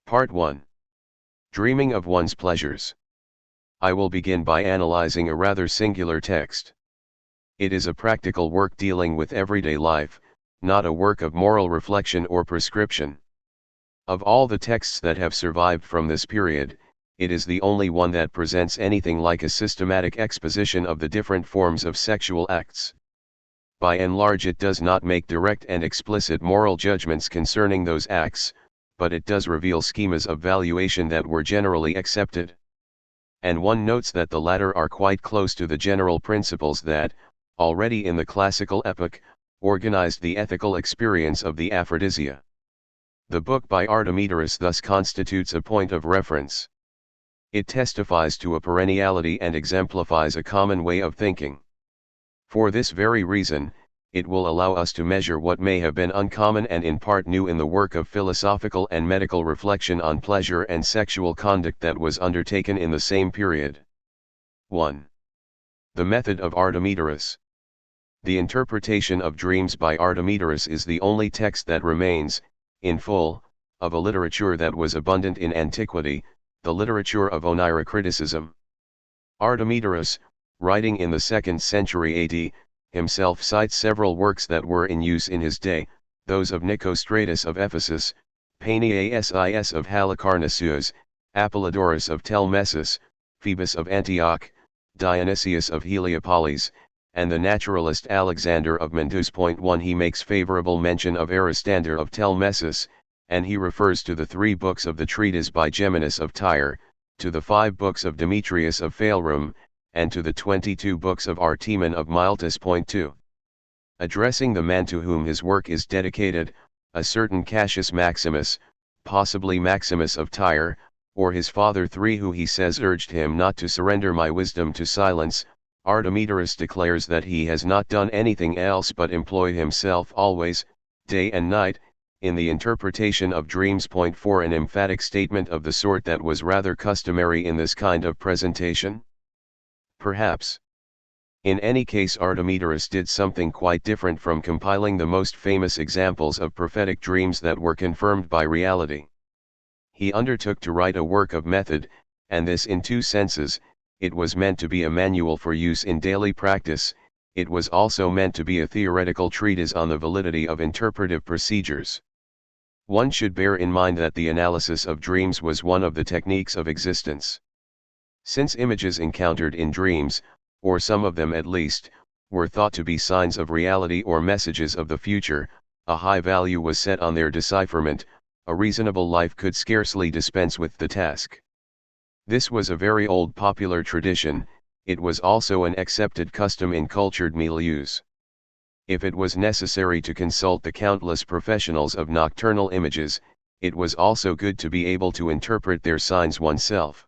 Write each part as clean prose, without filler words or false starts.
Part 1. Dreaming of one's pleasures. I will begin by analyzing a rather singular text. It is a practical work dealing with everyday life, not a work of moral reflection or prescription. Of all the texts that have survived from this period, it is the only one that presents anything like a systematic exposition of the different forms of sexual acts. By and large, it does not make direct and explicit moral judgments concerning those acts, but it does reveal schemas of valuation that were generally accepted. And one notes that the latter are quite close to the general principles that, already in the classical epoch, organized the ethical experience of the aphrodisia. The book by Artemidorus thus constitutes a point of reference. It testifies to a perenniality and exemplifies a common way of thinking. For this very reason, it will allow us to measure what may have been uncommon and in part new in the work of philosophical and medical reflection on pleasure and sexual conduct that was undertaken in the same period. 1. The method of Artemidorus. The interpretation of dreams by Artemidorus is the only text that remains, in full, of a literature that was abundant in antiquity, the literature of oneirocriticism. Artemidorus, writing in the 2nd century AD, himself cites several works that were in use in his day, those of Nicostratus of Ephesus, Paneasis of Halicarnassus, Apollodorus of Telmessus, Phoebus of Antioch, Dionysius of Heliopolis, and the naturalist Alexander of Mentus. 1. He makes favorable mention of Aristander of Telmessus, and he refers to the 3 books of the treatise by Geminus of Tyre, to the 5 books of Demetrius of Phalerum, and to the 22 books of Artemon of Miletus. 2. Addressing the man to whom his work is dedicated, a certain Cassius Maximus, possibly Maximus of Tyre, or his father 3, who he says urged him not to surrender my wisdom to silence, Artemidorus declares that he has not done anything else but employed himself always, day and night, in the interpretation of dreams. 4. An emphatic statement of the sort that was rather customary in this kind of presentation? Perhaps. In any case, Artemidorus did something quite different from compiling the most famous examples of prophetic dreams that were confirmed by reality. He undertook to write a work of method, and this in 2 senses. It was meant to be a manual for use in daily practice. It was also meant to be a theoretical treatise on the validity of interpretive procedures. One should bear in mind that the analysis of dreams was one of the techniques of existence. Since images encountered in dreams, or some of them at least, were thought to be signs of reality or messages of the future, a high value was set on their decipherment. A reasonable life could scarcely dispense with the task. This was a very old popular tradition. It was also an accepted custom in cultured milieus. If it was necessary to consult the countless professionals of nocturnal images, it was also good to be able to interpret their signs oneself.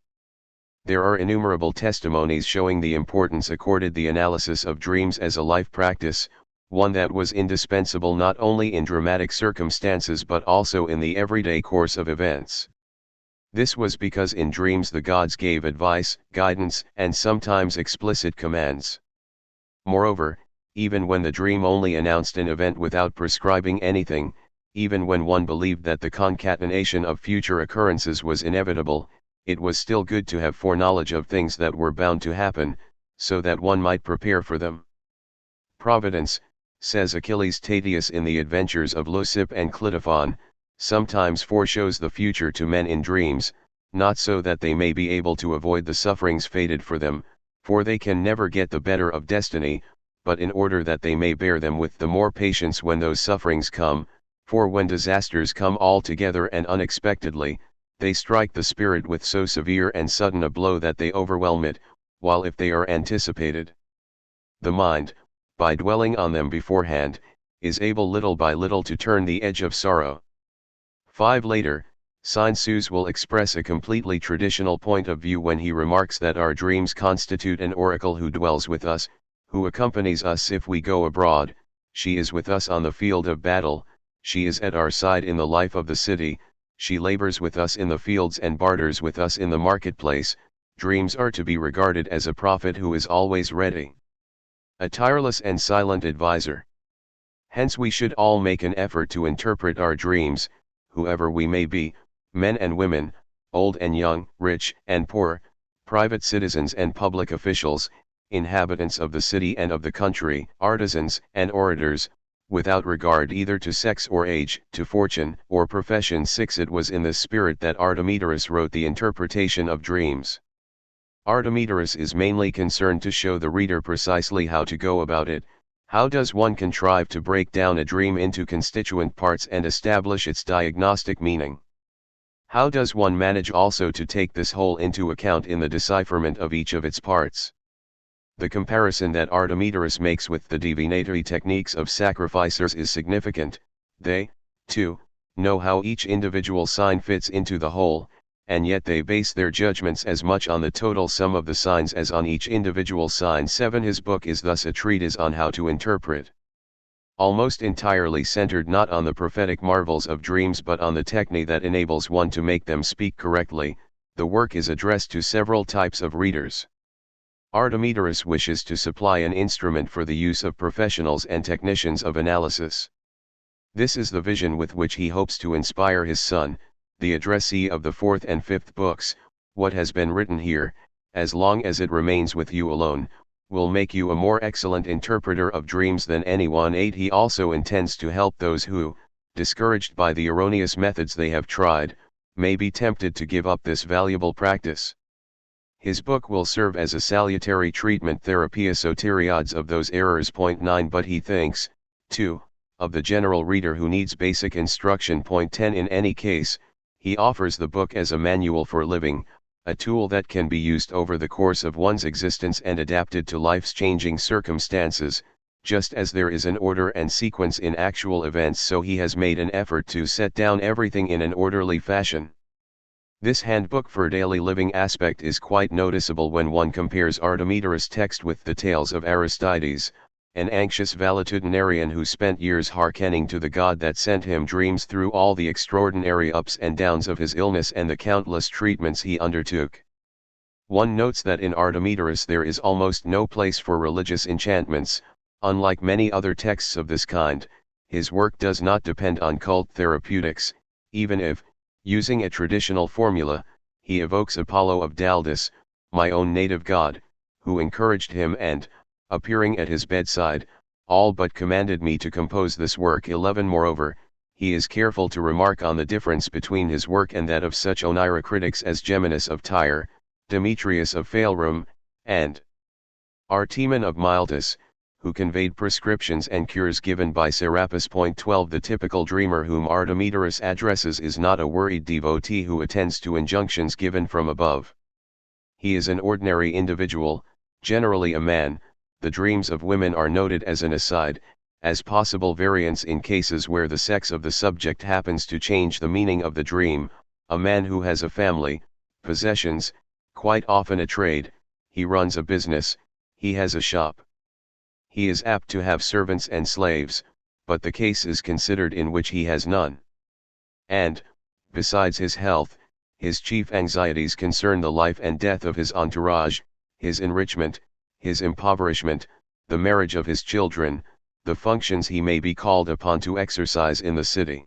There are innumerable testimonies showing the importance accorded the analysis of dreams as a life practice, one that was indispensable not only in dramatic circumstances but also in the everyday course of events. This was because in dreams the gods gave advice, guidance, and sometimes explicit commands. Moreover, even when the dream only announced an event without prescribing anything, even when one believed that the concatenation of future occurrences was inevitable, it was still good to have foreknowledge of things that were bound to happen, so that one might prepare for them. Providence, says Achilles Tatius in the Adventures of Leucippe and Cleitophon, sometimes foreshows the future to men in dreams, not so that they may be able to avoid the sufferings fated for them, for they can never get the better of destiny, but in order that they may bear them with the more patience when those sufferings come, for when disasters come all together and unexpectedly, they strike the spirit with so severe and sudden a blow that they overwhelm it, while if they are anticipated, the mind, by dwelling on them beforehand, is able little by little to turn the edge of sorrow. 5. Later, Saint-Sus will express a completely traditional point of view when he remarks that our dreams constitute an oracle who dwells with us, who accompanies us if we go abroad. She is with us on the field of battle, she is at our side in the life of the city, she labors with us in the fields and barters with us in the marketplace. Dreams are to be regarded as a prophet who is always ready, a tireless and silent advisor. Hence we should all make an effort to interpret our dreams, whoever we may be, men and women, old and young, rich and poor, private citizens and public officials, inhabitants of the city and of the country, artisans and orators, without regard either to sex or age, to fortune or profession. 6. It was in this spirit that Artemidorus wrote the interpretation of dreams. Artemidorus is mainly concerned to show the reader precisely how to go about it. How does one contrive to break down a dream into constituent parts and establish its diagnostic meaning? How does one manage also to take this whole into account in the decipherment of each of its parts? The comparison that Artemidorus makes with the divinatory techniques of sacrificers is significant. They, too, know how each individual sign fits into the whole, and yet they base their judgments as much on the total sum of the signs as on each individual sign. 7. His book is thus a treatise on how to interpret. Almost entirely centered not on the prophetic marvels of dreams but on the technique that enables one to make them speak correctly, the work is addressed to several types of readers. Artemidorus wishes to supply an instrument for the use of professionals and technicians of analysis. This is the vision with which he hopes to inspire his son, the addressee of the 4th and 5th books. What has been written here, as long as it remains with you alone, will make you a more excellent interpreter of dreams than anyone. 8. He also intends to help those who, discouraged by the erroneous methods they have tried, may be tempted to give up this valuable practice. His book will serve as a salutary treatment therapia soteriades of those errors. 9. But he thinks, too, of the general reader who needs basic instruction. 10. In any case, he offers the book as a manual for living, a tool that can be used over the course of one's existence and adapted to life's changing circumstances. Just as there is an order and sequence in actual events, so he has made an effort to set down everything in an orderly fashion. This handbook for daily living aspect is quite noticeable when one compares Artemidorus' text with the tales of Aristides, an anxious valetudinarian who spent years hearkening to the god that sent him dreams through all the extraordinary ups and downs of his illness and the countless treatments he undertook. One notes that in Artemidorus there is almost no place for religious enchantments. Unlike many other texts of this kind, his work does not depend on cult therapeutics, even if, using a traditional formula, he evokes Apollo of Daldis, my own native god, who encouraged him and, appearing at his bedside, all but commanded me to compose this work. 11. Moreover, he is careful to remark on the difference between his work and that of such onira critics as Geminus of Tyre, Demetrius of Phalerum, and Artemon of Miletus, who conveyed prescriptions and cures given by Serapis. 12. The typical dreamer whom Artemidorus addresses is not a worried devotee who attends to injunctions given from above. He is an ordinary individual, generally a man. The dreams of women are noted as an aside, as possible variants in cases where the sex of the subject happens to change the meaning of the dream. A man who has a family, possessions, quite often a trade, he runs a business, he has a shop. He is apt to have servants and slaves, but the case is considered in which he has none. And, besides his health, his chief anxieties concern the life and death of his entourage, his enrichment, his impoverishment, the marriage of his children, the functions he may be called upon to exercise in the city.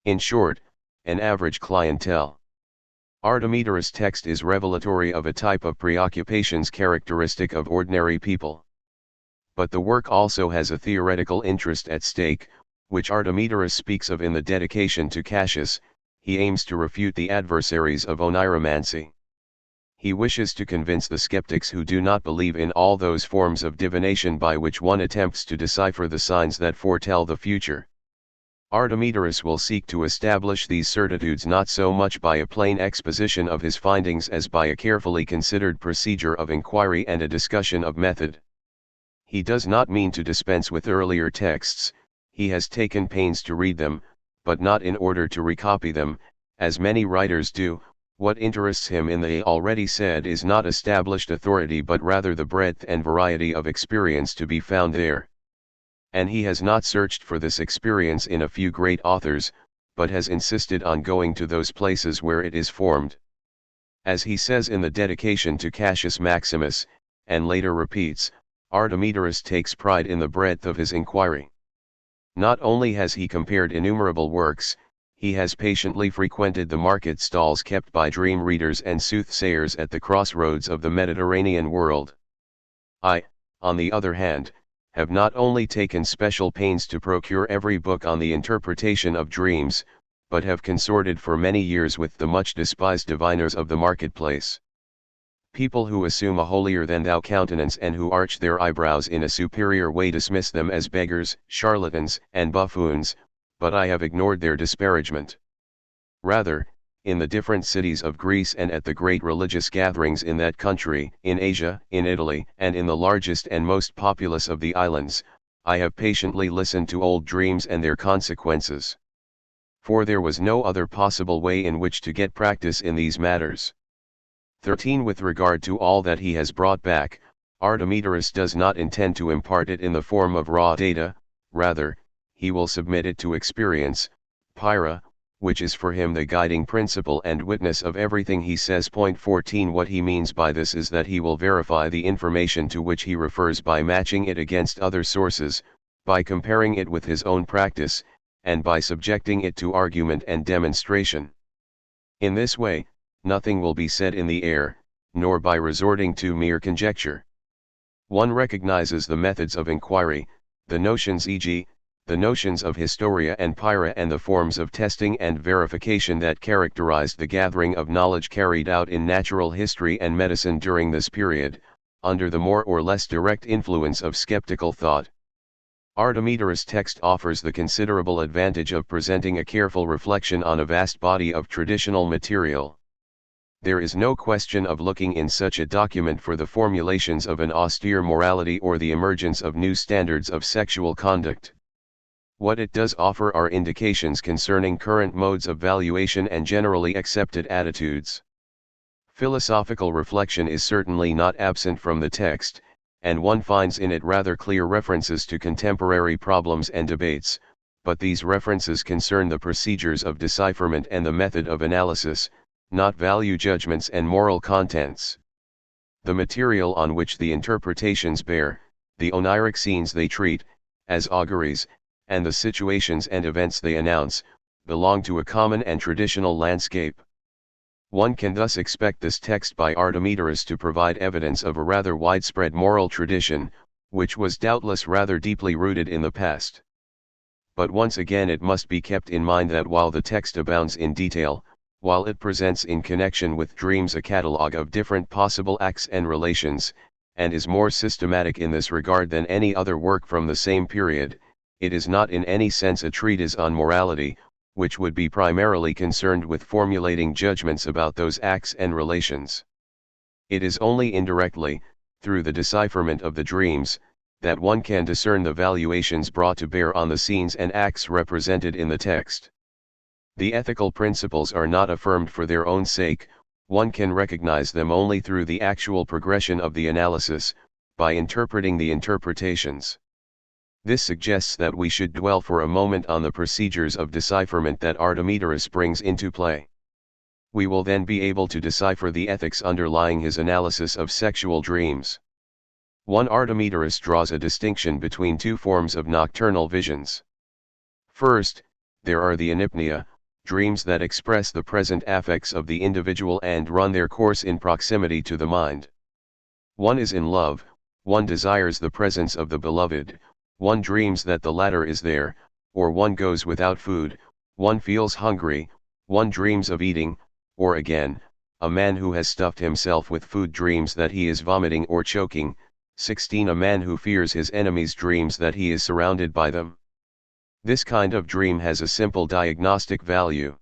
In short, an average clientele. Artemidorus' text is revelatory of a type of preoccupations characteristic of ordinary people. But the work also has a theoretical interest at stake, which Artemidorus speaks of in the dedication to Cassius. He aims to refute the adversaries of oniromancy. He wishes to convince the skeptics who do not believe in all those forms of divination by which one attempts to decipher the signs that foretell the future. Artemidorus will seek to establish these certitudes not so much by a plain exposition of his findings as by a carefully considered procedure of inquiry and a discussion of method. He does not mean to dispense with earlier texts. He has taken pains to read them, but not in order to recopy them, as many writers do. What interests him in the already said is not established authority but rather the breadth and variety of experience to be found there. And he has not searched for this experience in a few great authors, but has insisted on going to those places where it is formed. As he says in the dedication to Cassius Maximus, and later repeats, Artemidorus takes pride in the breadth of his inquiry. Not only has he compared innumerable works, he has patiently frequented the market stalls kept by dream readers and soothsayers at the crossroads of the Mediterranean world. I, on the other hand, have not only taken special pains to procure every book on the interpretation of dreams, but have consorted for many years with the much despised diviners of the marketplace. People who assume a holier-than-thou countenance and who arch their eyebrows in a superior way dismiss them as beggars, charlatans, and buffoons, but I have ignored their disparagement. Rather, in the different cities of Greece and at the great religious gatherings in that country, in Asia, in Italy, and in the largest and most populous of the islands, I have patiently listened to old dreams and their consequences. For there was no other possible way in which to get practice in these matters. 13. With regard to all that he has brought back, Artemidorus does not intend to impart it in the form of raw data, rather, he will submit it to experience, Pyrrha, which is for him the guiding principle and witness of everything he says. 14. What he means by this is that he will verify the information to which he refers by matching it against other sources, by comparing it with his own practice, and by subjecting it to argument and demonstration. In this way, nothing will be said in the air, nor by resorting to mere conjecture. One recognizes the methods of inquiry, the notions e.g., the notions of historia and Pyrrha, and the forms of testing and verification that characterized the gathering of knowledge carried out in natural history and medicine during this period, under the more or less direct influence of skeptical thought. Artemidorus' text offers the considerable advantage of presenting a careful reflection on a vast body of traditional material. There is no question of looking in such a document for the formulations of an austere morality or the emergence of new standards of sexual conduct. What it does offer are indications concerning current modes of valuation and generally accepted attitudes. Philosophical reflection is certainly not absent from the text, and one finds in it rather clear references to contemporary problems and debates, but these references concern the procedures of decipherment and the method of analysis, not value judgments and moral contents. The material on which the interpretations bear, the oniric scenes they treat, as auguries, and the situations and events they announce, belong to a common and traditional landscape. One can thus expect this text by Artemidorus to provide evidence of a rather widespread moral tradition, which was doubtless rather deeply rooted in the past. But once again it must be kept in mind that while the text abounds in detail, while it presents in connection with dreams a catalogue of different possible acts and relations, and is more systematic in this regard than any other work from the same period, it is not in any sense a treatise on morality, which would be primarily concerned with formulating judgments about those acts and relations. It is only indirectly, through the decipherment of the dreams, that one can discern the valuations brought to bear on the scenes and acts represented in the text. The ethical principles are not affirmed for their own sake, one can recognize them only through the actual progression of the analysis, by interpreting the interpretations. This suggests that we should dwell for a moment on the procedures of decipherment that Artemidorus brings into play. We will then be able to decipher the ethics underlying his analysis of sexual dreams. 1. Artemidorus draws a distinction between two forms of nocturnal visions. First, there are the anipnea, dreams that express the present affects of the individual and run their course in proximity to the mind. One is in love, one desires the presence of the beloved, one dreams that the latter is there, or one goes without food, one feels hungry, one dreams of eating, or again, a man who has stuffed himself with food dreams that he is vomiting or choking. 16. A man who fears his enemies dreams that he is surrounded by them. This kind of dream has a simple diagnostic value.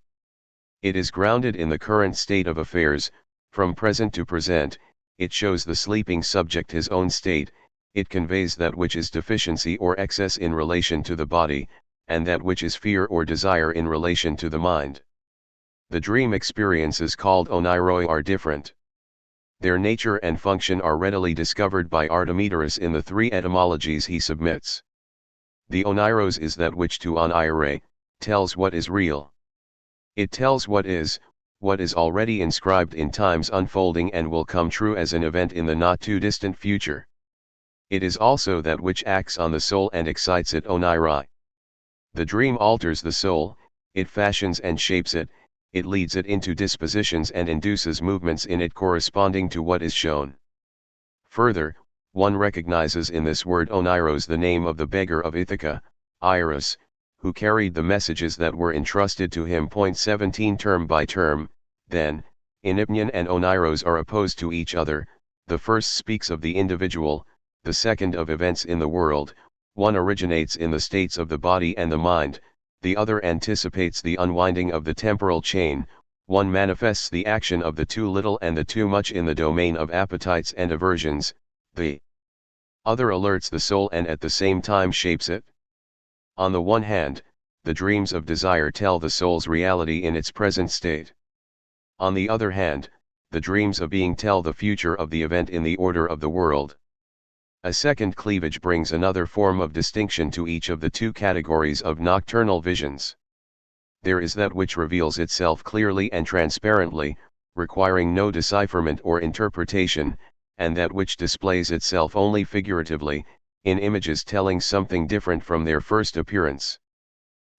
It is grounded in the current state of affairs, from present to present, it shows the sleeping subject his own state, it conveys that which is deficiency or excess in relation to the body, and that which is fear or desire in relation to the mind. The dream experiences called oniroi are different. Their nature and function are readily discovered by Artemidorus in the three etymologies he submits. The oniros is that which to onire, tells what is real. It tells what is already inscribed in time's unfolding and will come true as an event in the not too distant future. It is also that which acts on the soul and excites it oniri. The dream alters the soul, it fashions and shapes it, it leads it into dispositions and induces movements in it corresponding to what is shown. Further, one recognizes in this word oneiros the name of the beggar of Ithaca, Iris, who carried the messages that were entrusted to him. 17 Term by term, then, enipnion and oneiros are opposed to each other, the first speaks of the individual, the second of events in the world, one originates in the states of the body and the mind, the other anticipates the unwinding of the temporal chain, one manifests the action of the too little and the too much in the domain of appetites and aversions, the other alerts the soul and at the same time shapes it. On the one hand, the dreams of desire tell the soul's reality in its present state. On the other hand, the dreams of being tell the future of the event in the order of the world. A second cleavage brings another form of distinction to each of the two categories of nocturnal visions. There is that which reveals itself clearly and transparently, requiring no decipherment or interpretation, and that which displays itself only figuratively, in images telling something different from their first appearance.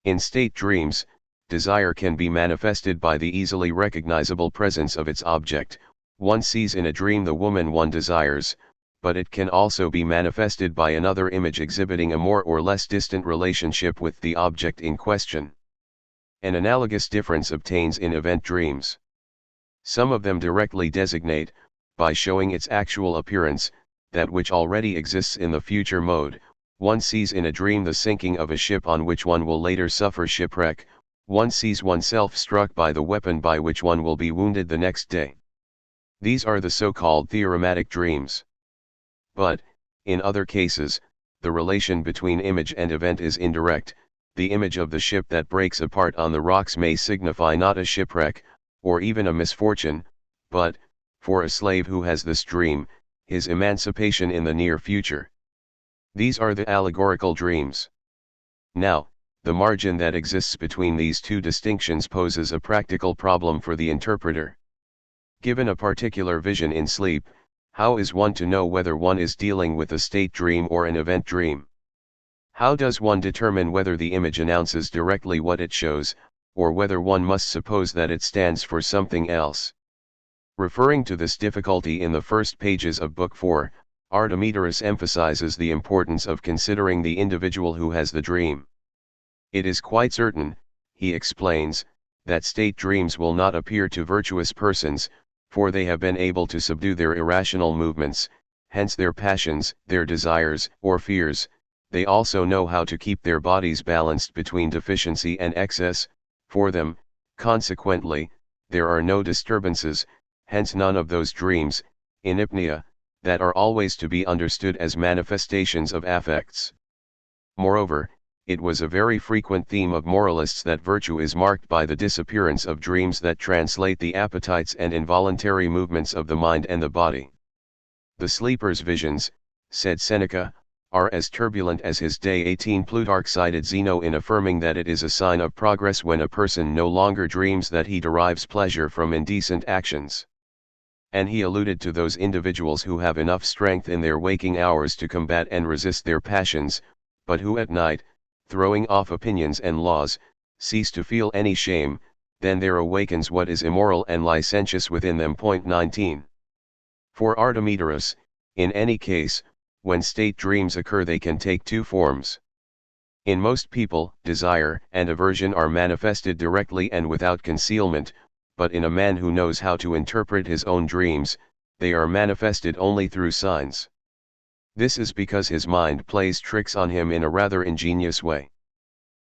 In state dreams, desire can be manifested by the easily recognizable presence of its object. One sees in a dream the woman one desires, but it can also be manifested by another image exhibiting a more or less distant relationship with the object in question. An analogous difference obtains in event dreams. Some of them directly designate, by showing its actual appearance, that which already exists in the future mode. One sees in a dream the sinking of a ship on which one will later suffer shipwreck, one sees oneself struck by the weapon by which one will be wounded the next day. These are the so-called theorematic dreams. But, in other cases, the relation between image and event is indirect. The image of the ship that breaks apart on the rocks may signify not a shipwreck, or even a misfortune, but, for a slave who has this dream, his emancipation in the near future. These are the allegorical dreams. Now, the margin that exists between these two distinctions poses a practical problem for the interpreter. Given a particular vision in sleep, how is one to know whether one is dealing with a state dream or an event dream? How does one determine whether the image announces directly what it shows, or whether one must suppose that it stands for something else? Referring to this difficulty in the first pages of Book 4, Artemidorus emphasizes the importance of considering the individual who has the dream. It is quite certain, he explains, that state dreams will not appear to virtuous persons, for they have been able to subdue their irrational movements, hence their passions, their desires, or fears. They also know how to keep their bodies balanced between deficiency and excess. For them, consequently, there are no disturbances, hence none of those dreams, enipnia, that are always to be understood as manifestations of affects. Moreover, it was a very frequent theme of moralists that virtue is marked by the disappearance of dreams that translate the appetites and involuntary movements of the mind and the body. The sleeper's visions, said Seneca, are as turbulent as his day. 18 Plutarch cited Zeno in affirming that it is a sign of progress when a person no longer dreams that he derives pleasure from indecent actions. And he alluded to those individuals who have enough strength in their waking hours to combat and resist their passions, but who at night, throwing off opinions and laws, cease to feel any shame. Then there awakens what is immoral and licentious within them. 19. For Artemidorus, in any case, when state dreams occur they can take two forms. In most people, desire and aversion are manifested directly and without concealment, but in a man who knows how to interpret his own dreams, they are manifested only through signs. This is because his mind plays tricks on him in a rather ingenious way.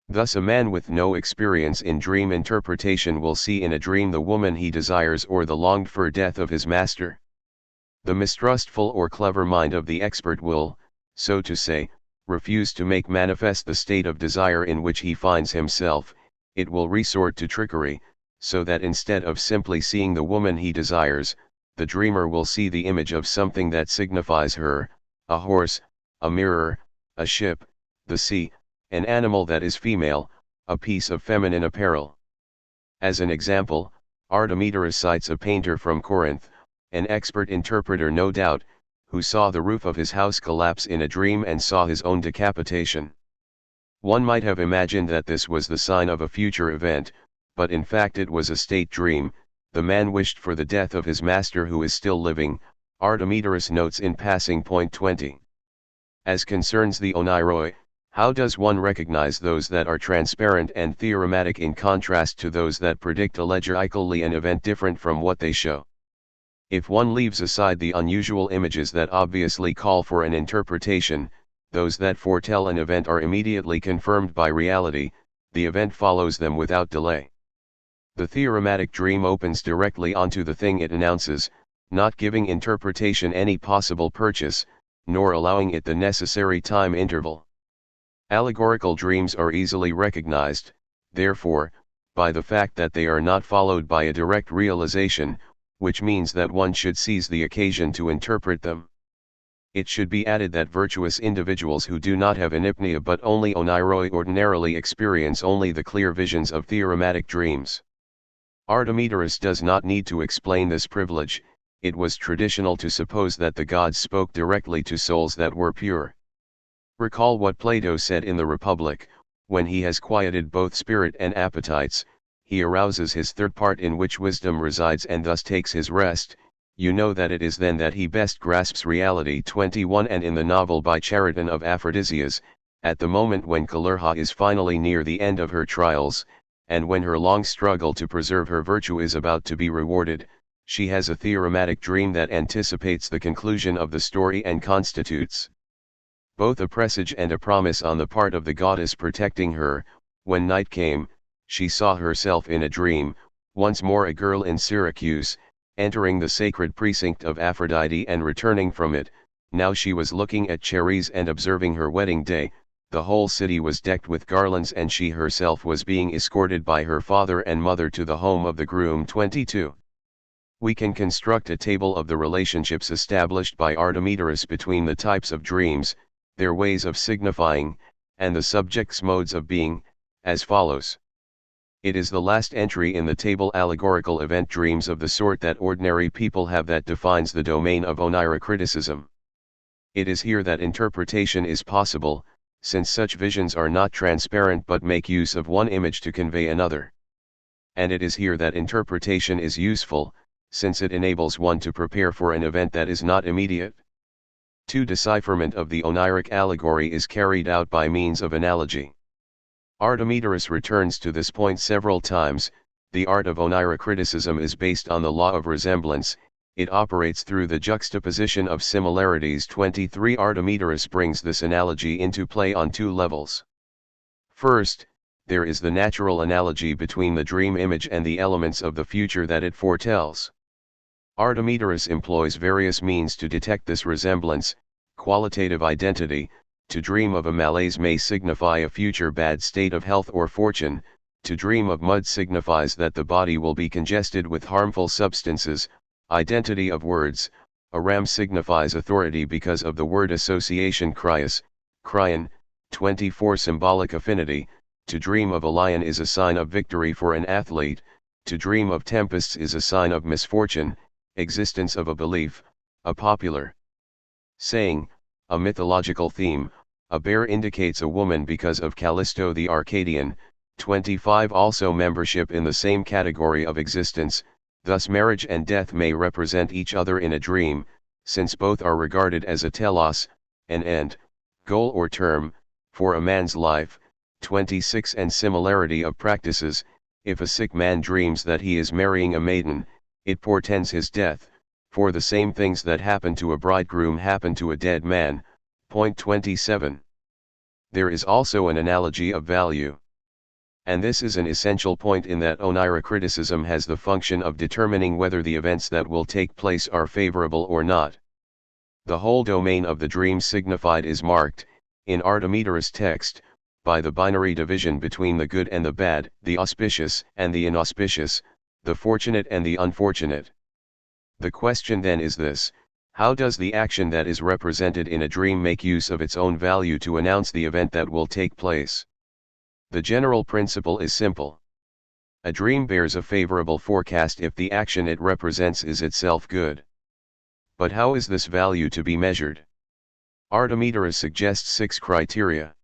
Thus a man with no experience in dream interpretation will see in a dream the woman he desires or the longed-for death of his master. The mistrustful or clever mind of the expert will, so to say, refuse to make manifest the state of desire in which he finds himself. It will resort to trickery, so that instead of simply seeing the woman he desires, the dreamer will see the image of something that signifies her, a horse, a mirror, a ship, the sea, an animal that is female, a piece of feminine apparel. As an example, Artemidorus cites a painter from Corinth, an expert interpreter no doubt, who saw the roof of his house collapse in a dream and saw his own decapitation. One might have imagined that this was the sign of a future event, but in fact it was a state dream. The man wished for the death of his master who is still living, Artemidorus notes in passing. Point 20. As concerns the onirai, how does one recognize those that are transparent and theorematic in contrast to those that predict allegorically an event different from what they show? If one leaves aside the unusual images that obviously call for an interpretation, those that foretell an event are immediately confirmed by reality, the event follows them without delay. The theorematic dream opens directly onto the thing it announces, not giving interpretation any possible purchase, nor allowing it the necessary time interval. Allegorical dreams are easily recognized, therefore, by the fact that they are not followed by a direct realization, which means that one should seize the occasion to interpret them. It should be added that virtuous individuals who do not have anipnia but only onirai ordinarily experience only the clear visions of theorematic dreams. Artemidorus does not need to explain this privilege. It was traditional to suppose that the gods spoke directly to souls that were pure. Recall what Plato said in the Republic: when he has quieted both spirit and appetites, he arouses his third part in which wisdom resides and thus takes his rest. You know that it is then that he best grasps reality. 21. And in the novel by Chariton of Aphrodisias, at the moment when Calurha is finally near the end of her trials, and when her long struggle to preserve her virtue is about to be rewarded, she has a theorematic dream that anticipates the conclusion of the story and constitutes both a presage and a promise on the part of the goddess protecting her. When night came, she saw herself in a dream, once more a girl in Syracuse, entering the sacred precinct of Aphrodite and returning from it. Now she was looking at cherries and observing her wedding day. The whole city was decked with garlands and she herself was being escorted by her father and mother to the home of the groom. 22. We can construct a table of the relationships established by Artemidorus between the types of dreams, their ways of signifying, and the subject's modes of being, as follows. It is the last entry in the table, allegorical event dreams of the sort that ordinary people have, that defines the domain of oniria criticism. It is here that interpretation is possible, since such visions are not transparent but make use of one image to convey another. And it is here that interpretation is useful, since it enables one to prepare for an event that is not immediate. 2. Decipherment of the oniric allegory is carried out by means of analogy. Artemidorus returns to this point several times. The art of oniria criticism is based on the law of resemblance. It operates through the juxtaposition of similarities. 23. Artemidorus brings this analogy into play on two levels. First, there is the natural analogy between the dream image and the elements of the future that it foretells. Artemidorus employs various means to detect this resemblance. Qualitative identity: to dream of a malaise may signify a future bad state of health or fortune. To dream of mud signifies that the body will be congested with harmful substances. Identity of words: a ram signifies authority because of the word association krios, kryon. 24. Symbolic affinity: to dream of a lion is a sign of victory for an athlete. To dream of tempests is a sign of misfortune. Existence of a belief, a popular saying, a mythological theme: a bear indicates a woman because of Callisto the Arcadian. 25. Also membership in the same category of existence: thus marriage and death may represent each other in a dream, since both are regarded as a telos, an end, goal or term, for a man's life. 26. And similarity of practices: if a sick man dreams that he is marrying a maiden, it portends his death, for the same things that happen to a bridegroom happen to a dead man. Point 27. There is also an analogy of value. And this is an essential point in that oniria criticism has the function of determining whether the events that will take place are favorable or not. The whole domain of the dream signified is marked, in Artemidorus' text, by the binary division between the good and the bad, the auspicious and the inauspicious, the fortunate and the unfortunate. The question then is this: how does the action that is represented in a dream make use of its own value to announce the event that will take place? The general principle is simple. A dream bears a favorable forecast if the action it represents is itself good. But how is this value to be measured? Artemidorus suggests 6 criteria.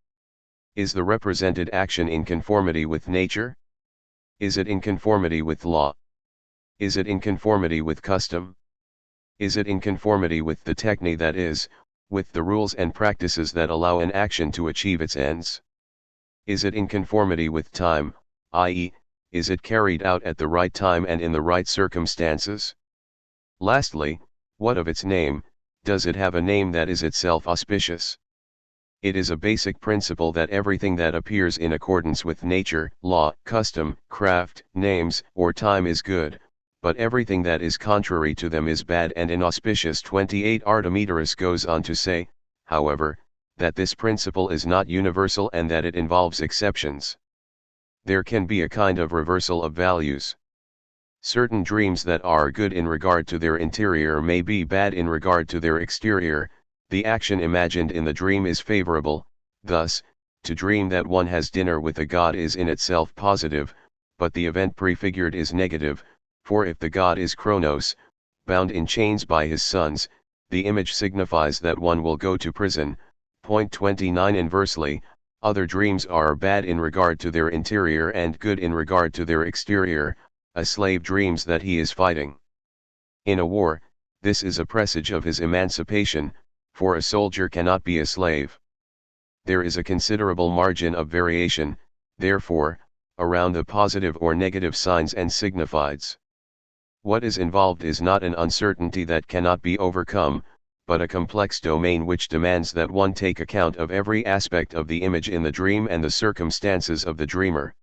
Is the represented action in conformity with nature? Is it in conformity with law? Is it in conformity with custom? Is it in conformity with the techne, that is, with the rules and practices that allow an action to achieve its ends? Is it in conformity with time, i.e., is it carried out at the right time and in the right circumstances? Lastly, what of its name? Does it have a name that is itself auspicious? It is a basic principle that everything that appears in accordance with nature, law, custom, craft, names, or time is good, but everything that is contrary to them is bad and inauspicious. 28 Artemidorus goes on to say, however, that this principle is not universal and that it involves exceptions. There can be a kind of reversal of values. Certain dreams that are good in regard to their interior may be bad in regard to their exterior. The action imagined in the dream is favorable. Thus, to dream that one has dinner with a god is in itself positive, but the event prefigured is negative, for if the god is Kronos, bound in chains by his sons, the image signifies that one will go to prison. Point 29. Inversely, other dreams are bad in regard to their interior and good in regard to their exterior. A slave dreams that he is fighting in a war. This is a presage of his emancipation, for a soldier cannot be a slave. There is a considerable margin of variation, therefore, around the positive or negative signs and signifieds. What is involved is not an uncertainty that cannot be overcome, but a complex domain which demands that one take account of every aspect of the image in the dream and the circumstances of the dreamer.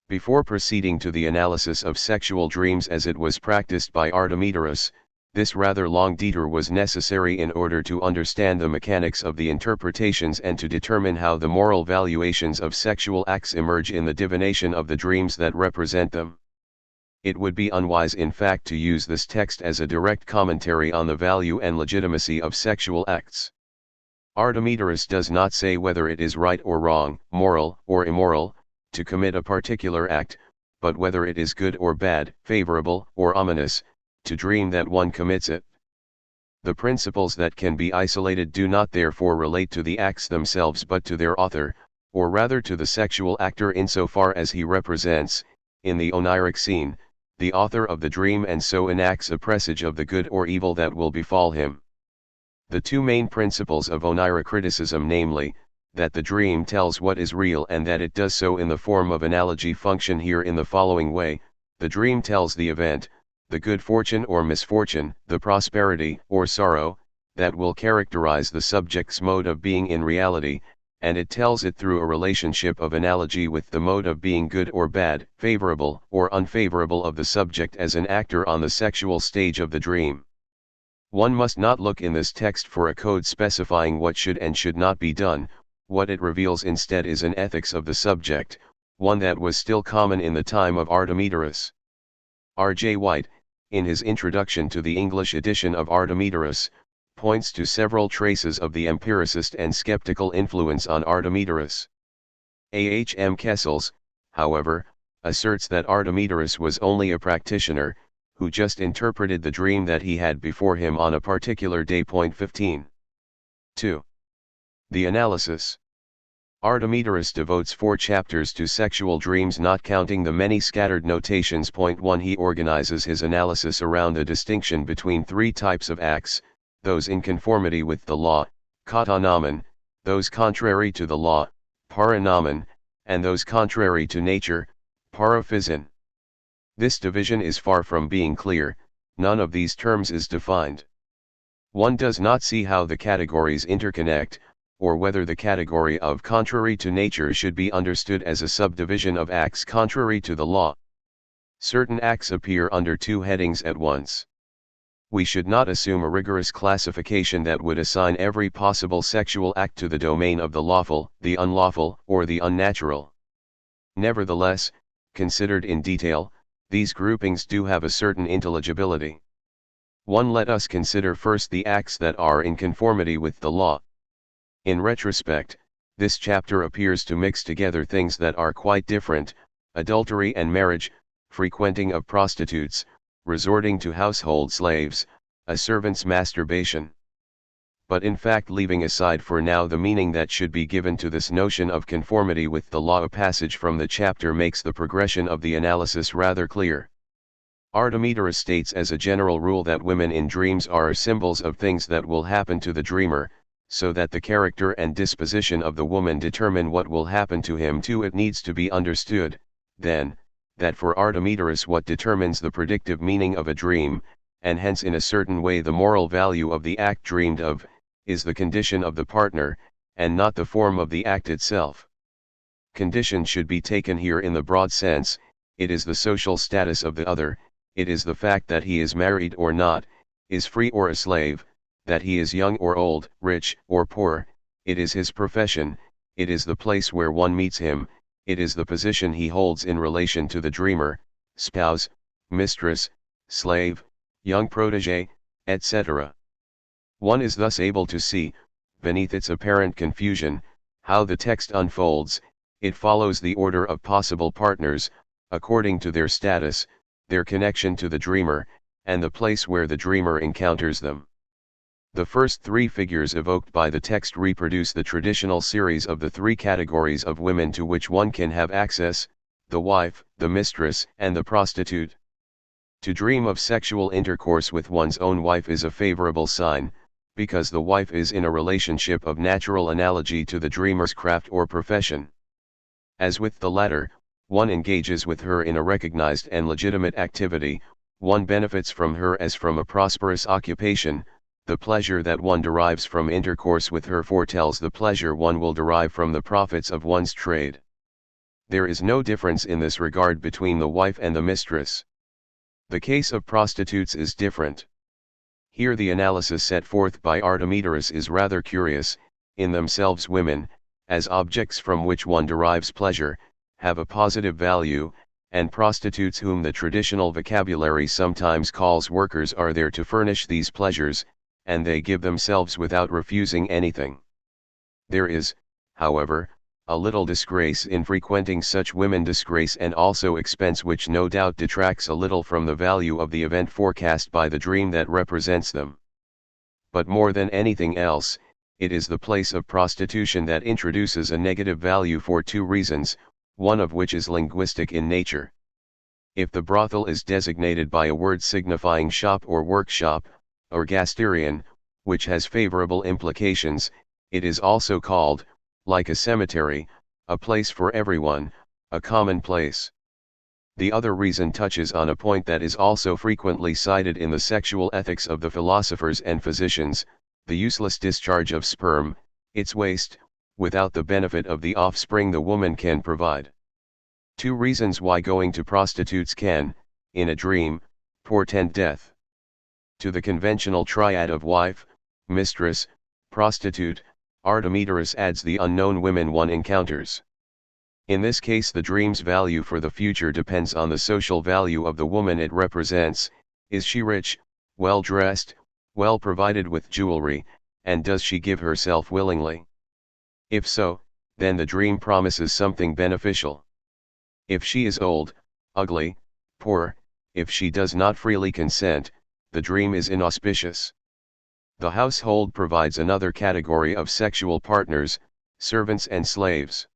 Before proceeding to the analysis of sexual dreams as it was practiced by Artemidorus, this rather long detour was necessary in order to understand the mechanics of the interpretations and to determine how the moral valuations of sexual acts emerge in the divination of the dreams that represent them. It would be unwise in fact to use this text as a direct commentary on the value and legitimacy of sexual acts. Artemidorus does not say whether it is right or wrong, moral or immoral, to commit a particular act, but whether it is good or bad, favorable or ominous, to dream that one commits it. The principles that can be isolated do not therefore relate to the acts themselves but to their author, or rather to the sexual actor insofar as he represents, in the oniric scene, the author of the dream and so enacts a presage of the good or evil that will befall him. The two main principles of oniric criticism, namely, that the dream tells what is real and that it does so in the form of analogy, function here in the following way. The dream tells the event, the good fortune or misfortune, the prosperity or sorrow, that will characterize the subject's mode of being in reality, and it tells it through a relationship of analogy with the mode of being good or bad, favorable or unfavorable of the subject as an actor on the sexual stage of the dream. One must not look in this text for a code specifying what should and should not be done. What it reveals instead is an ethics of the subject, one that was still common in the time of Artemidorus. R.J. White, in his introduction to the English edition of Artemidorus, points to several traces of the empiricist and skeptical influence on Artemidorus. A.H.M. Kessels, however, asserts that Artemidorus was only a practitioner, who just interpreted the dream that he had before him on a particular day. 15. 2. The analysis. Artemidorus devotes 4 chapters to sexual dreams, not counting the many scattered notations. 1. He organizes his analysis around a distinction between 3 types of acts: those in conformity with the law, kata nomen; those contrary to the law, para nomen; and those contrary to nature, para physin. This division is far from being clear. None of these terms is defined. One does not see how the categories interconnect, or whether the category of contrary to nature should be understood as a subdivision of acts contrary to the law. Certain acts appear under 2 headings at once. We should not assume a rigorous classification that would assign every possible sexual act to the domain of the lawful, the unlawful, or the unnatural. Nevertheless, considered in detail, these groupings do have a certain intelligibility. 1. Let us consider first the acts that are in conformity with the law. In retrospect, this chapter appears to mix together things that are quite different: adultery and marriage, frequenting of prostitutes, resorting to household slaves, a servant's masturbation. but in fact leaving aside for now the meaning that should be given to this notion of conformity with the law. A passage from the chapter makes the progression of the analysis rather clear. Artemidorus states as a general rule that women in dreams are symbols of things that will happen to the dreamer, so that the character and disposition of the woman determine what will happen to him too. It needs to be understood, then, that for Artemidorus what determines the predictive meaning of a dream, and hence in a certain way the moral value of the act dreamed of, is the condition of the partner, and not the form of the act itself. Condition should be taken here in the broad sense. It is the social status of the other, it is the fact that he is married or not, is free or a slave, that he is young or old, rich or poor, it is his profession, it is the place where one meets him, it is the position he holds in relation to the dreamer, spouse, mistress, slave, young protege, etc. One is thus able to see, beneath its apparent confusion, how the text unfolds. It follows the order of possible partners, according to their status, their connection to the dreamer, and the place where the dreamer encounters them. The first three figures evoked by the text reproduce the traditional series of the three categories of women to which one can have access: the wife, the mistress, and the prostitute. To dream of sexual intercourse with one's own wife is a favorable sign, because the wife is in a relationship of natural analogy to the dreamer's craft or profession. As with the latter, one engages with her in a recognized and legitimate activity, one benefits from her as from a prosperous occupation. The pleasure that one derives from intercourse with her foretells the pleasure one will derive from the profits of one's trade. There is no difference in this regard between the wife and the mistress. The case of prostitutes is different. Here the analysis set forth by Artemidorus is rather curious. In themselves women, as objects from which one derives pleasure, have a positive value, and prostitutes, whom the traditional vocabulary sometimes calls workers, are there to furnish these pleasures, and they give themselves without refusing anything. There is, however, a little disgrace in frequenting such women, disgrace and also expense, which no doubt detracts a little from the value of the event forecast by the dream that represents them. But more than anything else, it is the place of prostitution that introduces a negative value for two reasons, one of which is linguistic in nature. If the brothel is designated by a word signifying shop or workshop, or gasterion, which has favorable implications, it is also called, like a cemetery, a place for everyone, a common place. The other reason touches on a point that is also frequently cited in the sexual ethics of the philosophers and physicians: the useless discharge of sperm, its waste, without the benefit of the offspring the woman can provide. Two reasons why going to prostitutes can, in a dream, portend death. To the conventional triad of wife, mistress, prostitute, Artemidorus adds the unknown women one encounters. In this case the dream's value for the future depends on the social value of the woman it represents. Is she rich, well dressed, well provided with jewelry, and does she give herself willingly? If so, then the dream promises something beneficial. If she is old, ugly, poor, if she does not freely consent, the dream is inauspicious. The household provides another category of sexual partners: servants and slaves.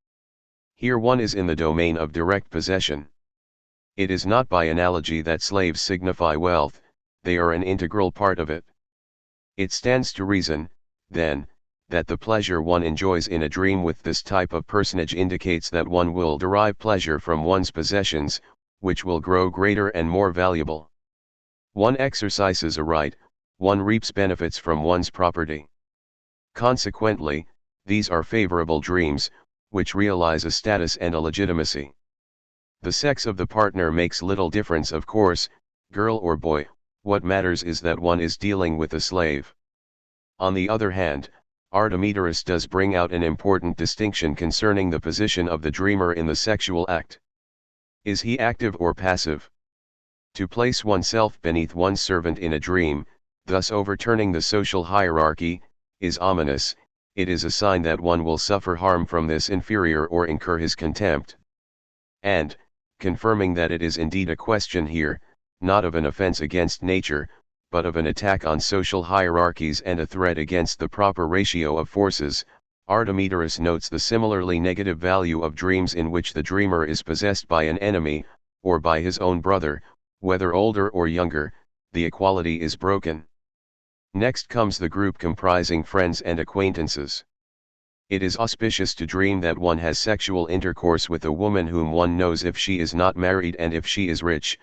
Here one is in the domain of direct possession. It is not by analogy that slaves signify wealth, they are an integral part of it. It stands to reason, then, that the pleasure one enjoys in a dream with this type of personage indicates that one will derive pleasure from one's possessions, which will grow greater and more valuable. One exercises a right, one reaps benefits from one's property. Consequently, these are favorable dreams, which realize a status and a legitimacy. The sex of the partner makes little difference, of course, girl or boy. What matters is that one is dealing with a slave. On the other hand, Artemidorus does bring out an important distinction concerning the position of the dreamer in the sexual act. Is he active or passive? To place oneself beneath one's servant in a dream, thus overturning the social hierarchy, is ominous. It is a sign that one will suffer harm from this inferior or incur his contempt. And, confirming that it is indeed a question here, not of an offense against nature, but of an attack on social hierarchies and a threat against the proper ratio of forces. Artemidorus notes the similarly negative value of dreams in which the dreamer is possessed by an enemy, or by his own brother, whether older or younger. The equality is broken. Next comes the group comprising friends and acquaintances. It is auspicious to dream that one has sexual intercourse with a woman whom one knows if she is not married and if she is rich,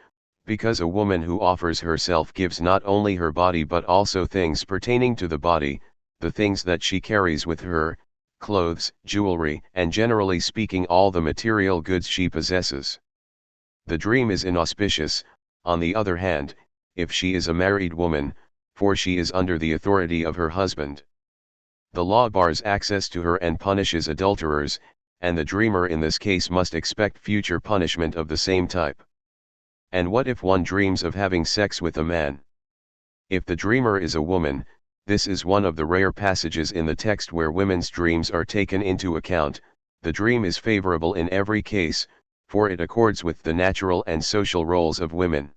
because a woman who offers herself gives not only her body but also things pertaining to the body, the things that she carries with her, clothes, jewelry, and generally speaking all the material goods she possesses. The dream is inauspicious, on the other hand, if she is a married woman, for she is under the authority of her husband. The law bars access to her and punishes adulterers, and the dreamer in this case must expect future punishment of the same type. And what if one dreams of having sex with a man? If the dreamer is a woman, this is one of the rare passages in the text where women's dreams are taken into account. The dream is favorable in every case, for it accords with the natural and social roles of women.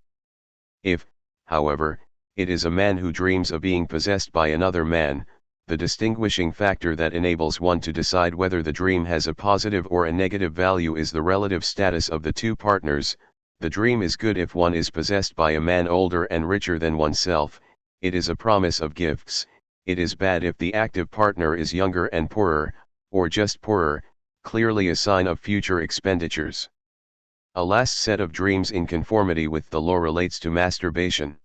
If, however, it is a man who dreams of being possessed by another man, the distinguishing factor that enables one to decide whether the dream has a positive or a negative value is the relative status of the two partners. The dream is good if one is possessed by a man older and richer than oneself. It is a promise of gifts. It is bad if the active partner is younger and poorer, or just poorer, clearly a sign of future expenditures. A last set of dreams in conformity with the law relates to masturbation.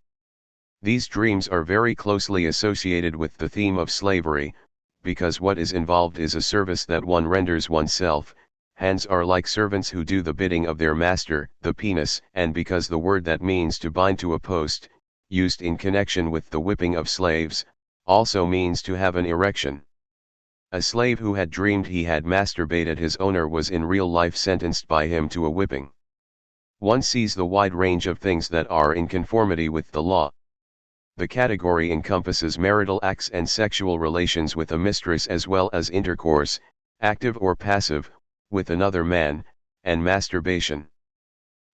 These dreams are very closely associated with the theme of slavery, because what is involved is a service that one renders oneself. Hands are like servants who do the bidding of their master, the penis, and because the word that means to bind to a post, used in connection with the whipping of slaves, also means to have an erection. A slave who had dreamed he had masturbated his owner was in real life sentenced by him to a whipping. One sees the wide range of things that are in conformity with the law. The category encompasses marital acts and sexual relations with a mistress as well as intercourse, active or passive, with another man, and masturbation.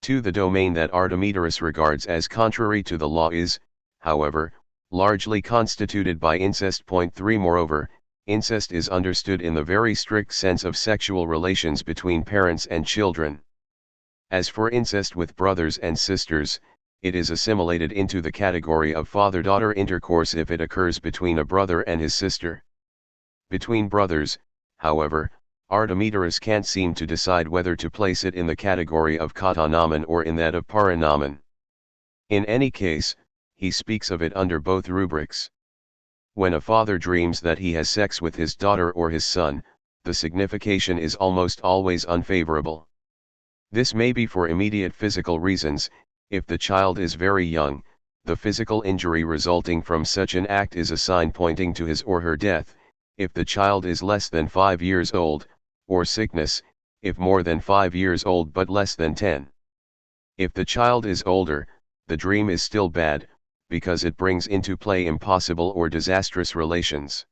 2. The domain that Artemidorus regards as contrary to the law is, however, largely constituted by incest. 3. Moreover, incest is understood in the very strict sense of sexual relations between parents and children. As for incest with brothers and sisters, it is assimilated into the category of father-daughter intercourse if it occurs between a brother and his sister. Between brothers, however, Artemidorus can't seem to decide whether to place it in the category of katanomen or in that of paranomen. In any case, he speaks of it under both rubrics. When a father dreams that he has sex with his daughter or his son, the signification is almost always unfavorable. This may be for immediate physical reasons. If the child is very young, the physical injury resulting from such an act is a sign pointing to his or her death. If the child is less than 5 years old, or sickness, if more than 5 years old but less than 10. If the child is older, the dream is still bad, because it brings into play impossible or disastrous relations.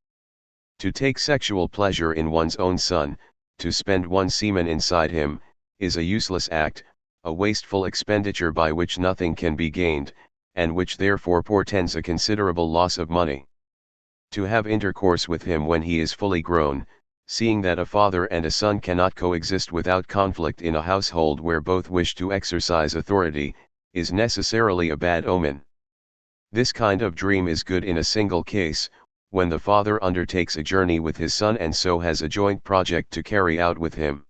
To take sexual pleasure in one's own son, to spend one's semen inside him, is a useless act, a wasteful expenditure by which nothing can be gained, and which therefore portends a considerable loss of money. To have intercourse with him when he is fully grown, seeing that a father and a son cannot coexist without conflict in a household where both wish to exercise authority, is necessarily a bad omen. This kind of dream is good in a single case, when the father undertakes a journey with his son and so has a joint project to carry out with him.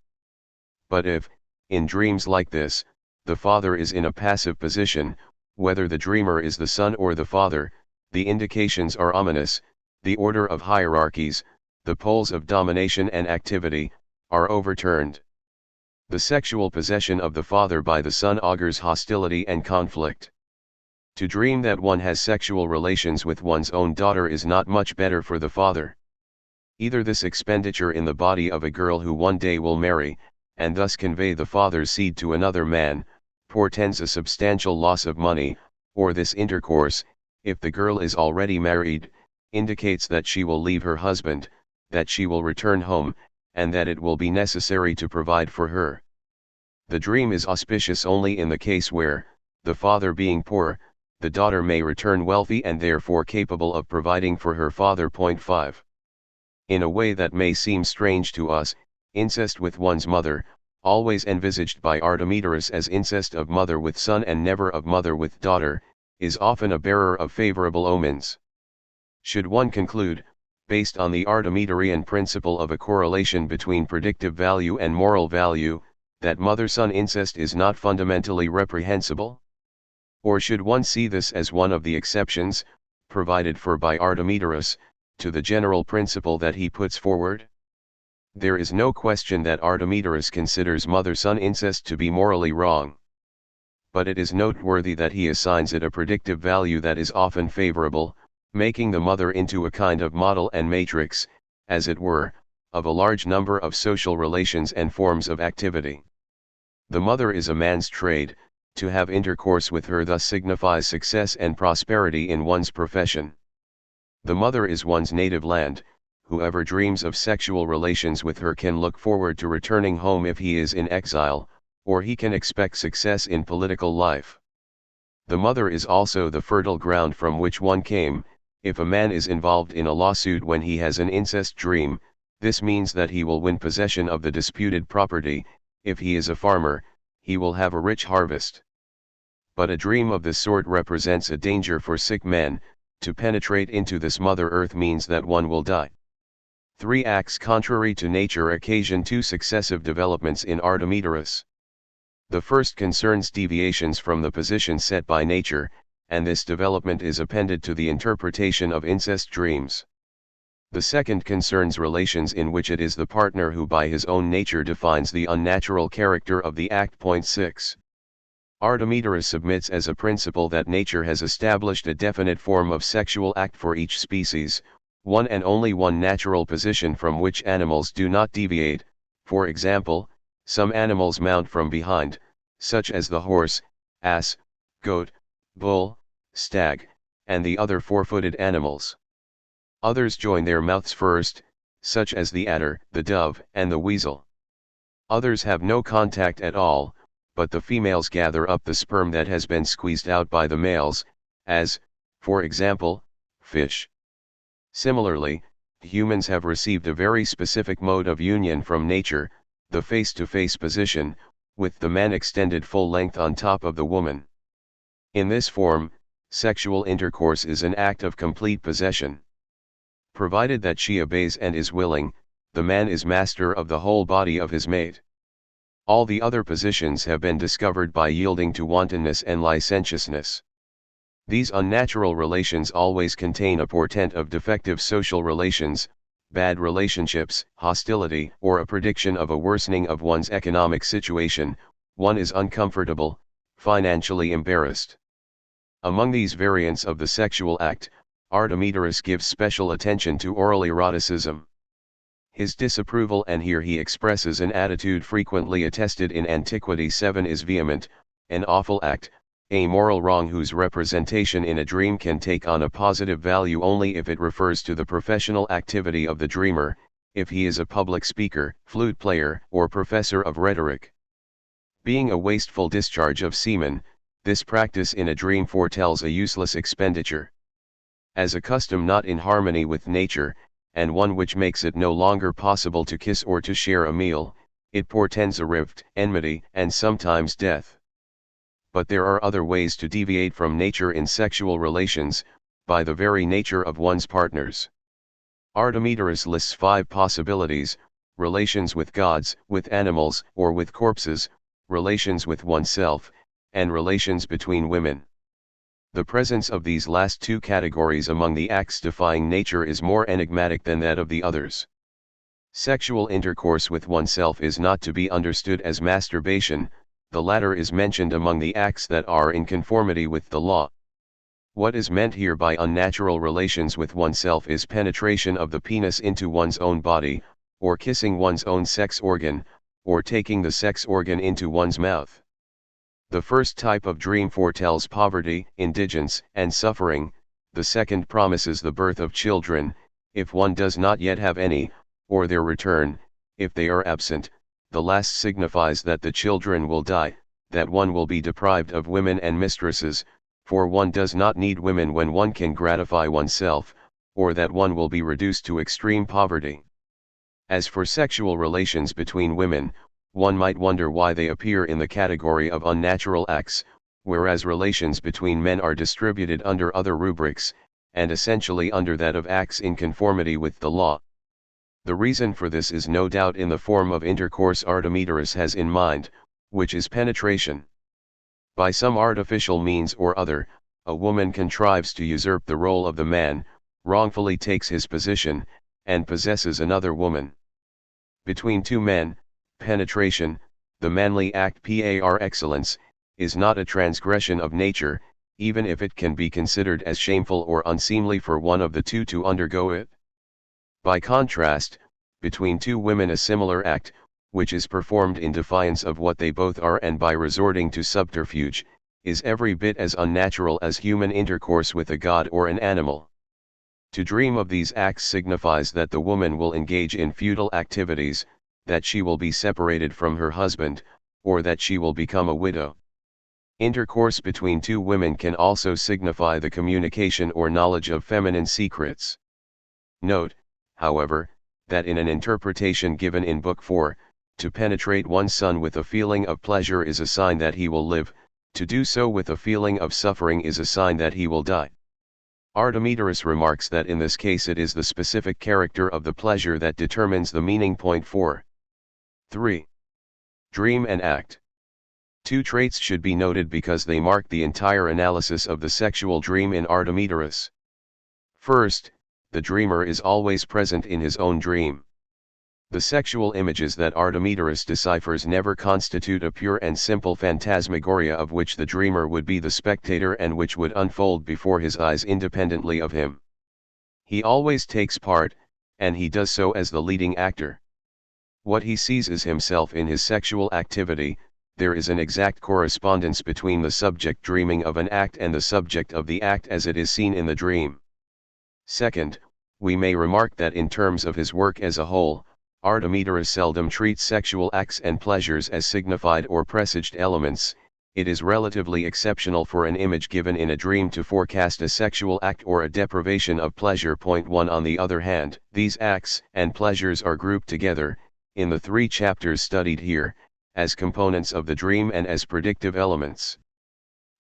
But if, in dreams like this, the father is in a passive position, whether the dreamer is the son or the father, the indications are ominous. The order of hierarchies, the poles of domination and activity, are overturned. The sexual possession of the father by the son augurs hostility and conflict. To dream that one has sexual relations with one's own daughter is not much better for the father. Either this expenditure in the body of a girl who one day will marry, and thus convey the father's seed to another man, portends a substantial loss of money, or this intercourse, if the girl is already married, indicates that she will leave her husband, that she will return home, and that it will be necessary to provide for her. The dream is auspicious only in the case where, the father being poor, the daughter may return wealthy and therefore capable of providing for her father. 5. In a way that may seem strange to us, incest with one's mother, always envisaged by Artemidorus as incest of mother with son and never of mother with daughter, is often a bearer of favorable omens. Should one conclude, based on the Artemidorian principle of a correlation between predictive value and moral value, that mother-son incest is not fundamentally reprehensible? Or should one see this as one of the exceptions, provided for by Artemidorus, to the general principle that he puts forward? There is no question that Artemidorus considers mother-son incest to be morally wrong. But it is noteworthy that he assigns it a predictive value that is often favorable, making the mother into a kind of model and matrix, as it were, of a large number of social relations and forms of activity. The mother is a man's trade, to have intercourse with her thus signifies success and prosperity in one's profession. The mother is one's native land, whoever dreams of sexual relations with her can look forward to returning home if he is in exile, or he can expect success in political life. The mother is also the fertile ground from which one came. If a man is involved in a lawsuit when he has an incest dream, this means that he will win possession of the disputed property. If he is a farmer, he will have a rich harvest. But a dream of this sort represents a danger for sick men. To penetrate into this Mother Earth means that one will die. 3 acts contrary to nature occasion 2 successive developments in Artemidorus. The first concerns deviations from the position set by nature, and this development is appended to the interpretation of incest dreams. The second concerns relations in which it is the partner who by his own nature defines the unnatural character of the act. 6. Artemidorus submits as a principle that nature has established a definite form of sexual act for each species, one and only one natural position from which animals do not deviate. For example, some animals mount from behind, such as the horse, ass, goat, bull, stag, and the other four-footed animals. Others join their mouths first, such as the adder, the dove, and the weasel. Others have no contact at all, but the females gather up the sperm that has been squeezed out by the males, as, for example, fish. Similarly, humans have received a very specific mode of union from nature, the face-to-face position, with the man extended full length on top of the woman. In this form, sexual intercourse is an act of complete possession. Provided that she obeys and is willing, the man is master of the whole body of his mate. All the other positions have been discovered by yielding to wantonness and licentiousness. These unnatural relations always contain a portent of defective social relations, bad relationships, hostility, or a prediction of a worsening of one's economic situation. One is uncomfortable, financially embarrassed. Among these variants of the sexual act, Artemidorus gives special attention to oral eroticism. His disapproval, and here he expresses an attitude frequently attested in Antiquity 7, is vehement, an awful act, a moral wrong whose representation in a dream can take on a positive value only if it refers to the professional activity of the dreamer, if he is a public speaker, flute player, or professor of rhetoric. Being a wasteful discharge of semen, this practice in a dream foretells a useless expenditure. As a custom not in harmony with nature, and one which makes it no longer possible to kiss or to share a meal, it portends a rift, enmity, and sometimes death. But there are other ways to deviate from nature in sexual relations, by the very nature of one's partners. Artemidorus lists 5 possibilities: relations with gods, with animals, or with corpses, relations with oneself, and relations between women. The presence of these last 2 categories among the acts defying nature is more enigmatic than that of the others. Sexual intercourse with oneself is not to be understood as masturbation, the latter is mentioned among the acts that are in conformity with the law. What is meant here by unnatural relations with oneself is penetration of the penis into one's own body, or kissing one's own sex organ, or taking the sex organ into one's mouth. The first type of dream foretells poverty, indigence, and suffering. The second promises the birth of children, if one does not yet have any, or their return, if they are absent. The last signifies that the children will die, that one will be deprived of women and mistresses, for one does not need women when one can gratify oneself, or that one will be reduced to extreme poverty. As for sexual relations between women, one might wonder why they appear in the category of unnatural acts, whereas relations between men are distributed under other rubrics, and essentially under that of acts in conformity with the law. The reason for this is no doubt in the form of intercourse Artemidorus has in mind, which is penetration. By some artificial means or other, a woman contrives to usurp the role of the man, wrongfully takes his position, and possesses another woman. Between two men, penetration, the manly act par excellence, is not a transgression of nature, even if it can be considered as shameful or unseemly for one of the two to undergo it. By contrast, between two women a similar act, which is performed in defiance of what they both are and by resorting to subterfuge, is every bit as unnatural as human intercourse with a god or an animal. To dream of these acts signifies that the woman will engage in futile activities, that she will be separated from her husband, or that she will become a widow. Intercourse between two women can also signify the communication or knowledge of feminine secrets. Note, however, that in an interpretation given in Book 4, to penetrate one's son with a feeling of pleasure is a sign that he will live, to do so with a feeling of suffering is a sign that he will die. Artemidorus remarks that in this case it is the specific character of the pleasure that determines the meaning. 4. 3. Dream and act. Two traits should be noted because they mark the entire analysis of the sexual dream in Artemidorus. First, the dreamer is always present in his own dream. The sexual images that Artemidorus deciphers never constitute a pure and simple phantasmagoria of which the dreamer would be the spectator and which would unfold before his eyes independently of him. He always takes part, and he does so as the leading actor. What he sees is himself in his sexual activity. There is an exact correspondence between the subject dreaming of an act and the subject of the act as it is seen in the dream. Second, we may remark that in terms of his work as a whole, Artemidorus seldom treats sexual acts and pleasures as signified or presaged elements. It is relatively exceptional for an image given in a dream to forecast a sexual act or a deprivation of pleasure. 1. On the other hand, these acts and pleasures are grouped together, in the 3 chapters studied here, as components of the dream and as predictive elements.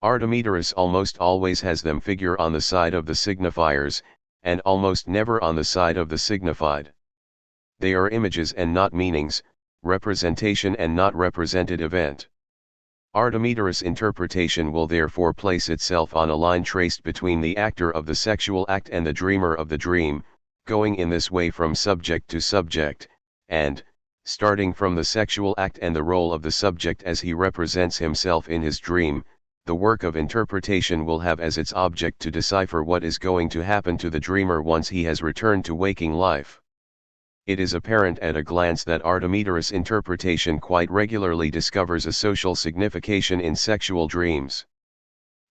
Artemidorus almost always has them figure on the side of the signifiers, and almost never on the side of the signified. They are images and not meanings, representation and not represented event. Artemidorus' interpretation will therefore place itself on a line traced between the actor of the sexual act and the dreamer of the dream, going in this way from subject to subject, and, starting from the sexual act and the role of the subject as he represents himself in his dream, the work of interpretation will have as its object to decipher what is going to happen to the dreamer once he has returned to waking life. It is apparent at a glance that Artemidorus' interpretation quite regularly discovers a social signification in sexual dreams.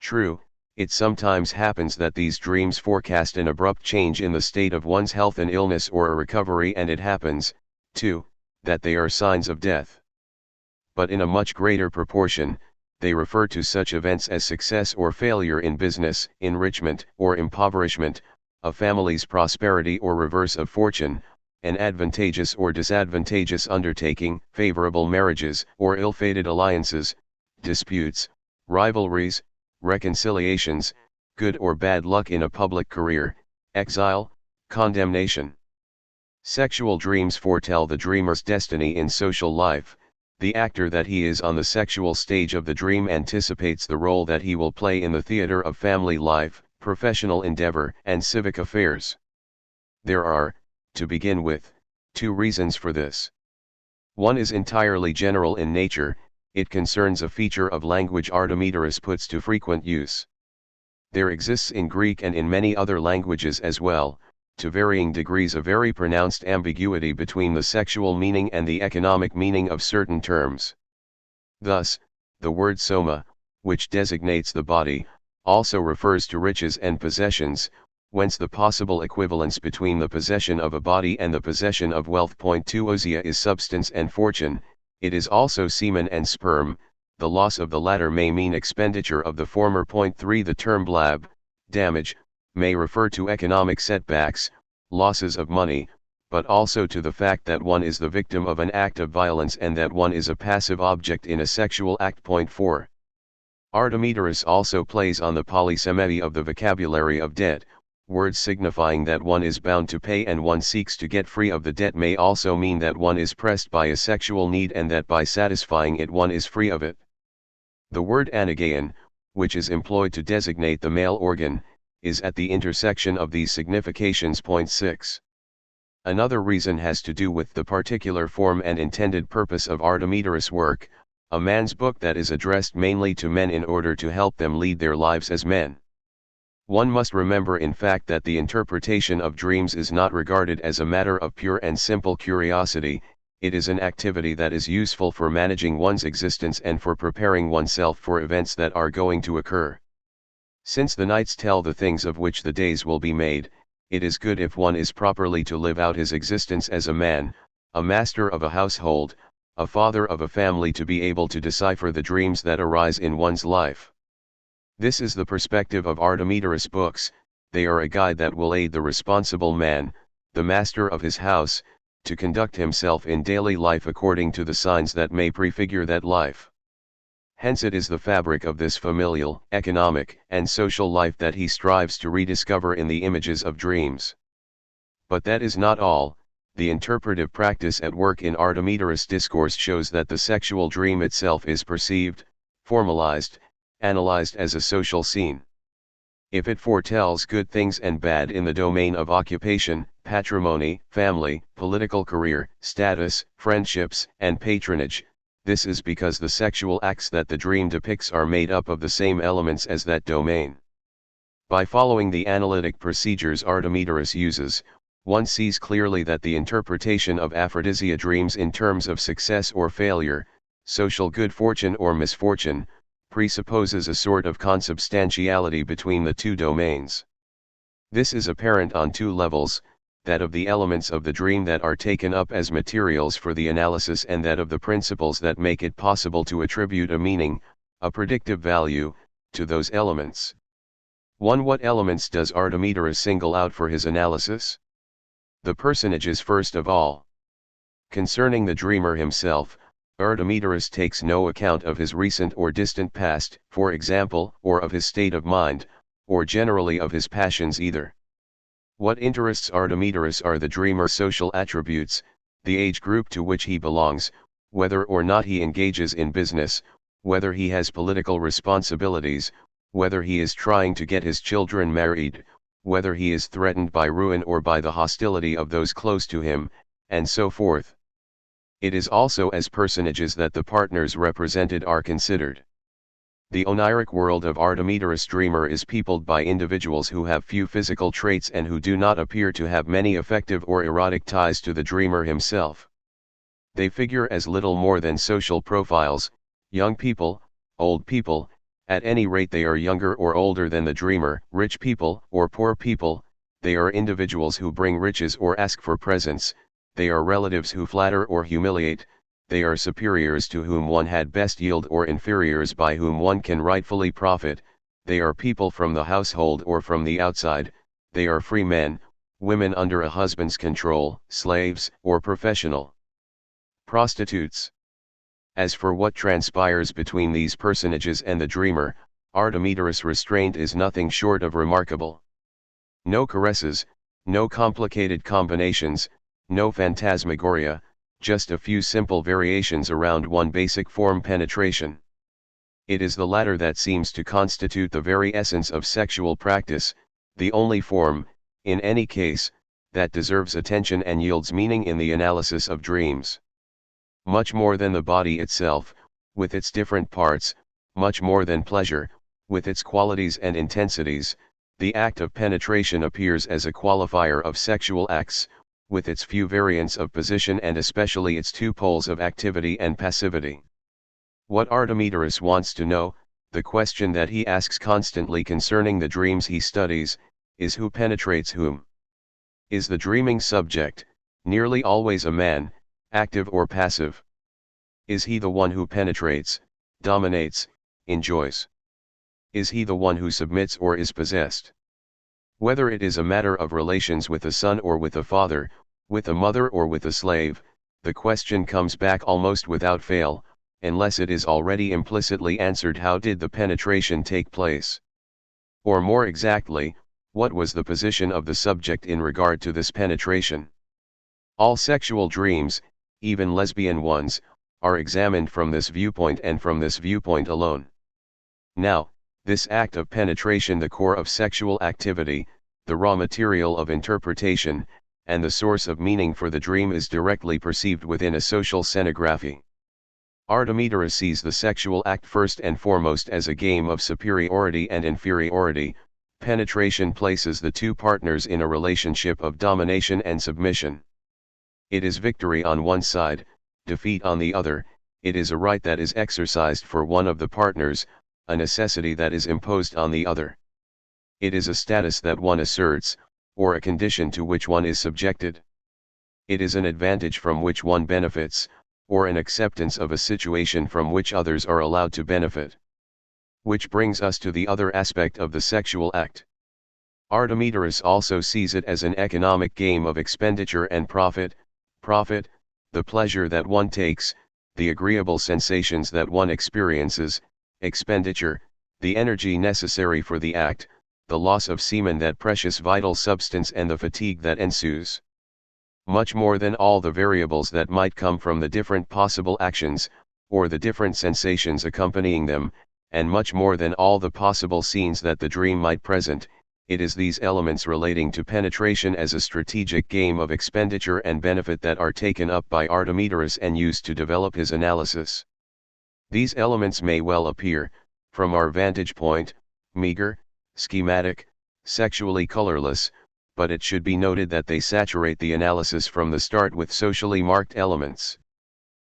True, it sometimes happens that these dreams forecast an abrupt change in the state of one's health and illness or a recovery, and it happens, too, that they are signs of death. But in a much greater proportion, they refer to such events as success or failure in business, enrichment or impoverishment, a family's prosperity or reverse of fortune, an advantageous or disadvantageous undertaking, favorable marriages or ill-fated alliances, disputes, rivalries, reconciliations, good or bad luck in a public career, exile, condemnation. Sexual dreams foretell the dreamer's destiny in social life. The actor that he is on the sexual stage of the dream anticipates the role that he will play in the theater of family life, professional endeavor, and civic affairs. There are, to begin with, 2 reasons for this. One is entirely general in nature. It concerns a feature of language Artemidorus puts to frequent use. There exists in Greek and in many other languages as well, to varying degrees, a very pronounced ambiguity between the sexual meaning and the economic meaning of certain terms. Thus, the word soma, which designates the body, also refers to riches and possessions, whence the possible equivalence between the possession of a body and the possession of wealth. 2 Ousia is substance and fortune, it is also semen and sperm, the loss of the latter may mean expenditure of the former. Point 3. The term blab, damage, may refer to economic setbacks, losses of money, but also to the fact that one is the victim of an act of violence and that one is a passive object in a sexual act. Point 4. Artemidorus also plays on the polysemy of the vocabulary of debt. Words signifying that one is bound to pay and one seeks to get free of the debt may also mean that one is pressed by a sexual need and that by satisfying it one is free of it. The word anagaeon, which is employed to designate the male organ, is at the intersection of these significations. Point 6. Another reason has to do with the particular form and intended purpose of Artemidorus' work, a man's book that is addressed mainly to men in order to help them lead their lives as men. One must remember in fact that the interpretation of dreams is not regarded as a matter of pure and simple curiosity, it is an activity that is useful for managing one's existence and for preparing oneself for events that are going to occur. Since the nights tell the things of which the days will be made, it is good if one is properly to live out his existence as a man, a master of a household, a father of a family, to be able to decipher the dreams that arise in one's life. This is the perspective of Artemidorus' books. They are a guide that will aid the responsible man, the master of his house, to conduct himself in daily life according to the signs that may prefigure that life. Hence it is the fabric of this familial, economic, and social life that he strives to rediscover in the images of dreams. But that is not all. The interpretive practice at work in Artemidorus' discourse shows that the sexual dream itself is perceived, formalized, analyzed as a social scene. If it foretells good things and bad in the domain of occupation, patrimony, family, political career, status, friendships, and patronage, this is because the sexual acts that the dream depicts are made up of the same elements as that domain. By following the analytic procedures Artemidorus uses, one sees clearly that the interpretation of aphrodisia dreams in terms of success or failure, social good fortune or misfortune, presupposes a sort of consubstantiality between the two domains. This is apparent on two levels, that of the elements of the dream that are taken up as materials for the analysis and that of the principles that make it possible to attribute a meaning, a predictive value, to those elements. 1. What elements does Artemidorus single out for his analysis? The personages first of all. Concerning the dreamer himself, Artemidorus takes no account of his recent or distant past, for example, or of his state of mind, or generally of his passions either. What interests Artemidorus are the dreamer's social attributes, the age group to which he belongs, whether or not he engages in business, whether he has political responsibilities, whether he is trying to get his children married, whether he is threatened by ruin or by the hostility of those close to him, and so forth. It is also as personages that the partners represented are considered. The oniric world of Artemidorus' dreamer is peopled by individuals who have few physical traits and who do not appear to have many affective or erotic ties to the dreamer himself. They figure as little more than social profiles, young people, old people, at any rate they are younger or older than the dreamer, rich people or poor people, they are individuals who bring riches or ask for presents, they are relatives who flatter or humiliate, they are superiors to whom one had best yield or inferiors by whom one can rightfully profit, they are people from the household or from the outside, they are free men, women under a husband's control, slaves, or professional prostitutes. As for what transpires between these personages and the dreamer, Artemidorus' restraint is nothing short of remarkable. No caresses, no complicated combinations, no phantasmagoria, just a few simple variations around one basic form: penetration. It is the latter that seems to constitute the very essence of sexual practice, the only form, in any case, that deserves attention and yields meaning in the analysis of dreams. Much more than the body itself, with its different parts, much more than pleasure, with its qualities and intensities, the act of penetration appears as a qualifier of sexual acts, with its few variants of position and especially its two poles of activity and passivity. What Artemidorus wants to know, the question that he asks constantly concerning the dreams he studies, is who penetrates whom? Is the dreaming subject, nearly always a man, active or passive? Is he the one who penetrates, dominates, enjoys? Is he the one who submits or is possessed? Whether it is a matter of relations with a son or with a father, with a mother or with a slave, the question comes back almost without fail, unless it is already implicitly answered: how did the penetration take place? Or more exactly, what was the position of the subject in regard to this penetration? All sexual dreams, even lesbian ones, are examined from this viewpoint and from this viewpoint alone. Now, this act of penetration, the core of sexual activity, the raw material of interpretation, and the source of meaning for the dream, is directly perceived within a social scenography. Artemidorus sees the sexual act first and foremost as a game of superiority and inferiority. Penetration places the two partners in a relationship of domination and submission. It is victory on one side, defeat on the other. It is a right that is exercised for one of the partners, a necessity that is imposed on the other. It is a status that one asserts, or a condition to which one is subjected. It is an advantage from which one benefits, or an acceptance of a situation from which others are allowed to benefit. Which brings us to the other aspect of the sexual act. Artemidorus also sees it as an economic game of expenditure and profit. Profit, the pleasure that one takes, the agreeable sensations that one experiences; expenditure, the energy necessary for the act, the loss of semen, that precious vital substance, and the fatigue that ensues. Much more than all the variables that might come from the different possible actions, or the different sensations accompanying them, and much more than all the possible scenes that the dream might present, it is these elements relating to penetration as a strategic game of expenditure and benefit that are taken up by Artemidorus and used to develop his analysis. These elements may well appear, from our vantage point, meager, schematic, sexually colorless, but it should be noted that they saturate the analysis from the start with socially marked elements.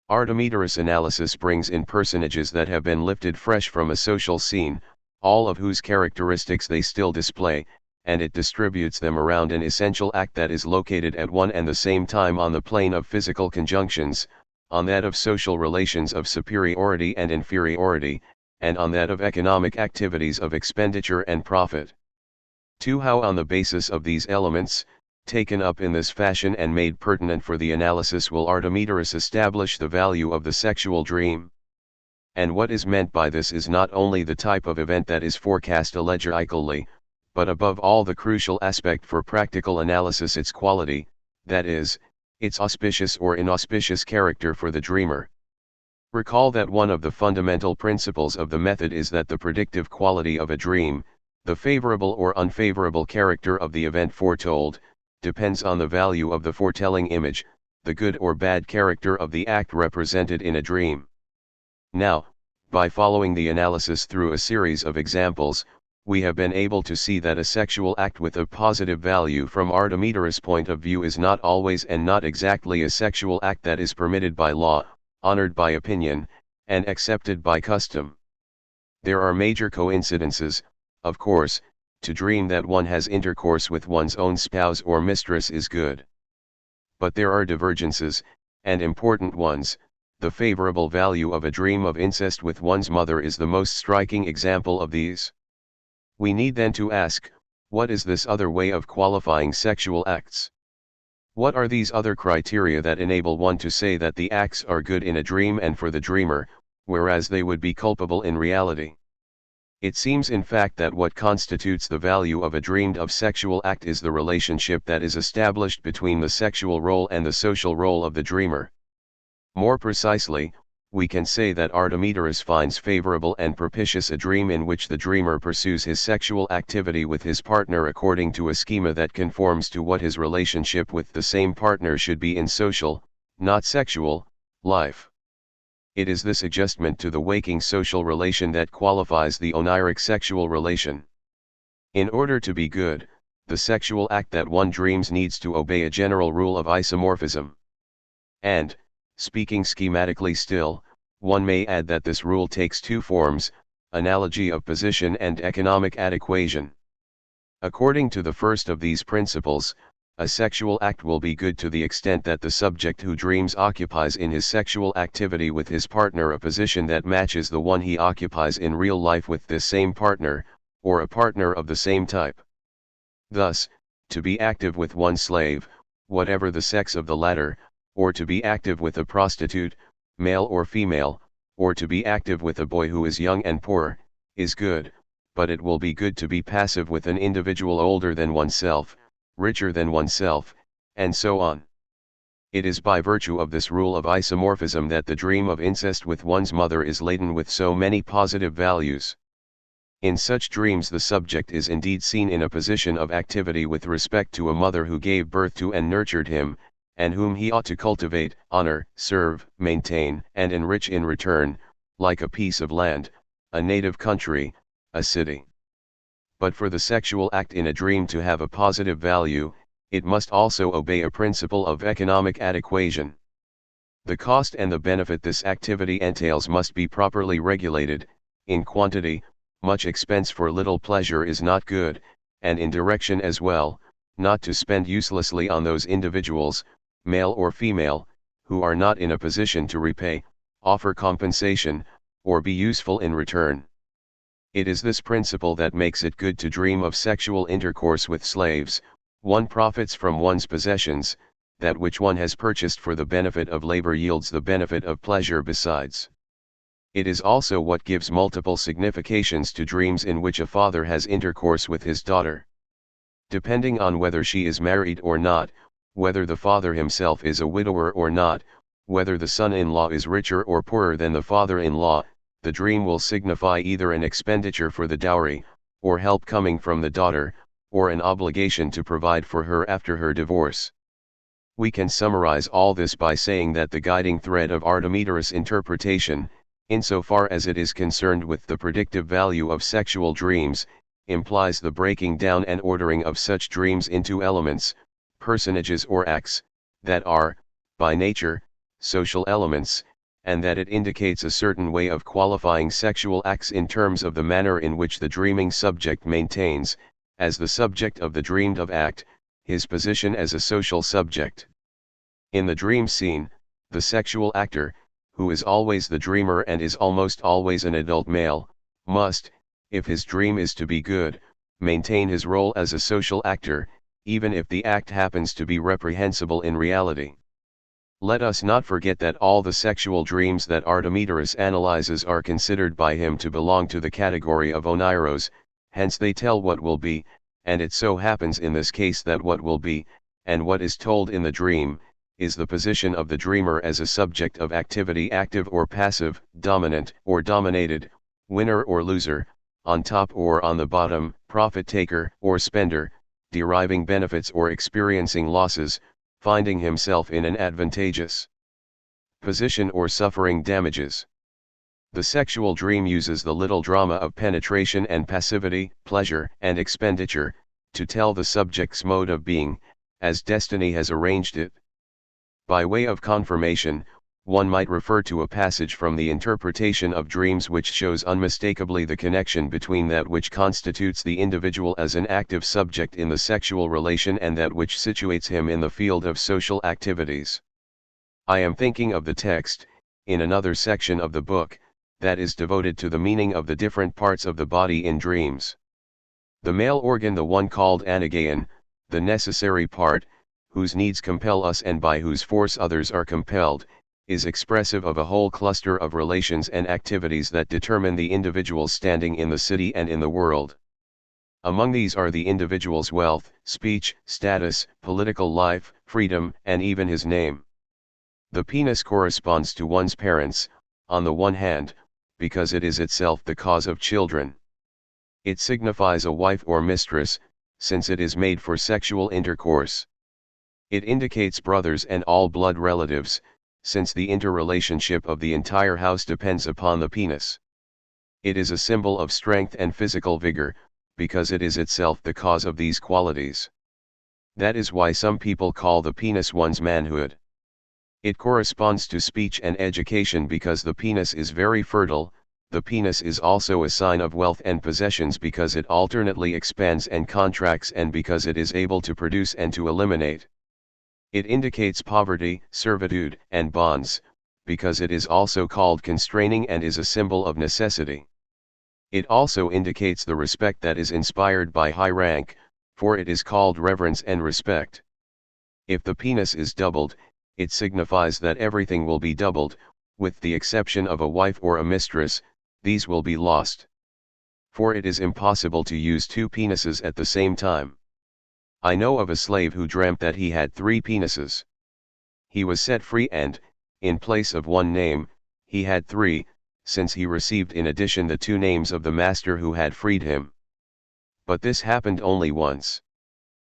Artemidorus' analysis brings in personages that have been lifted fresh from a social scene, all of whose characteristics they still display, and it distributes them around an essential act that is located at one and the same time on the plane of physical conjunctions, on that of social relations of superiority and inferiority, and on that of economic activities of expenditure and profit. 2. How, on the basis of these elements, taken up in this fashion and made pertinent for the analysis, will Artemidorus establish the value of the sexual dream? And what is meant by this is not only the type of event that is forecast allegorically, but above all the crucial aspect for practical analysis, its quality, that is, its auspicious or inauspicious character for the dreamer. Recall that one of the fundamental principles of the method is that the predictive quality of a dream, the favorable or unfavorable character of the event foretold, depends on the value of the foretelling image, the good or bad character of the act represented in a dream. Now, by following the analysis through a series of examples, we have been able to see that a sexual act with a positive value from Artemidorus' point of view is not always and not exactly a sexual act that is permitted by law, honored by opinion, and accepted by custom. There are major coincidences, of course. To dream that one has intercourse with one's own spouse or mistress is good. But there are divergences, and important ones. The favorable value of a dream of incest with one's mother is the most striking example of these. We need then to ask, what is this other way of qualifying sexual acts? What are these other criteria that enable one to say that the acts are good in a dream and for the dreamer, whereas they would be culpable in reality? It seems in fact that what constitutes the value of a dreamed of sexual act is the relationship that is established between the sexual role and the social role of the dreamer. More precisely, we can say that Artemidorus finds favorable and propitious a dream in which the dreamer pursues his sexual activity with his partner according to a schema that conforms to what his relationship with the same partner should be in social, not sexual, life. It is this adjustment to the waking social relation that qualifies the oniric sexual relation. In order to be good, the sexual act that one dreams needs to obey a general rule of isomorphism. And, speaking schematically still, one may add that this rule takes two forms: analogy of position and economic adequation. According to the first of these principles, A sexual act will be good to the extent that the subject who dreams occupies in his sexual activity with his partner a position that matches the one he occupies in real life with this same partner, or a partner of the same type. Thus, to be active with one slave, whatever the sex of the latter, or to be active with a prostitute, male or female, or to be active with a boy who is young and poor, is good, but it will be good to be passive with an individual older than oneself, richer than oneself, and so on. It is by virtue of this rule of isomorphism that the dream of incest with one's mother is laden with so many positive values. In such dreams the subject is indeed seen in a position of activity with respect to a mother who gave birth to and nurtured him, and whom he ought to cultivate, honor, serve, maintain, and enrich in return, like a piece of land, a native country, a city. But for the sexual act in a dream to have a positive value, it must also obey a principle of economic adequation. The cost and the benefit this activity entails must be properly regulated. In quantity, much expense for little pleasure is not good, and in direction as well, not to spend uselessly on those individuals, male or female, who are not in a position to repay, offer compensation, or be useful in return. It is this principle that makes it good to dream of sexual intercourse with slaves. One profits from one's possessions, that which one has purchased for the benefit of labor yields the benefit of pleasure besides. It is also what gives multiple significations to dreams in which a father has intercourse with his daughter. Depending on whether she is married or not, whether the father himself is a widower or not, whether the son-in-law is richer or poorer than the father-in-law, the dream will signify either an expenditure for the dowry, or help coming from the daughter, or an obligation to provide for her after her divorce. We can summarize all this by saying that the guiding thread of Artemidorus' interpretation, insofar as it is concerned with the predictive value of sexual dreams, implies the breaking down and ordering of such dreams into elements, personages or acts, that are, by nature, social elements, and that it indicates a certain way of qualifying sexual acts in terms of the manner in which the dreaming subject maintains, as the subject of the dreamed of act, his position as a social subject. In the dream scene, the sexual actor, who is always the dreamer and is almost always an adult male, must, if his dream is to be good, maintain his role as a social actor, even if the act happens to be reprehensible in reality. Let us not forget that all the sexual dreams that Artemidorus analyzes are considered by him to belong to the category of oneiros, hence they tell what will be, and it so happens in this case that what will be, and what is told in the dream, is the position of the dreamer as a subject of activity, active or passive, dominant or dominated, winner or loser, on top or on the bottom, profit taker or spender, deriving benefits or experiencing losses, finding himself in an advantageous position or suffering damages. The sexual dream uses the little drama of penetration and passivity, pleasure and expenditure, to tell the subject's mode of being, as destiny has arranged it. By way of confirmation, one might refer to a passage from the interpretation of dreams which shows unmistakably the connection between that which constitutes the individual as an active subject in the sexual relation and that which situates him in the field of social activities. I am thinking of the text, in another section of the book, that is devoted to the meaning of the different parts of the body in dreams. The male organ, the one called anagaeon, the necessary part, whose needs compel us and by whose force others are compelled, is expressive of a whole cluster of relations and activities that determine the individual's standing in the city and in the world. Among these are the individual's wealth, speech, status, political life, freedom, and even his name. The penis corresponds to one's parents, on the one hand, because it is itself the cause of children. It signifies a wife or mistress, since it is made for sexual intercourse. It indicates brothers and all blood relatives, since the interrelationship of the entire house depends upon the penis. It is a symbol of strength and physical vigor, because it is itself the cause of these qualities. That is why some people call the penis one's manhood. It corresponds to speech and education because the penis is very fertile, The penis is also a sign of wealth and possessions because it alternately expands and contracts and because it is able to produce and to eliminate. It indicates poverty, servitude, and bonds, because it is also called constraining and is a symbol of necessity. It also indicates the respect that is inspired by high rank, for it is called reverence and respect. If the penis is doubled, it signifies that everything will be doubled, with the exception of a wife or a mistress, these will be lost. For it is impossible to use two penises at the same time. I know of a slave who dreamt that he had 3 penises. He was set free and, in place of one name, he had 3, since he received in addition the 2 names of the master who had freed him. But this happened only once.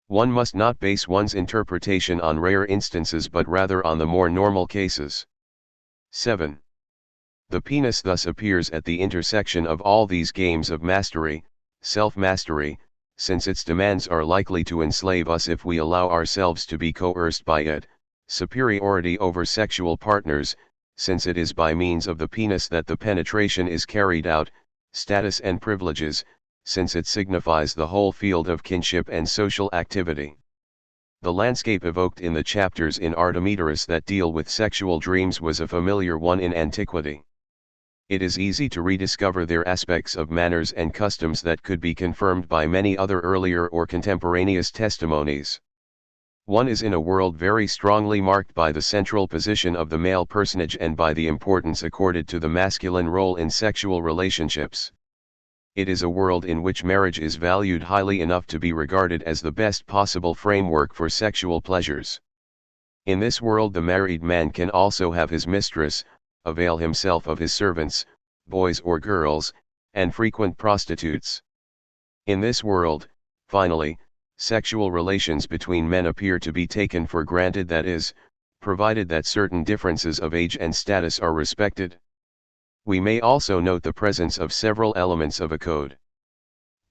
One must not base one's interpretation on rare instances but rather on the more normal cases. 7. The penis thus appears at the intersection of all these games of mastery, self-mastery, since its demands are likely to enslave us if we allow ourselves to be coerced by it, superiority over sexual partners, since it is by means of the penis that the penetration is carried out, status and privileges, since it signifies the whole field of kinship and social activity. The landscape evoked in the chapters in Artemidorus that deal with sexual dreams was a familiar one in antiquity. It is easy to rediscover their aspects of manners and customs that could be confirmed by many other earlier or contemporaneous testimonies. One is in a world very strongly marked by the central position of the male personage and by the importance accorded to the masculine role in sexual relationships. It is a world in which marriage is valued highly enough to be regarded as the best possible framework for sexual pleasures. In this world the married man can also have his mistress, avail himself of his servants, boys or girls, and frequent prostitutes. In this world, finally, sexual relations between men appear to be taken for granted, that is, provided that certain differences of age and status are respected. We may also note the presence of several elements of a code.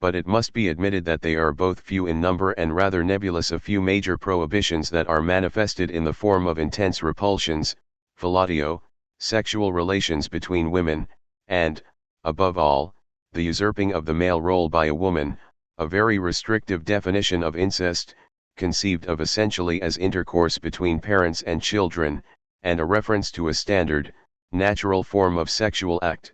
But it must be admitted that they are both few in number and rather nebulous. A few major prohibitions that are manifested in the form of intense repulsions, fellatio, sexual relations between women, and, above all, the usurping of the male role by a woman, a very restrictive definition of incest, conceived of essentially as intercourse between parents and children, and a reference to a standard, natural form of sexual act.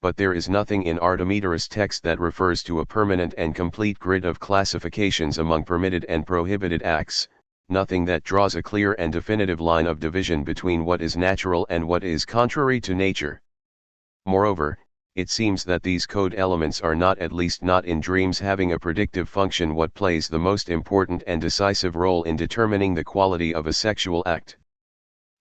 But there is nothing in Artemidorus' text that refers to a permanent and complete grid of classifications among permitted and prohibited acts, nothing that draws a clear and definitive line of division between what is natural and what is contrary to nature. Moreover, it seems that these code elements are not, at least not in dreams, having a predictive function, what plays the most important and decisive role in determining the quality of a sexual act.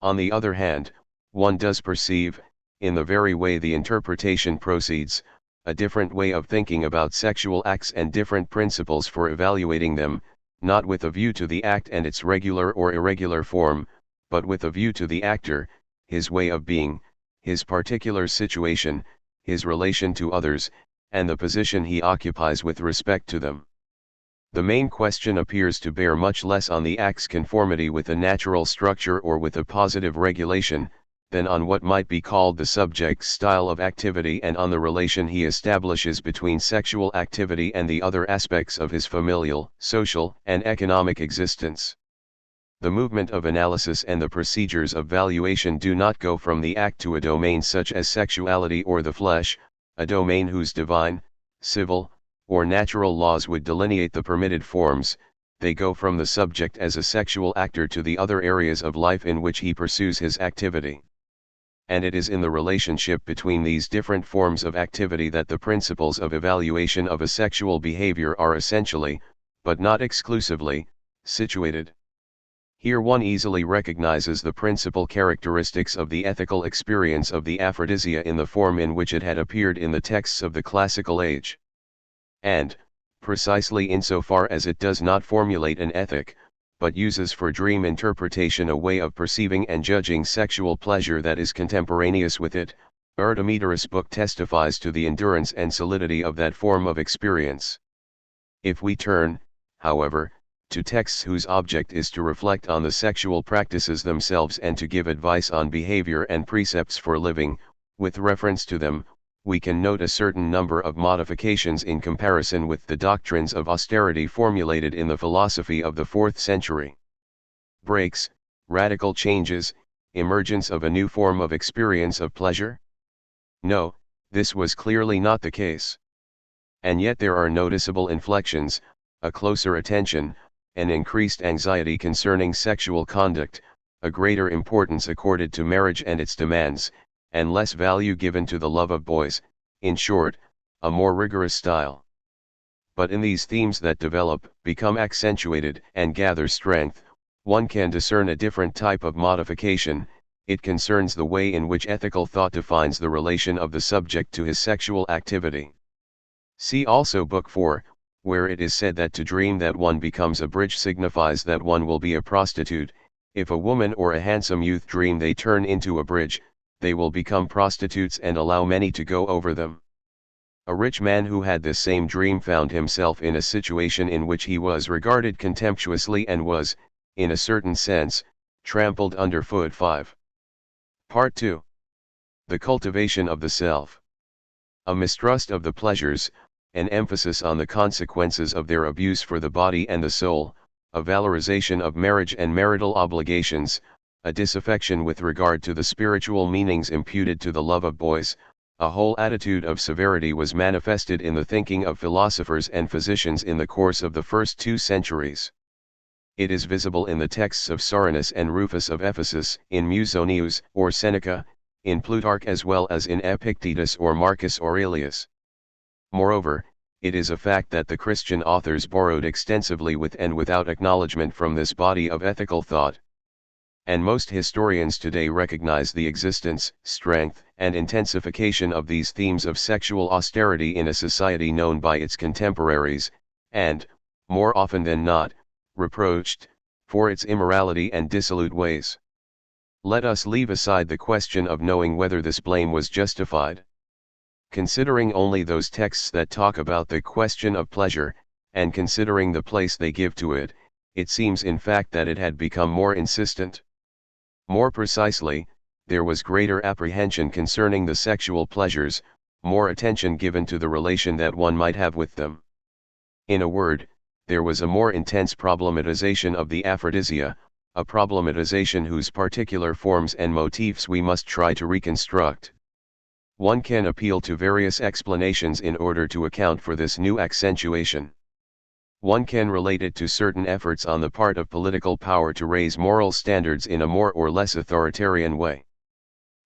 On the other hand, one does perceive, in the very way the interpretation proceeds, a different way of thinking about sexual acts and different principles for evaluating them, not with a view to the act and its regular or irregular form, but with a view to the actor, his way of being, his particular situation, his relation to others, and the position he occupies with respect to them. The main question appears to bear much less on the act's conformity with a natural structure or with a positive regulation, than on what might be called the subject's style of activity and on the relation he establishes between sexual activity and the other aspects of his familial, social, and economic existence. The movement of analysis and the procedures of valuation do not go from the act to a domain such as sexuality or the flesh, a domain whose divine, civil, or natural laws would delineate the permitted forms. They go from the subject as a sexual actor to the other areas of life in which he pursues his activity. And it is in the relationship between these different forms of activity that the principles of evaluation of a sexual behavior are essentially, but not exclusively, situated. Here one easily recognizes the principal characteristics of the ethical experience of the aphrodisia in the form in which it had appeared in the texts of the classical age. And, precisely insofar as it does not formulate an ethic, but uses for dream interpretation a way of perceiving and judging sexual pleasure that is contemporaneous with it, Artemidorus' book testifies to the endurance and solidity of that form of experience. If we turn, however, to texts whose object is to reflect on the sexual practices themselves and to give advice on behavior and precepts for living, with reference to them, we can note a certain number of modifications in comparison with the doctrines of austerity formulated in the philosophy of the 4th century. Breaks, radical changes, emergence of a new form of experience of pleasure? No, this was clearly not the case. And yet there are noticeable inflections, a closer attention, an increased anxiety concerning sexual conduct, a greater importance accorded to marriage and its demands, and less value given to the love of boys, in short, a more rigorous style. But in these themes that develop, become accentuated, and gather strength, one can discern a different type of modification. It concerns the way in which ethical thought defines the relation of the subject to his sexual activity. See also Book 4, where it is said that to dream that one becomes a bridge signifies that one will be a prostitute. If a woman or a handsome youth dream they turn into a bridge, they will become prostitutes and allow many to go over them. A rich man who had this same dream found himself in a situation in which he was regarded contemptuously and was, in a certain sense, trampled underfoot. 5. Part 2. The cultivation of the self. A mistrust of the pleasures, an emphasis on the consequences of their abuse for the body and the soul, a valorization of marriage and marital obligations, a disaffection with regard to the spiritual meanings imputed to the love of boys, a whole attitude of severity was manifested in the thinking of philosophers and physicians in the course of the first 2 centuries. It is visible in the texts of Soranus and Rufus of Ephesus, in Musonius or Seneca, in Plutarch as well as in Epictetus or Marcus Aurelius. Moreover, it is a fact that the Christian authors borrowed extensively with and without acknowledgement from this body of ethical thought. And most historians today recognize the existence, strength, and intensification of these themes of sexual austerity in a society known by its contemporaries, and, more often than not, reproached for its immorality and dissolute ways. Let us leave aside the question of knowing whether this blame was justified. Considering only those texts that talk about the question of pleasure, and considering the place they give to it, it seems in fact that it had become more insistent. More precisely, there was greater apprehension concerning the sexual pleasures, more attention given to the relation that one might have with them. In a word, there was a more intense problematization of the aphrodisia, a problematization whose particular forms and motifs we must try to reconstruct. One can appeal to various explanations in order to account for this new accentuation. One can relate it to certain efforts on the part of political power to raise moral standards in a more or less authoritarian way.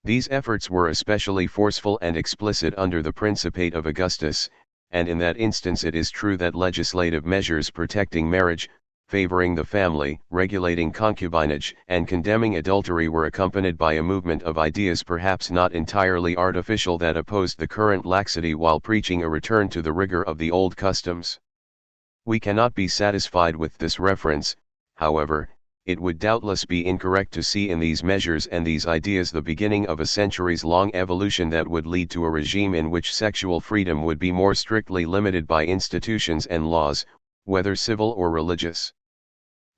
These efforts were especially forceful and explicit under the Principate of Augustus, and in that instance it is true that legislative measures protecting marriage, favoring the family, regulating concubinage, and condemning adultery were accompanied by a movement of ideas perhaps not entirely artificial that opposed the current laxity while preaching a return to the rigor of the old customs. We cannot be satisfied with this reference, however. It would doubtless be incorrect to see in these measures and these ideas the beginning of a centuries-long evolution that would lead to a regime in which sexual freedom would be more strictly limited by institutions and laws, whether civil or religious.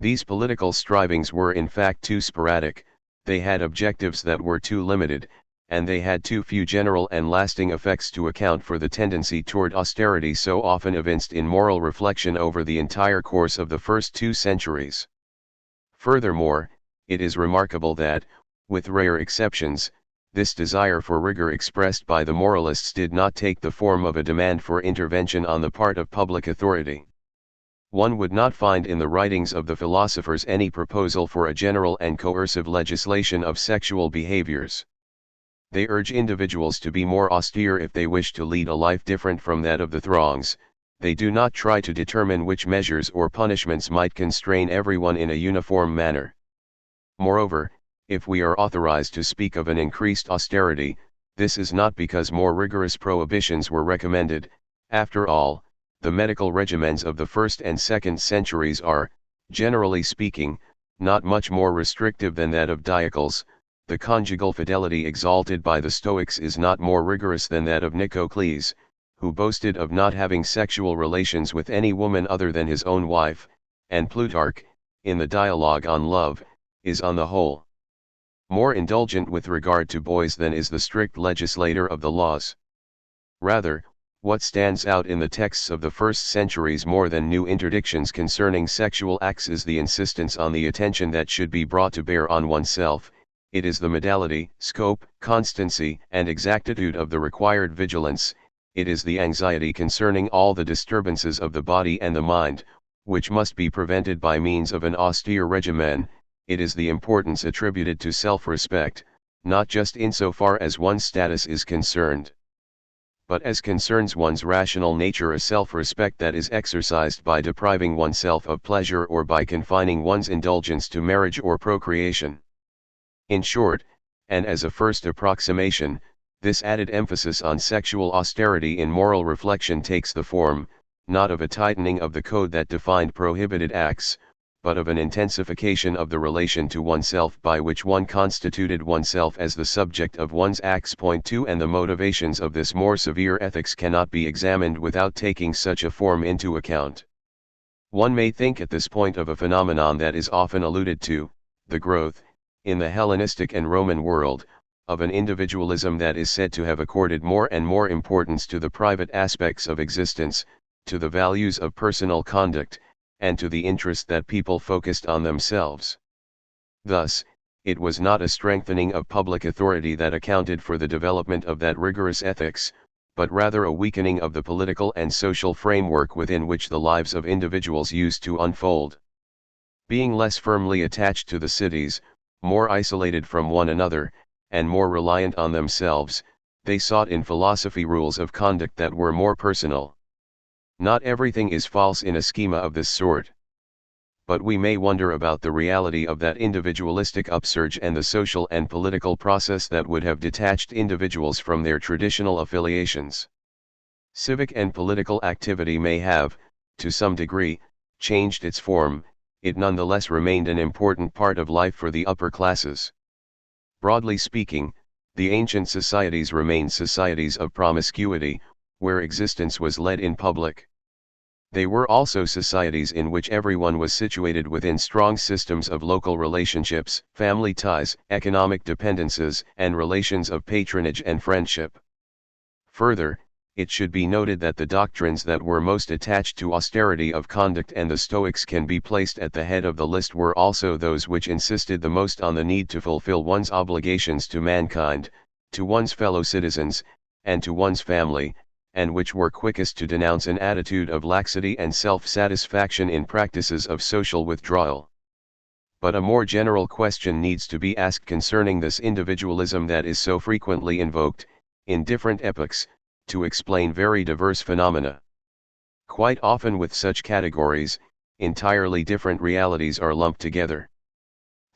These political strivings were in fact too sporadic, they had objectives that were too limited, and they had too few general and lasting effects to account for the tendency toward austerity so often evinced in moral reflection over the entire course of the first 2 centuries. Furthermore, it is remarkable that, with rare exceptions, this desire for rigor expressed by the moralists did not take the form of a demand for intervention on the part of public authority. One would not find in the writings of the philosophers any proposal for a general and coercive legislation of sexual behaviors. They urge individuals to be more austere if they wish to lead a life different from that of the throngs. They do not try to determine which measures or punishments might constrain everyone in a uniform manner. Moreover, if we are authorized to speak of an increased austerity, this is not because more rigorous prohibitions were recommended. After all, the medical regimens of the 1st and 2nd centuries are, generally speaking, not much more restrictive than that of Diocles. The conjugal fidelity exalted by the Stoics is not more rigorous than that of Nicocles, who boasted of not having sexual relations with any woman other than his own wife, and Plutarch, in the Dialogue on Love, is on the whole more indulgent with regard to boys than is the strict legislator of the laws. Rather, what stands out in the texts of the first centuries more than new interdictions concerning sexual acts is the insistence on the attention that should be brought to bear on oneself. It is the modality, scope, constancy, and exactitude of the required vigilance. It is the anxiety concerning all the disturbances of the body and the mind, which must be prevented by means of an austere regimen. It is the importance attributed to self-respect, not just insofar as one's status is concerned, but as concerns one's rational nature, a self-respect that is exercised by depriving oneself of pleasure or by confining one's indulgence to marriage or procreation. In short, and as a first approximation, this added emphasis on sexual austerity in moral reflection takes the form, not of a tightening of the code that defined prohibited acts, but of an intensification of the relation to oneself by which one constituted oneself as the subject of one's acts. Point 2. And the motivations of this more severe ethics cannot be examined without taking such a form into account. One may think at this point of a phenomenon that is often alluded to, the growth, in the Hellenistic and Roman world, of an individualism that is said to have accorded more and more importance to the private aspects of existence, to the values of personal conduct, and to the interest that people focused on themselves. Thus, it was not a strengthening of public authority that accounted for the development of that rigorous ethics, but rather a weakening of the political and social framework within which the lives of individuals used to unfold. Being less firmly attached to the cities, more isolated from one another, and more reliant on themselves, they sought in philosophy rules of conduct that were more personal. Not everything is false in a schema of this sort. But we may wonder about the reality of that individualistic upsurge and the social and political process that would have detached individuals from their traditional affiliations. Civic and political activity may have, to some degree, changed its form. It nonetheless remained an important part of life for the upper classes. Broadly speaking, the ancient societies remained societies of promiscuity, where existence was led in public. They were also societies in which everyone was situated within strong systems of local relationships, family ties, economic dependences, and relations of patronage and friendship. Further, it should be noted that the doctrines that were most attached to austerity of conduct and the Stoics can be placed at the head of the list were also those which insisted the most on the need to fulfill one's obligations to mankind, to one's fellow citizens, and to one's family, and which were quickest to denounce an attitude of laxity and self-satisfaction in practices of social withdrawal. But a more general question needs to be asked concerning this individualism that is so frequently invoked, in different epochs, to explain very diverse phenomena. Quite often with such categories, entirely different realities are lumped together.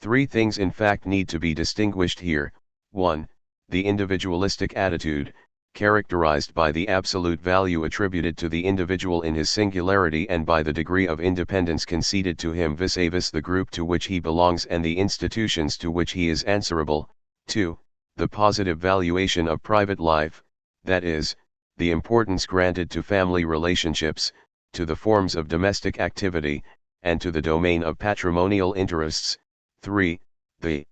Three things in fact need to be distinguished here. 1. The individualistic attitude, characterized by the absolute value attributed to the individual in his singularity and by the degree of independence conceded to him vis-a-vis the group to which he belongs and the institutions to which he is answerable. 2. The positive valuation of private life, that is, the importance granted to family relationships, to the forms of domestic activity, and to the domain of patrimonial interests. 3. The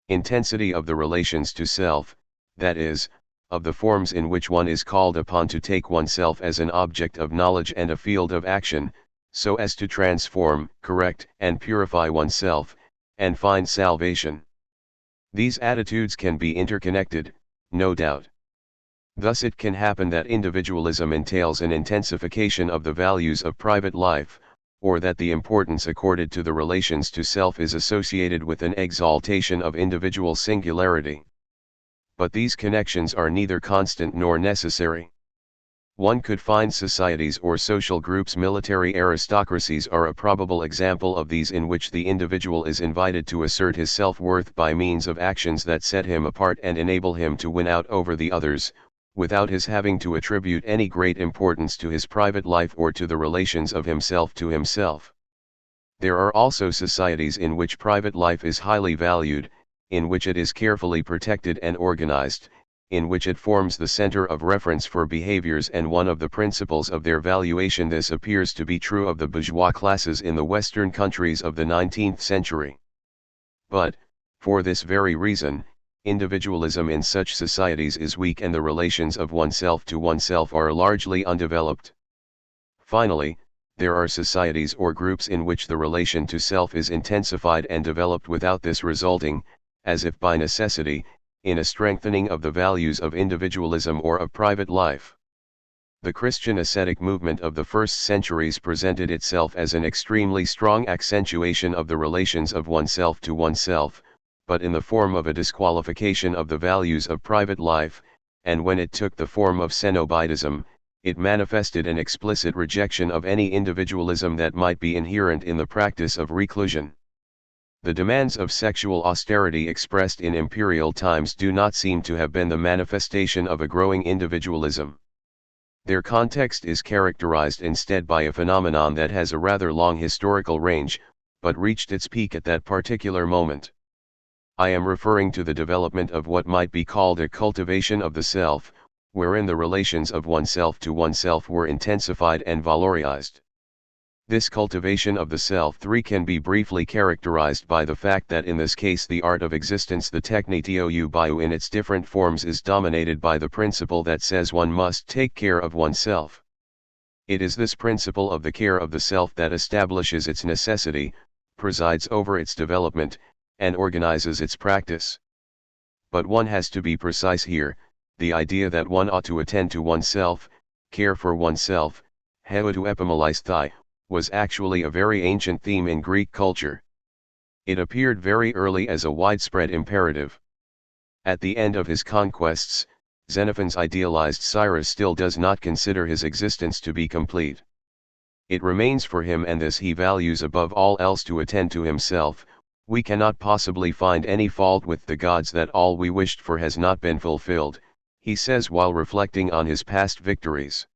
intensity of the relations to self, that is, of the forms in which one is called upon to take oneself as an object of knowledge and a field of action, so as to transform, correct, and purify oneself, and find salvation. These attitudes can be interconnected, no doubt. Thus it can happen that individualism entails an intensification of the values of private life, or that the importance accorded to the relations to self is associated with an exaltation of individual singularity. But these connections are neither constant nor necessary. One could find societies or social groups, military aristocracies are a probable example of these, in which the individual is invited to assert his self-worth by means of actions that set him apart and enable him to win out over the others, without his having to attribute any great importance to his private life or to the relations of himself to himself. There are also societies in which private life is highly valued, in which it is carefully protected and organized, in which it forms the center of reference for behaviors and one of the principles of their valuation. This appears to be true of the bourgeois classes in the Western countries of the 19th century. But, for this very reason, individualism in such societies is weak and the relations of oneself to oneself are largely undeveloped. Finally, there are societies or groups in which the relation to self is intensified and developed without this resulting, as if by necessity, in a strengthening of the values of individualism or of private life. The Christian ascetic movement of the first centuries presented itself as an extremely strong accentuation of the relations of oneself to oneself, but in the form of a disqualification of the values of private life, and when it took the form of Cenobitism, it manifested an explicit rejection of any individualism that might be inherent in the practice of reclusion. The demands of sexual austerity expressed in imperial times do not seem to have been the manifestation of a growing individualism. Their context is characterized instead by a phenomenon that has a rather long historical range, but reached its peak at that particular moment. I am referring to the development of what might be called a cultivation of the self, wherein the relations of oneself to oneself were intensified and valorized. This cultivation of the self can be briefly characterized by the fact that in this case the art of existence, the technetiou biou in its different forms, is dominated by the principle that says one must take care of oneself. It is this principle of the care of the self that establishes its necessity, presides over its development, and organizes its practice. But one has to be precise here. The idea that one ought to attend to oneself, care for oneself, heu to epimeleisthai, was actually a very ancient theme in Greek culture. It appeared very early as a widespread imperative. At the end of his conquests, Xenophon's idealized Cyrus still does not consider his existence to be complete. It remains for him, and this he values above all else, to attend to himself. We cannot possibly find any fault with the gods that all we wished for has not been fulfilled, he says while reflecting on his past victories.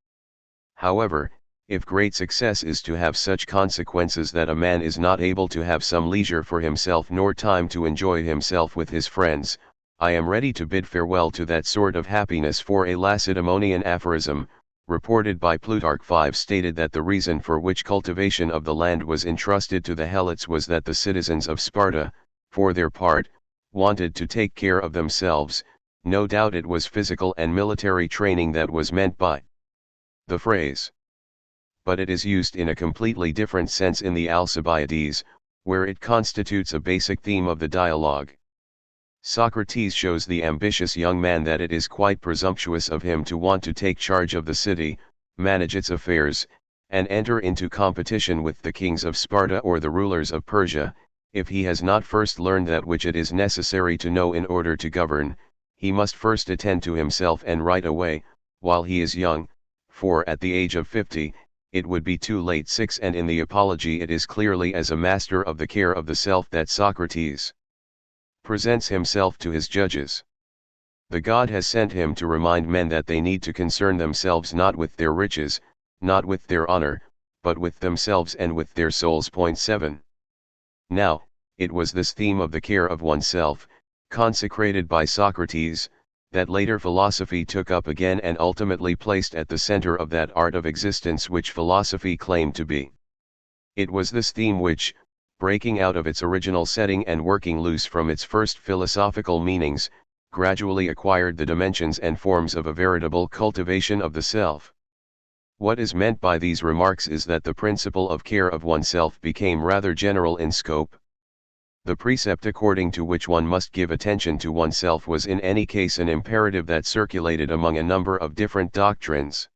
However, if great success is to have such consequences that a man is not able to have some leisure for himself nor time to enjoy himself with his friends, I am ready to bid farewell to that sort of happiness, for a Lacedaemonian aphorism, reported by Plutarch 5, stated that the reason for which cultivation of the land was entrusted to the Helots was that the citizens of Sparta, for their part, wanted to take care of themselves. No doubt it was physical and military training that was meant by the phrase. But it is used in a completely different sense in the Alcibiades, where it constitutes a basic theme of the dialogue. Socrates shows the ambitious young man that it is quite presumptuous of him to want to take charge of the city, manage its affairs, and enter into competition with the kings of Sparta or the rulers of Persia, if he has not first learned that which it is necessary to know in order to govern. He must first attend to himself, and right away, while he is young, for at the age of 50, it would be too late. 6. And in the Apology it is clearly as a master of the care of the self that Socrates presents himself to his judges. The god has sent him to remind men that they need to concern themselves not with their riches, not with their honor, but with themselves and with their souls. 7. Now, it was this theme of the care of oneself, consecrated by Socrates, that later philosophy took up again and ultimately placed at the center of that art of existence which philosophy claimed to be. It was this theme which, breaking out of its original setting and working loose from its first philosophical meanings, gradually acquired the dimensions and forms of a veritable cultivation of the self. What is meant by these remarks is that the principle of care of oneself became rather general in scope. The precept according to which one must give attention to oneself was in any case an imperative that circulated among a number of different doctrines.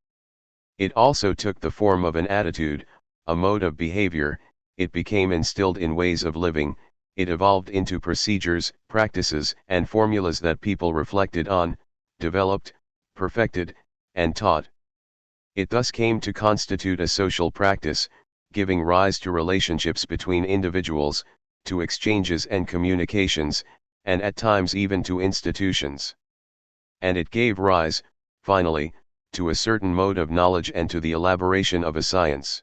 It also took the form of an attitude, a mode of behavior. It became instilled in ways of living. It evolved into procedures, practices, and formulas that people reflected on, developed, perfected, and taught. It thus came to constitute a social practice, giving rise to relationships between individuals, to exchanges and communications, and at times even to institutions. And it gave rise, finally, to a certain mode of knowledge and to the elaboration of a science.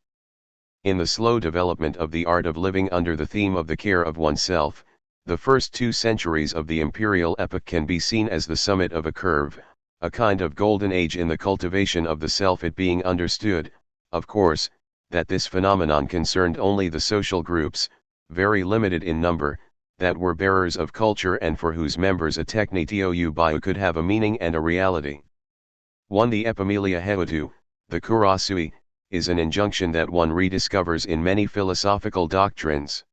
In the slow development of the art of living under the theme of the care of oneself, the first 2 centuries of the imperial epoch can be seen as the summit of a curve, a kind of golden age in the cultivation of the self, it being understood, of course, that this phenomenon concerned only the social groups, very limited in number, that were bearers of culture and for whose members a technitou bio could have a meaning and a reality. 1. The epimelia heotu, the kurasui, is an injunction that one rediscovers in many philosophical doctrines.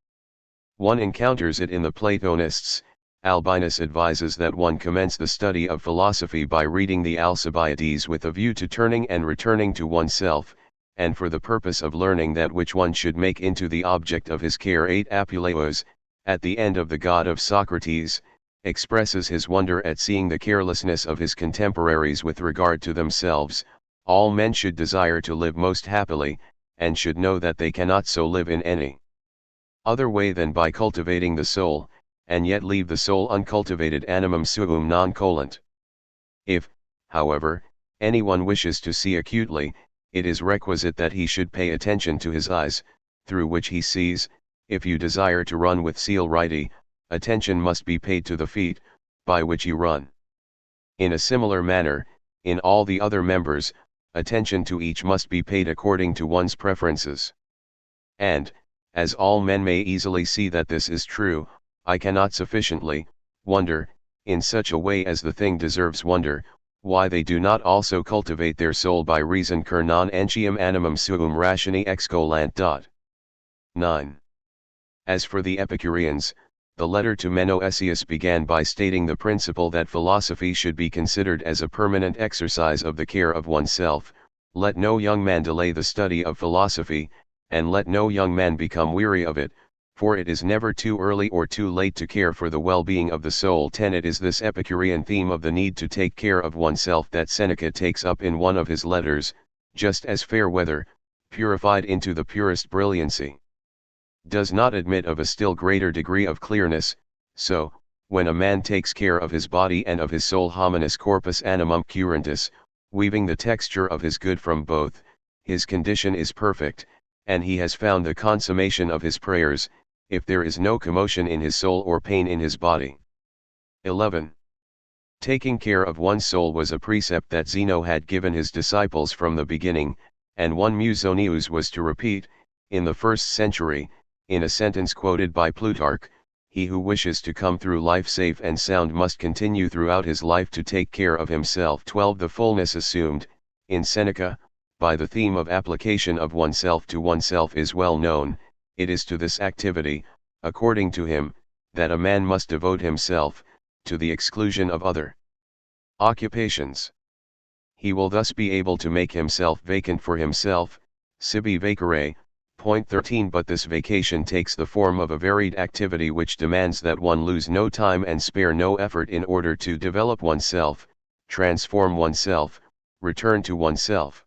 One encounters it in the Platonists. Albinus advises that one commence the study of philosophy by reading the Alcibiades with a view to turning and returning to oneself, and for the purpose of learning that which one should make into the object of his care. 8. Apuleios, at the end of the God of Socrates, expresses his wonder at seeing the carelessness of his contemporaries with regard to themselves. All men should desire to live most happily, and should know that they cannot so live in any other way than by cultivating the soul, and yet leave the soul uncultivated. Animum suum non colunt. If, however, anyone wishes to see acutely, it is requisite that he should pay attention to his eyes, through which he sees. If you desire to run with celerity, attention must be paid to the feet, by which you run. In a similar manner, in all the other members, attention to each must be paid according to one's preferences. And, as all men may easily see that this is true, I cannot sufficiently wonder, in such a way as the thing deserves wonder, why they do not also cultivate their soul by reason. Cur non entium animum suum rationi excolant. 9. As for the Epicureans, the letter to Menoetius began by stating the principle that philosophy should be considered as a permanent exercise of the care of oneself. Let no young man delay the study of philosophy, and let no young man become weary of it, for it is never too early or too late to care for the well-being of the soul. 10. It is this Epicurean theme of the need to take care of oneself that Seneca takes up in one of his letters, just as fair weather, purified into the purest brilliancy, does not admit of a still greater degree of clearness, so, when a man takes care of his body and of his soul, hominis corpus animum curantis, weaving the texture of his good from both, his condition is perfect, and he has found the consummation of his prayers, if there is no commotion in his soul or pain in his body. 11. Taking care of one's soul was a precept that Zeno had given his disciples from the beginning, and one Musonius was to repeat, in the 1st century, in a sentence quoted by Plutarch: he who wishes to come through life safe and sound must continue throughout his life to take care of himself. 12. The fullness assumed, in Seneca, by the theme of application of oneself to oneself is well known. It is to this activity, according to him, that a man must devote himself, to the exclusion of other occupations. He will thus be able to make himself vacant for himself, sibi vacare. Point 13. But this vacation takes the form of a varied activity which demands that one lose no time and spare no effort in order to develop oneself, transform oneself, return to oneself.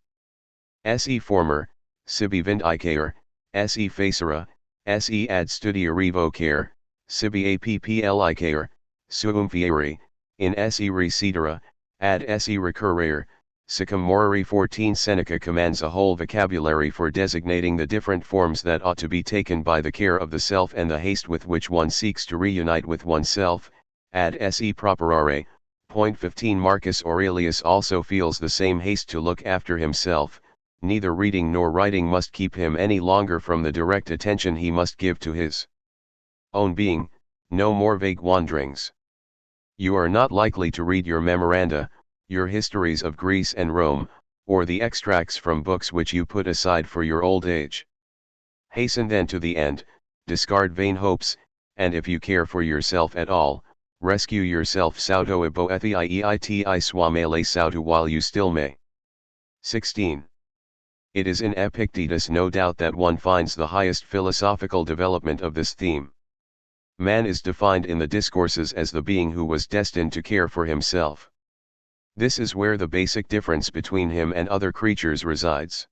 Se former, sibi vindicare, se facere, se ad studia revocare, sibi applicare, suum fieri, in se recedere, ad se recurrere. Siccum morari. 14. Seneca commands a whole vocabulary for designating the different forms that ought to be taken by the care of the self and the haste with which one seeks to reunite with oneself, ad se properare. Point 15. Marcus Aurelius also feels the same haste to look after himself. Neither reading nor writing must keep him any longer from the direct attention he must give to his own being. No more vague wanderings. You are not likely to read your memoranda, your histories of Greece and Rome, or the extracts from books which you put aside for your old age. Hasten then to the end, discard vain hopes, and if you care for yourself at all, rescue yourself sauto iboethii swamele sautu while you still may. 16. It is in Epictetus no doubt that one finds the highest philosophical development of this theme. Man is defined in the discourses as the being who was destined to care for himself. This is where the basic difference between him and other creatures resides.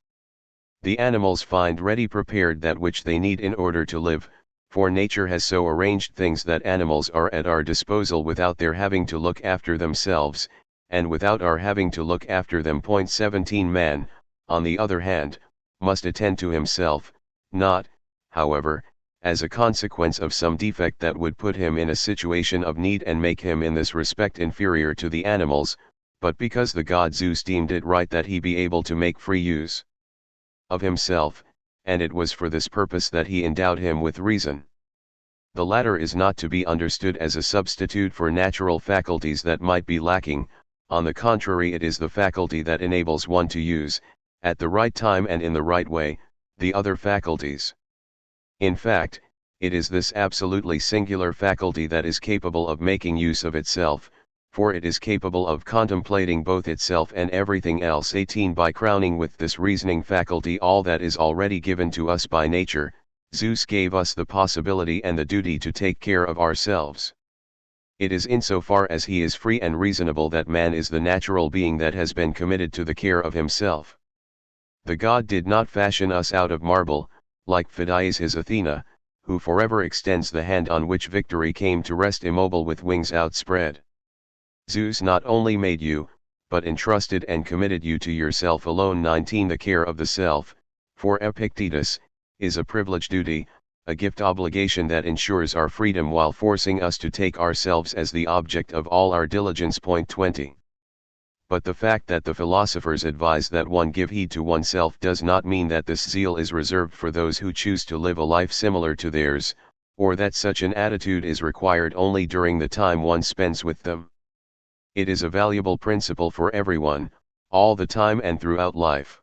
The animals find ready prepared that which they need in order to live, for nature has so arranged things that animals are at our disposal without their having to look after themselves, and without our having to look after them. Point 17. Man, on the other hand, must attend to himself, not, however, as a consequence of some defect that would put him in a situation of need and make him in this respect inferior to the animals, but because the god Zeus deemed it right that he be able to make free use of himself, and it was for this purpose that he endowed him with reason. The latter is not to be understood as a substitute for natural faculties that might be lacking, on the contrary it is the faculty that enables one to use, at the right time and in the right way, the other faculties. In fact, it is this absolutely singular faculty that is capable of making use of itself, for it is capable of contemplating both itself and everything else. 18 By crowning with this reasoning faculty all that is already given to us by nature, Zeus gave us the possibility and the duty to take care of ourselves. It is insofar as he is free and reasonable that man is the natural being that has been committed to the care of himself. The god did not fashion us out of marble, like Phidias his Athena, who forever extends the hand on which victory came to rest immobile with wings outspread. Zeus not only made you, but entrusted and committed you to yourself alone. 19 The care of the self, for Epictetus, is a privileged duty, a gift obligation that ensures our freedom while forcing us to take ourselves as the object of all our diligence. 20. But the fact that the philosophers advise that one give heed to oneself does not mean that this zeal is reserved for those who choose to live a life similar to theirs, or that such an attitude is required only during the time one spends with them. It is a valuable principle for everyone, all the time and throughout life.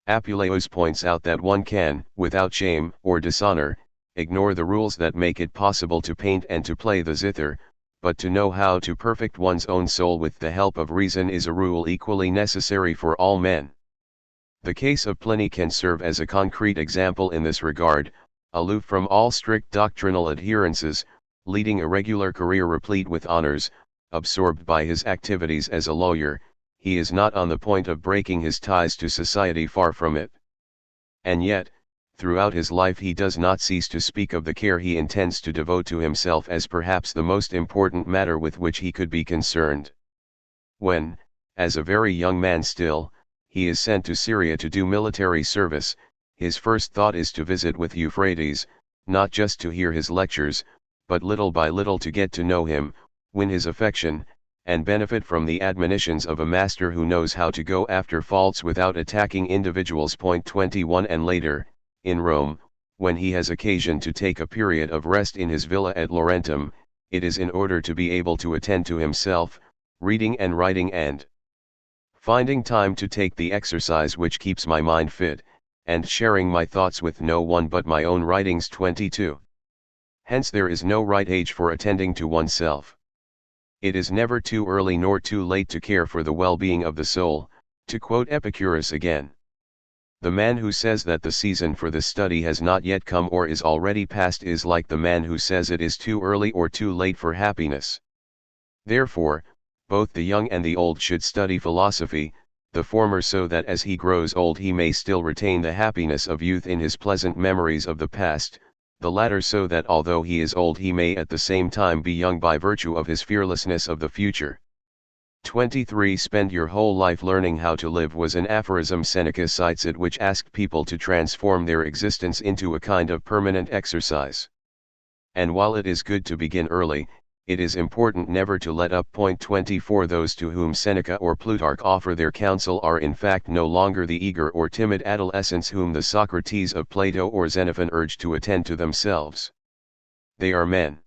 Apuleius points out that one can, without shame or dishonor, ignore the rules that make it possible to paint and to play the zither, but to know how to perfect one's own soul with the help of reason is a rule equally necessary for all men. The case of Pliny can serve as a concrete example in this regard. Aloof from all strict doctrinal adherences, leading a regular career replete with honors, absorbed by his activities as a lawyer, he is not on the point of breaking his ties to society, far from it. And yet, throughout his life he does not cease to speak of the care he intends to devote to himself as perhaps the most important matter with which he could be concerned. When, as a very young man still, he is sent to Syria to do military service, his first thought is to visit with Euphrates, not just to hear his lectures, but little by little to get to know him, win his affection, and benefit from the admonitions of a master who knows how to go after faults without attacking individuals. 21 And later, in Rome, when he has occasion to take a period of rest in his villa at Laurentum, it is in order to be able to attend to himself, reading and writing and finding time to take the exercise which keeps my mind fit, and sharing my thoughts with no one but my own writings. 22. Hence there is no right age for attending to oneself. It is never too early nor too late to care for the well-being of the soul, to quote Epicurus again. The man who says that the season for this study has not yet come or is already past is like the man who says it is too early or too late for happiness. Therefore, both the young and the old should study philosophy, the former so that as he grows old he may still retain the happiness of youth in his pleasant memories of the past, the latter so that although he is old he may at the same time be young by virtue of his fearlessness of the future. 23 Spend your whole life learning how to live was an aphorism Seneca cites it which asked people to transform their existence into a kind of permanent exercise. And while it is good to begin early, it is important never to let up. 24 Those to whom Seneca or Plutarch offer their counsel are in fact no longer the eager or timid adolescents whom the Socrates of Plato or Xenophon urged to attend to themselves. They are men.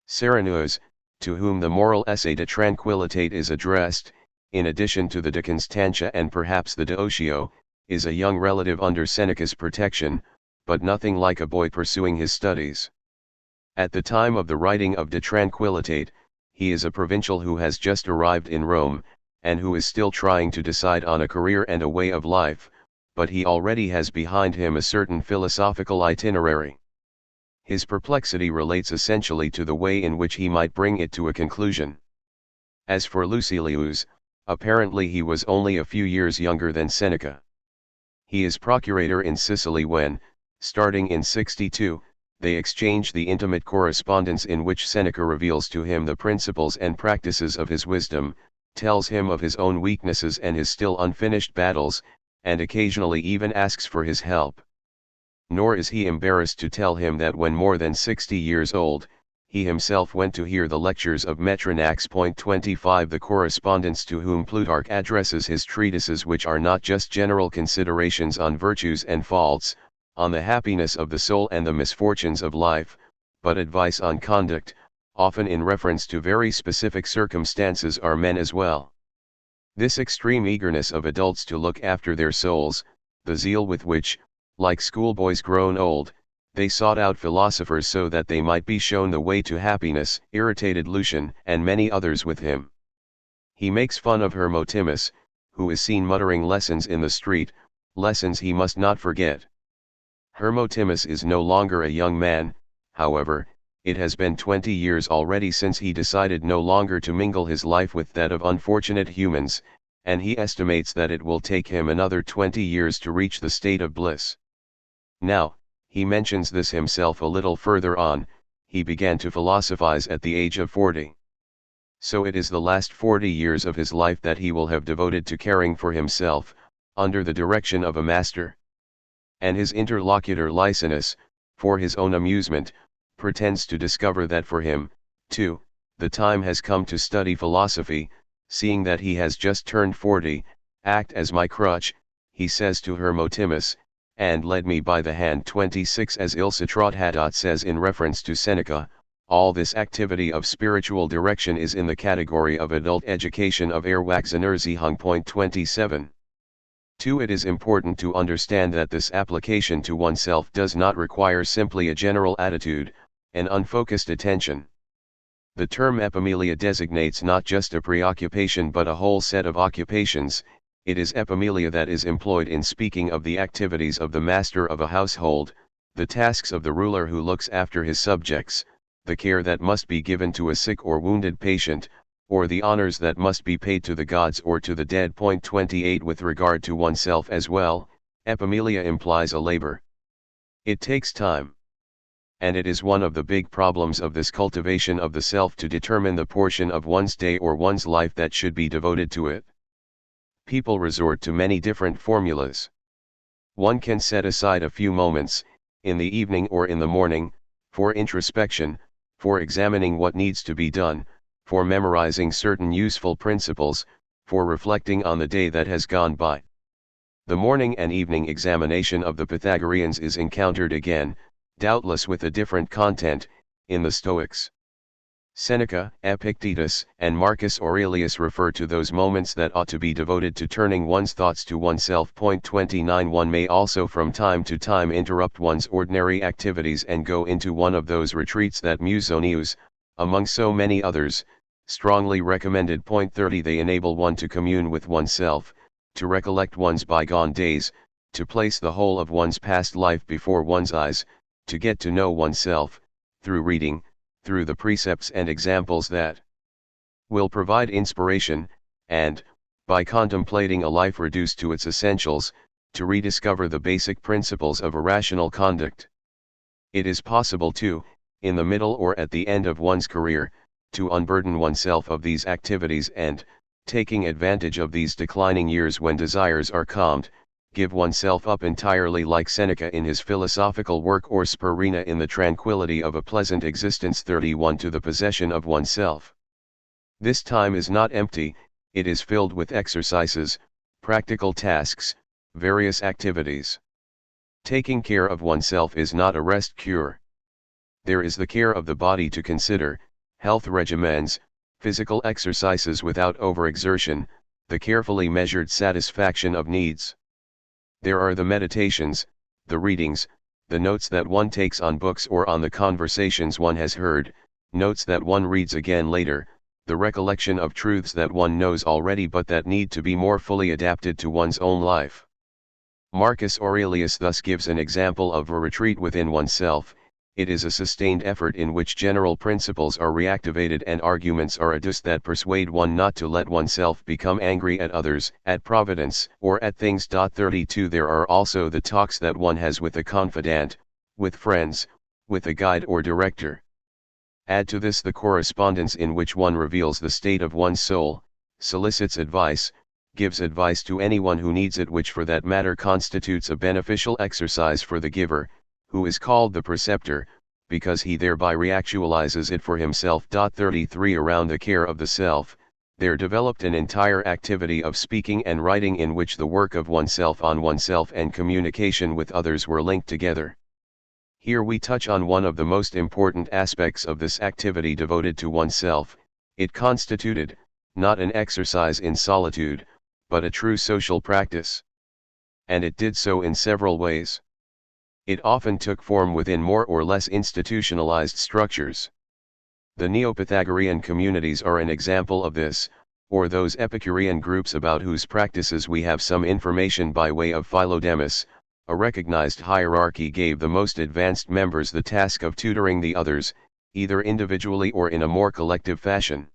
Serenus, to whom the moral essay De Tranquillitate is addressed, in addition to the De Constantia and perhaps the De Otio, is a young relative under Seneca's protection, but nothing like a boy pursuing his studies. At the time of the writing of De Tranquillitate, he is a provincial who has just arrived in Rome, and who is still trying to decide on a career and a way of life, but he already has behind him a certain philosophical itinerary. His perplexity relates essentially to the way in which he might bring it to a conclusion. As for Lucilius, apparently he was only a few years younger than Seneca. He is procurator in Sicily when, starting in 62, they exchange the intimate correspondence in which Seneca reveals to him the principles and practices of his wisdom, tells him of his own weaknesses and his still unfinished battles, and occasionally even asks for his help. Nor is he embarrassed to tell him that when more than 60 years old, he himself went to hear the lectures of Metronax. 25 The correspondents to whom Plutarch addresses his treatises, which are not just general considerations on virtues and faults, on the happiness of the soul and the misfortunes of life, but advice on conduct, often in reference to very specific circumstances, are men as well. This extreme eagerness of adults to look after their souls, the zeal with which, like schoolboys grown old, they sought out philosophers so that they might be shown the way to happiness, irritated Lucian and many others with him. He makes fun of Hermotimus, who is seen muttering lessons in the street, lessons he must not forget. Hermotimus is no longer a young man, however. It has been 20 years already since he decided no longer to mingle his life with that of unfortunate humans, and he estimates that it will take him another 20 years to reach the state of bliss. Now, he mentions this himself a little further on, he began to philosophize at the age of 40. So it is the last 40 years of his life that he will have devoted to caring for himself, under the direction of a master. And his interlocutor Licinus, for his own amusement, pretends to discover that for him, too, the time has come to study philosophy, seeing that he has just turned 40, act as my crutch, he says to Hermotimus, and led me by the hand. 26 As Ilcitrot Hadot says in reference to Seneca, all this activity of spiritual direction is in the category of adult education of Erwachsenerziehung. 27. 2. It is important to understand that this application to oneself does not require simply a general attitude, an unfocused attention. The term epimelia designates not just a preoccupation but a whole set of occupations. It is epimelia that is employed in speaking of the activities of the master of a household, the tasks of the ruler who looks after his subjects, the care that must be given to a sick or wounded patient, or the honors that must be paid to the gods or to the dead. 28 With regard to oneself as well, epimelia implies a labor. It takes time. And it is one of the big problems of this cultivation of the self to determine the portion of one's day or one's life that should be devoted to it. People resort to many different formulas. One can set aside a few moments, in the evening or in the morning, for introspection, for examining what needs to be done, for memorizing certain useful principles, for reflecting on the day that has gone by. The morning and evening examination of the Pythagoreans is encountered again, doubtless with a different content, in the Stoics. Seneca, Epictetus, and Marcus Aurelius refer to those moments that ought to be devoted to turning one's thoughts to oneself. 29 One may also from time to time interrupt one's ordinary activities and go into one of those retreats that Musonius, among so many others, strongly recommended. 30 They enable one to commune with oneself, to recollect one's bygone days, to place the whole of one's past life before one's eyes, to get to know oneself, through reading, through the precepts and examples that will provide inspiration, and, by contemplating a life reduced to its essentials, to rediscover the basic principles of a rational conduct. It is possible to, in the middle or at the end of one's career, to unburden oneself of these activities and, taking advantage of these declining years when desires are calmed, give oneself up entirely like Seneca in his philosophical work or Spurinna in the tranquility of a pleasant existence. 31 To the possession of oneself. This time is not empty, it is filled with exercises, practical tasks, various activities. Taking care of oneself is not a rest cure. There is the care of the body to consider, health regimens, physical exercises without overexertion, the carefully measured satisfaction of needs. There are the meditations, the readings, the notes that one takes on books or on the conversations one has heard, notes that one reads again later, the recollection of truths that one knows already but that need to be more fully adapted to one's own life. Marcus Aurelius thus gives an example of a retreat within oneself. It is a sustained effort in which general principles are reactivated and arguments are adduced that persuade one not to let oneself become angry at others, at Providence, or at things. 32 There are also the talks that one has with a confidant, with friends, with a guide or director. Add to this the correspondence in which one reveals the state of one's soul, solicits advice, gives advice to anyone who needs it, which for that matter constitutes a beneficial exercise for the giver, who is called the preceptor, because he thereby reactualizes it for himself. 33 Around the care of the self, there developed an entire activity of speaking and writing in which the work of oneself on oneself and communication with others were linked together. Here we touch on one of the most important aspects of this activity devoted to oneself. It constituted, not an exercise in solitude, but a true social practice. And it did so in several ways. It often took form within more or less institutionalized structures. The Neo-Pythagorean communities are an example of this, or those Epicurean groups about whose practices we have some information by way of Philodemus. A recognized hierarchy gave the most advanced members the task of tutoring the others, either individually or in a more collective fashion.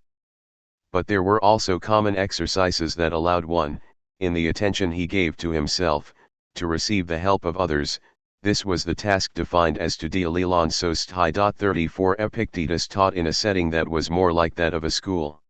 But there were also common exercises that allowed one, in the attention he gave to himself, to receive the help of others. This was the task defined as to dialelon sostai. 34 Epictetus taught in a setting that was more like that of a school.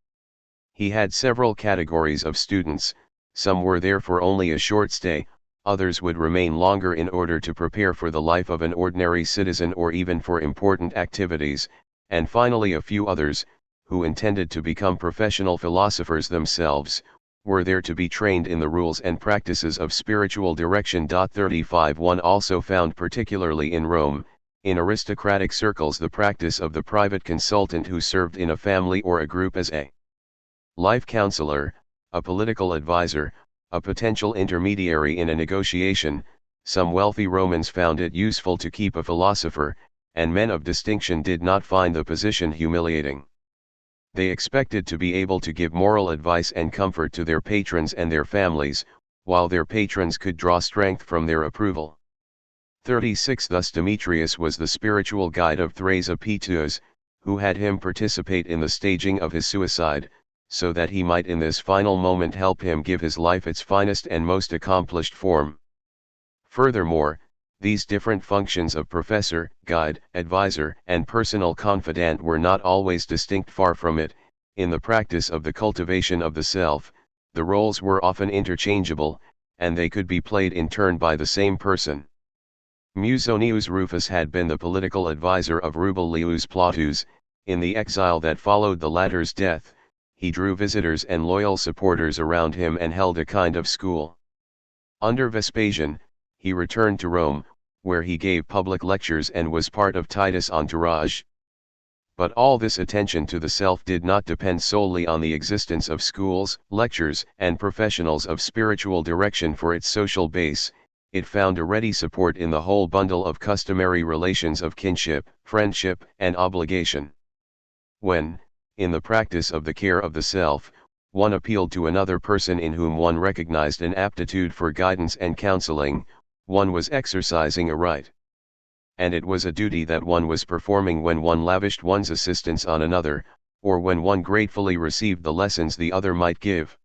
He had several categories of students, some were there for only a short stay, others would remain longer in order to prepare for the life of an ordinary citizen or even for important activities, and finally a few others, who intended to become professional philosophers themselves, were there to be trained in the rules and practices of spiritual direction. 35 One also found particularly in Rome, in aristocratic circles, the practice of the private consultant who served in a family or a group as a life counselor, a political advisor, a potential intermediary in a negotiation. Some wealthy Romans found it useful to keep a philosopher, and men of distinction did not find the position humiliating. They expected to be able to give moral advice and comfort to their patrons and their families, while their patrons could draw strength from their approval. 36 Thus Demetrius was the spiritual guide of Thrasopytus, who had him participate in the staging of his suicide, so that he might in this final moment help him give his life its finest and most accomplished form. Furthermore, these different functions of professor, guide, advisor, and personal confidant were not always distinct. Far from it. In the practice of the cultivation of the self, the roles were often interchangeable, and they could be played in turn by the same person. Musonius Rufus had been the political advisor of Rubelius Plautus. In the exile that followed the latter's death, he drew visitors and loyal supporters around him and held a kind of school. Under Vespasian, he returned to Rome, where he gave public lectures and was part of Titus' entourage. But all this attention to the self did not depend solely on the existence of schools, lectures, and professionals of spiritual direction for its social base. It found a ready support in the whole bundle of customary relations of kinship, friendship, and obligation. When, in the practice of the care of the self, one appealed to another person in whom one recognized an aptitude for guidance and counseling, one was exercising a right. And it was a duty that one was performing when one lavished one's assistance on another, or when one gratefully received the lessons the other might give.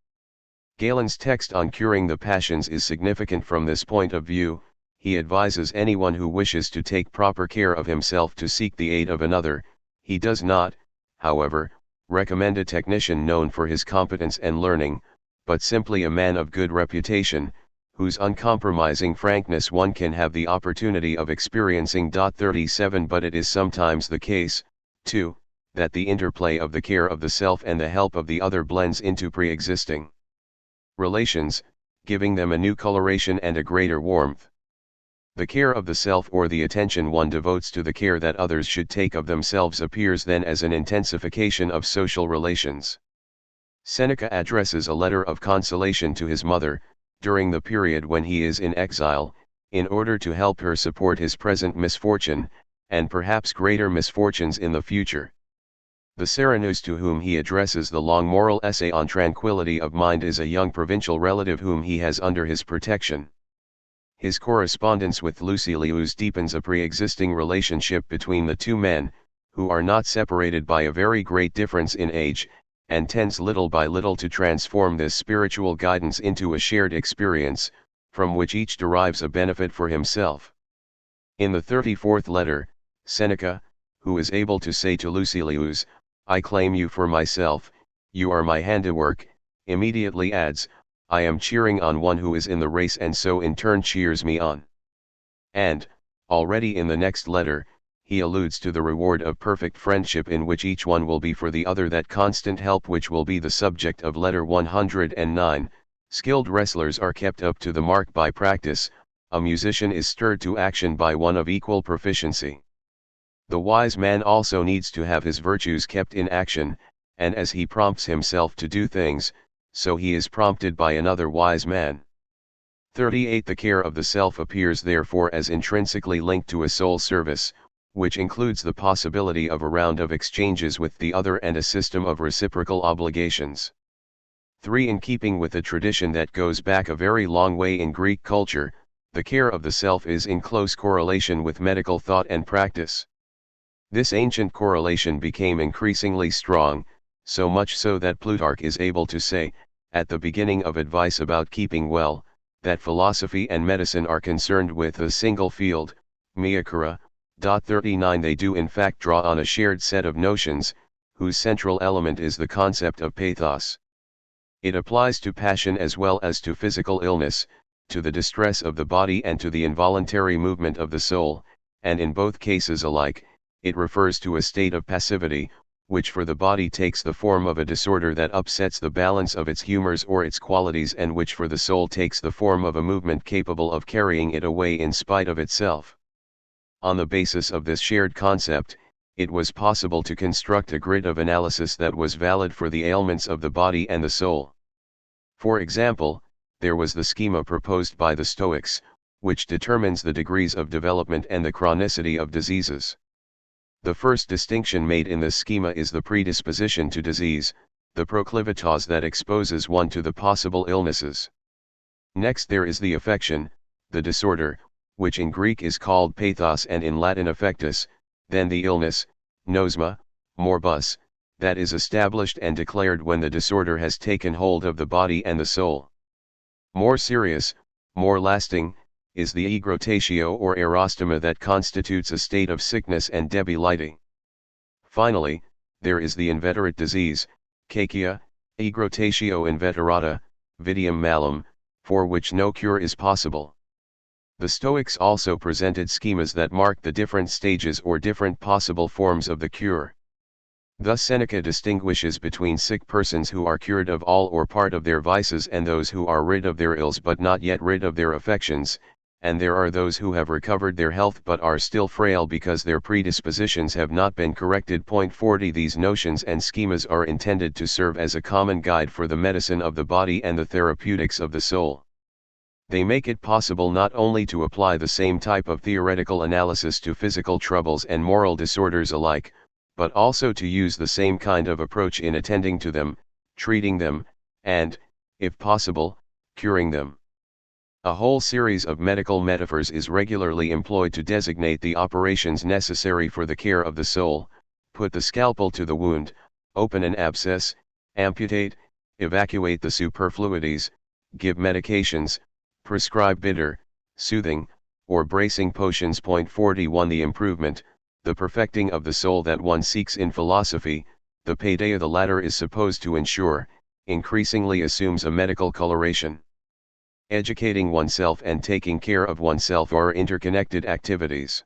Galen's text on curing the passions is significant from this point of view. He advises anyone who wishes to take proper care of himself to seek the aid of another. He does not, however, recommend a technician known for his competence and learning, but simply a man of good reputation, whose uncompromising frankness one can have the opportunity of experiencing. 37 But it is sometimes the case, too, that the interplay of the care of the self and the help of the other blends into pre-existing relations, giving them a new coloration and a greater warmth. The care of the self or the attention one devotes to the care that others should take of themselves appears then as an intensification of social relations. Seneca addresses a letter of consolation to his mother, during the period when he is in exile, in order to help her support his present misfortune, and perhaps greater misfortunes in the future. The Serenus to whom he addresses the long moral essay on tranquility of mind is a young provincial relative whom he has under his protection. His correspondence with Lucilius deepens a pre-existing relationship between the two men, who are not separated by a very great difference in age, and tends little by little to transform this spiritual guidance into a shared experience, from which each derives a benefit for himself. In the 34th letter, Seneca, who is able to say to Lucilius, "I claim you for myself, you are my handiwork," immediately adds, "I am cheering on one who is in the race and so in turn cheers me on." And, already in the next letter, he alludes to the reward of perfect friendship in which each one will be for the other that constant help which will be the subject of letter 109. Skilled wrestlers are kept up to the mark by practice, a musician is stirred to action by one of equal proficiency. The wise man also needs to have his virtues kept in action, and as he prompts himself to do things, so he is prompted by another wise man. 38. The care of the self appears therefore as intrinsically linked to a soul service, which includes the possibility of a round of exchanges with the other and a system of reciprocal obligations. 3. In keeping with a tradition that goes back a very long way in Greek culture, the care of the self is in close correlation with medical thought and practice. This ancient correlation became increasingly strong, so much so that Plutarch is able to say, at the beginning of Advice about Keeping Well, that philosophy and medicine are concerned with a single field, miakura. 39. They do in fact draw on a shared set of notions, whose central element is the concept of pathos. It applies to passion as well as to physical illness, to the distress of the body and to the involuntary movement of the soul, and in both cases alike, it refers to a state of passivity, which for the body takes the form of a disorder that upsets the balance of its humors or its qualities, and which for the soul takes the form of a movement capable of carrying it away in spite of itself. On the basis of this shared concept, it was possible to construct a grid of analysis that was valid for the ailments of the body and the soul. For example, there was the schema proposed by the Stoics, which determines the degrees of development and the chronicity of diseases. The first distinction made in this schema is the predisposition to disease, the proclivitas that exposes one to the possible illnesses. Next there is the affection, the disorder, which in Greek is called pathos and in Latin affectus, then the illness, nosma, morbus, that is established and declared when the disorder has taken hold of the body and the soul. More serious, more lasting, is the egrotatio or erostema that constitutes a state of sickness and debility. Finally, there is the inveterate disease, caecia, egrotatio inveterata, vitium malum, for which no cure is possible. The Stoics also presented schemas that mark the different stages or different possible forms of the cure. Thus Seneca distinguishes between sick persons who are cured of all or part of their vices and those who are rid of their ills but not yet rid of their affections, and there are those who have recovered their health but are still frail because their predispositions have not been corrected. 40 These notions and schemas are intended to serve as a common guide for the medicine of the body and the therapeutics of the soul. They make it possible not only to apply the same type of theoretical analysis to physical troubles and moral disorders alike, but also to use the same kind of approach in attending to them, treating them, and, if possible, curing them. A whole series of medical metaphors is regularly employed to designate the operations necessary for the care of the soul: put the scalpel to the wound, open an abscess, amputate, evacuate the superfluities, give medications, prescribe bitter, soothing, or bracing potions. 41 The improvement, the perfecting of the soul that one seeks in philosophy, the paideia the latter is supposed to ensure, increasingly assumes a medical coloration. Educating oneself and taking care of oneself are interconnected activities.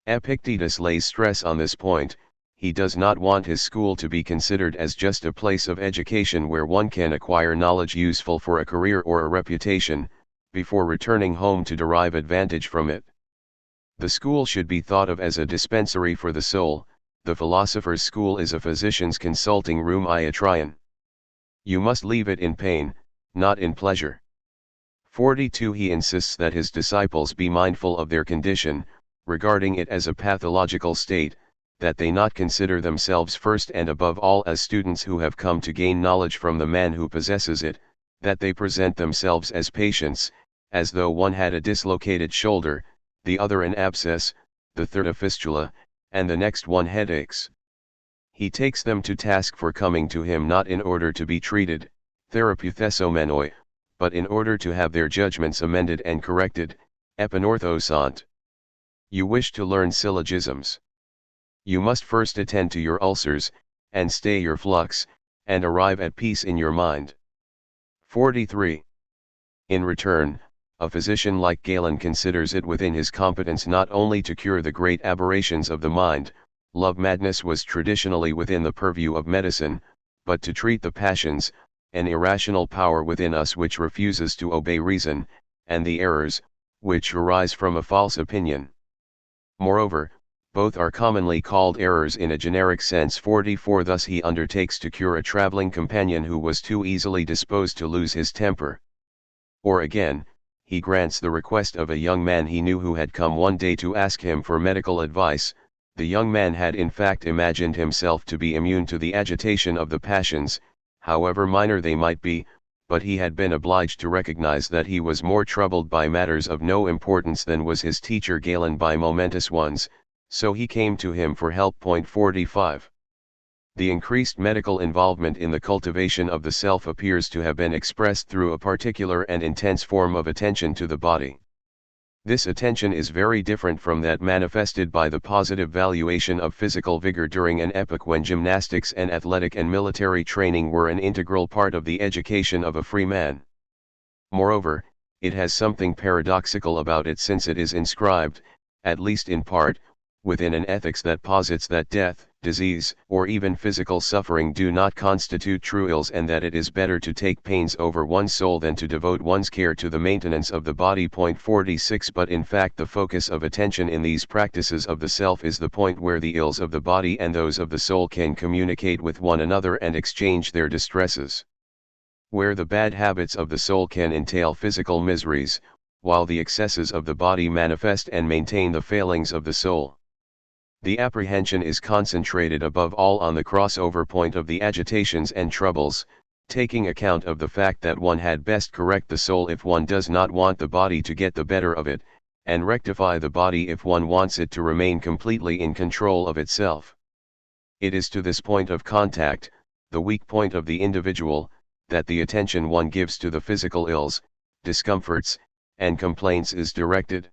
Epictetus lays stress on this point. He does not want his school to be considered as just a place of education where one can acquire knowledge useful for a career or a reputation, before returning home to derive advantage from it. The school should be thought of as a dispensary for the soul. The philosopher's school is a physician's consulting room iatrion. You must leave it in pain, not in pleasure. 42 He insists that his disciples be mindful of their condition, regarding it as a pathological state, that they not consider themselves first and above all as students who have come to gain knowledge from the man who possesses it, that they present themselves as patients, as though one had a dislocated shoulder, the other an abscess, the third a fistula, and the next one headaches. He takes them to task for coming to him not in order to be treated, therapeuthomenoi, but in order to have their judgments amended and corrected, epinorthosant. You wish to learn syllogisms. You must first attend to your ulcers, and stay your flux, and arrive at peace in your mind. 43. In return, a physician like Galen considers it within his competence not only to cure the great aberrations of the mind, love madness was traditionally within the purview of medicine, but to treat the passions, an irrational power within us which refuses to obey reason, and the errors, which arise from a false opinion. Moreover, both are commonly called errors in a generic sense. 44 Thus he undertakes to cure a traveling companion who was too easily disposed to lose his temper. Or again, he grants the request of a young man he knew who had come one day to ask him for medical advice. The young man had in fact imagined himself to be immune to the agitation of the passions, however minor they might be, but he had been obliged to recognize that he was more troubled by matters of no importance than was his teacher Galen by momentous ones, so he came to him for help. 45. The increased medical involvement in the cultivation of the self appears to have been expressed through a particular and intense form of attention to the body. This attention is very different from that manifested by the positive valuation of physical vigor during an epoch when gymnastics and athletic and military training were an integral part of the education of a free man. Moreover, it has something paradoxical about it, since it is inscribed, at least in part, within an ethics that posits that death, disease, or even physical suffering do not constitute true ills, and that it is better to take pains over one's soul than to devote one's care to the maintenance of the body. 46 But in fact the focus of attention in these practices of the self is the point where the ills of the body and those of the soul can communicate with one another and exchange their distresses. Where the bad habits of the soul can entail physical miseries, while the excesses of the body manifest and maintain the failings of the soul. The apprehension is concentrated above all on the crossover point of the agitations and troubles, taking account of the fact that one had best correct the soul if one does not want the body to get the better of it, and rectify the body if one wants it to remain completely in control of itself. It is to this point of contact, the weak point of the individual, that the attention one gives to the physical ills, discomforts, and complaints is directed.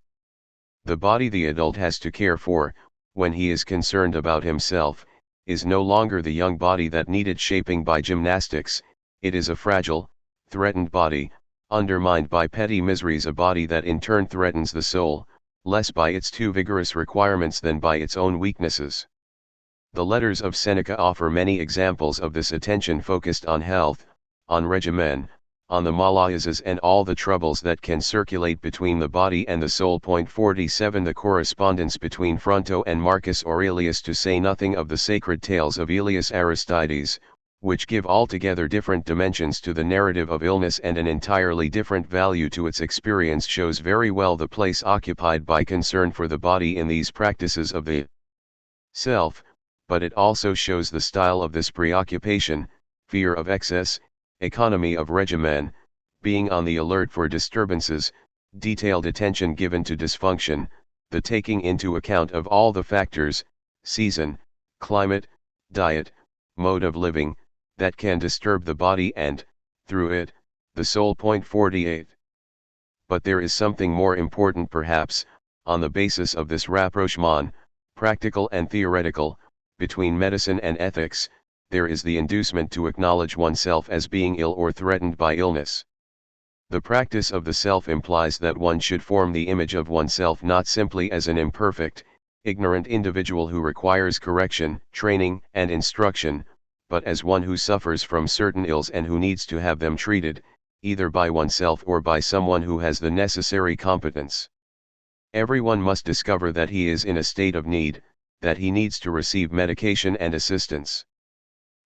The body the adult has to care for, when he is concerned about himself, is no longer the young body that needed shaping by gymnastics. It is a fragile, threatened body, undermined by petty miseries, a body that in turn threatens the soul, less by its too vigorous requirements than by its own weaknesses. The letters of Seneca offer many examples of this attention focused on health, on regimen, on the malaisas and all the troubles that can circulate between the body and the soul. 47 The correspondence between Fronto and Marcus Aurelius, to say nothing of the sacred tales of Aelius Aristides, which give altogether different dimensions to the narrative of illness and an entirely different value to its experience, shows very well the place occupied by concern for the body in these practices of the self, but it also shows the style of this preoccupation, fear of excess, economy of regimen, being on the alert for disturbances, detailed attention given to dysfunction, the taking into account of all the factors, season, climate, diet, mode of living, that can disturb the body and, through it, the soul. 48. But there is something more important perhaps, on the basis of this rapprochement, practical and theoretical, between medicine and ethics. There is the inducement to acknowledge oneself as being ill or threatened by illness. The practice of the self implies that one should form the image of oneself not simply as an imperfect, ignorant individual who requires correction, training, and instruction, but as one who suffers from certain ills and who needs to have them treated, either by oneself or by someone who has the necessary competence. Everyone must discover that he is in a state of need, that he needs to receive medication and assistance.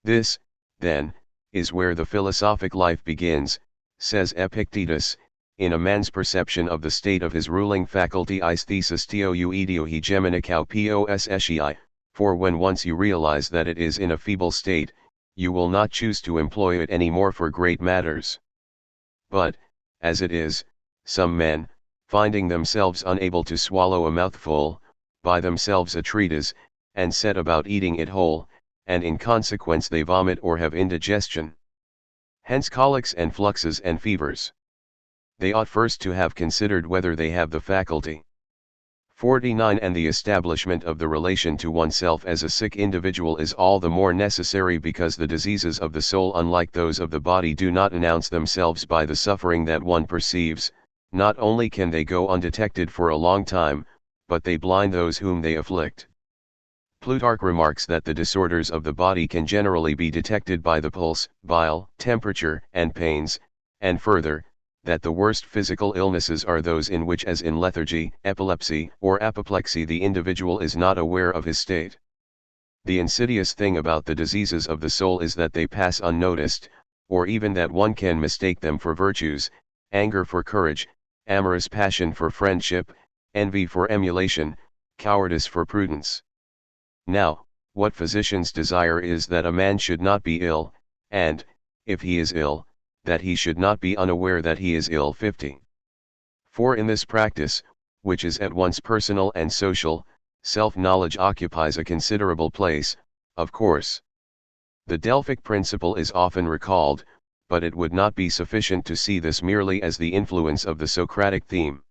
This, then, is where the philosophic life begins, says Epictetus, in a man's perception of the state of his ruling faculty. Aesthesis tou ideo hegemonicau possei, for when once you realize that it is in a feeble state, you will not choose to employ it any more for great matters. But, as it is, some men, finding themselves unable to swallow a mouthful, buy themselves a treatise, and set about eating it whole, and in consequence they vomit or have indigestion. Hence colics and fluxes and fevers. They ought first to have considered whether they have the faculty. 49 And the establishment of the relation to oneself as a sick individual is all the more necessary because the diseases of the soul, unlike those of the body, do not announce themselves by the suffering that one perceives. Not only can they go undetected for a long time, but they blind those whom they afflict. Plutarch remarks that the disorders of the body can generally be detected by the pulse, bile, temperature, and pains, and further, that the worst physical illnesses are those in which, as in lethargy, epilepsy, or apoplexy, the individual is not aware of his state. The insidious thing about the diseases of the soul is that they pass unnoticed, or even that one can mistake them for virtues: anger for courage, amorous passion for friendship, envy for emulation, cowardice for prudence. Now, what physicians desire is that a man should not be ill, and, if he is ill, that he should not be unaware that he is ill. 50. For in this practice, which is at once personal and social, self-knowledge occupies a considerable place, of course. The Delphic principle is often recalled, but it would not be sufficient to see this merely as the influence of the Socratic theme.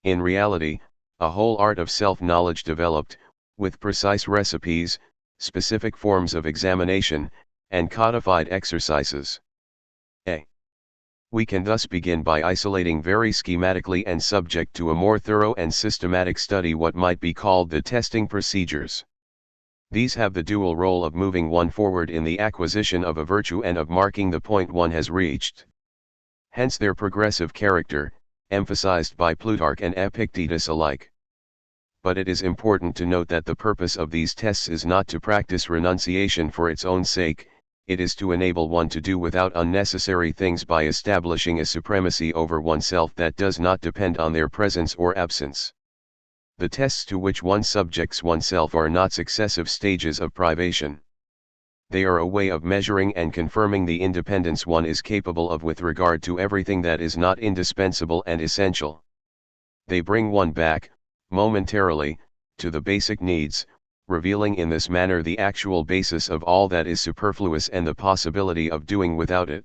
In reality, a whole art of self-knowledge developed, with precise recipes, specific forms of examination, and codified exercises. We can thus begin by isolating very schematically and subject to a more thorough and systematic study what might be called the testing procedures. These have the dual role of moving one forward in the acquisition of a virtue and of marking the point one has reached. Hence their progressive character, emphasized by Plutarch and Epictetus alike. But it is important to note that the purpose of these tests is not to practice renunciation for its own sake. It is to enable one to do without unnecessary things by establishing a supremacy over oneself that does not depend on their presence or absence. The tests to which one subjects oneself are not successive stages of privation. They are a way of measuring and confirming the independence one is capable of with regard to everything that is not indispensable and essential. They bring one back, momentarily, to the basic needs, revealing in this manner the actual basis of all that is superfluous and the possibility of doing without it.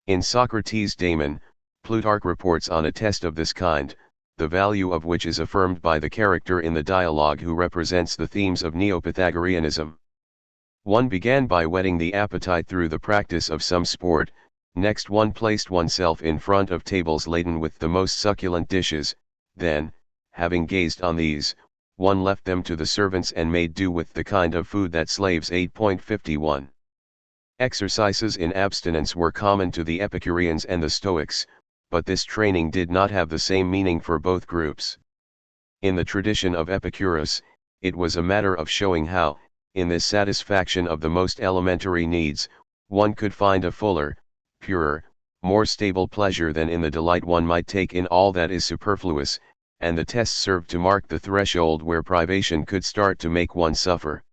In Socrates' Daemon, Plutarch reports on a test of this kind, the value of which is affirmed by the character in the dialogue who represents the themes of Neo-Pythagoreanism. One began by whetting the appetite through the practice of some sport, next one placed oneself in front of tables laden with the most succulent dishes, then, having gazed on these, one left them to the servants and made do with the kind of food that slaves ate. 51. Exercises in abstinence were common to the Epicureans and the Stoics, but this training did not have the same meaning for both groups. In the tradition of Epicurus, it was a matter of showing how, in this satisfaction of the most elementary needs, one could find a fuller, purer, more stable pleasure than in the delight one might take in all that is superfluous, and the test served to mark the threshold where privation could start to make one suffer.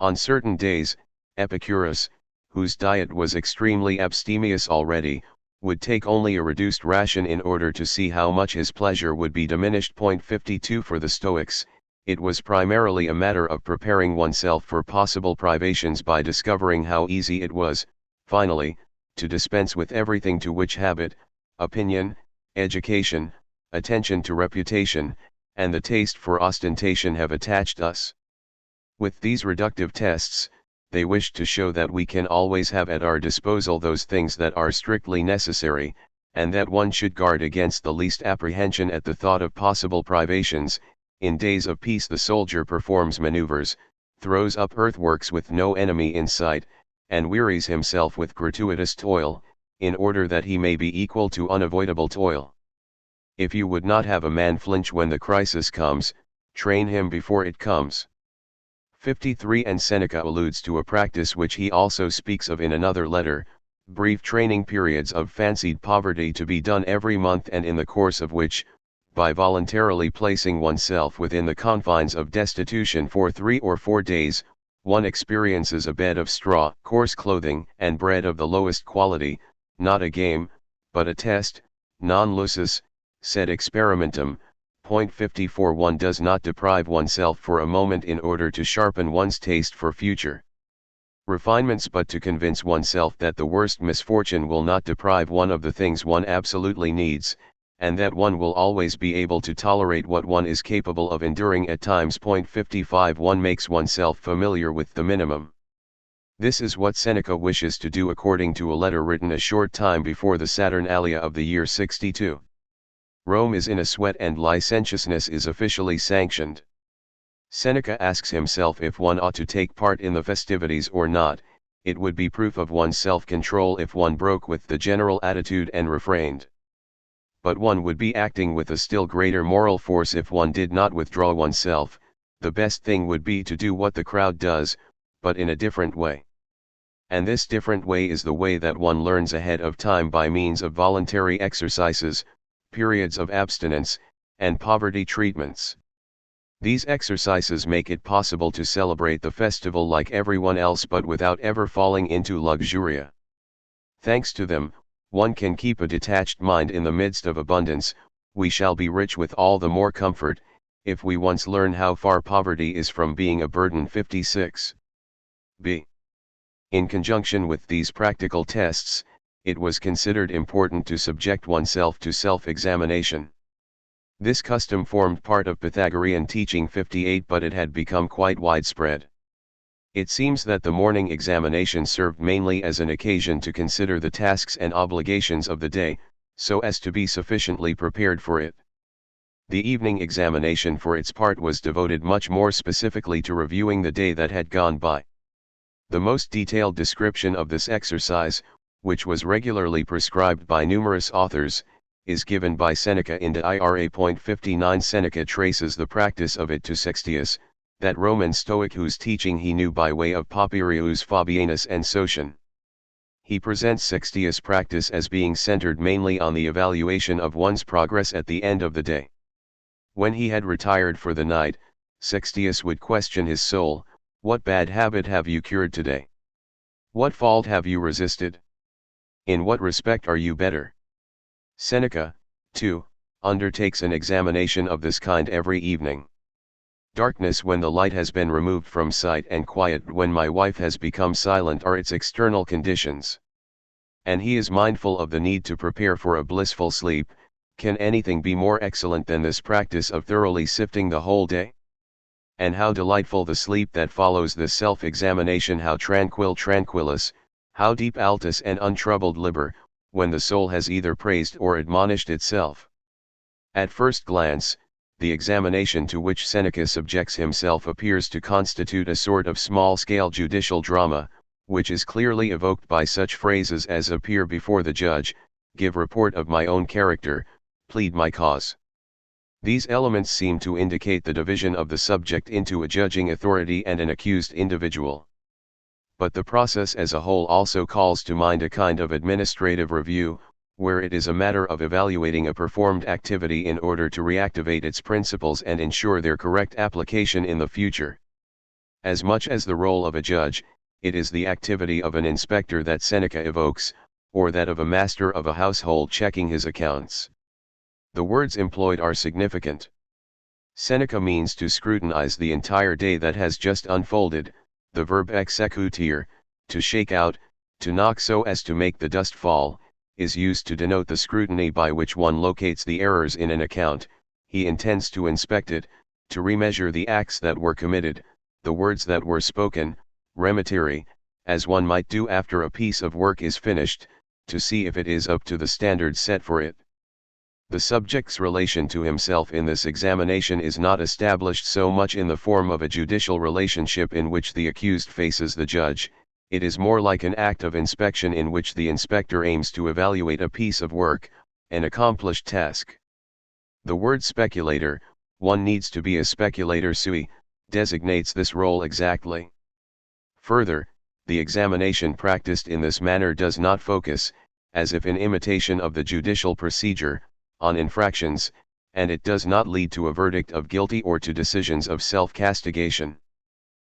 On certain days, Epicurus, whose diet was extremely abstemious already, would take only a reduced ration in order to see how much his pleasure would be diminished. 52 For the Stoics, it was primarily a matter of preparing oneself for possible privations by discovering how easy it was, finally, to dispense with everything to which habit, opinion, education, attention to reputation, and the taste for ostentation have attached us. With these reductive tests, they wished to show that we can always have at our disposal those things that are strictly necessary, and that one should guard against the least apprehension at the thought of possible privations. In days of peace the soldier performs maneuvers, throws up earthworks with no enemy in sight, and wearies himself with gratuitous toil, in order that he may be equal to unavoidable toil. If you would not have a man flinch when the crisis comes, train him before it comes. 53 And Seneca alludes to a practice which he also speaks of in another letter, brief training periods of fancied poverty to be done every month, and in the course of which, by voluntarily placing oneself within the confines of destitution for 3 or 4 days, one experiences a bed of straw, coarse clothing, and bread of the lowest quality, not a game, but a test, non lusus, sed experimentum. 54 One does not deprive oneself for a moment in order to sharpen one's taste for future refinements, but to convince oneself that the worst misfortune will not deprive one of the things one absolutely needs, and that one will always be able to tolerate what one is capable of enduring at times. 55 One makes oneself familiar with the minimum. This is what Seneca wishes to do according to a letter written a short time before the Saturnalia of the year 62. Rome is in a sweat and licentiousness is officially sanctioned. Seneca asks himself if one ought to take part in the festivities or not. It would be proof of one's self-control if one broke with the general attitude and refrained. But one would be acting with a still greater moral force if one did not withdraw oneself. The best thing would be to do what the crowd does, but in a different way. And this different way is the way that one learns ahead of time by means of voluntary exercises, periods of abstinence, and poverty treatments. These exercises make it possible to celebrate the festival like everyone else but without ever falling into luxuria. Thanks to them, one can keep a detached mind in the midst of abundance. We shall be rich with all the more comfort, if we once learn how far poverty is from being a burden. 56. b. In conjunction with these practical tests, it was considered important to subject oneself to self-examination. This custom formed part of Pythagorean teaching 58, but it had become quite widespread. It seems that the morning examination served mainly as an occasion to consider the tasks and obligations of the day, so as to be sufficiently prepared for it. The evening examination for its part was devoted much more specifically to reviewing the day that had gone by. The most detailed description of this exercise, which was regularly prescribed by numerous authors, is given by Seneca in De Ira. 59. Seneca traces the practice of it to Sextius, that Roman Stoic whose teaching he knew by way of Papirius Fabianus and Socian. He presents Sextius' practice as being centered mainly on the evaluation of one's progress at the end of the day. When he had retired for the night, Sextius would question his soul, "What bad habit have you cured today? What fault have you resisted? In what respect are you better?" Seneca, too, undertakes an examination of this kind every evening. Darkness when the light has been removed from sight and quiet when my wife has become silent are its external conditions. And he is mindful of the need to prepare for a blissful sleep. Can anything be more excellent than this practice of thoroughly sifting the whole day? And how delightful the sleep that follows this self-examination, how tranquillus, how deep altus and untroubled liber, when the soul has either praised or admonished itself. At first glance, the examination to which Seneca subjects himself appears to constitute a sort of small-scale judicial drama, which is clearly evoked by such phrases as appear before the judge, give report of my own character, plead my cause. These elements seem to indicate the division of the subject into a judging authority and an accused individual. But the process as a whole also calls to mind a kind of administrative review, where it is a matter of evaluating a performed activity in order to reactivate its principles and ensure their correct application in the future. As much as the role of a judge, it is the activity of an inspector that Seneca evokes, or that of a master of a household checking his accounts. The words employed are significant. Seneca means to scrutinize the entire day that has just unfolded. The verb executare, to shake out, to knock so as to make the dust fall, is used to denote the scrutiny by which one locates the errors in an account. He intends to inspect it, to remeasure the acts that were committed, the words that were spoken, remittere, as one might do after a piece of work is finished, to see if it is up to the standards set for it. The subject's relation to himself in this examination is not established so much in the form of a judicial relationship in which the accused faces the judge. It is more like an act of inspection in which the inspector aims to evaluate a piece of work, an accomplished task. The word speculator, one needs to be a speculator sui, designates this role exactly. Further, the examination practiced in this manner does not focus, as if in imitation of the judicial procedure, on infractions, and it does not lead to a verdict of guilty or to decisions of self-castigation.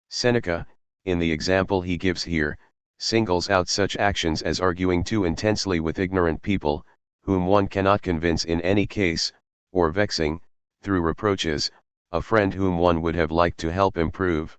Seneca, in the example he gives here, singles out such actions as arguing too intensely with ignorant people, whom one cannot convince in any case, or vexing, through reproaches, a friend whom one would have liked to help improve.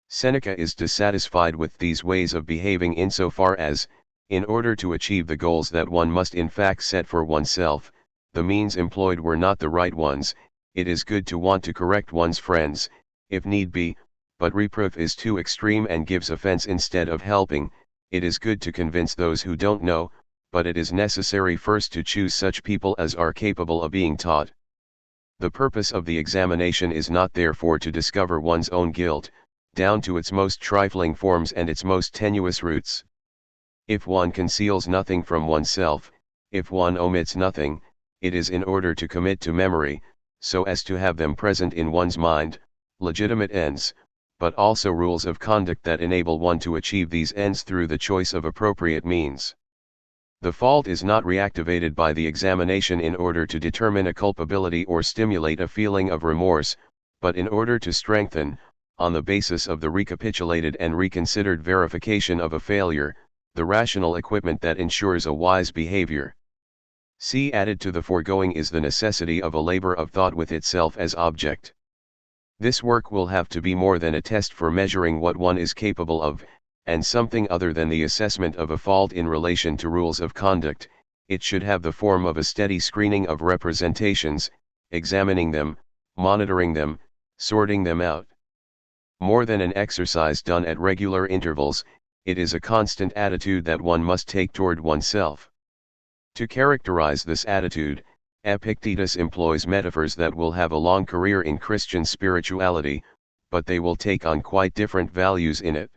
Seneca is dissatisfied with these ways of behaving insofar as, in order to achieve the goals that one must in fact set for oneself, the means employed were not the right ones. It is good to want to correct one's friends, if need be, but reproof is too extreme and gives offense instead of helping. It is good to convince those who don't know, but it is necessary first to choose such people as are capable of being taught. The purpose of the examination is not therefore to discover one's own guilt, down to its most trifling forms and its most tenuous roots. If one conceals nothing from oneself, if one omits nothing, it is in order to commit to memory, so as to have them present in one's mind, legitimate ends, but also rules of conduct that enable one to achieve these ends through the choice of appropriate means. The fault is not reactivated by the examination in order to determine a culpability or stimulate a feeling of remorse, but in order to strengthen, on the basis of the recapitulated and reconsidered verification of a failure, the rational equipment that ensures a wise behavior. See, added to the foregoing is the necessity of a labor of thought with itself as object. This work will have to be more than a test for measuring what one is capable of, and something other than the assessment of a fault in relation to rules of conduct. It should have the form of a steady screening of representations, examining them, monitoring them, sorting them out. More than an exercise done at regular intervals, it is a constant attitude that one must take toward oneself. To characterize this attitude, Epictetus employs metaphors that will have a long career in Christian spirituality, but they will take on quite different values in it.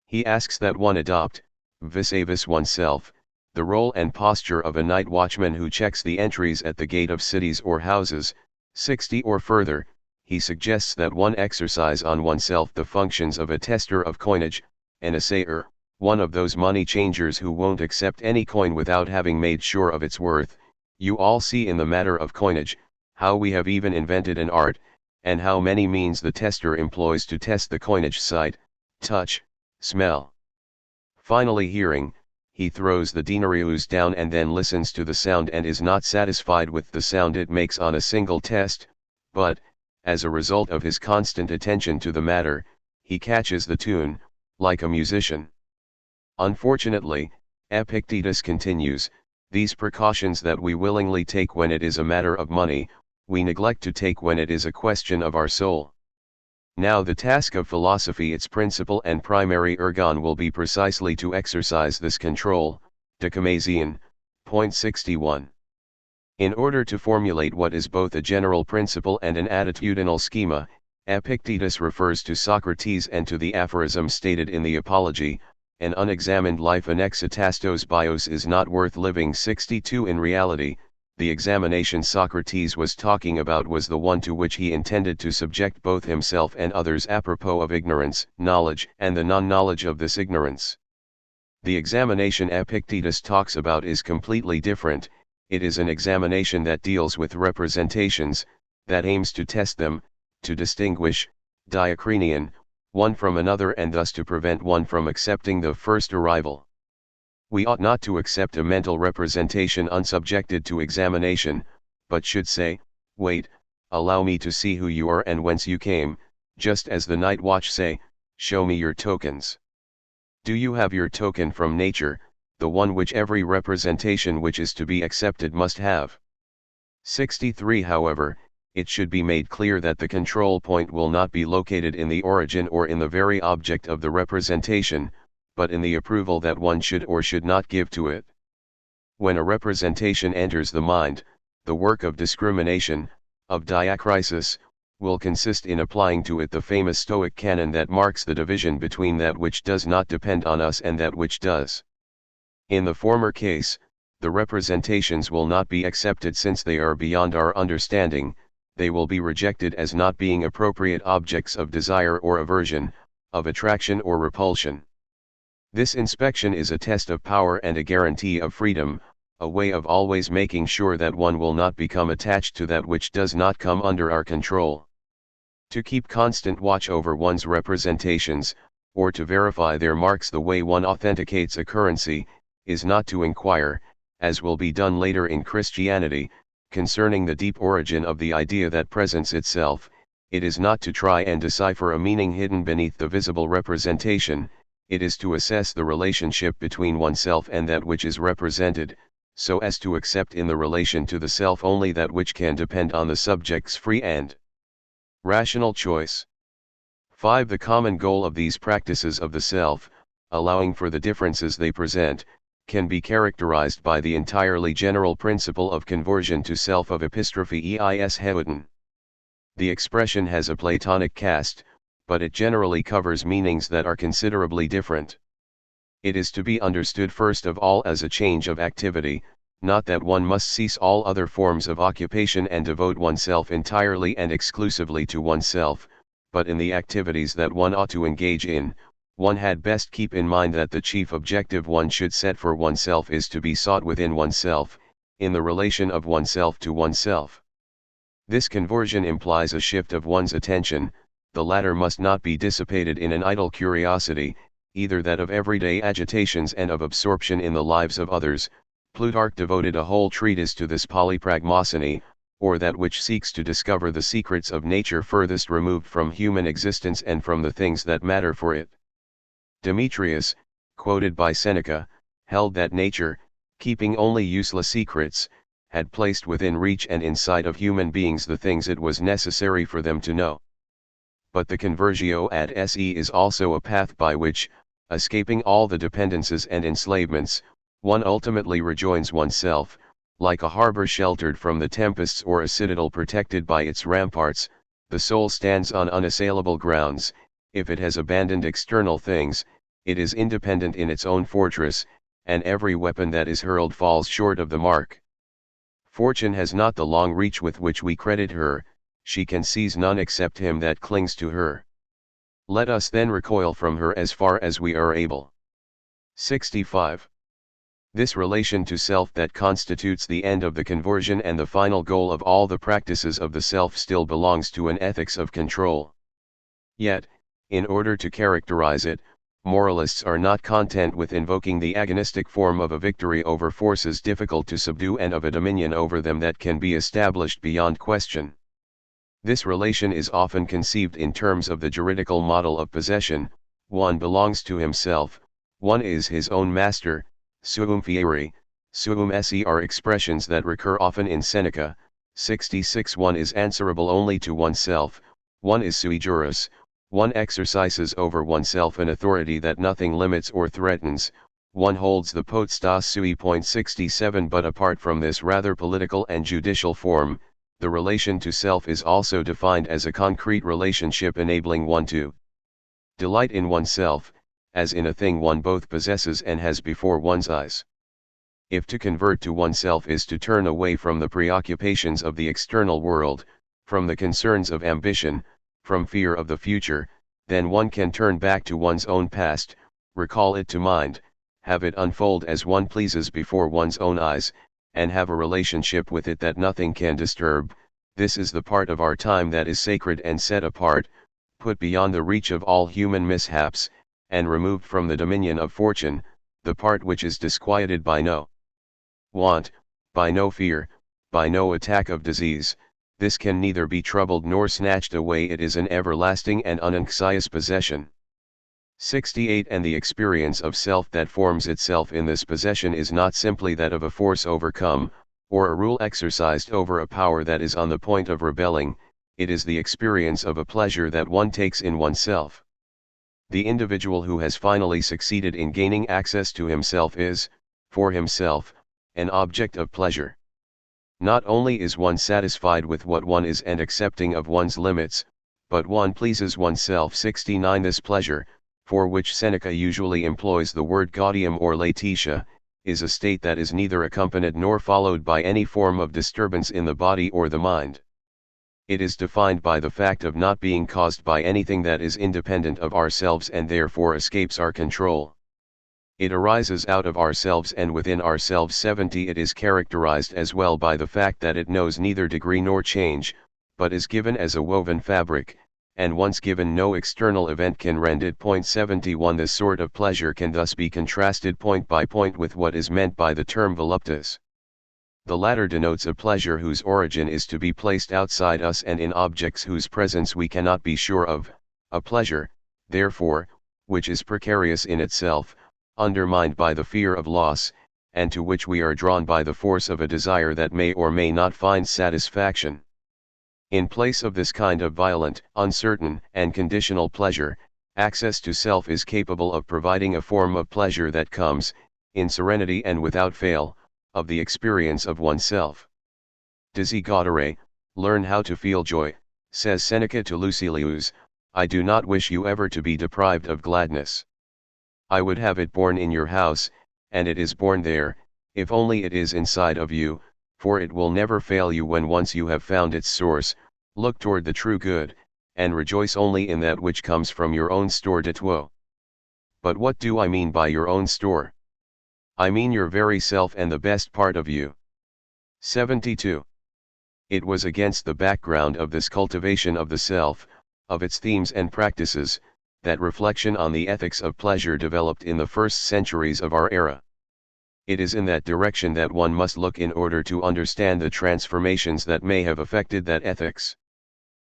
He asks that one adopt, vis-a-vis oneself, the role and posture of a night watchman who checks the entries at the gate of cities or houses. 60 or further, he suggests that one exercise on oneself the functions of a tester of coinage, an assayer, one of those money changers who won't accept any coin without having made sure of its worth. You all see in the matter of coinage, how we have even invented an art, and how many means the tester employs to test the coinage: sight, touch, smell. Finally hearing, he throws the denarius down and then listens to the sound and is not satisfied with the sound it makes on a single test, but, as a result of his constant attention to the matter, he catches the tune, like a musician. Unfortunately, Epictetus continues, these precautions that we willingly take when it is a matter of money, we neglect to take when it is a question of our soul. Now the task of philosophy, its principal and primary ergon, will be precisely to exercise this control. Decamasian, point 61. In order to formulate what is both a general principle and an attitudinal schema, Epictetus refers to Socrates and to the aphorism stated in the Apology, an unexamined life anexatastos bios is not worth living. 62. In reality, the examination Socrates was talking about was the one to which he intended to subject both himself and others apropos of ignorance, knowledge, and the non-knowledge of this ignorance. The examination Epictetus talks about is completely different. It is an examination that deals with representations, that aims to test them, to distinguish, diacrinion, one from another, and thus to prevent one from accepting the first arrival. We ought not to accept a mental representation unsubjected to examination, but should say, wait, allow me to see who you are and whence you came, just as the night watch say, show me your tokens. Do you have your token from nature, the one which every representation which is to be accepted must have? 63. However, it should be made clear that the control point will not be located in the origin or in the very object of the representation, but in the approval that one should or should not give to it. When a representation enters the mind, the work of discrimination, of diacrisis, will consist in applying to it the famous Stoic canon that marks the division between that which does not depend on us and that which does. In the former case, the representations will not be accepted since they are beyond our understanding. They will be rejected as not being appropriate objects of desire or aversion, of attraction or repulsion. This inspection is a test of power and a guarantee of freedom, a way of always making sure that one will not become attached to that which does not come under our control. To keep constant watch over one's representations, or to verify their marks the way one authenticates a currency, is not to inquire, as will be done later in Christianity, concerning the deep origin of the idea that presents itself. It is not to try and decipher a meaning hidden beneath the visible representation. It is to assess the relationship between oneself and that which is represented, so as to accept in the relation to the self only that which can depend on the subject's free and rational choice. 5. The common goal of these practices of the self, allowing for the differences they present, can be characterized by the entirely general principle of conversion to self of epistrophe eis heoten. The expression has a Platonic cast, but it generally covers meanings that are considerably different. It is to be understood first of all as a change of activity, not that one must cease all other forms of occupation and devote oneself entirely and exclusively to oneself, but in the activities that one ought to engage in, one had best keep in mind that the chief objective one should set for oneself is to be sought within oneself, in the relation of oneself to oneself. This conversion implies a shift of one's attention. The latter must not be dissipated in an idle curiosity, either that of everyday agitations and of absorption in the lives of others. Plutarch devoted a whole treatise to this polypragmosony, or that which seeks to discover the secrets of nature furthest removed from human existence and from the things that matter for it. Demetrius, quoted by Seneca, held that nature, keeping only useless secrets, had placed within reach and in sight of human beings the things it was necessary for them to know. But the convertio ad se is also a path by which, escaping all the dependences and enslavements, one ultimately rejoins oneself, like a harbor sheltered from the tempests or a citadel protected by its ramparts. The soul stands on unassailable grounds. If it has abandoned external things, it is independent in its own fortress, and every weapon that is hurled falls short of the mark. Fortune has not the long reach with which we credit her, she can seize none except him that clings to her. Let us then recoil from her as far as we are able. 65. This relation to self that constitutes the end of the conversion and the final goal of all the practices of the self still belongs to an ethics of control. Yet, in order to characterize it, moralists are not content with invoking the agonistic form of a victory over forces difficult to subdue and of a dominion over them that can be established beyond question. This relation is often conceived in terms of the juridical model of possession. One belongs to himself, one is his own master, suum fieri, suum esse are expressions that recur often in Seneca. 66. One is answerable only to oneself, one is sui juris, one exercises over oneself an authority that nothing limits or threatens, one holds the potestas sui. 67. But apart from this rather political and judicial form, the relation to self is also defined as a concrete relationship enabling one to delight in oneself, as in a thing one both possesses and has before one's eyes. If to convert to oneself is to turn away from the preoccupations of the external world, from the concerns of ambition, from fear of the future, then one can turn back to one's own past, recall it to mind, have it unfold as one pleases before one's own eyes, and have a relationship with it that nothing can disturb. This is the part of our time that is sacred and set apart, put beyond the reach of all human mishaps, and removed from the dominion of fortune, the part which is disquieted by no want, by no fear, by no attack of disease. This can neither be troubled nor snatched away, it is an everlasting and unanxious possession. 68. And the experience of self that forms itself in this possession is not simply that of a force overcome, or a rule exercised over a power that is on the point of rebelling, it is the experience of a pleasure that one takes in oneself. The individual who has finally succeeded in gaining access to himself is, for himself, an object of pleasure. Not only is one satisfied with what one is and accepting of one's limits, but one pleases oneself. 69. This pleasure, for which Seneca usually employs the word gaudium or laetitia, is a state that is neither accompanied nor followed by any form of disturbance in the body or the mind. It is defined by the fact of not being caused by anything that is independent of ourselves and therefore escapes our control. It arises out of ourselves and within ourselves. 70. It is characterized as well by the fact that it knows neither degree nor change, but is given as a woven fabric, and once given no external event can rend it. 71. This sort of pleasure can thus be contrasted point by point with what is meant by the term voluptas. The latter denotes a pleasure whose origin is to be placed outside us and in objects whose presence we cannot be sure of, a pleasure, therefore, which is precarious in itself, undermined by the fear of loss, and to which we are drawn by the force of a desire that may or may not find satisfaction. In place of this kind of violent, uncertain, and conditional pleasure, access to self is capable of providing a form of pleasure that comes, in serenity and without fail, of the experience of oneself. Desigodere, learn how to feel joy, says Seneca to Lucilius, I do not wish you ever to be deprived of gladness. I would have it born in your house, and it is born there, if only it is inside of you, for it will never fail you when once you have found its source. Look toward the true good, and rejoice only in that which comes from your own store de toi. But what do I mean by your own store? I mean your very self and the best part of you. 72. It was against the background of this cultivation of the self, of its themes and practices, that reflection on the ethics of pleasure developed in the first centuries of our era. It is in that direction that one must look in order to understand the transformations that may have affected that ethics.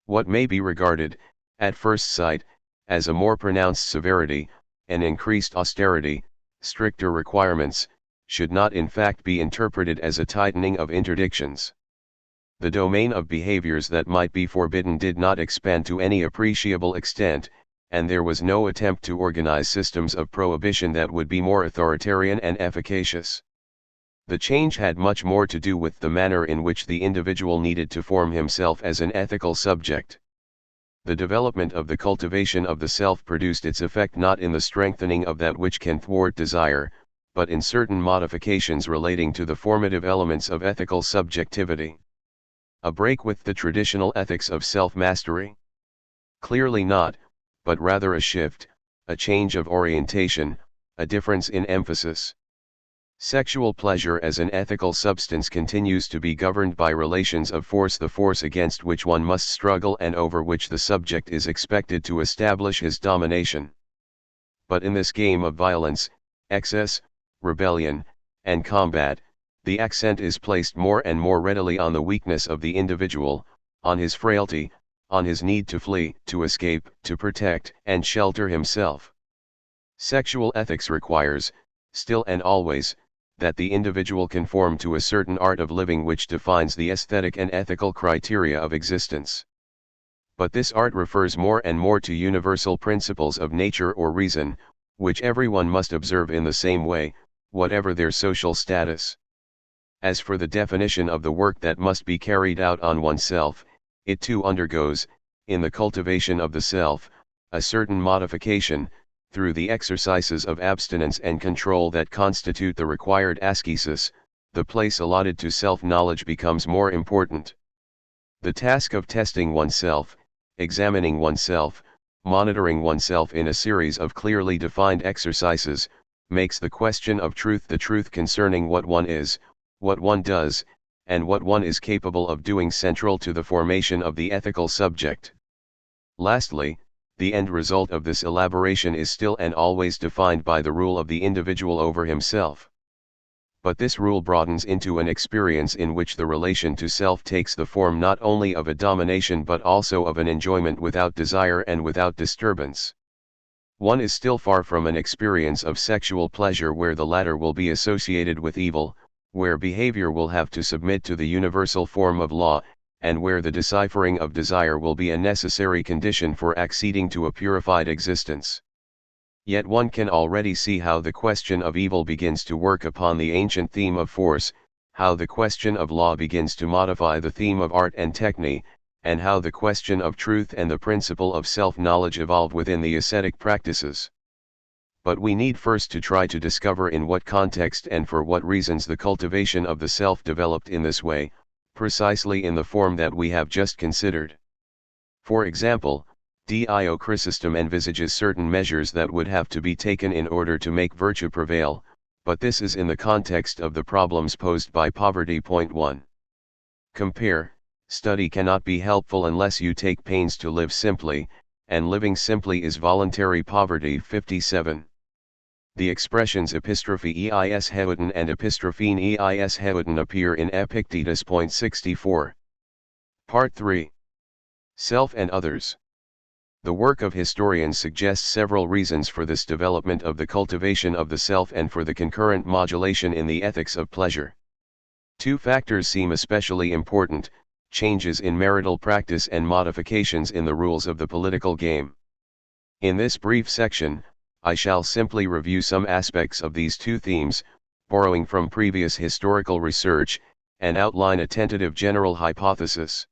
What may be regarded, at first sight, as a more pronounced severity, an increased austerity, stricter requirements, should not in fact be interpreted as a tightening of interdictions. The domain of behaviors that might be forbidden did not expand to any appreciable extent, and there was no attempt to organize systems of prohibition that would be more authoritarian and efficacious. The change had much more to do with the manner in which the individual needed to form himself as an ethical subject. The development of the cultivation of the self produced its effect not in the strengthening of that which can thwart desire, but in certain modifications relating to the formative elements of ethical subjectivity. A break with the traditional ethics of self-mastery? Clearly not, but rather a shift, a change of orientation, a difference in emphasis. Sexual pleasure as an ethical substance continues to be governed by relations of force, the force against which one must struggle and over which the subject is expected to establish his domination. But in this game of violence, excess, rebellion, and combat, the accent is placed more and more readily on the weakness of the individual, on his frailty, on his need to flee, to escape, to protect and shelter himself. Sexual ethics requires, still and always, that the individual conform to a certain art of living which defines the aesthetic and ethical criteria of existence. But this art refers more and more to universal principles of nature or reason, which everyone must observe in the same way, whatever their social status. As for the definition of the work that must be carried out on oneself, it too undergoes, in the cultivation of the self, a certain modification, through the exercises of abstinence and control that constitute the required ascesis. The place allotted to self-knowledge becomes more important. The task of testing oneself, examining oneself, monitoring oneself in a series of clearly defined exercises, makes the question of truth, the truth concerning what one is, what one does, and what one is capable of doing, central to the formation of the ethical subject. Lastly, the end result of this elaboration is still and always defined by the rule of the individual over himself. But this rule broadens into an experience in which the relation to self takes the form not only of a domination but also of an enjoyment without desire and without disturbance. One is still far from an experience of sexual pleasure where the latter will be associated with evil, where behavior will have to submit to the universal form of law, and where the deciphering of desire will be a necessary condition for acceding to a purified existence. Yet one can already see how the question of evil begins to work upon the ancient theme of force, how the question of law begins to modify the theme of art and technique, and how the question of truth and the principle of self-knowledge evolve within the ascetic practices. But we need first to try to discover in what context and for what reasons the cultivation of the self developed in this way, precisely in the form that we have just considered. For example, Dio Chrysostom envisages certain measures that would have to be taken in order to make virtue prevail, but this is in the context of the problems posed by poverty. 1. Compare, study cannot be helpful unless you take pains to live simply, and living simply is voluntary poverty. 57. The expressions epistrophe eis heoten and epistrophene eis heoten appear in Epictetus. 64. Part 3. Self and others. The work of historians suggests several reasons for this development of the cultivation of the self and for the concurrent modulation in the ethics of pleasure. Two factors seem especially important: changes in marital practice and modifications in the rules of the political game. In this brief section, I shall simply review some aspects of these two themes, borrowing from previous historical research, and outline a tentative general hypothesis.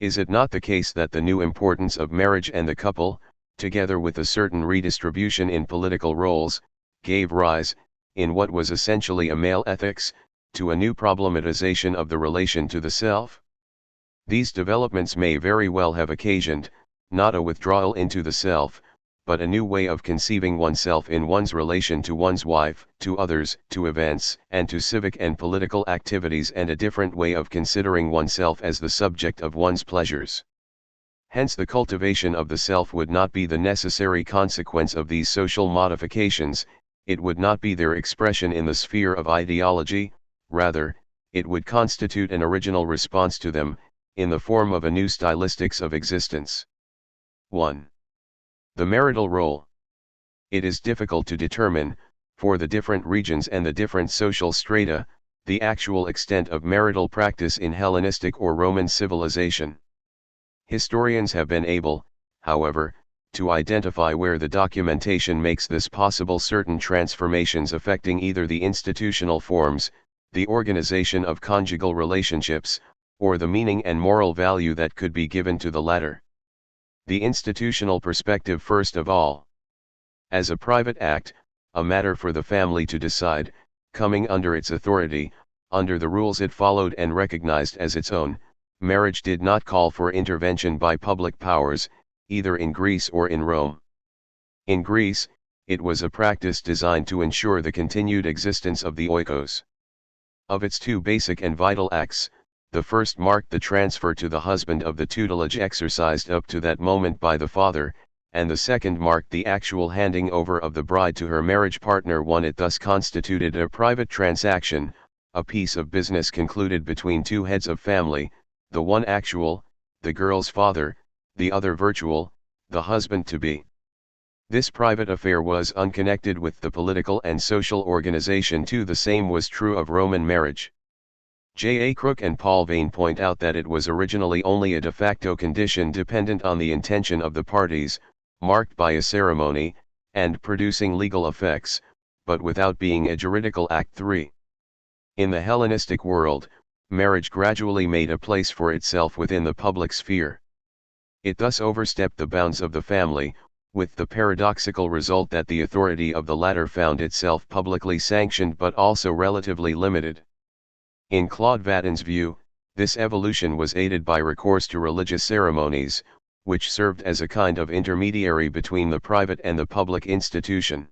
Is it not the case that the new importance of marriage and the couple, together with a certain redistribution in political roles, gave rise, in what was essentially a male ethics, to a new problematization of the relation to the self? These developments may very well have occasioned, not a withdrawal into the self, but a new way of conceiving oneself in one's relation to one's wife, to others, to events, and to civic and political activities, and a different way of considering oneself as the subject of one's pleasures. Hence the cultivation of the self would not be the necessary consequence of these social modifications, it would not be their expression in the sphere of ideology, rather, it would constitute an original response to them, in the form of a new stylistics of existence. 1. The marital role. It is difficult to determine, for the different regions and the different social strata, the actual extent of marital practice in Hellenistic or Roman civilization. Historians have been able, however, to identify where the documentation makes this possible certain transformations affecting either the institutional forms, the organization of conjugal relationships, or the meaning and moral value that could be given to the latter. The institutional perspective first of all. As a private act, a matter for the family to decide, coming under its authority, under the rules it followed and recognized as its own, marriage did not call for intervention by public powers, either in Greece or in Rome. In Greece, it was a practice designed to ensure the continued existence of the oikos. Of its two basic and vital acts, the first marked the transfer to the husband of the tutelage exercised up to that moment by the father, and the second marked the actual handing over of the bride to her marriage partner. One, it thus constituted a private transaction, a piece of business concluded between two heads of family, the one actual, the girl's father, the other virtual, the husband-to-be. This private affair was unconnected with the political and social organization too. The same was true of Roman marriage. J. A. Crook and Paul Vane point out that it was originally only a de facto condition dependent on the intention of the parties, marked by a ceremony, and producing legal effects, but without being a juridical act. 3. In the Hellenistic world, marriage gradually made a place for itself within the public sphere. It thus overstepped the bounds of the family, with the paradoxical result that the authority of the latter found itself publicly sanctioned but also relatively limited. In Claude Vatin's view, this evolution was aided by recourse to religious ceremonies, which served as a kind of intermediary between the private and the public institution.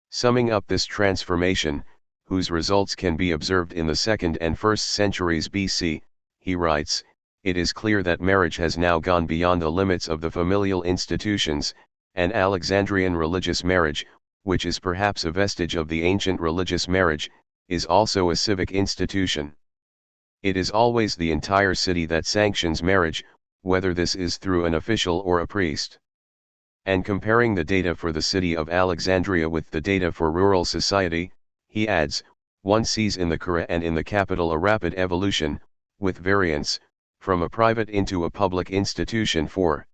Summing up this transformation, whose results can be observed in the 2nd and 1st centuries BC, he writes, "It is clear that marriage has now gone beyond the limits of the familial institutions, and Alexandrian religious marriage, which is perhaps a vestige of the ancient religious marriage, is also a civic institution. It is always the entire city that sanctions marriage, whether this is through an official or a priest." And comparing the data for the city of Alexandria with the data for rural society, he adds, "One sees in the Curra and in the capital a rapid evolution, with variance, from a private into a public institution. 4.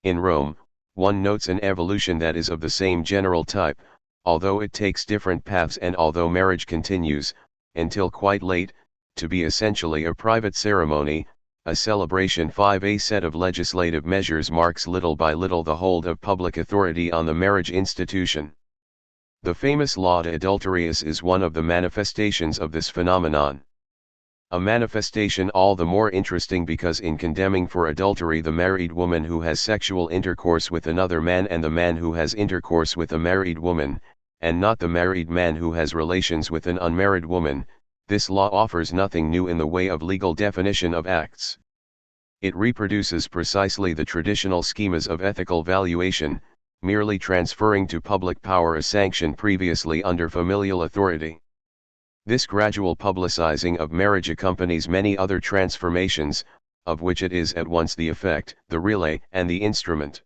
In Rome, one notes an evolution that is of the same general type, although it takes different paths and although marriage continues, until quite late, to be essentially a private ceremony, a celebration. 5. A set of legislative measures marks little by little the hold of public authority on the marriage institution. The famous law de adulterius is one of the manifestations of this phenomenon. A manifestation all the more interesting because in condemning for adultery the married woman who has sexual intercourse with another man and the man who has intercourse with a married woman, and not the married man who has relations with an unmarried woman, this law offers nothing new in the way of legal definition of acts. It reproduces precisely the traditional schemas of ethical valuation, merely transferring to public power a sanction previously under familial authority. This gradual publicizing of marriage accompanies many other transformations, of which it is at once the effect, the relay, and the instrument.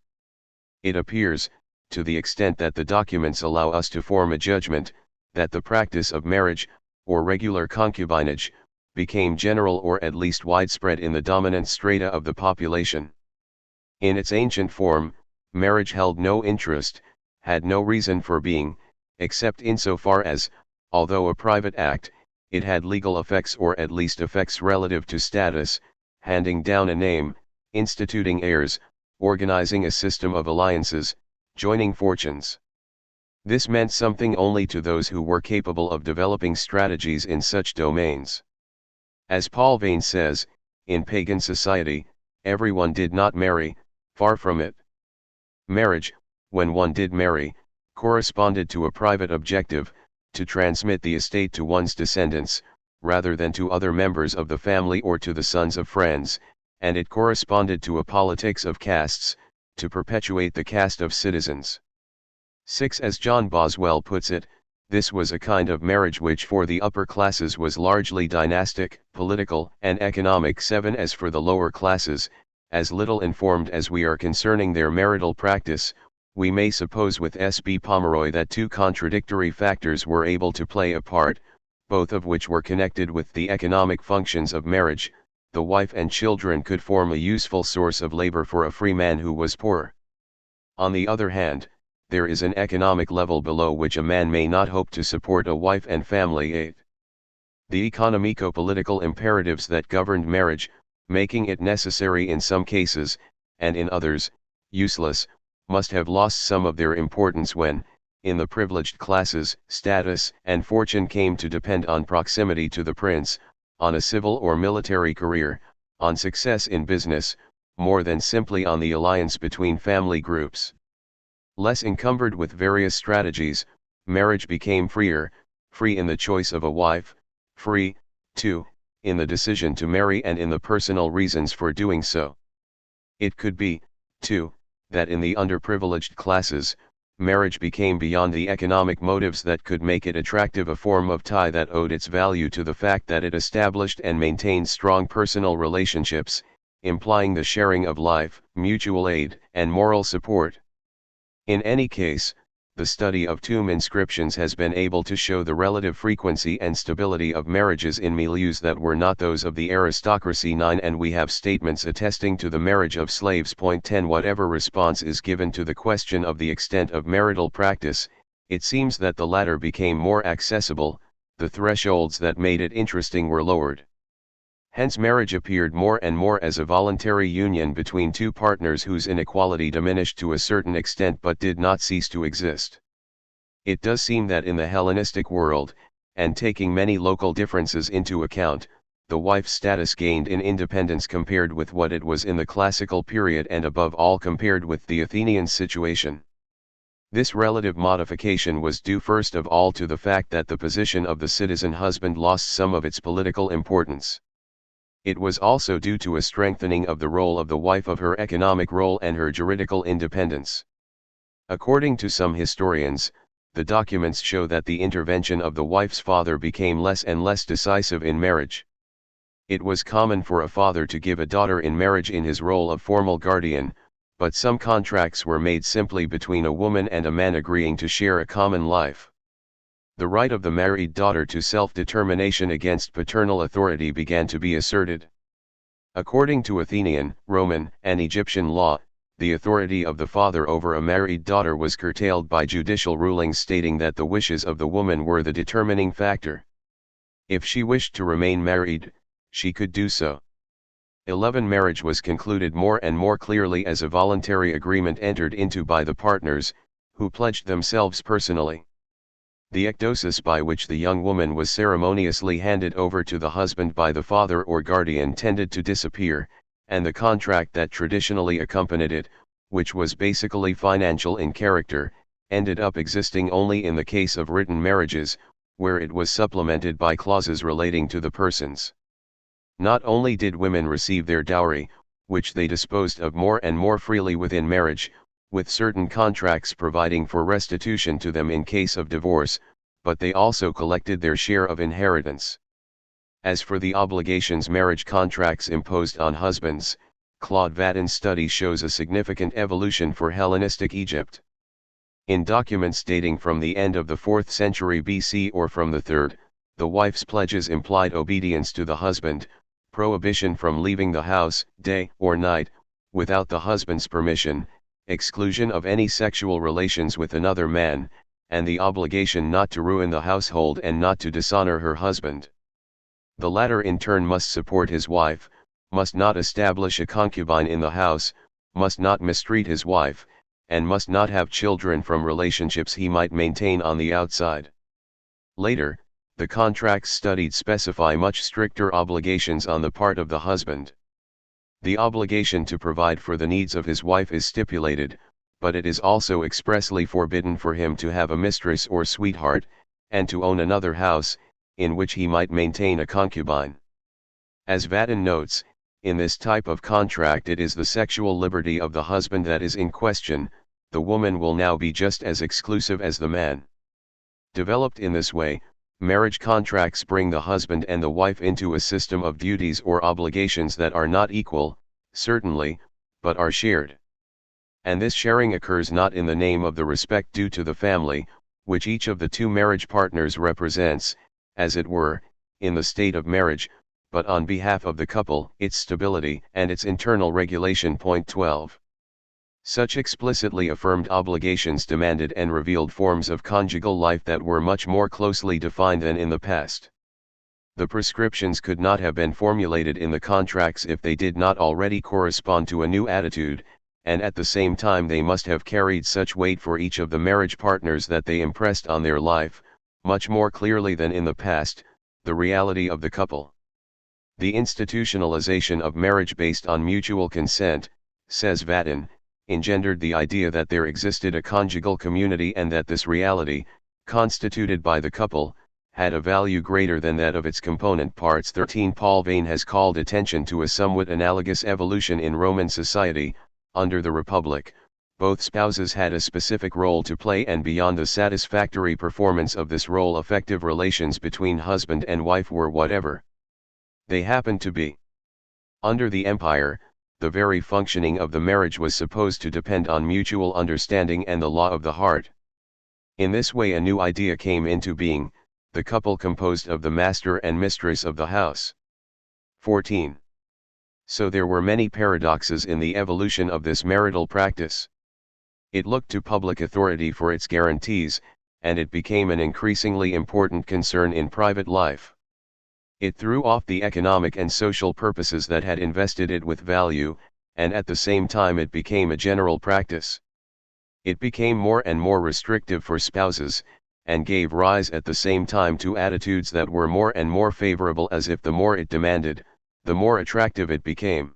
It appears, to the extent that the documents allow us to form a judgment, that the practice of marriage, or regular concubinage, became general or at least widespread in the dominant strata of the population. In its ancient form, marriage held no interest, had no reason for being, except insofar as, although a private act, it had legal effects or at least effects relative to status, handing down a name, instituting heirs, organizing a system of alliances, joining fortunes. This meant something only to those who were capable of developing strategies in such domains. As Paul Vane says, in pagan society, everyone did not marry, far from it. Marriage, when one did marry, corresponded to a private objective, to transmit the estate to one's descendants, rather than to other members of the family or to the sons of friends, and it corresponded to a politics of castes, to perpetuate the caste of citizens. 6. As John Boswell puts it, this was a kind of marriage which for the upper classes was largely dynastic, political, and economic. 7. As for the lower classes, as little informed as we are concerning their marital practice, we may suppose with S. B. Pomeroy that two contradictory factors were able to play a part, both of which were connected with the economic functions of marriage. The wife and children could form a useful source of labor for a free man who was poor. On the other hand, there is an economic level below which a man may not hope to support a wife and family. 8. The economico-political imperatives that governed marriage, making it necessary in some cases, and in others, useless, must have lost some of their importance when, in the privileged classes, status and fortune came to depend on proximity to the prince, on a civil or military career, on success in business, more than simply on the alliance between family groups. Less encumbered with various strategies, marriage became freer, free in the choice of a wife, free, too, in the decision to marry and in the personal reasons for doing so. It could be, too, that in the underprivileged classes, marriage became beyond the economic motives that could make it attractive a form of tie that owed its value to the fact that it established and maintained strong personal relationships, implying the sharing of life, mutual aid, and moral support. In any case, the study of tomb inscriptions has been able to show the relative frequency and stability of marriages in milieus that were not those of the aristocracy. 9. And we have statements attesting to the marriage of slaves. 10. Whatever response is given to the question of the extent of marital practice, it seems that the latter became more accessible, the thresholds that made it interesting were lowered. Hence marriage appeared more and more as a voluntary union between two partners whose inequality diminished to a certain extent but did not cease to exist. It does seem that in the Hellenistic world, and taking many local differences into account, the wife's status gained in independence compared with what it was in the classical period and above all compared with the Athenian situation. This relative modification was due first of all to the fact that the position of the citizen husband lost some of its political importance. It was also due to a strengthening of the role of the wife, of her economic role and her juridical independence. According to some historians, the documents show that the intervention of the wife's father became less and less decisive in marriage. It was common for a father to give a daughter in marriage in his role of formal guardian, but some contracts were made simply between a woman and a man agreeing to share a common life. The right of the married daughter to self-determination against paternal authority began to be asserted. According to Athenian, Roman, and Egyptian law, the authority of the father over a married daughter was curtailed by judicial rulings stating that the wishes of the woman were the determining factor. If she wished to remain married, she could do so. 11. Marriage was concluded more and more clearly as a voluntary agreement entered into by the partners, who pledged themselves personally. The ekdosis by which the young woman was ceremoniously handed over to the husband by the father or guardian tended to disappear, and the contract that traditionally accompanied it, which was basically financial in character, ended up existing only in the case of written marriages, where it was supplemented by clauses relating to the persons. Not only did women receive their dowry, which they disposed of more and more freely within marriage, with certain contracts providing for restitution to them in case of divorce, but they also collected their share of inheritance. As for the obligations marriage contracts imposed on husbands, Claude Vattin's study shows a significant evolution for Hellenistic Egypt. In documents dating from the end of the 4th century BC or from the 3rd, the wife's pledges implied obedience to the husband, prohibition from leaving the house, day or night, without the husband's permission, exclusion of any sexual relations with another man, and the obligation not to ruin the household and not to dishonor her husband. The latter in turn must support his wife, must not establish a concubine in the house, must not mistreat his wife, and must not have children from relationships he might maintain on the outside. Later, the contracts studied specify much stricter obligations on the part of the husband. The obligation to provide for the needs of his wife is stipulated, but it is also expressly forbidden for him to have a mistress or sweetheart, and to own another house, in which he might maintain a concubine. As Vatten notes, in this type of contract it is the sexual liberty of the husband that is in question. The woman will now be just as exclusive as the man. Developed in this way, marriage contracts bring the husband and the wife into a system of duties or obligations that are not equal, certainly, but are shared. And this sharing occurs not in the name of the respect due to the family, which each of the two marriage partners represents, as it were, in the state of marriage, but on behalf of the couple, its stability, and its internal regulation. Point 12. Such explicitly affirmed obligations demanded and revealed forms of conjugal life that were much more closely defined than in the past. The prescriptions could not have been formulated in the contracts if they did not already correspond to a new attitude, and at the same time they must have carried such weight for each of the marriage partners that they impressed on their life, much more clearly than in the past, the reality of the couple. The institutionalization of marriage based on mutual consent, says Vatten, engendered the idea that there existed a conjugal community and that this reality, constituted by the couple, had a value greater than that of its component parts. 13. Paul Vane has called attention to a somewhat analogous evolution in Roman society. Under the Republic, both spouses had a specific role to play, and beyond the satisfactory performance of this role, effective relations between husband and wife were whatever they happened to be. Under the Empire, the very functioning of the marriage was supposed to depend on mutual understanding and the law of the heart. In this way a new idea came into being, the couple composed of the master and mistress of the house. 14. So there were many paradoxes in the evolution of this marital practice. It looked to public authority for its guarantees, and it became an increasingly important concern in private life. It threw off the economic and social purposes that had invested it with value, and at the same time it became a general practice. It became more and more restrictive for spouses, and gave rise at the same time to attitudes that were more and more favorable, as if the more it demanded, the more attractive it became.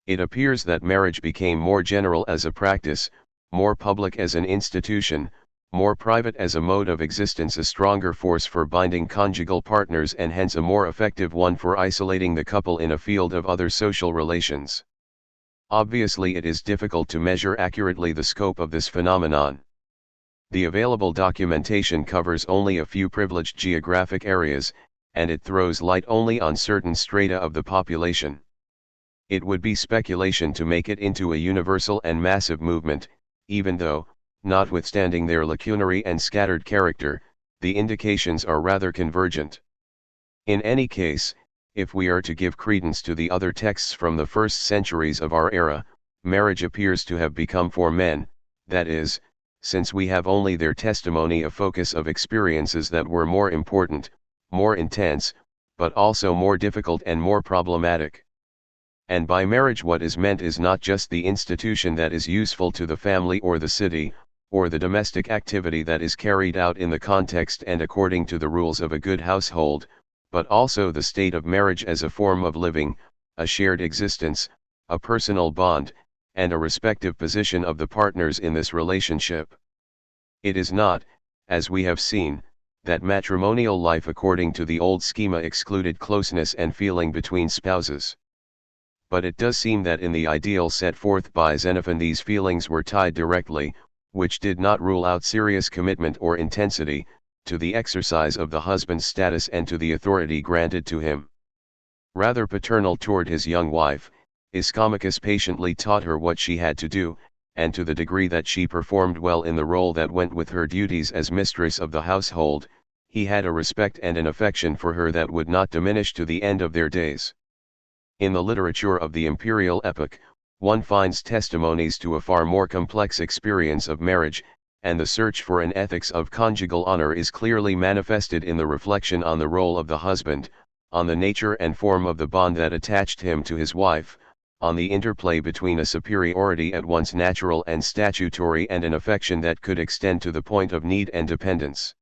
It appears that marriage became more general as a practice, more public as an institution, more private as a mode of existence, a stronger force for binding conjugal partners, and hence a more effective one for isolating the couple in a field of other social relations. Obviously it is difficult to measure accurately the scope of this phenomenon. The available documentation covers only a few privileged geographic areas, and it throws light only on certain strata of the population. It would be speculation to make it into a universal and massive movement, even though, notwithstanding their lacunary and scattered character, the indications are rather convergent. In any case, if we are to give credence to the other texts from the first centuries of our era, marriage appears to have become for men, that is, since we have only their testimony, a focus of experiences that were more important, more intense, but also more difficult and more problematic. And by marriage what is meant is not just the institution that is useful to the family or the city, or the domestic activity that is carried out in the context and according to the rules of a good household, but also the state of marriage as a form of living, a shared existence, a personal bond, and a respective position of the partners in this relationship. It is not, as we have seen, that matrimonial life according to the old schema excluded closeness and feeling between spouses. But it does seem that in the ideal set forth by Xenophon these feelings were tied directly, which did not rule out serious commitment or intensity, to the exercise of the husband's status and to the authority granted to him. Rather paternal toward his young wife, Ischomachus patiently taught her what she had to do, and to the degree that she performed well in the role that went with her duties as mistress of the household, he had a respect and an affection for her that would not diminish to the end of their days. In the literature of the imperial epoch, one finds testimonies to a far more complex experience of marriage, and the search for an ethics of conjugal honor is clearly manifested in the reflection on the role of the husband, on the nature and form of the bond that attached him to his wife, on the interplay between a superiority at once natural and statutory and an affection that could extend to the point of need and dependence.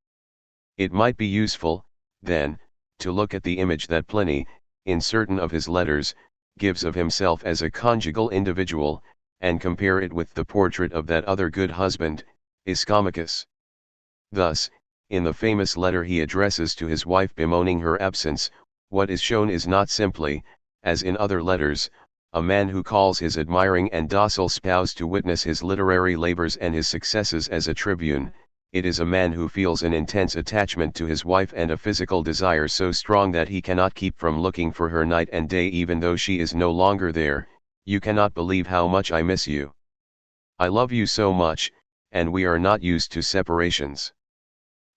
It might be useful, then, to look at the image that Pliny, in certain of his letters, gives of himself as a conjugal individual, and compare it with the portrait of that other good husband, Ischomachus. Thus, in the famous letter he addresses to his wife bemoaning her absence, what is shown is not simply, as in other letters, a man who calls his admiring and docile spouse to witness his literary labors and his successes as a tribune. It is a man who feels an intense attachment to his wife and a physical desire so strong that he cannot keep from looking for her night and day even though she is no longer there. You cannot believe how much I miss you. I love you so much, and we are not used to separations.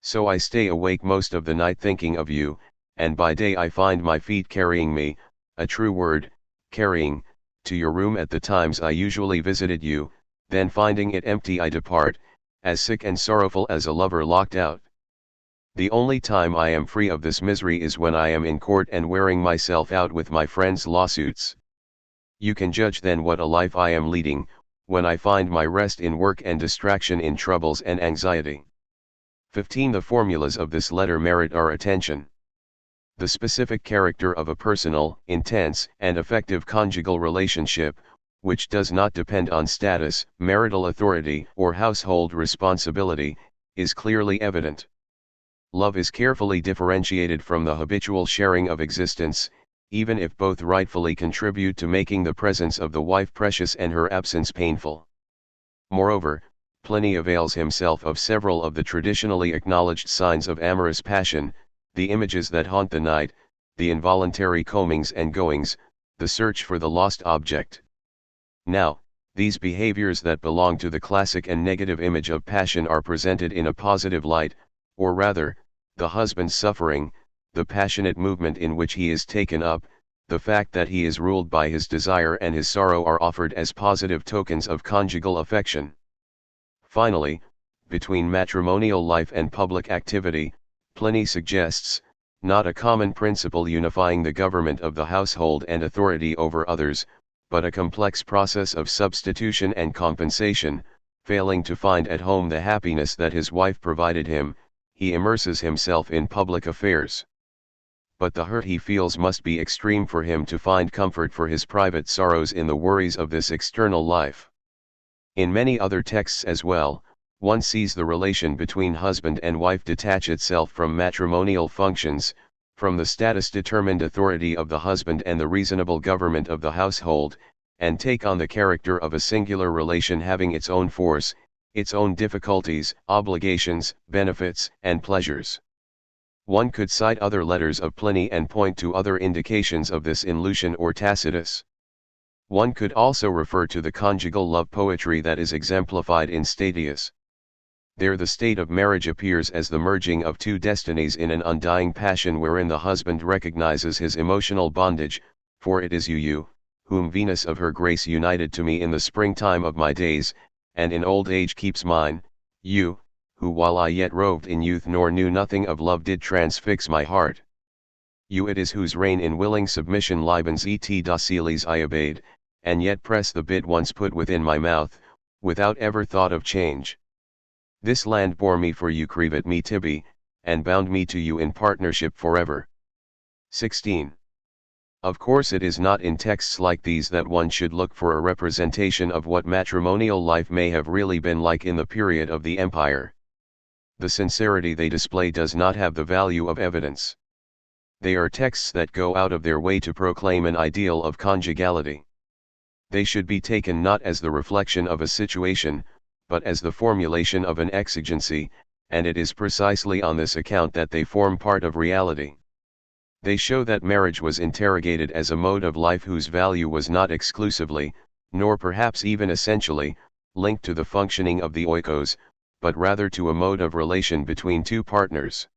So I stay awake most of the night thinking of you, and by day I find my feet carrying me, a true word, carrying, to your room at the times I usually visited you, then finding it empty I depart, as sick and sorrowful as a lover locked out. The only time I am free of this misery is when I am in court and wearing myself out with my friends' lawsuits. You can judge then what a life I am leading, when I find my rest in work and distraction in troubles and anxiety. 15. The formulas of this letter merit our attention. The specific character of a personal, intense, and effective conjugal relationship, which does not depend on status, marital authority, or household responsibility, is clearly evident. Love is carefully differentiated from the habitual sharing of existence, even if both rightfully contribute to making the presence of the wife precious and her absence painful. Moreover, Pliny avails himself of several of the traditionally acknowledged signs of amorous passion, the images that haunt the night, the involuntary comings and goings, the search for the lost object. Now, these behaviors that belong to the classic and negative image of passion are presented in a positive light, or rather, the husband's suffering, the passionate movement in which he is taken up, the fact that he is ruled by his desire and his sorrow are offered as positive tokens of conjugal affection. Finally, between matrimonial life and public activity, Pliny suggests, not a common principle unifying the government of the household and authority over others, but a complex process of substitution and compensation. Failing to find at home the happiness that his wife provided him, he immerses himself in public affairs. But the hurt he feels must be extreme for him to find comfort for his private sorrows in the worries of this external life. In many other texts as well, one sees the relation between husband and wife detach itself from matrimonial functions, from the status-determined authority of the husband and the reasonable government of the household, and take on the character of a singular relation having its own force, its own difficulties, obligations, benefits, and pleasures. One could cite other letters of Pliny and point to other indications of this in Lucian or Tacitus. One could also refer to the conjugal love poetry that is exemplified in Statius. There the state of marriage appears as the merging of two destinies in an undying passion wherein the husband recognizes his emotional bondage, for it is you, whom Venus of her grace united to me in the springtime of my days, and in old age keeps mine, you, who while I yet roved in youth nor knew nothing of love did transfix my heart. You it is whose reign in willing submission libens et docilis I obeyed, and yet press the bit once put within my mouth, without ever thought of change. This land bore me for you crevat me tibi, and bound me to you in partnership forever. 16. Of course it is not in texts like these that one should look for a representation of what matrimonial life may have really been like in the period of the Empire. The sincerity they display does not have the value of evidence. They are texts that go out of their way to proclaim an ideal of conjugality. They should be taken not as the reflection of a situation, but as the formulation of an exigency, and it is precisely on this account that they form part of reality. They show that marriage was interrogated as a mode of life whose value was not exclusively, nor perhaps even essentially, linked to the functioning of the oikos, but rather to a mode of relation between two partners.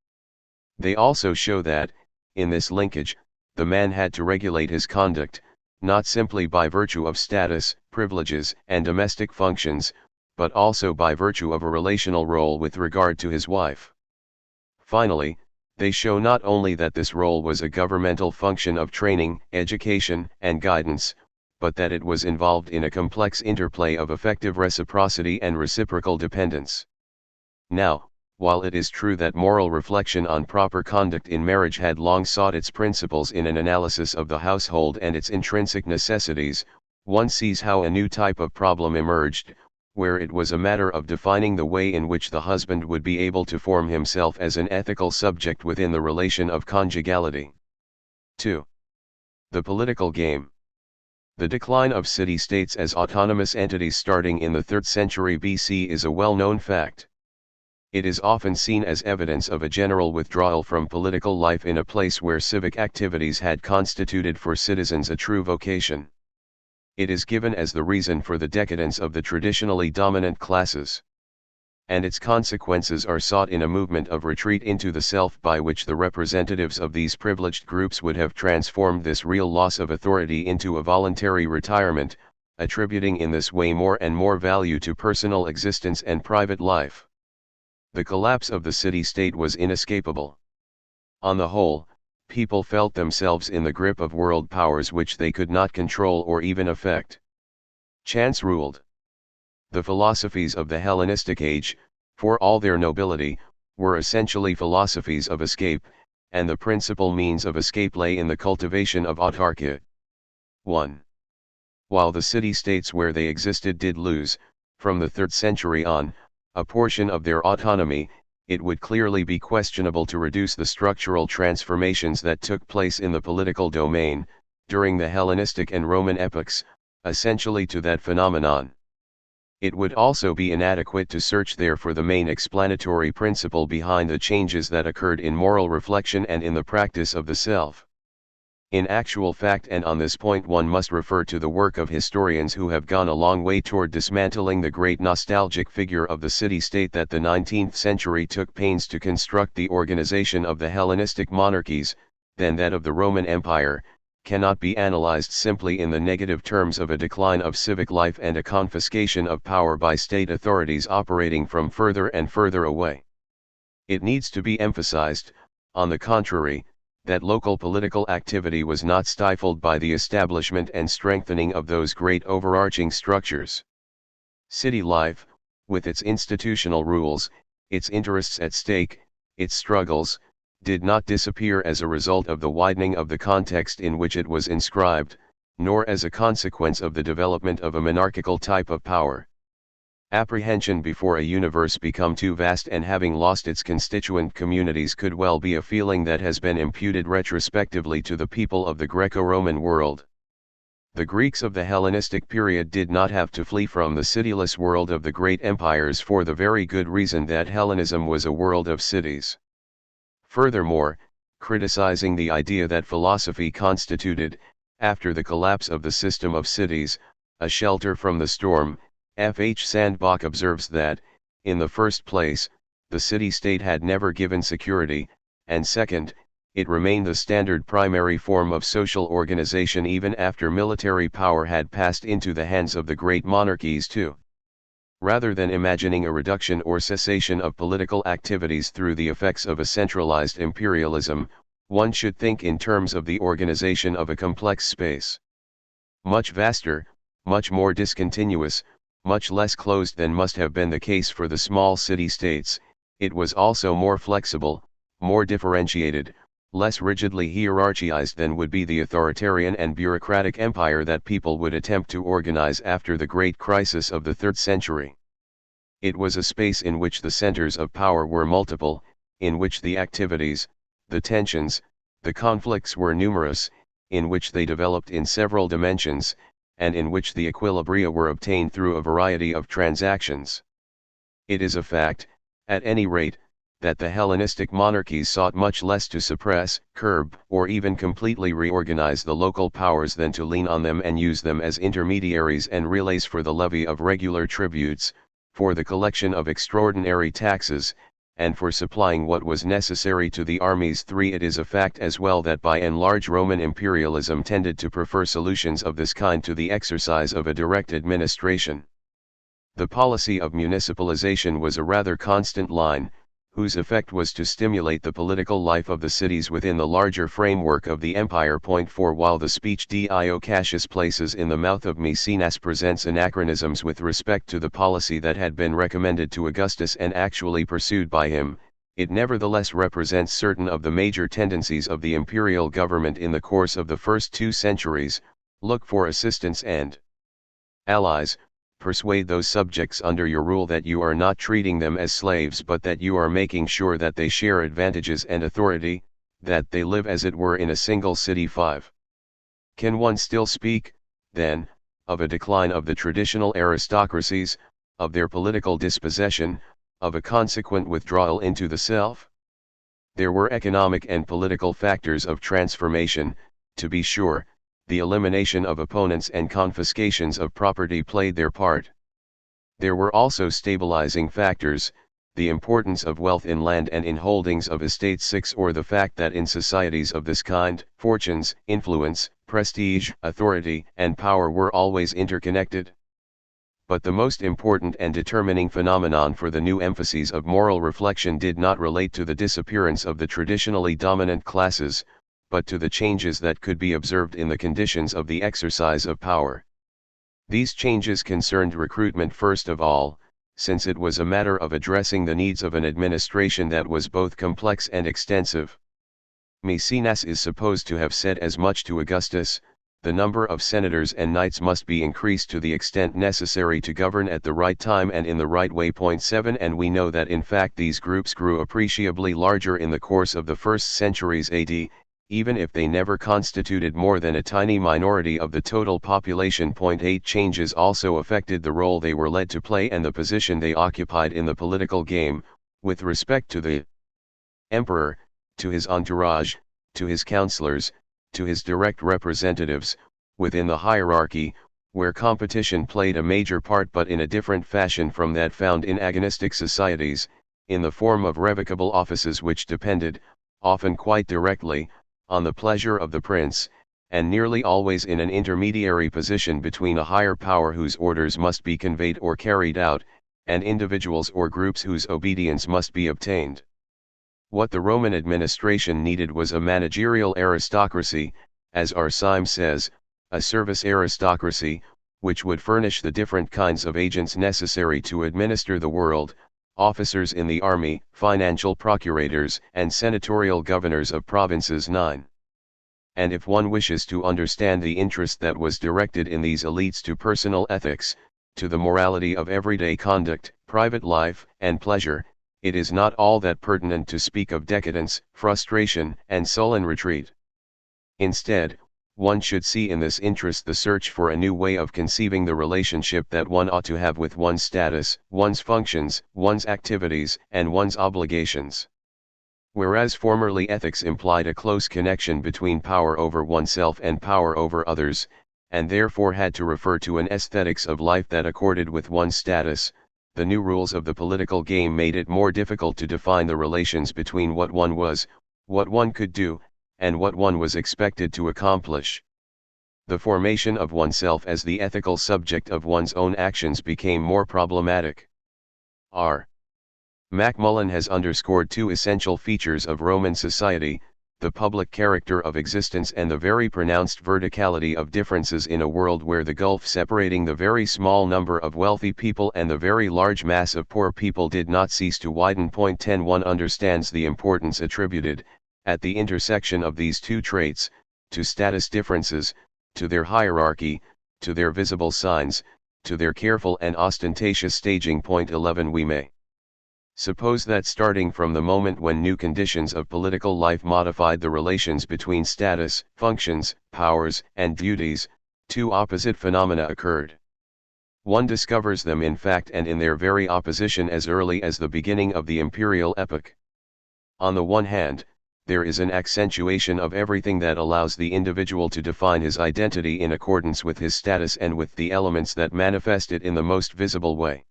They also show that, in this linkage, the man had to regulate his conduct, not simply by virtue of status, privileges, and domestic functions, but also by virtue of a relational role with regard to his wife. Finally, They show not only that this role was a governmental function of training, education, and guidance, but that it was involved in a complex interplay of effective reciprocity and reciprocal dependence. Now, while it is true that moral reflection on proper conduct in marriage had long sought its principles in an analysis of the household and its intrinsic necessities, one sees how a new type of problem emerged, where it was a matter of defining the way in which the husband would be able to form himself as an ethical subject within the relation of conjugality. 2. The political game. The decline of city-states as autonomous entities starting in the 3rd century BC is a well-known fact. It is often seen as evidence of a general withdrawal from political life in a place where civic activities had constituted for citizens a true vocation. It is given as the reason for the decadence of the traditionally dominant classes. And its consequences are sought in a movement of retreat into the self by which the representatives of these privileged groups would have transformed this real loss of authority into a voluntary retirement, attributing in this way more and more value to personal existence and private life. The collapse of the city-state was inescapable. On the whole, people felt themselves in the grip of world powers which they could not control or even affect. Chance ruled. The philosophies of the Hellenistic age, for all their nobility, were essentially philosophies of escape, and the principal means of escape lay in the cultivation of autarkia. 1. While the city-states where they existed did lose, from the 3rd century on, a portion of their autonomy, it would clearly be questionable to reduce the structural transformations that took place in the political domain, during the Hellenistic and Roman epochs, essentially to that phenomenon. It would also be inadequate to search there for the main explanatory principle behind the changes that occurred in moral reflection and in the practice of the self. In actual fact, and on this point one must refer to the work of historians who have gone a long way toward dismantling the great nostalgic figure of the city-state that the 19th century took pains to construct. The organization of the Hellenistic monarchies, than that of the Roman Empire, cannot be analyzed simply in the negative terms of a decline of civic life and a confiscation of power by state authorities operating from further and further away. It needs to be emphasized, on the contrary, that local political activity was not stifled by the establishment and strengthening of those great overarching structures. City life, with its institutional rules, its interests at stake, its struggles, did not disappear as a result of the widening of the context in which it was inscribed, nor as a consequence of the development of a monarchical type of power. Apprehension before a universe become too vast and having lost its constituent communities could well be a feeling that has been imputed retrospectively to the people of the Greco-Roman world. The Greeks of the Hellenistic period did not have to flee from the cityless world of the great empires for the very good reason that Hellenism was a world of cities. Furthermore, criticizing the idea that philosophy constituted, after the collapse of the system of cities, a shelter from the storm, F. H. Sandbach observes that, in the first place, the city-state had never given security, and second, it remained the standard primary form of social organization even after military power had passed into the hands of the great monarchies too. Rather than imagining a reduction or cessation of political activities through the effects of a centralized imperialism, one should think in terms of the organization of a complex space. Much vaster, much more discontinuous, much less closed than must have been the case for the small city-states, it was also more flexible, more differentiated, less rigidly hierarchized than would be the authoritarian and bureaucratic empire that people would attempt to organize after the great crisis of the 3rd century. It was a space in which the centers of power were multiple, in which the activities, the tensions, the conflicts were numerous, in which they developed in several dimensions, and in which the equilibria were obtained through a variety of transactions. It is a fact, at any rate, that the Hellenistic monarchies sought much less to suppress, curb, or even completely reorganize the local powers than to lean on them and use them as intermediaries and relays for the levy of regular tributes, for the collection of extraordinary taxes, and for supplying what was necessary to the armies. 3. It is a fact as well that by and large Roman imperialism tended to prefer solutions of this kind to the exercise of a direct administration. The policy of municipalization was a rather constant line, whose effect was to stimulate the political life of the cities within the larger framework of the empire. 4 While the speech Dio Cassius places in the mouth of Maecenas presents anachronisms with respect to the policy that had been recommended to Augustus and actually pursued by him, it nevertheless represents certain of the major tendencies of the imperial government in the course of the first 2 centuries: look for assistance and allies, persuade those subjects under your rule that you are not treating them as slaves but that you are making sure that they share advantages and authority, that they live as it were in a single city. 5. Can one still speak, then, of a decline of the traditional aristocracies, of their political dispossession, of a consequent withdrawal into the self? There were economic and political factors of transformation, to be sure. The elimination of opponents and confiscations of property played their part. There were also stabilizing factors, the importance of wealth in land and in holdings of estates. 6 Or the fact that in societies of this kind, fortunes, influence, prestige, authority, and power were always interconnected. But the most important and determining phenomenon for the new emphases of moral reflection did not relate to the disappearance of the traditionally dominant classes, but to the changes that could be observed in the conditions of the exercise of power. These changes concerned recruitment first of all, since it was a matter of addressing the needs of an administration that was both complex and extensive. Maecenas is supposed to have said as much to Augustus: the number of senators and knights must be increased to the extent necessary to govern at the right time and in the right way. 7 And we know that in fact these groups grew appreciably larger in the course of the first centuries AD, even if they never constituted more than a tiny minority of the total population. 8 Changes also affected the role they were led to play and the position they occupied in the political game, with respect to the emperor, to his entourage, to his counselors, to his direct representatives, within the hierarchy, where competition played a major part but in a different fashion from that found in agonistic societies, in the form of revocable offices which depended, often quite directly, on the pleasure of the prince, and nearly always in an intermediary position between a higher power whose orders must be conveyed or carried out, and individuals or groups whose obedience must be obtained. What the Roman administration needed was a managerial aristocracy, as R. Syme says, a service aristocracy, which would furnish the different kinds of agents necessary to administer the world: officers in the army, financial procurators, and senatorial governors of provinces. 9. And if one wishes to understand the interest that was directed in these elites to personal ethics, to the morality of everyday conduct, private life, and pleasure, it is not all that pertinent to speak of decadence, frustration, and sullen retreat. Instead, one should see in this interest the search for a new way of conceiving the relationship that one ought to have with one's status, one's functions, one's activities, and one's obligations. Whereas formerly ethics implied a close connection between power over oneself and power over others, and therefore had to refer to an aesthetics of life that accorded with one's status, the new rules of the political game made it more difficult to define the relations between what one was, what one could do, and what one was expected to accomplish. The formation of oneself as the ethical subject of one's own actions became more problematic. R. Macmullen has underscored 2 essential features of Roman society: the public character of existence and the very pronounced verticality of differences in a world where the gulf separating the very small number of wealthy people and the very large mass of poor people did not cease to widen. 10 One understands the importance attributed, at the intersection of these 2 traits, to status differences, to their hierarchy, to their visible signs, to their careful and ostentatious staging. 11 We may suppose that starting from the moment when new conditions of political life modified the relations between status, functions, powers, and duties, 2 opposite phenomena occurred. One discovers them in fact and in their very opposition as early as the beginning of the imperial epoch. On the one hand, there is an accentuation of everything that allows the individual to define his identity in accordance with his status and with the elements that manifest it in the most visible way.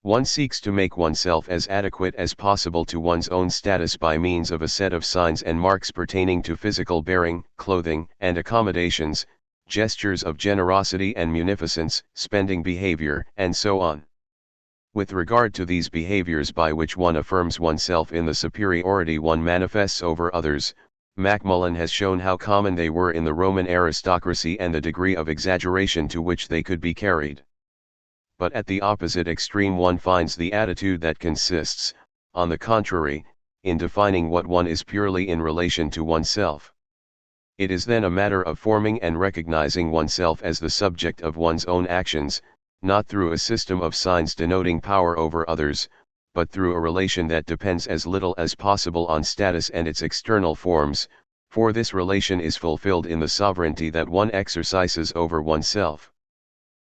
One seeks to make oneself as adequate as possible to one's own status by means of a set of signs and marks pertaining to physical bearing, clothing, and accommodations, gestures of generosity and munificence, spending behavior, and so on. With regard to these behaviors by which one affirms oneself in the superiority one manifests over others, Macmillan has shown how common they were in the Roman aristocracy and the degree of exaggeration to which they could be carried. But at the opposite extreme one finds the attitude that consists, on the contrary, in defining what one is purely in relation to oneself. It is then a matter of forming and recognizing oneself as the subject of one's own actions, not through a system of signs denoting power over others, but through a relation that depends as little as possible on status and its external forms, for this relation is fulfilled in the sovereignty that one exercises over oneself.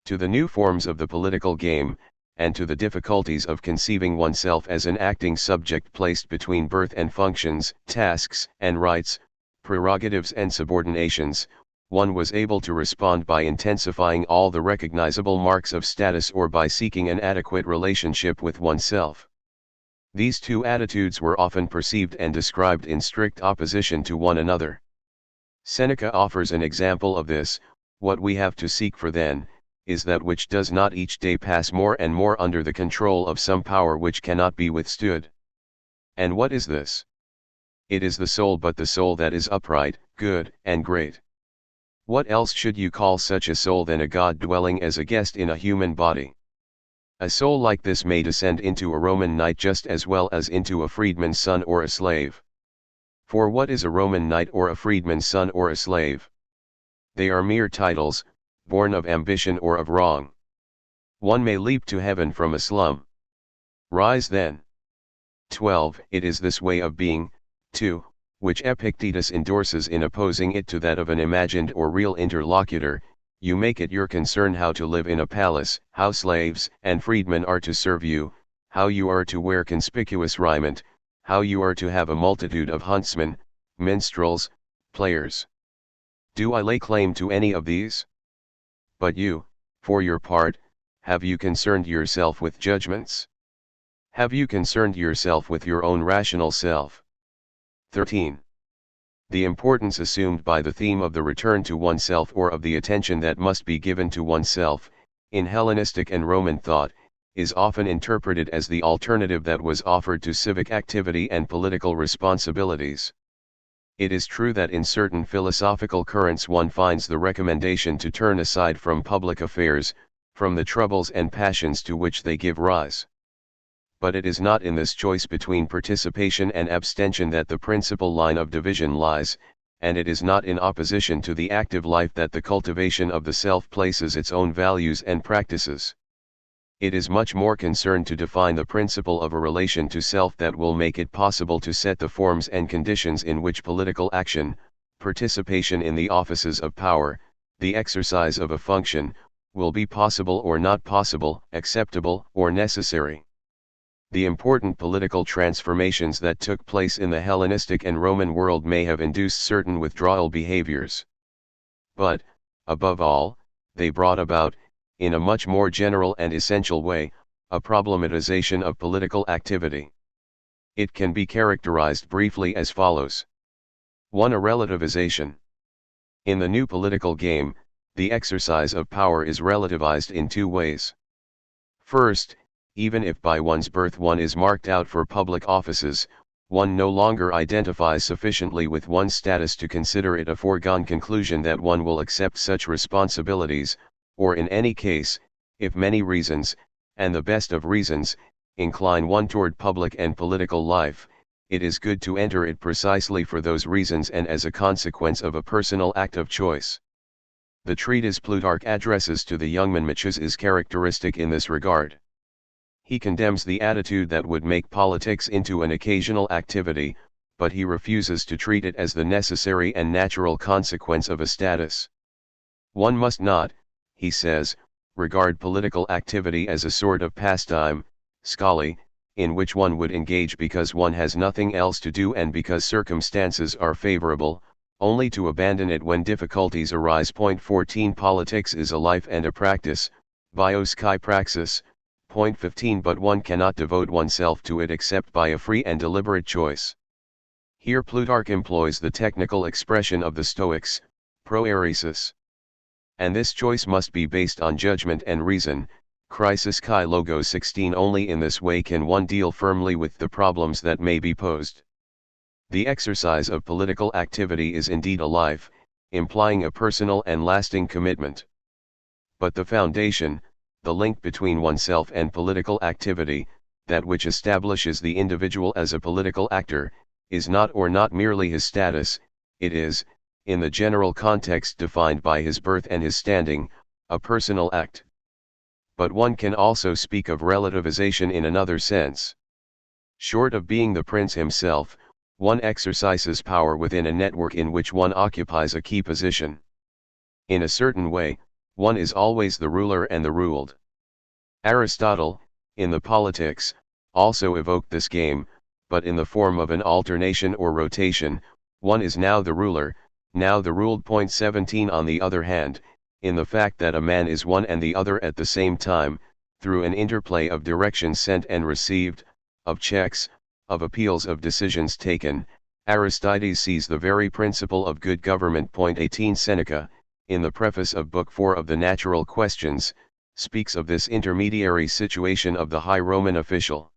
To the new forms of the political game, and to the difficulties of conceiving oneself as an acting subject placed between birth and functions, tasks and rights, prerogatives and subordinations, one was able to respond by intensifying all the recognizable marks of status or by seeking an adequate relationship with oneself. These two attitudes were often perceived and described in strict opposition to one another. Seneca offers an example of this: what we have to seek for then, is that which does not each day pass more and more under the control of some power which cannot be withstood. And what is this? It is the soul, but the soul that is upright, good, and great. What else should you call such a soul than a God dwelling as a guest in a human body? A soul like this may descend into a Roman knight just as well as into a freedman's son or a slave. For what is a Roman knight or a freedman's son or a slave? They are mere titles, born of ambition or of wrong. One may leap to heaven from a slum. Rise then. 12. It is this way of being, too, which Epictetus endorses in opposing it to that of an imagined or real interlocutor. You make it your concern how to live in a palace, how slaves and freedmen are to serve you, how you are to wear conspicuous raiment, how you are to have a multitude of huntsmen, minstrels, players. Do I lay claim to any of these? But you, for your part, have you concerned yourself with judgments? Have you concerned yourself with your own rational self? 13. The importance assumed by the theme of the return to oneself, or of the attention that must be given to oneself, in Hellenistic and Roman thought, is often interpreted as the alternative that was offered to civic activity and political responsibilities. It is true that in certain philosophical currents one finds the recommendation to turn aside from public affairs, from the troubles and passions to which they give rise. But it is not in this choice between participation and abstention that the principal line of division lies, and it is not in opposition to the active life that the cultivation of the self places its own values and practices. It is much more concerned to define the principle of a relation to self that will make it possible to set the forms and conditions in which political action, participation in the offices of power, the exercise of a function, will be possible or not possible, acceptable or necessary. The important political transformations that took place in the Hellenistic and Roman world may have induced certain withdrawal behaviors. But, above all, they brought about, in a much more general and essential way, a problematization of political activity. It can be characterized briefly as follows. 1. A relativization. In the new political game, the exercise of power is relativized in two ways. First, even if by one's birth one is marked out for public offices, one no longer identifies sufficiently with one's status to consider it a foregone conclusion that one will accept such responsibilities, or in any case, if many reasons, and the best of reasons, incline one toward public and political life, it is good to enter it precisely for those reasons and as a consequence of a personal act of choice. The treatise Plutarch addresses to the young Michel is characteristic in this regard. He condemns the attitude that would make politics into an occasional activity, but he refuses to treat it as the necessary and natural consequence of a status. One must not, he says, regard political activity as a sort of pastime, scholy, in which one would engage because one has nothing else to do and because circumstances are favorable, only to abandon it when difficulties arise. 14 Politics is a life and a practice, bios kai praxis. 15 But one cannot devote oneself to it except by a free and deliberate choice. Here Plutarch employs the technical expression of the Stoics, proairesis. And this choice must be based on judgment and reason, Crisis Chi Logo 16. Only in this way can one deal firmly with the problems that may be posed. The exercise of political activity is indeed a life, implying a personal and lasting commitment. But the foundation, the link between oneself and political activity, that which establishes the individual as a political actor, is not merely his status, it is, in the general context defined by his birth and his standing, a personal act. But one can also speak of relativization in another sense. Short of being the prince himself, one exercises power within a network in which one occupies a key position. In a certain way, one is always the ruler and the ruled. Aristotle, in the Politics, also evoked this game, but in the form of an alternation or rotation. One is now the ruler, now the ruled. 17. On the other hand, in the fact that a man is one and the other at the same time, through an interplay of directions sent and received, of checks, of appeals, of decisions taken, Aristides sees the very principle of good government. 18. Seneca, in the preface of Book 4 of the Natural Questions, speaks of this intermediary situation of the high Roman official.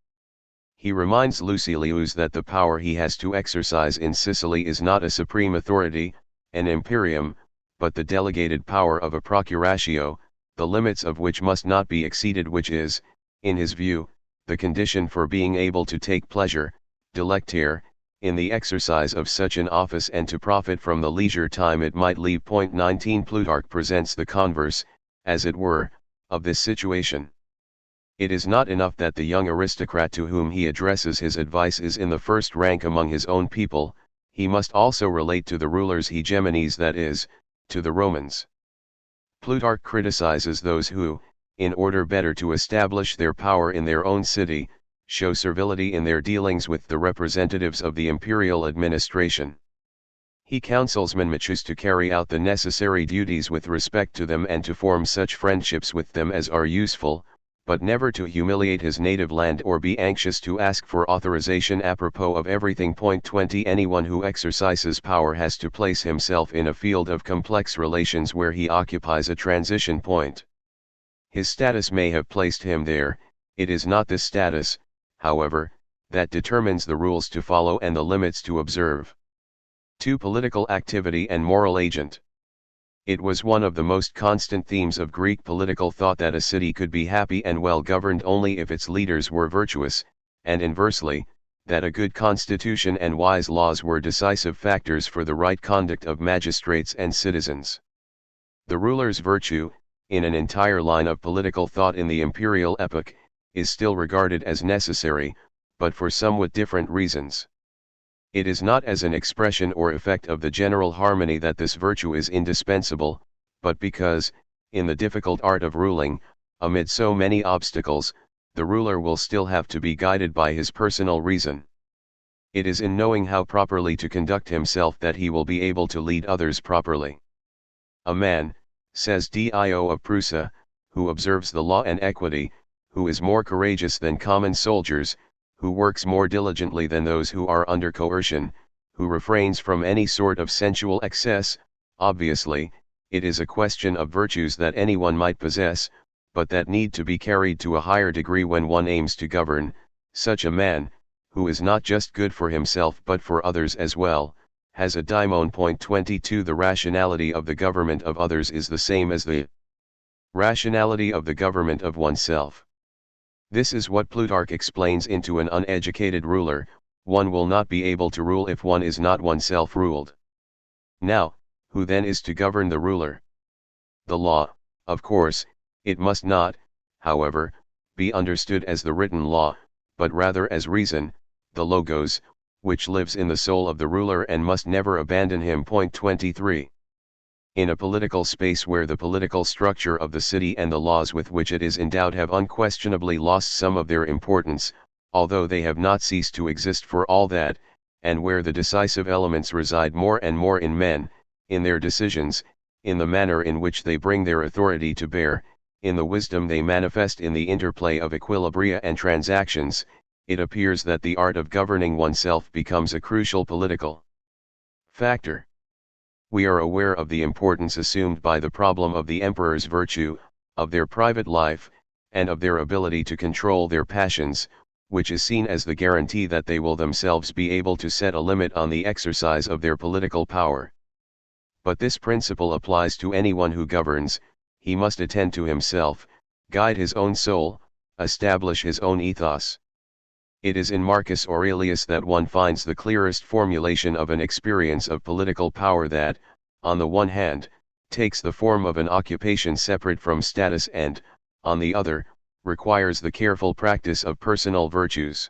He reminds Lucilius that the power he has to exercise in Sicily is not a supreme authority, an imperium, but the delegated power of a procuratio, the limits of which must not be exceeded, which is, in his view, the condition for being able to take pleasure, delectare, in the exercise of such an office and to profit from the leisure time it might leave. 19. Plutarch presents the converse, as it were, of this situation. It is not enough that the young aristocrat to whom he addresses his advice is in the first rank among his own people, he must also relate to the rulers hegemones, that is, to the Romans. Plutarch criticizes those who, in order better to establish their power in their own city, show servility in their dealings with the representatives of the imperial administration. He counsels Manlius to carry out the necessary duties with respect to them and to form such friendships with them as are useful, but never to humiliate his native land or be anxious to ask for authorization apropos of everything. 20. Anyone who exercises power has to place himself in a field of complex relations where he occupies a transition point. His status may have placed him there, it is not this status, however, that determines the rules to follow and the limits to observe. 2. Political activity and moral agent. It was one of the most constant themes of Greek political thought that a city could be happy and well governed only if its leaders were virtuous, and inversely, that a good constitution and wise laws were decisive factors for the right conduct of magistrates and citizens. The ruler's virtue, in an entire line of political thought in the imperial epoch, is still regarded as necessary, but for somewhat different reasons. It is not as an expression or effect of the general harmony that this virtue is indispensable, but because, in the difficult art of ruling, amid so many obstacles, the ruler will still have to be guided by his personal reason. It is in knowing how properly to conduct himself that he will be able to lead others properly. A man, says Dio of Prusa, who observes the law and equity, who is more courageous than common soldiers, who works more diligently than those who are under coercion, who refrains from any sort of sensual excess. Obviously, it is a question of virtues that anyone might possess, but that need to be carried to a higher degree when one aims to govern. Such a man, who is not just good for himself but for others as well, has a daimon. 22. The rationality of the government of others is the same as the rationality of the government of oneself. This is what Plutarch explains into an uneducated ruler. One will not be able to rule if one is not oneself ruled. Now, who then is to govern the ruler? The law, of course. It must not, however, be understood as the written law, but rather as reason, the logos, which lives in the soul of the ruler and must never abandon him. 23. In a political space where the political structure of the city and the laws with which it is endowed have unquestionably lost some of their importance, although they have not ceased to exist for all that, and where the decisive elements reside more and more in men, in their decisions, in the manner in which they bring their authority to bear, in the wisdom they manifest in the interplay of equilibria and transactions, it appears that the art of governing oneself becomes a crucial political factor. We are aware of the importance assumed by the problem of the emperor's virtue, of their private life, and of their ability to control their passions, which is seen as the guarantee that they will themselves be able to set a limit on the exercise of their political power. But this principle applies to anyone who governs. He must attend to himself, guide his own soul, establish his own ethos. It is in Marcus Aurelius that one finds the clearest formulation of an experience of political power that, on the one hand, takes the form of an occupation separate from status and, on the other, requires the careful practice of personal virtues.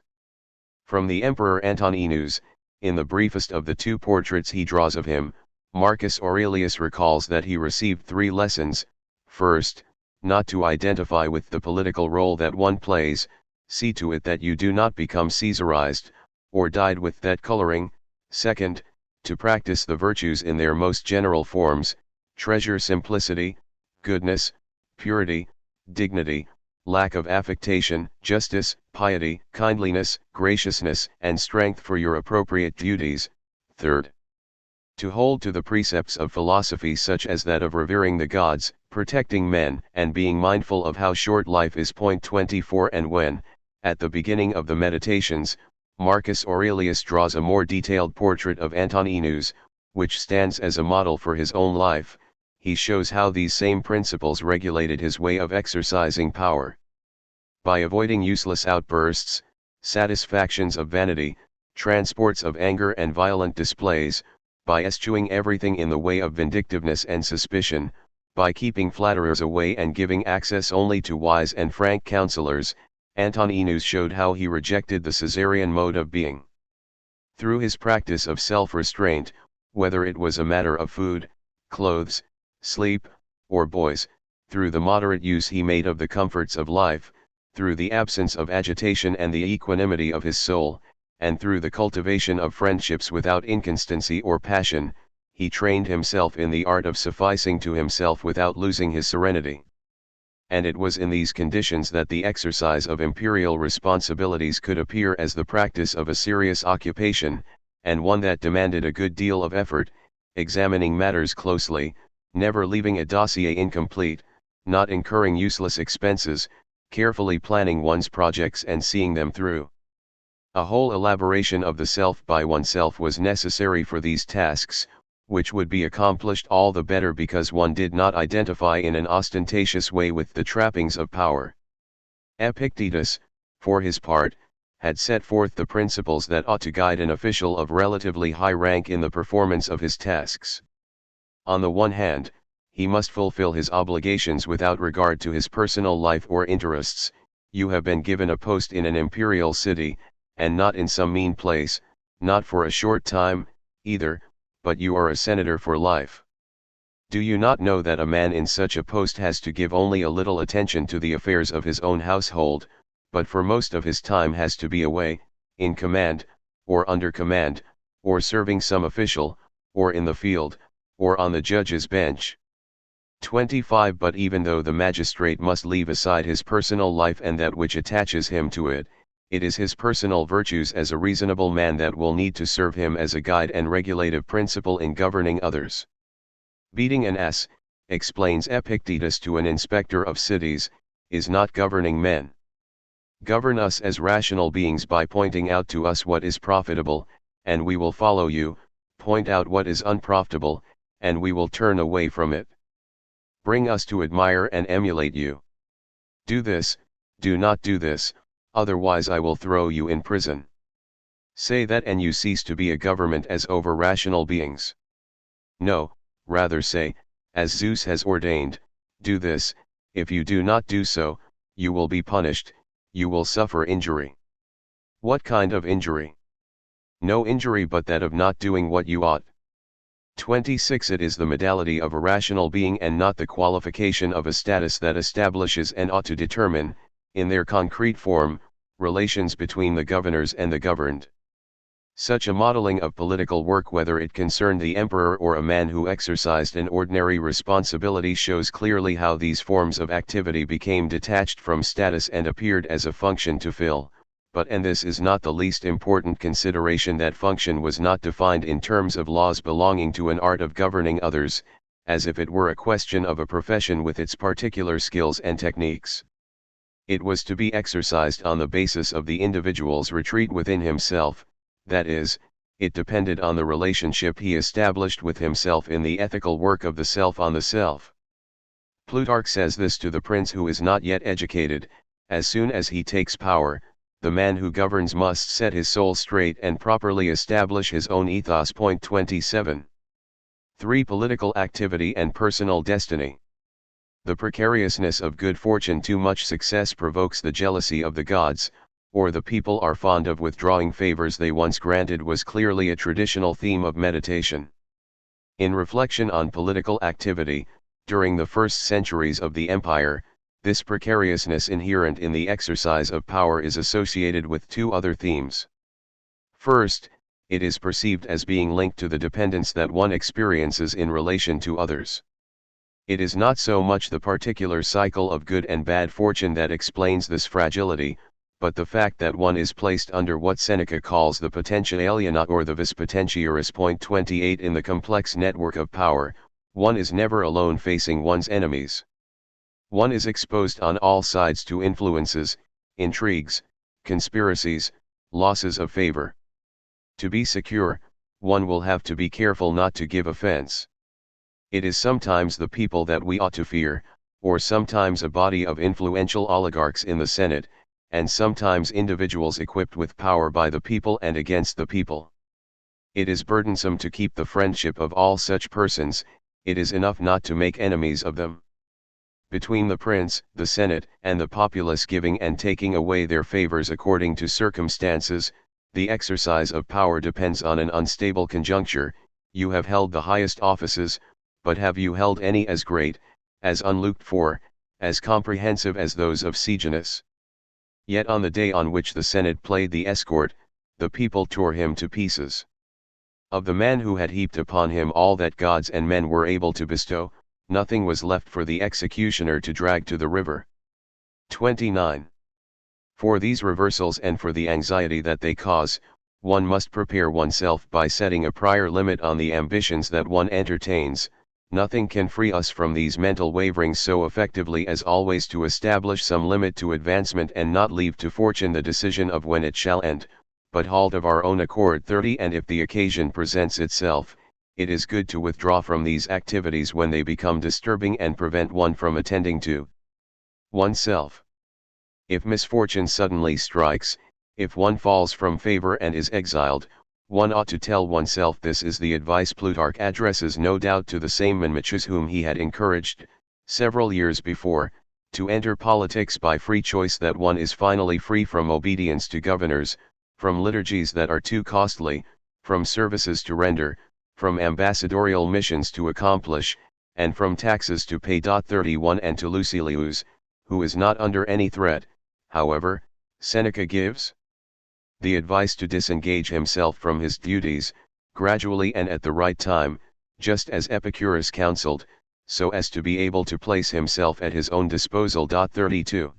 From the Emperor Antoninus, in the briefest of the two portraits he draws of him, Marcus Aurelius recalls that he received 3 lessons: first, not to identify with the political role that one plays, see to it that you do not become Caesarized, or dyed with that coloring; second, to practice the virtues in their most general forms, treasure simplicity, goodness, purity, dignity, lack of affectation, justice, piety, kindliness, graciousness, and strength for your appropriate duties; third, to hold to the precepts of philosophy such as that of revering the gods, protecting men, and being mindful of how short life is. 24. And when, at the beginning of the Meditations, Marcus Aurelius draws a more detailed portrait of Antoninus, which stands as a model for his own life, he shows how these same principles regulated his way of exercising power. By avoiding useless outbursts, satisfactions of vanity, transports of anger and violent displays, by eschewing everything in the way of vindictiveness and suspicion, by keeping flatterers away and giving access only to wise and frank counselors, Antoninus showed how he rejected the Caesarian mode of being. Through his practice of self-restraint, whether it was a matter of food, clothes, sleep, or boys, through the moderate use he made of the comforts of life, through the absence of agitation and the equanimity of his soul, and through the cultivation of friendships without inconstancy or passion, he trained himself in the art of sufficing to himself without losing his serenity. And it was in these conditions that the exercise of imperial responsibilities could appear as the practice of a serious occupation, and one that demanded a good deal of effort, examining matters closely, never leaving a dossier incomplete, not incurring useless expenses, carefully planning one's projects and seeing them through. A whole elaboration of the self by oneself was necessary for these tasks, which would be accomplished all the better because one did not identify in an ostentatious way with the trappings of power. Epictetus, for his part, had set forth the principles that ought to guide an official of relatively high rank in the performance of his tasks. On the one hand, he must fulfill his obligations without regard to his personal life or interests. You have been given a post in an imperial city, and not in some mean place, not for a short time, either, but you are a senator for life. Do you not know that a man in such a post has to give only a little attention to the affairs of his own household, but for most of his time has to be away, in command, or under command, or serving some official, or in the field, or on the judge's bench? 25. But even though the magistrate must leave aside his personal life and that which attaches him to it, it is his personal virtues as a reasonable man that will need to serve him as a guide and regulative principle in governing others. Beating an ass, explains Epictetus to an inspector of cities, is not governing men. Govern us as rational beings by pointing out to us what is profitable, and we will follow you; point out what is unprofitable, and we will turn away from it. Bring us to admire and emulate you. Do this, do not do this, otherwise I will throw you in prison. Say that and you cease to be a government as over rational beings. No, rather say, as Zeus has ordained, do this; if you do not do so, you will be punished, you will suffer injury. What kind of injury? No injury but that of not doing what you ought. 26. It is the modality of a rational being and not the qualification of a status that establishes and ought to determine, in their concrete form, relations between the governors and the governed. Such a modeling of political work, whether it concerned the emperor or a man who exercised an ordinary responsibility, shows clearly how these forms of activity became detached from status and appeared as a function to fill, but and this is not the least important consideration, that function was not defined in terms of laws belonging to an art of governing others, as if it were a question of a profession with its particular skills and techniques. It was to be exercised on the basis of the individual's retreat within himself, that is, it depended on the relationship he established with himself in the ethical work of the self on the self. Plutarch says this to the prince who is not yet educated: as soon as he takes power, the man who governs must set his soul straight and properly establish his own ethos. 27. 3. Political activity and personal destiny. The precariousness of good fortune. Too much success provokes the jealousy of the gods, or the people are fond of withdrawing favors they once granted was clearly a traditional theme of meditation. In reflection on political activity, during the first centuries of the empire, this precariousness inherent in the exercise of power is associated with two other themes. First, it is perceived as being linked to the dependence that one experiences in relation to others. It is not so much the particular cycle of good and bad fortune that explains this fragility, but the fact that one is placed under what Seneca calls the potentia aliena or the vis potentiaris. 28. In the complex network of power, one is never alone facing one's enemies. One is exposed on all sides to influences, intrigues, conspiracies, losses of favor. To be secure, one will have to be careful not to give offense. It is sometimes the people that we ought to fear, or sometimes a body of influential oligarchs in the Senate, and sometimes individuals equipped with power by the people and against the people. It is burdensome to keep the friendship of all such persons, it is enough not to make enemies of them. Between the prince, the Senate, and the populace giving and taking away their favors according to circumstances, the exercise of power depends on an unstable conjuncture. You have held the highest offices, but have you held any as great, as unlooked for, as comprehensive as those of Sejanus? Yet on the day on which the Senate played the escort, the people tore him to pieces. Of the man who had heaped upon him all that gods and men were able to bestow, nothing was left for the executioner to drag to the river. 29. For these reversals and for the anxiety that they cause, one must prepare oneself by setting a prior limit on the ambitions that one entertains. Nothing can free us from these mental waverings so effectively as always to establish some limit to advancement and not leave to fortune the decision of when it shall end, but halt of our own accord. 30. And if the occasion presents itself, it is good to withdraw from these activities when they become disturbing and prevent one from attending to oneself. If misfortune suddenly strikes, if one falls from favor and is exiled, one ought to tell oneself this is the advice Plutarch addresses no doubt to the same Manmichus whom he had encouraged, several years before, to enter politics by free choice, that one is finally free from obedience to governors, from liturgies that are too costly, from services to render, from ambassadorial missions to accomplish, and from taxes to pay. 31. And to Lucilius, who is not under any threat, however, Seneca gives the advice to disengage himself from his duties, gradually and at the right time, just as Epicurus counseled, so as to be able to place himself at his own disposal. 32.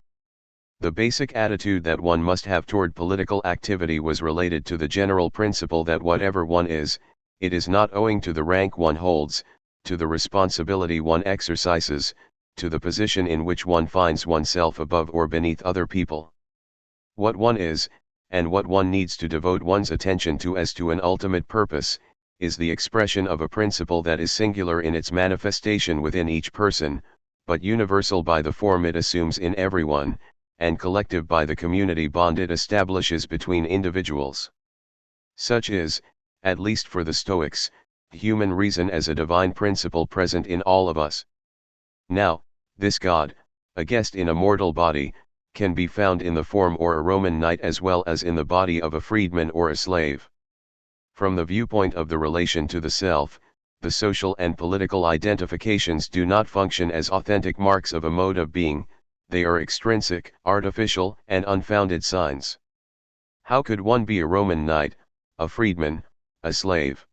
The basic attitude that one must have toward political activity was related to the general principle that whatever one is, it is not owing to the rank one holds, to the responsibility one exercises, to the position in which one finds oneself above or beneath other people. What one is, and what one needs to devote one's attention to as to an ultimate purpose, is the expression of a principle that is singular in its manifestation within each person, but universal by the form it assumes in everyone, and collective by the community bond it establishes between individuals. Such is, at least for the Stoics, human reason as a divine principle present in all of us. Now, this God, a guest in a mortal body, can be found in the form or a Roman knight as well as in the body of a freedman or a slave. From the viewpoint of the relation to the self, the social and political identifications do not function as authentic marks of a mode of being, they are extrinsic, artificial, and unfounded signs. How could one be a Roman knight, a freedman, a slave?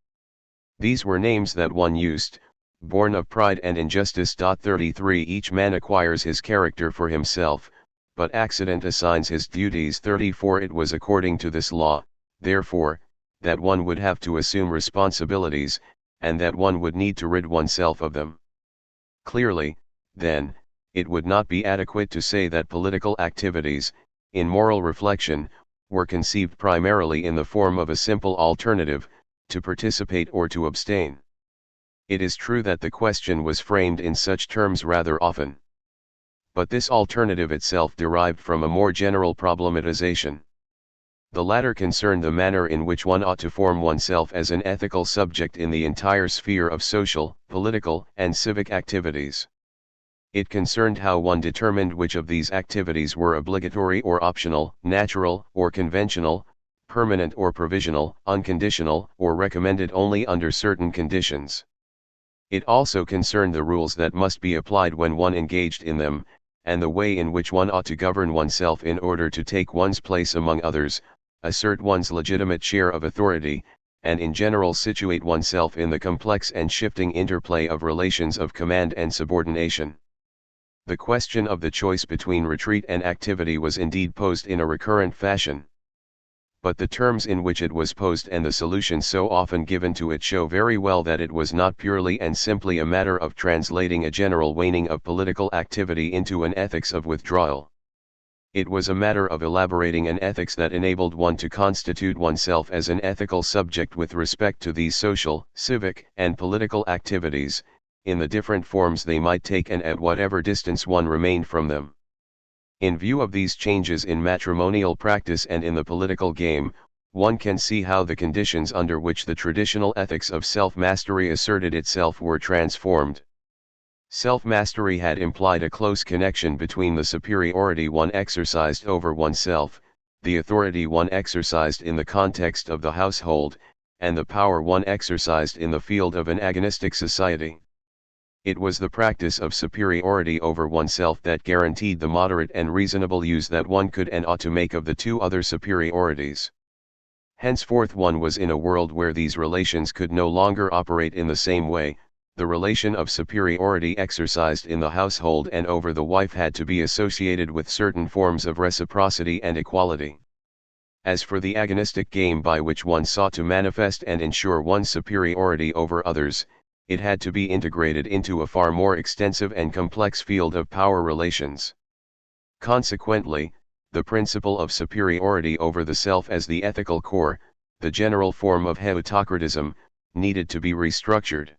These were names that one used, born of pride and injustice. 33. Each man acquires his character for himself, but accident assigns his duties. 34. It was according to this law, therefore, that one would have to assume responsibilities, and that one would need to rid oneself of them. Clearly, then, it would not be adequate to say that political activities, in moral reflection, were conceived primarily in the form of a simple alternative, to participate or to abstain. It is true that the question was framed in such terms rather often. But this alternative itself derived from a more general problematization. The latter concerned the manner in which one ought to form oneself as an ethical subject in the entire sphere of social, political, and civic activities. It concerned how one determined which of these activities were obligatory or optional, natural or conventional, permanent or provisional, unconditional or recommended only under certain conditions. It also concerned the rules that must be applied when one engaged in them, and the way in which one ought to govern oneself in order to take one's place among others, assert one's legitimate share of authority, and in general situate oneself in the complex and shifting interplay of relations of command and subordination. The question of the choice between retreat and activity was indeed posed in a recurrent fashion. But the terms in which it was posed and the solutions so often given to it show very well that it was not purely and simply a matter of translating a general waning of political activity into an ethics of withdrawal. It was a matter of elaborating an ethics that enabled one to constitute oneself as an ethical subject with respect to these social, civic, and political activities, in the different forms they might take and at whatever distance one remained from them. In view of these changes in matrimonial practice and in the political game, one can see how the conditions under which the traditional ethics of self-mastery asserted itself were transformed. Self-mastery had implied a close connection between the superiority one exercised over oneself, the authority one exercised in the context of the household, and the power one exercised in the field of an agonistic society. It was the practice of superiority over oneself that guaranteed the moderate and reasonable use that one could and ought to make of the two other superiorities. Henceforth one was in a world where these relations could no longer operate in the same way. The relation of superiority exercised in the household and over the wife had to be associated with certain forms of reciprocity and equality. As for the agonistic game by which one sought to manifest and ensure one's superiority over others, it had to be integrated into a far more extensive and complex field of power relations. Consequently, the principle of superiority over the self as the ethical core, the general form of heterodoxism, needed to be restructured.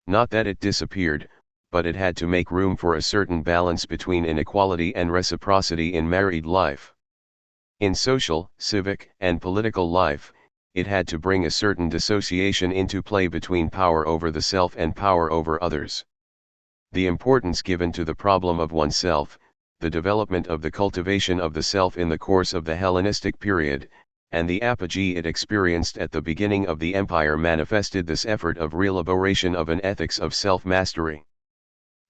Not that it disappeared, but it had to make room for a certain balance between inequality and reciprocity in married life. In social, civic, and political life, it had to bring a certain dissociation into play between power over the self and power over others. The importance given to the problem of oneself, the development of the cultivation of the self in the course of the Hellenistic period, and the apogee it experienced at the beginning of the empire manifested this effort of reelaboration of an ethics of self-mastery.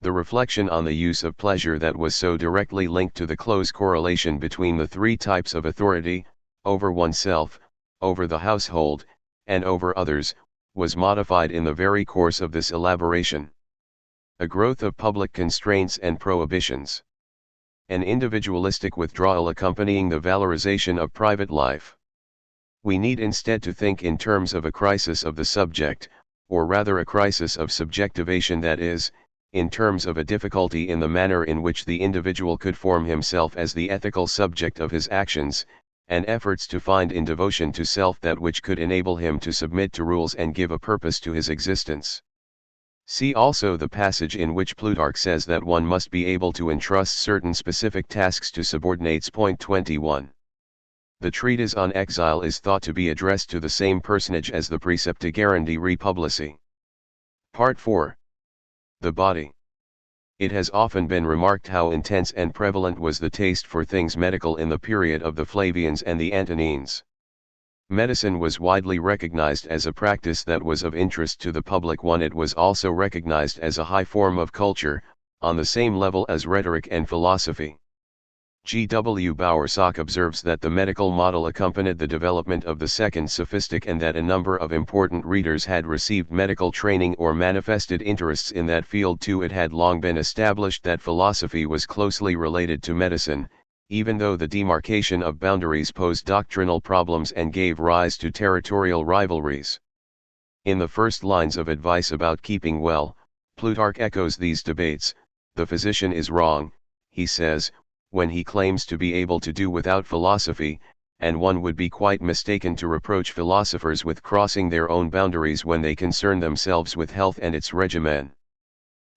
The reflection on the use of pleasure that was so directly linked to the close correlation between the three types of authority, over oneself, over the household, and over others, was modified in the very course of this elaboration. A growth of public constraints and prohibitions. An individualistic withdrawal accompanying the valorization of private life. We need instead to think in terms of a crisis of the subject, or rather a crisis of subjectivation, that is, in terms of a difficulty in the manner in which the individual could form himself as the ethical subject of his actions, and efforts to find in devotion to self that which could enable him to submit to rules and give a purpose to his existence. See also the passage in which Plutarch says that one must be able to entrust certain specific tasks to subordinates. 21. The treatise on exile is thought to be addressed to the same personage as the Precepta Gerendi Republici. Part 4. The body. It has often been remarked how intense and prevalent was the taste for things medical in the period of the Flavians and the Antonines. Medicine was widely recognized as a practice that was of interest to the public one. It was also recognized as a high form of culture, on the same level as rhetoric and philosophy. G. W. Bowersock observes that the medical model accompanied the development of the second sophistic and that a number of important readers had received medical training or manifested interests in that field too. It had long been established that philosophy was closely related to medicine, even though the demarcation of boundaries posed doctrinal problems and gave rise to territorial rivalries. In the first lines of Advice about Keeping Well, Plutarch echoes these debates, The physician is wrong, he says, when he claims to be able to do without philosophy, and one would be quite mistaken to reproach philosophers with crossing their own boundaries when they concern themselves with health and its regimen.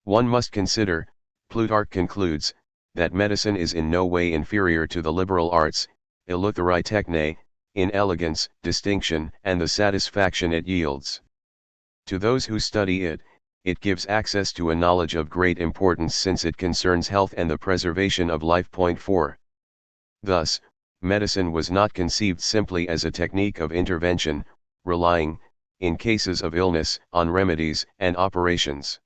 One must consider, Plutarch concludes, that medicine is in no way inferior to the liberal arts, eleutherei techne, in elegance, distinction, and the satisfaction it yields. To those who study it, it gives access to a knowledge of great importance since it concerns health and the preservation of life. 4. Thus, medicine was not conceived simply as a technique of intervention, relying, in cases of illness, on remedies and operations.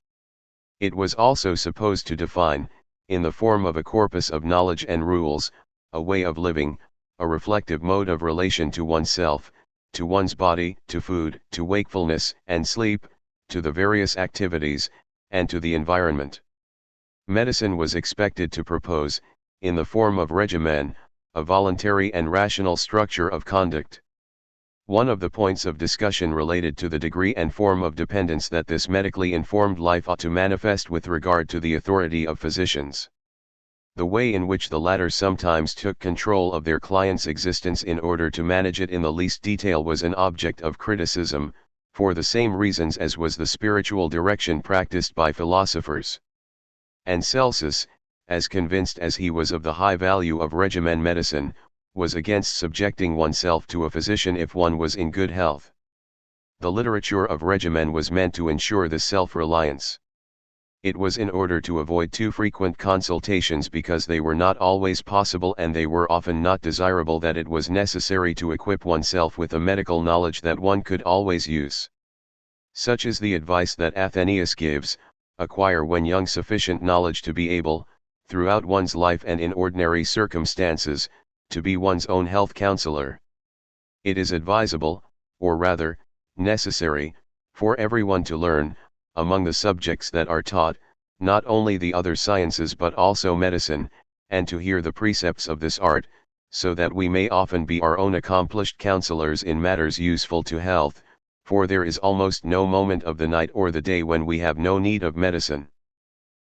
It was also supposed to define, in the form of a corpus of knowledge and rules, a way of living, a reflective mode of relation to oneself, to one's body, to food, to wakefulness and sleep, to the various activities, and to the environment. Medicine was expected to propose, in the form of regimen, a voluntary and rational structure of conduct. One of the points of discussion related to the degree and form of dependence that this medically informed life ought to manifest with regard to the authority of physicians. The way in which the latter sometimes took control of their client's existence in order to manage it in the least detail was an object of criticism, for the same reasons as was the spiritual direction practiced by philosophers. And Celsus, as convinced as he was of the high value of regimen medicine, was against subjecting oneself to a physician if one was in good health. The literature of regimen was meant to ensure this self-reliance. It was in order to avoid too frequent consultations because they were not always possible and they were often not desirable that it was necessary to equip oneself with a medical knowledge that one could always use. Such is the advice that Athenaeus gives: acquire when young sufficient knowledge to be able, throughout one's life and in ordinary circumstances, to be one's own health counselor. It is advisable, or rather, necessary, for everyone to learn, among the subjects that are taught, not only the other sciences but also medicine, and to hear the precepts of this art, so that we may often be our own accomplished counselors in matters useful to health, for there is almost no moment of the night or the day when we have no need of medicine.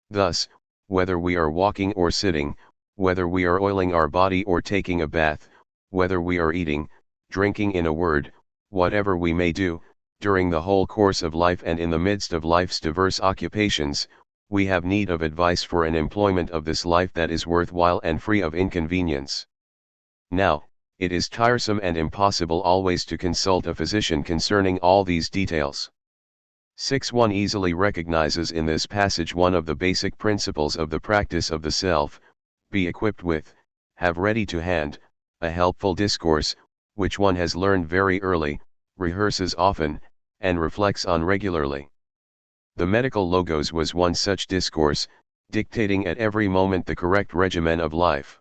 Thus, whether we are walking or sitting, whether we are oiling our body or taking a bath, whether we are eating, drinking, in a word, whatever we may do, during the whole course of life and in the midst of life's diverse occupations, we have need of advice for an employment of this life that is worthwhile and free of inconvenience. Now, it is tiresome and impossible always to consult a physician concerning all these details. 6. One easily recognizes in this passage one of the basic principles of the practice of the self: be equipped with, have ready to hand, a helpful discourse, which one has learned very early, rehearses often, and reflects on regularly. The medical logos was one such discourse, dictating at every moment the correct regimen of life.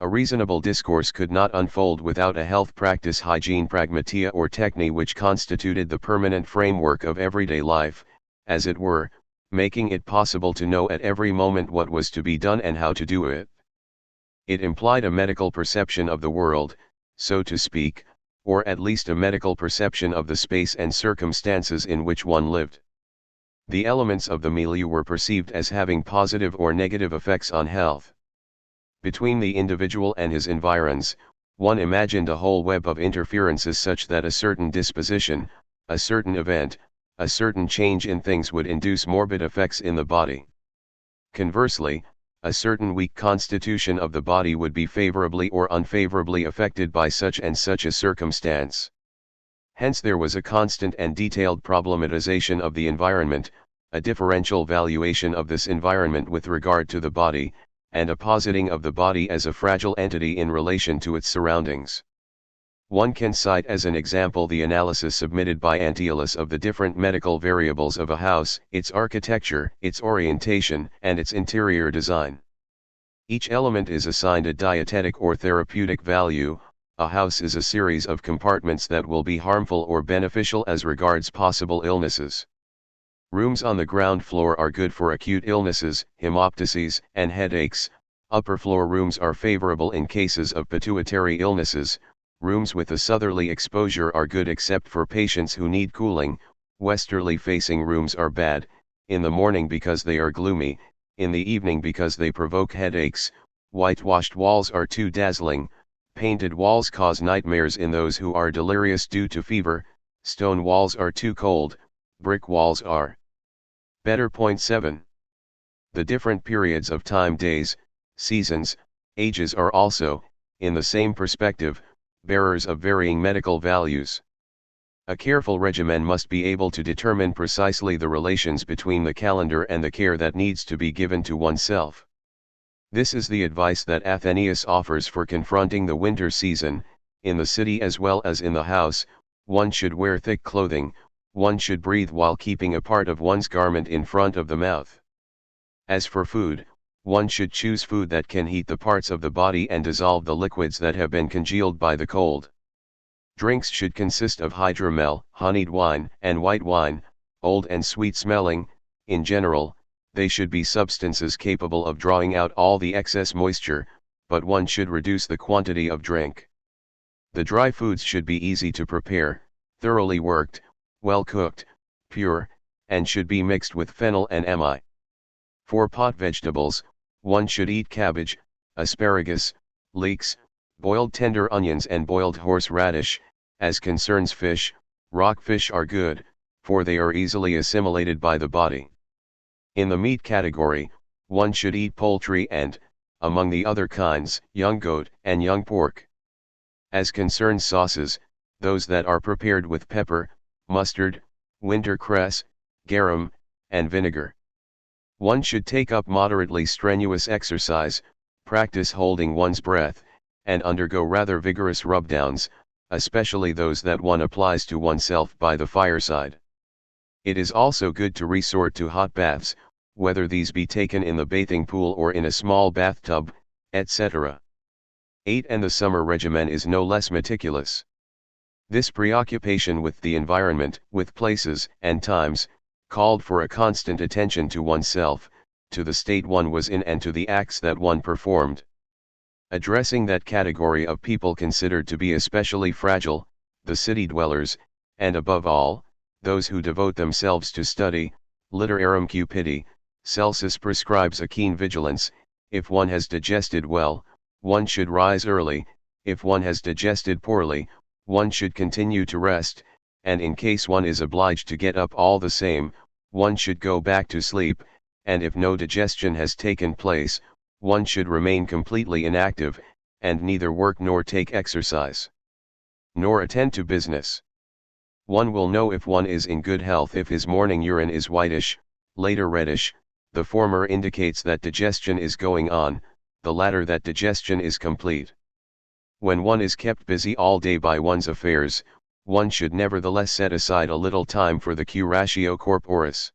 A reasonable discourse could not unfold without a health practice, hygiene, pragmatia or techne, which constituted the permanent framework of everyday life, as it were, making it possible to know at every moment what was to be done and how to do it. It implied a medical perception of the world, so to speak, or at least a medical perception of the space and circumstances in which one lived. The elements of the milieu were perceived as having positive or negative effects on health. Between the individual and his environs, one imagined a whole web of interferences such that a certain disposition, a certain event, a certain change in things would induce morbid effects in the body. Conversely, a certain weak constitution of the body would be favorably or unfavorably affected by such and such a circumstance. Hence there was a constant and detailed problematization of the environment, a differential valuation of this environment with regard to the body, and a positing of the body as a fragile entity in relation to its surroundings. One can cite as an example the analysis submitted by Antiolus of the different medical variables of a house, its architecture, its orientation, and its interior design. Each element is assigned a dietetic or therapeutic value. A house is a series of compartments that will be harmful or beneficial as regards possible illnesses. Rooms on the ground floor are good for acute illnesses, hemoptyses, and headaches. Upper floor rooms are favorable in cases of pituitary illnesses. Rooms with a southerly exposure are good except for patients who need cooling. Westerly facing rooms are bad, in the morning because they are gloomy, in the evening because they provoke headaches, whitewashed walls are too dazzling, painted walls cause nightmares in those who are delirious due to fever, stone walls are too cold, brick walls are better. Point 7. The different periods of time, days, seasons, ages are also, in the same perspective, bearers of varying medical values. A careful regimen must be able to determine precisely the relations between the calendar and the care that needs to be given to oneself. This is the advice that Athenaeus offers for confronting the winter season. In the city as well as in the house, one should wear thick clothing, one should breathe while keeping a part of one's garment in front of the mouth. As for food, one should choose food that can heat the parts of the body and dissolve the liquids that have been congealed by the cold. Drinks should consist of hydromel, honeyed wine, and white wine, old and sweet smelling. In general, they should be substances capable of drawing out all the excess moisture, but one should reduce the quantity of drink. The dry foods should be easy to prepare, thoroughly worked, well cooked, pure, and should be mixed with fennel and ammi. For pot vegetables, one should eat cabbage, asparagus, leeks, boiled tender onions and boiled horseradish. As concerns fish, rockfish are good, for they are easily assimilated by the body. In the meat category, one should eat poultry and, among the other kinds, young goat and young pork. As concerns sauces, those that are prepared with pepper, mustard, wintercress, garum, and vinegar. One should take up moderately strenuous exercise, practice holding one's breath, and undergo rather vigorous rub-downs, especially those that one applies to oneself by the fireside. It is also good to resort to hot baths, whether these be taken in the bathing pool or in a small bathtub, etc. 8. And the summer regimen is no less meticulous. This preoccupation with the environment, with places and times, called for a constant attention to oneself, to the state one was in and to the acts that one performed. Addressing that category of people considered to be especially fragile, the city dwellers, and above all, those who devote themselves to study, literarum cupidi, Celsus prescribes a keen vigilance. If one has digested well, one should rise early; if one has digested poorly, one should continue to rest, and in case one is obliged to get up all the same, one should go back to sleep, and if no digestion has taken place, one should remain completely inactive, and neither work nor take exercise, nor attend to business. One will know if one is in good health if his morning urine is whitish, later reddish. The former indicates that digestion is going on, the latter that digestion is complete. When one is kept busy all day by one's affairs, one should nevertheless set aside a little time for the curatio corporis.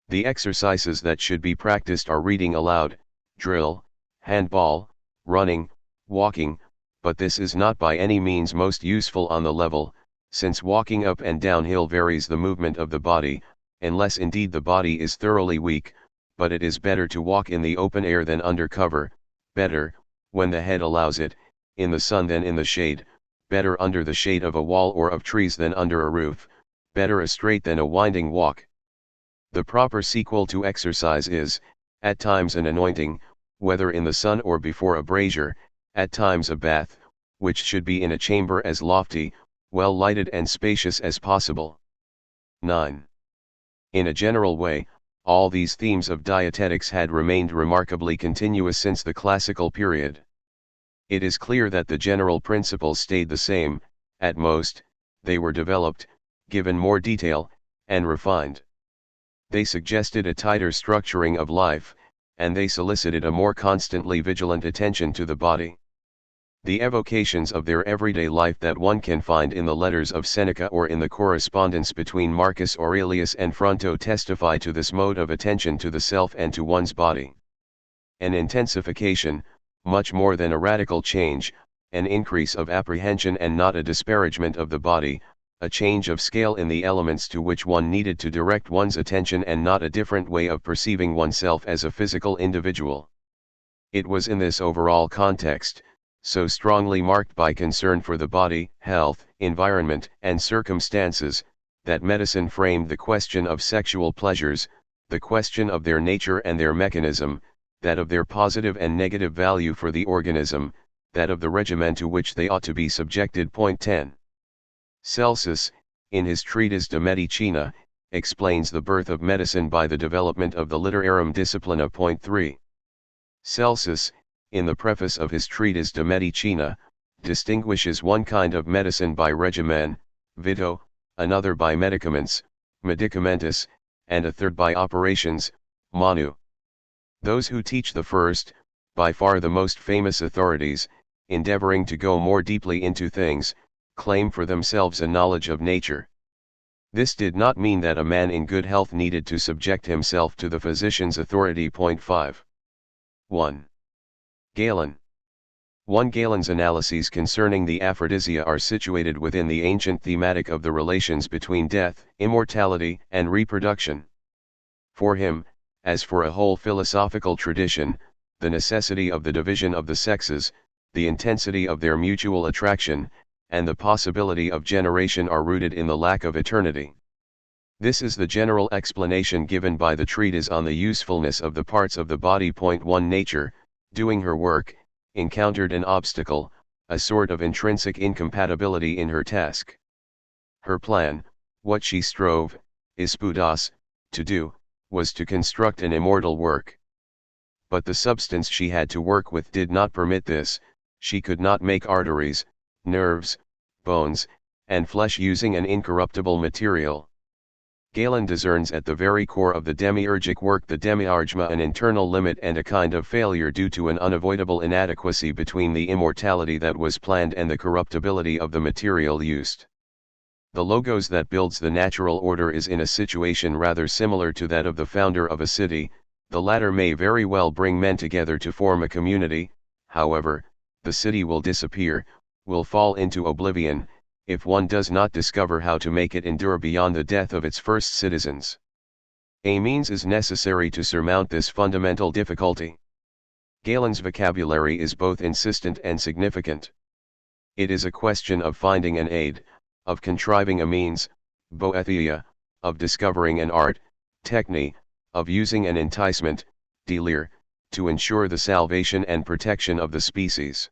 The exercises that should be practiced are reading aloud, drill, handball, running, walking, but this is not by any means most useful on the level, since walking up and downhill varies the movement of the body, unless indeed the body is thoroughly weak, but it is better to walk in the open air than under cover, better, when the head allows it, in the sun than in the shade, better under the shade of a wall or of trees than under a roof, better a straight than a winding walk. The proper sequel to exercise is, at times an anointing, whether in the sun or before a brazier, at times a bath, which should be in a chamber as lofty, well lighted and spacious as possible. 9. In a general way, all these themes of dietetics had remained remarkably continuous since the classical period. It is clear that the general principles stayed the same; at most, they were developed, given more detail, and refined. They suggested a tighter structuring of life, and they solicited a more constantly vigilant attention to the body. The evocations of their everyday life that one can find in the letters of Seneca or in the correspondence between Marcus Aurelius and Fronto testify to this mode of attention to the self and to one's body. An intensification, much more than a radical change, an increase of apprehension and not a disparagement of the body, a change of scale in the elements to which one needed to direct one's attention and not a different way of perceiving oneself as a physical individual. It was in this overall context, so strongly marked by concern for the body, health, environment, and circumstances, that medicine framed the question of sexual pleasures, the question of their nature and their mechanism, that of their positive and negative value for the organism, that of the regimen to which they ought to be subjected. Point 10. Celsus, in his treatise De Medicina, explains the birth of medicine by the development of the literarum disciplina. Point 3. Celsus, in the preface of his treatise De Medicina, distinguishes one kind of medicine by regimen, vito, another by medicaments, medicamentus, and a third by operations, manu. Those who teach the first, by far the most famous authorities, endeavoring to go more deeply into things, claim for themselves a knowledge of nature. This did not mean that a man in good health needed to subject himself to the physician's authority. Point 5. 1. Galen. 1. Galen's analyses concerning the aphrodisia are situated within the ancient thematic of the relations between death, immortality, and reproduction. For him, as for a whole philosophical tradition, the necessity of the division of the sexes, the intensity of their mutual attraction, and the possibility of generation are rooted in the lack of eternity. This is the general explanation given by the treatise on the usefulness of the parts of the body. Point 1. Nature, doing her work, encountered an obstacle, a sort of intrinsic incompatibility in her task. Her plan, what she strove, ispoudos, to do, was to construct an immortal work. But the substance she had to work with did not permit this. She could not make arteries, nerves, bones, and flesh using an incorruptible material. Galen discerns at the very core of the demiurgic work the demiurgma an internal limit and a kind of failure due to an unavoidable inadequacy between the immortality that was planned and the corruptibility of the material used. The logos that builds the natural order is in a situation rather similar to that of the founder of a city. The latter may very well bring men together to form a community. However, the city will disappear, will fall into oblivion, if one does not discover how to make it endure beyond the death of its first citizens. A means is necessary to surmount this fundamental difficulty. Galen's vocabulary is both insistent and significant. It is a question of finding an aid, of contriving a means, boethia, of discovering an art, techne, of using an enticement, delir, to ensure the salvation and protection of the species.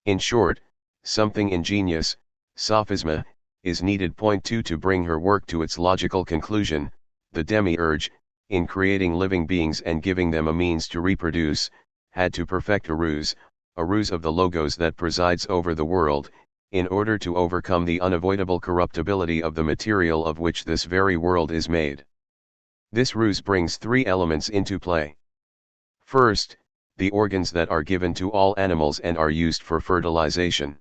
In short, something ingenious, sophisma, is needed. Point 2. To bring her work to its logical conclusion, the demiurge, in creating living beings and giving them a means to reproduce, had to perfect a ruse of the logos that presides over the world, in order to overcome the unavoidable corruptibility of the material of which this very world is made. This ruse brings three elements into play. First, the organs that are given to all animals and are used for fertilization.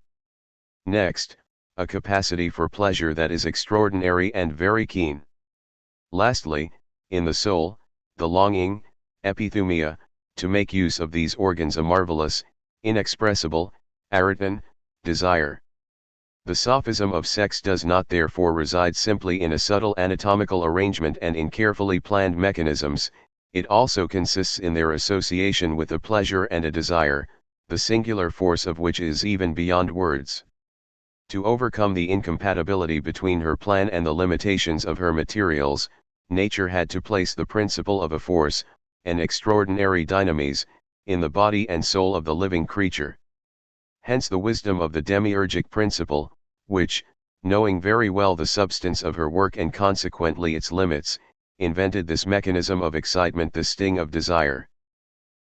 Next, a capacity for pleasure that is extraordinary and very keen. Lastly, in the soul, the longing, epithumia, to make use of these organs a marvelous, inexpressible, ariton, desire. The sophism of sex does not therefore reside simply in a subtle anatomical arrangement and in carefully planned mechanisms, it also consists in their association with a pleasure and a desire, the singular force of which is even beyond words. To overcome the incompatibility between her plan and the limitations of her materials, nature had to place the principle of a force, an extraordinary dynamis, in the body and soul of the living creature. Hence the wisdom of the demiurgic principle, which, knowing very well the substance of her work and consequently its limits, invented this mechanism of excitement, the sting of desire.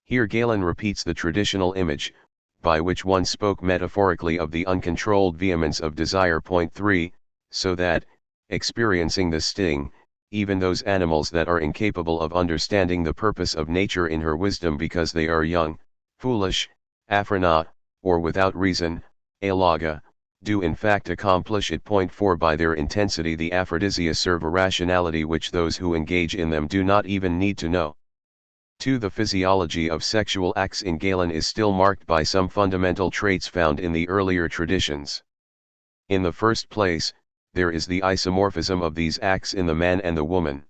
Here Galen repeats the traditional image, by which one spoke metaphorically of the uncontrolled vehemence of desire. Point 3, so that, experiencing the sting, even those animals that are incapable of understanding the purpose of nature in her wisdom because they are young, foolish, aphrona, or without reason, alaga, do in fact accomplish it. Point 4, by their intensity the aphrodisia serve a rationality which those who engage in them do not even need to know. 2. The physiology of sexual acts in Galen is still marked by some fundamental traits found in the earlier traditions. In the first place, there is the isomorphism of these acts in the man and the woman.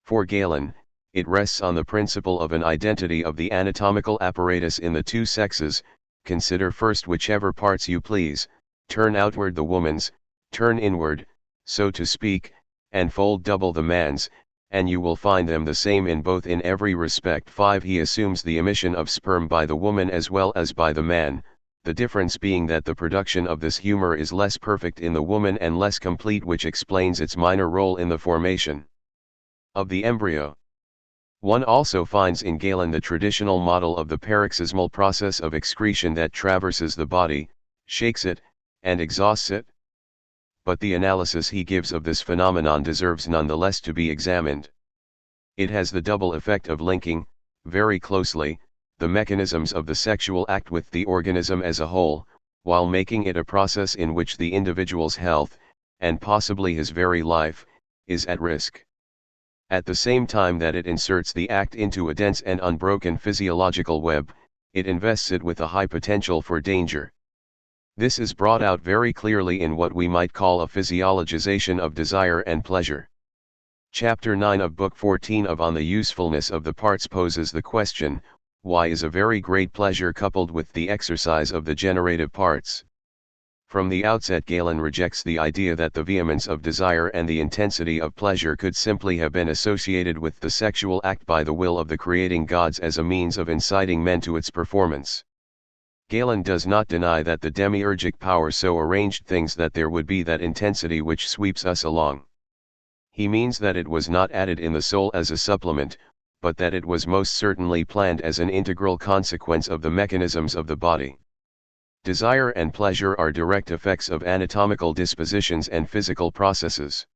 For Galen, it rests on the principle of an identity of the anatomical apparatus in the two sexes. Consider first whichever parts you please, turn outward the woman's, turn inward, so to speak, and fold double the man's, and you will find them the same in both in every respect. 5. He assumes the emission of sperm by the woman as well as by the man, the difference being that the production of this humor is less perfect in the woman and less complete, which explains its minor role in the formation of the embryo. One also finds in Galen the traditional model of the paroxysmal process of excretion that traverses the body, shakes it, and exhausts it. But the analysis he gives of this phenomenon deserves nonetheless to be examined. It has the double effect of linking, very closely, the mechanisms of the sexual act with the organism as a whole, while making it a process in which the individual's health, and possibly his very life, is at risk. At the same time that it inserts the act into a dense and unbroken physiological web, it invests it with a high potential for danger. This is brought out very clearly in what we might call a physiologization of desire and pleasure. Chapter 9 of Book 14 of On the Usefulness of the Parts poses the question, why is a very great pleasure coupled with the exercise of the generative parts? From the outset Galen rejects the idea that the vehemence of desire and the intensity of pleasure could simply have been associated with the sexual act by the will of the creating gods as a means of inciting men to its performance. Galen does not deny that the demiurgic power so arranged things that there would be that intensity which sweeps us along. He means that it was not added in the soul as a supplement, but that it was most certainly planned as an integral consequence of the mechanisms of the body. Desire and pleasure are direct effects of anatomical dispositions and physical processes.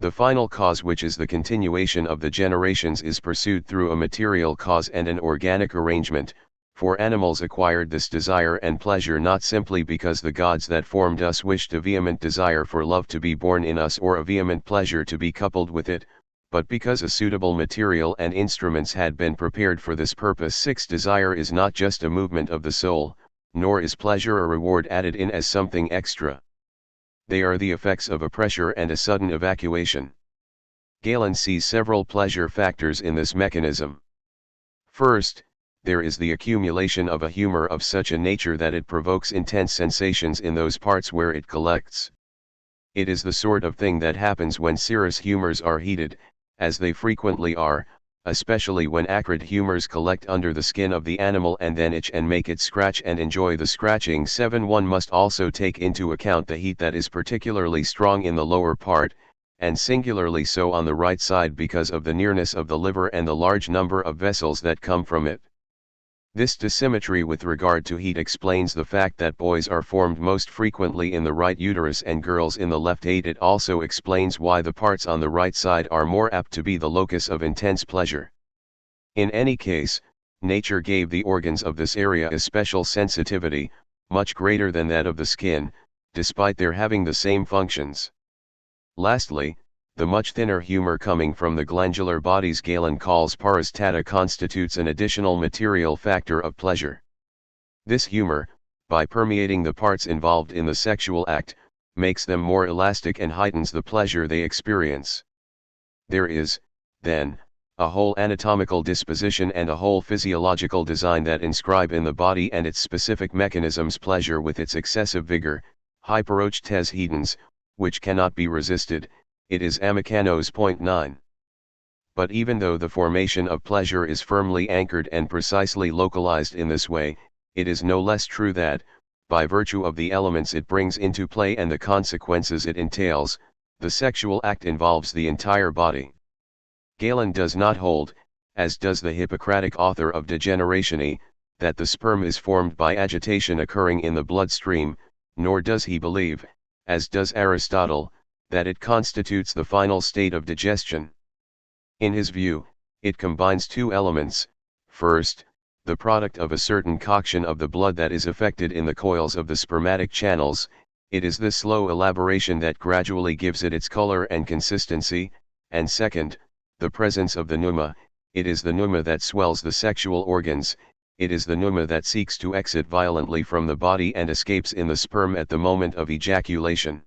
The final cause, which is the continuation of the generations, is pursued through a material cause and an organic arrangement, for animals acquired this desire and pleasure not simply because the gods that formed us wished a vehement desire for love to be born in us or a vehement pleasure to be coupled with it, but because a suitable material and instruments had been prepared for this purpose. 6. Desire is not just a movement of the soul, nor is pleasure a reward added in as something extra. They are the effects of a pressure and a sudden evacuation. Galen sees several pleasure factors in this mechanism. First, there is the accumulation of a humor of such a nature that it provokes intense sensations in those parts where it collects. It is the sort of thing that happens when serous humors are heated, as they frequently are, especially when acrid humors collect under the skin of the animal and then itch and make it scratch and enjoy the scratching. 7. One must also take into account the heat that is particularly strong in the lower part, and singularly so on the right side because of the nearness of the liver and the large number of vessels that come from it. This dissymmetry with regard to heat explains the fact that boys are formed most frequently in the right uterus and girls in the left. 8. It also explains why the parts on the right side are more apt to be the locus of intense pleasure. In any case, nature gave the organs of this area a special sensitivity, much greater than that of the skin, despite their having the same functions. Lastly, the much thinner humor coming from the glandular bodies Galen calls parastata constitutes an additional material factor of pleasure. This humor, by permeating the parts involved in the sexual act, makes them more elastic and heightens the pleasure they experience. There is, then, a whole anatomical disposition and a whole physiological design that inscribe in the body and its specific mechanisms pleasure with its excessive vigor, hyperoch tes hedons, which cannot be resisted. It is Amicano's point 9. But even though the formation of pleasure is firmly anchored and precisely localized in this way, it is no less true that, by virtue of the elements it brings into play and the consequences it entails, the sexual act involves the entire body. Galen does not hold, as does the Hippocratic author of De Generatione, that the sperm is formed by agitation occurring in the bloodstream, nor does he believe, as does Aristotle, that it constitutes the final state of digestion. In his view, it combines two elements: first, the product of a certain coction of the blood that is effected in the coils of the spermatic channels. It is this slow elaboration that gradually gives it its color and consistency, and second, the presence of the pneuma. It is the pneuma that swells the sexual organs, it is the pneuma that seeks to exit violently from the body and escapes in the sperm at the moment of ejaculation.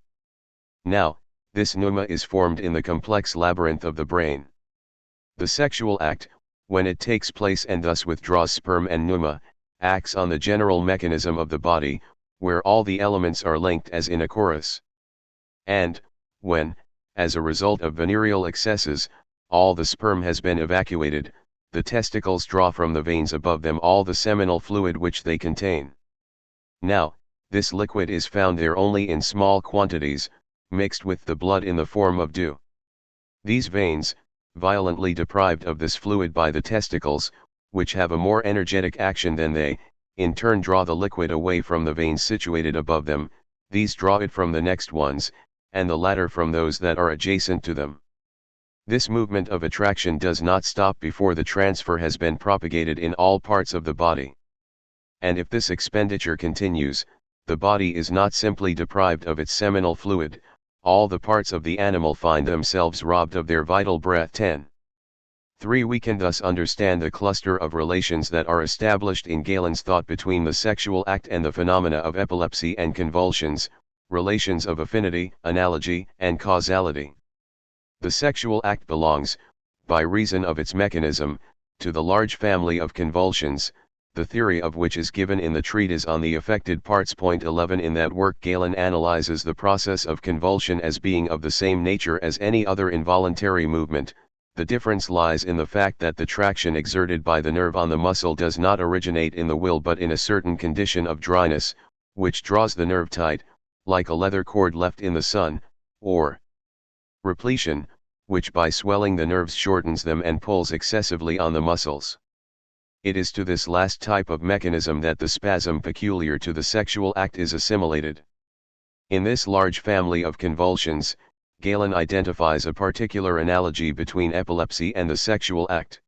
Now, this pneuma is formed in the complex labyrinth of the brain. The sexual act, when it takes place and thus withdraws sperm and pneuma, acts on the general mechanism of the body, where all the elements are linked as in a chorus. And, when, as a result of venereal excesses, all the sperm has been evacuated, the testicles draw from the veins above them all the seminal fluid which they contain. Now, this liquid is found there only in small quantities, mixed with the blood in the form of dew. These veins, violently deprived of this fluid by the testicles, which have a more energetic action than they, in turn draw the liquid away from the veins situated above them, these draw it from the next ones, and the latter from those that are adjacent to them. This movement of attraction does not stop before the transfer has been propagated in all parts of the body. And if this expenditure continues, the body is not simply deprived of its seminal fluid, all the parts of the animal find themselves robbed of their vital breath. 10. 3. We can thus understand the cluster of relations that are established in Galen's thought between the sexual act and the phenomena of epilepsy and convulsions, relations of affinity, analogy, and causality. The sexual act belongs, by reason of its mechanism, to the large family of convulsions, the theory of which is given in the treatise on the affected parts. 11. In that work Galen analyzes the process of convulsion as being of the same nature as any other involuntary movement. The difference lies in the fact that the traction exerted by the nerve on the muscle does not originate in the will but in a certain condition of dryness, which draws the nerve tight, like a leather cord left in the sun, or repletion, which by swelling the nerves shortens them and pulls excessively on the muscles. It is to this last type of mechanism that the spasm peculiar to the sexual act is assimilated. In this large family of convulsions, Galen identifies a particular analogy between epilepsy and the sexual act.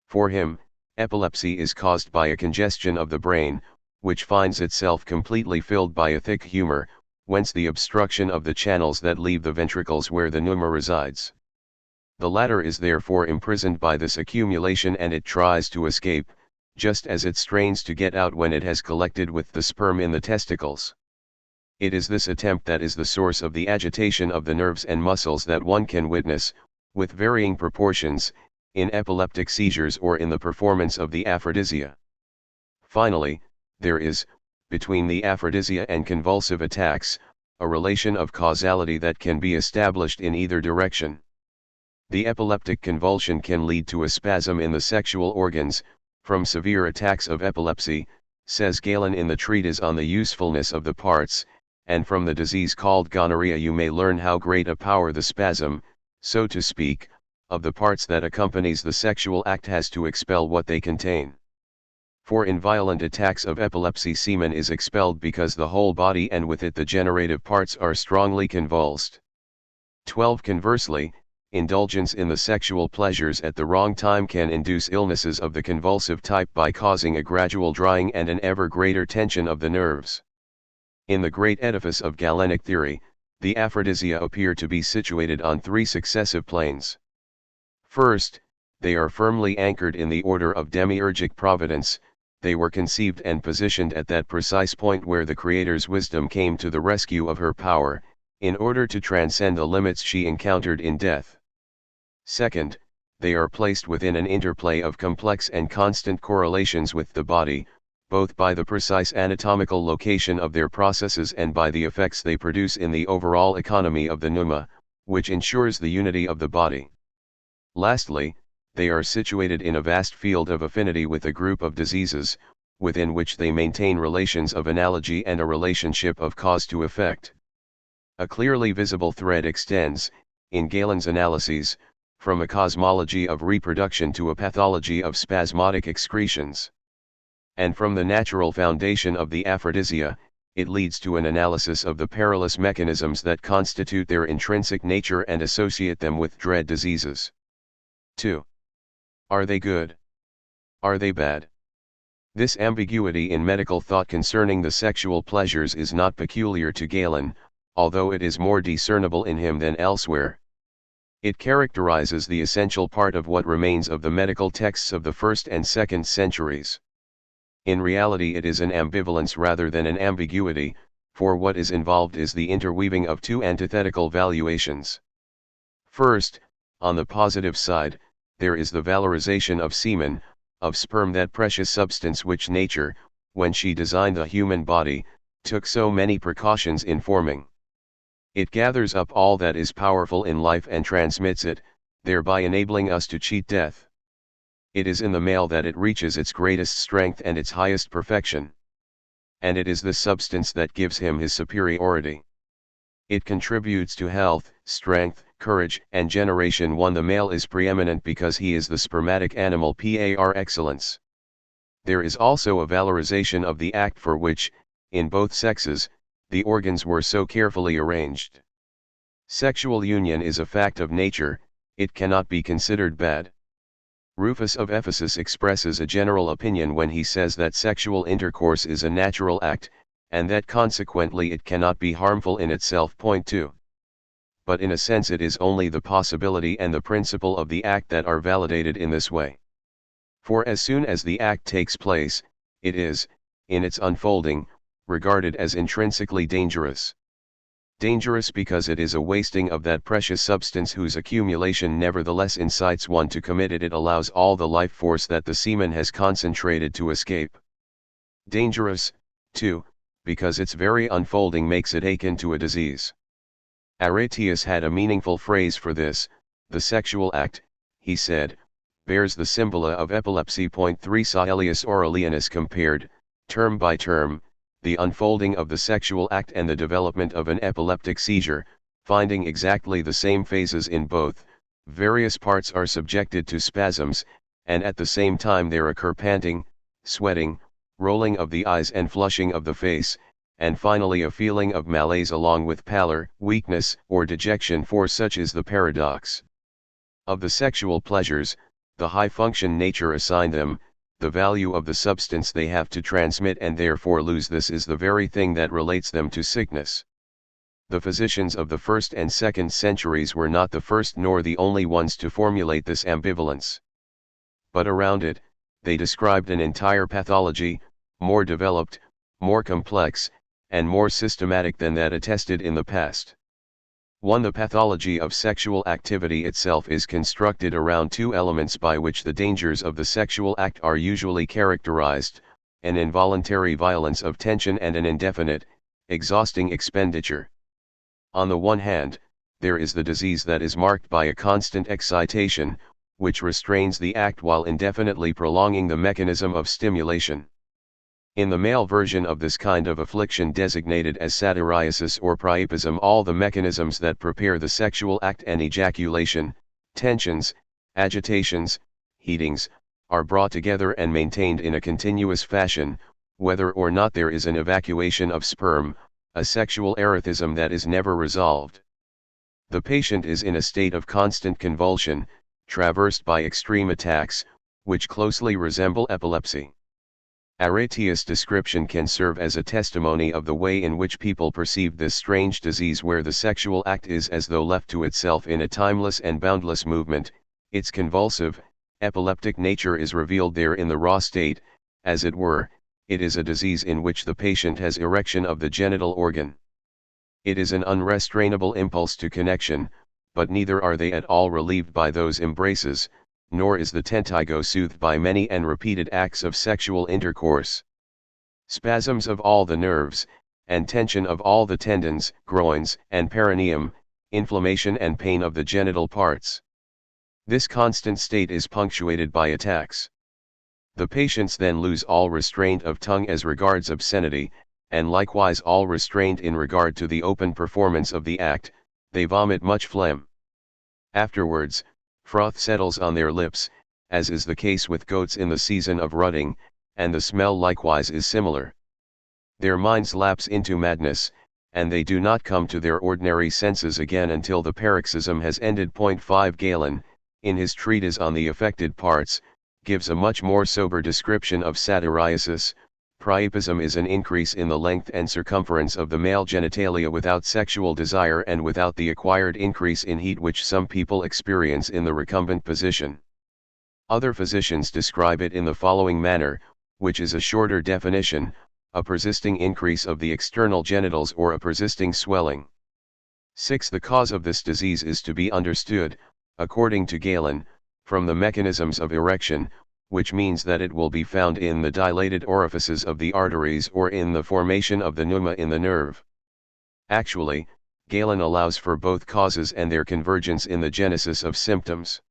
For him, epilepsy is caused by a congestion of the brain, which finds itself completely filled by a thick humor, whence the obstruction of the channels that leave the ventricles where the pneuma resides. The latter is therefore imprisoned by this accumulation and it tries to escape, just as it strains to get out when it has collected with the sperm in the testicles. It is this attempt that is the source of the agitation of the nerves and muscles that one can witness, with varying proportions, in epileptic seizures or in the performance of the aphrodisia. Finally, there is, between the aphrodisia and convulsive attacks, a relation of causality that can be established in either direction. The epileptic convulsion can lead to a spasm in the sexual organs, from severe attacks of epilepsy, says Galen in the treatise on the usefulness of the parts, and from the disease called gonorrhea you may learn how great a power the spasm, so to speak, of the parts that accompanies the sexual act has to expel what they contain. For in violent attacks of epilepsy semen is expelled because the whole body and with it the generative parts are strongly convulsed. 12. Conversely, indulgence in the sexual pleasures at the wrong time can induce illnesses of the convulsive type by causing a gradual drying and an ever greater tension of the nerves. In the great edifice of Galenic theory, the aphrodisia appear to be situated on three successive planes. First, they are firmly anchored in the order of demiurgic providence. They were conceived and positioned at that precise point where the Creator's wisdom came to the rescue of her power, in order to transcend the limits she encountered in death. Second, they are placed within an interplay of complex and constant correlations with the body, both by the precise anatomical location of their processes and by the effects they produce in the overall economy of the pneuma, which ensures the unity of the body. Lastly, they are situated in a vast field of affinity with a group of diseases, within which they maintain relations of analogy and a relationship of cause to effect. A clearly visible thread extends, in Galen's analyses, from a cosmology of reproduction to a pathology of spasmodic excretions. And from the natural foundation of the aphrodisia, it leads to an analysis of the perilous mechanisms that constitute their intrinsic nature and associate them with dread diseases. 2. Are they good? Are they bad? This ambiguity in medical thought concerning the sexual pleasures is not peculiar to Galen, although it is more discernible in him than elsewhere. It characterizes the essential part of what remains of the medical texts of the 1st and 2nd centuries. In reality it is an ambivalence rather than an ambiguity, for what is involved is the interweaving of two antithetical valuations. First, on the positive side, there is the valorization of semen, of sperm, that precious substance which nature, when she designed the human body, took so many precautions in forming. It gathers up all that is powerful in life and transmits it, thereby enabling us to cheat death. It is in the male that it reaches its greatest strength and its highest perfection. And it is this substance that gives him his superiority. It contributes to health, strength, courage, and generation. 1. The male is preeminent because he is the spermatic animal par excellence. There is also a valorization of the act for which, in both sexes, the organs were so carefully arranged. Sexual union is a fact of nature, it cannot be considered bad. Rufus of Ephesus expresses a general opinion when he says that sexual intercourse is a natural act, and that consequently it cannot be harmful in itself. Point 2. But in a sense it is only the possibility and the principle of the act that are validated in this way. For as soon as the act takes place, it is, in its unfolding, regarded as intrinsically dangerous. Dangerous because it is a wasting of that precious substance whose accumulation nevertheless incites one to commit it. It allows all the life force that the semen has concentrated to escape. Dangerous, too, because its very unfolding makes it akin to a disease. Aretius had a meaningful phrase for this: the sexual act, he said, bears the symbola of epilepsy. 3. Caelius Aurelianus compared, term by term, the unfolding of the sexual act and the development of an epileptic seizure, finding exactly the same phases in both. Various parts are subjected to spasms, and at the same time there occur panting, sweating, rolling of the eyes and flushing of the face, and finally a feeling of malaise along with pallor, weakness, or dejection. For such is the paradox of the sexual pleasures, the high function nature assigned them, the value of the substance they have to transmit, and therefore lose. This is the very thing that relates them to sickness. The physicians of the 1st and 2nd centuries were not the first nor the only ones to formulate this ambivalence. But around it, they described an entire pathology, more developed, more complex, and more systematic than that attested in the past. 1. The pathology of sexual activity itself is constructed around two elements by which the dangers of the sexual act are usually characterized: an involuntary violence of tension and an indefinite, exhausting expenditure. On the one hand, there is the disease that is marked by a constant excitation, which restrains the act while indefinitely prolonging the mechanism of stimulation. In the male version of this kind of affliction designated as satyriasis or priapism, all the mechanisms that prepare the sexual act and ejaculation, tensions, agitations, heatings, are brought together and maintained in a continuous fashion, whether or not there is an evacuation of sperm, a sexual erethism that is never resolved. The patient is in a state of constant convulsion, traversed by extreme attacks, which closely resemble epilepsy. Aretius' description can serve as a testimony of the way in which people perceive this strange disease, where the sexual act is as though left to itself in a timeless and boundless movement. Its convulsive, epileptic nature is revealed there in the raw state. As it were, it is a disease in which the patient has erection of the genital organ. It is an unrestrainable impulse to connection, but neither are they at all relieved by those embraces, nor is the tentago soothed by many and repeated acts of sexual intercourse. Spasms of all the nerves, and tension of all the tendons, groins, and perineum, inflammation and pain of the genital parts. This constant state is punctuated by attacks. The patients then lose all restraint of tongue as regards obscenity, and likewise all restraint in regard to the open performance of the act. They vomit much phlegm. Afterwards, froth settles on their lips, as is the case with goats in the season of rutting, and the smell likewise is similar. Their minds lapse into madness, and they do not come to their ordinary senses again until the paroxysm has ended. 5 Galen, in his treatise on the affected parts, gives a much more sober description of satyriasis. Priapism is an increase in the length and circumference of the male genitalia without sexual desire and without the acquired increase in heat which some people experience in the recumbent position. Other physicians describe it in the following manner, which is a shorter definition: a persisting increase of the external genitals or a persisting swelling. 6. The cause of this disease is to be understood, according to Galen, from the mechanisms of erection, which means that it will be found in the dilated orifices of the arteries or in the formation of the pneuma in the nerve. Actually, Galen allows for both causes and their convergence in the genesis of symptoms.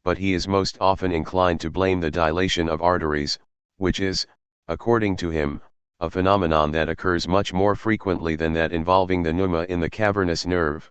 But he is most often inclined to blame the dilation of arteries, which is, according to him, a phenomenon that occurs much more frequently than that involving the pneuma in the cavernous nerve.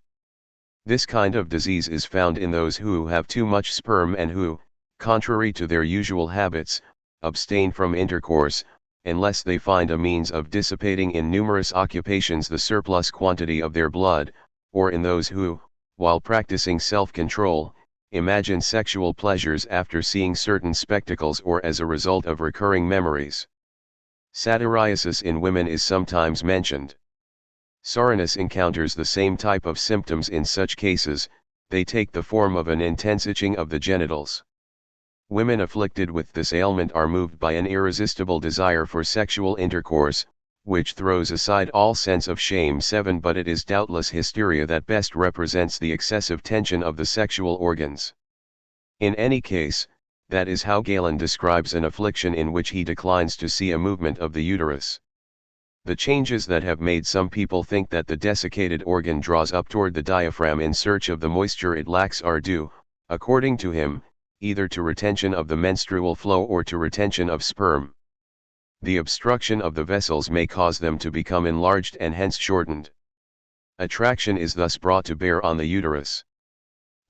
This kind of disease is found in those who have too much sperm and who, contrary to their usual habits, abstain from intercourse, unless they find a means of dissipating in numerous occupations the surplus quantity of their blood, or in those who, while practicing self-control, imagine sexual pleasures after seeing certain spectacles or as a result of recurring memories. Satyriasis in women is sometimes mentioned. Soranus encounters the same type of symptoms in such cases. They take the form of an intense itching of the genitals. Women afflicted with this ailment are moved by an irresistible desire for sexual intercourse, which throws aside all sense of shame. 7 But it is doubtless hysteria that best represents the excessive tension of the sexual organs. In any case, that is how Galen describes an affliction in which he declines to see a movement of the uterus. The changes that have made some people think that the desiccated organ draws up toward the diaphragm in search of the moisture it lacks are due, according to him, either to retention of the menstrual flow or to retention of sperm. The obstruction of the vessels may cause them to become enlarged and hence shortened. Attraction is thus brought to bear on the uterus.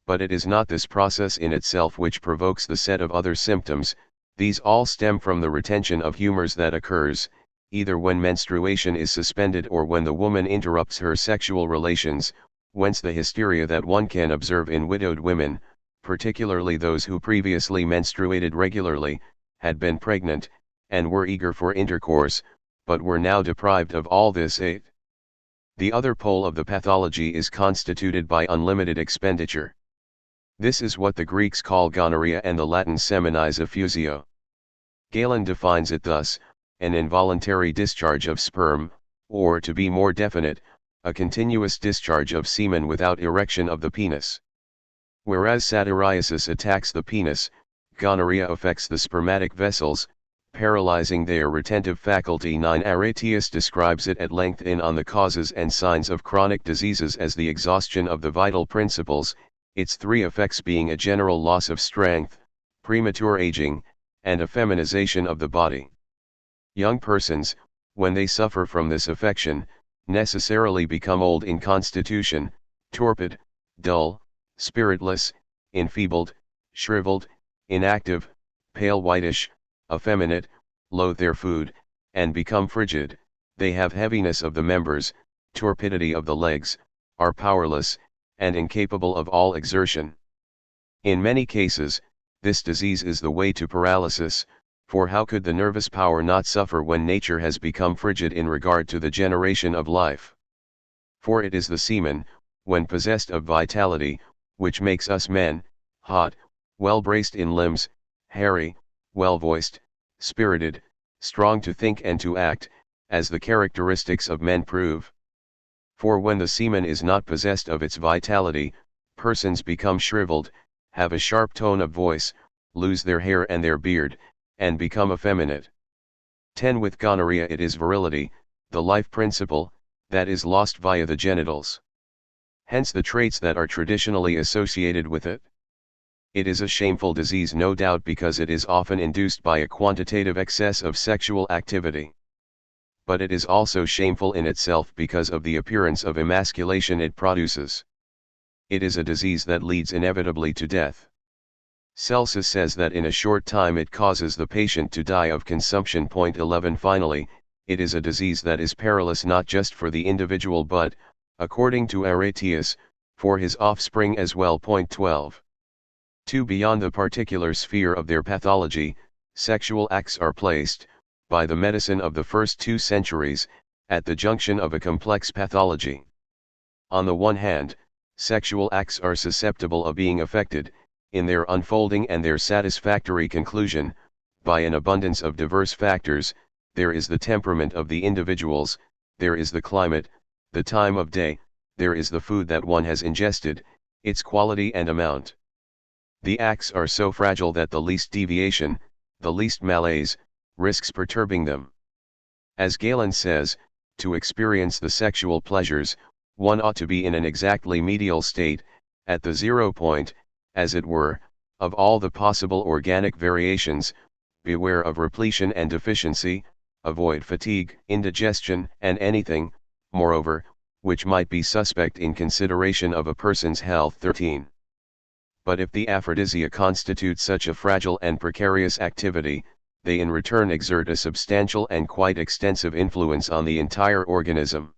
But it is not this process in itself which provokes the set of other symptoms. These all stem from the retention of humors that occurs, either when menstruation is suspended or when the woman interrupts her sexual relations, whence the hysteria that one can observe in widowed women, particularly those who previously menstruated regularly, had been pregnant, and were eager for intercourse, but were now deprived of all this aid. The other pole of the pathology is constituted by unlimited expenditure. This is what the Greeks call gonorrhea and the Latin seminis effusio. Galen defines it thus: an involuntary discharge of sperm, or to be more definite, a continuous discharge of semen without erection of the penis. Whereas satyriasis attacks the penis, gonorrhea affects the spermatic vessels, paralyzing their retentive faculty. 9 Arrhetius describes it at length in On the Causes and Signs of Chronic Diseases as the exhaustion of the vital principles, its 3 effects being a general loss of strength, premature aging, and a feminization of the body. Young persons, when they suffer from this affection, necessarily become old in constitution, torpid, dull, spiritless, enfeebled, shriveled, inactive, pale whitish, effeminate, loathe their food, and become frigid. They have heaviness of the members, torpidity of the legs, are powerless, and incapable of all exertion. In many cases, this disease is the way to paralysis, for how could the nervous power not suffer when nature has become frigid in regard to the generation of life? For it is the semen, when possessed of vitality, which makes us men, hot, well-braced in limbs, hairy, well-voiced, spirited, strong to think and to act, as the characteristics of men prove. For when the semen is not possessed of its vitality, persons become shriveled, have a sharp tone of voice, lose their hair and their beard, and become effeminate. 10 With gonorrhea it is virility, the life principle, that is lost via the genitals. Hence the traits that are traditionally associated with it. It is a shameful disease no doubt because it is often induced by a quantitative excess of sexual activity. But it is also shameful in itself because of the appearance of emasculation it produces. It is a disease that leads inevitably to death. Celsus says that in a short time it causes the patient to die of consumption. 11 Finally, it is a disease that is perilous not just for the individual but, according to Arrhetius, for his offspring as well. 12. 2 Beyond the particular sphere of their pathology, sexual acts are placed, by the medicine of the first 2 centuries, at the junction of a complex pathology. On the one hand, sexual acts are susceptible of being affected, in their unfolding and their satisfactory conclusion, by an abundance of diverse factors. There is the temperament of the individuals, there is the climate, the time of day, there is the food that one has ingested, its quality and amount. The acts are so fragile that the least deviation, the least malaise, risks perturbing them. As Galen says, to experience the sexual pleasures, one ought to be in an exactly medial state, at the 0 point, as it were, of all the possible organic variations. Beware of repletion and deficiency, avoid fatigue, indigestion, and anything, moreover, which might be suspect in consideration of a person's health. 13. But if the aphrodisia constitutes such a fragile and precarious activity, they in return exert a substantial and quite extensive influence on the entire organism.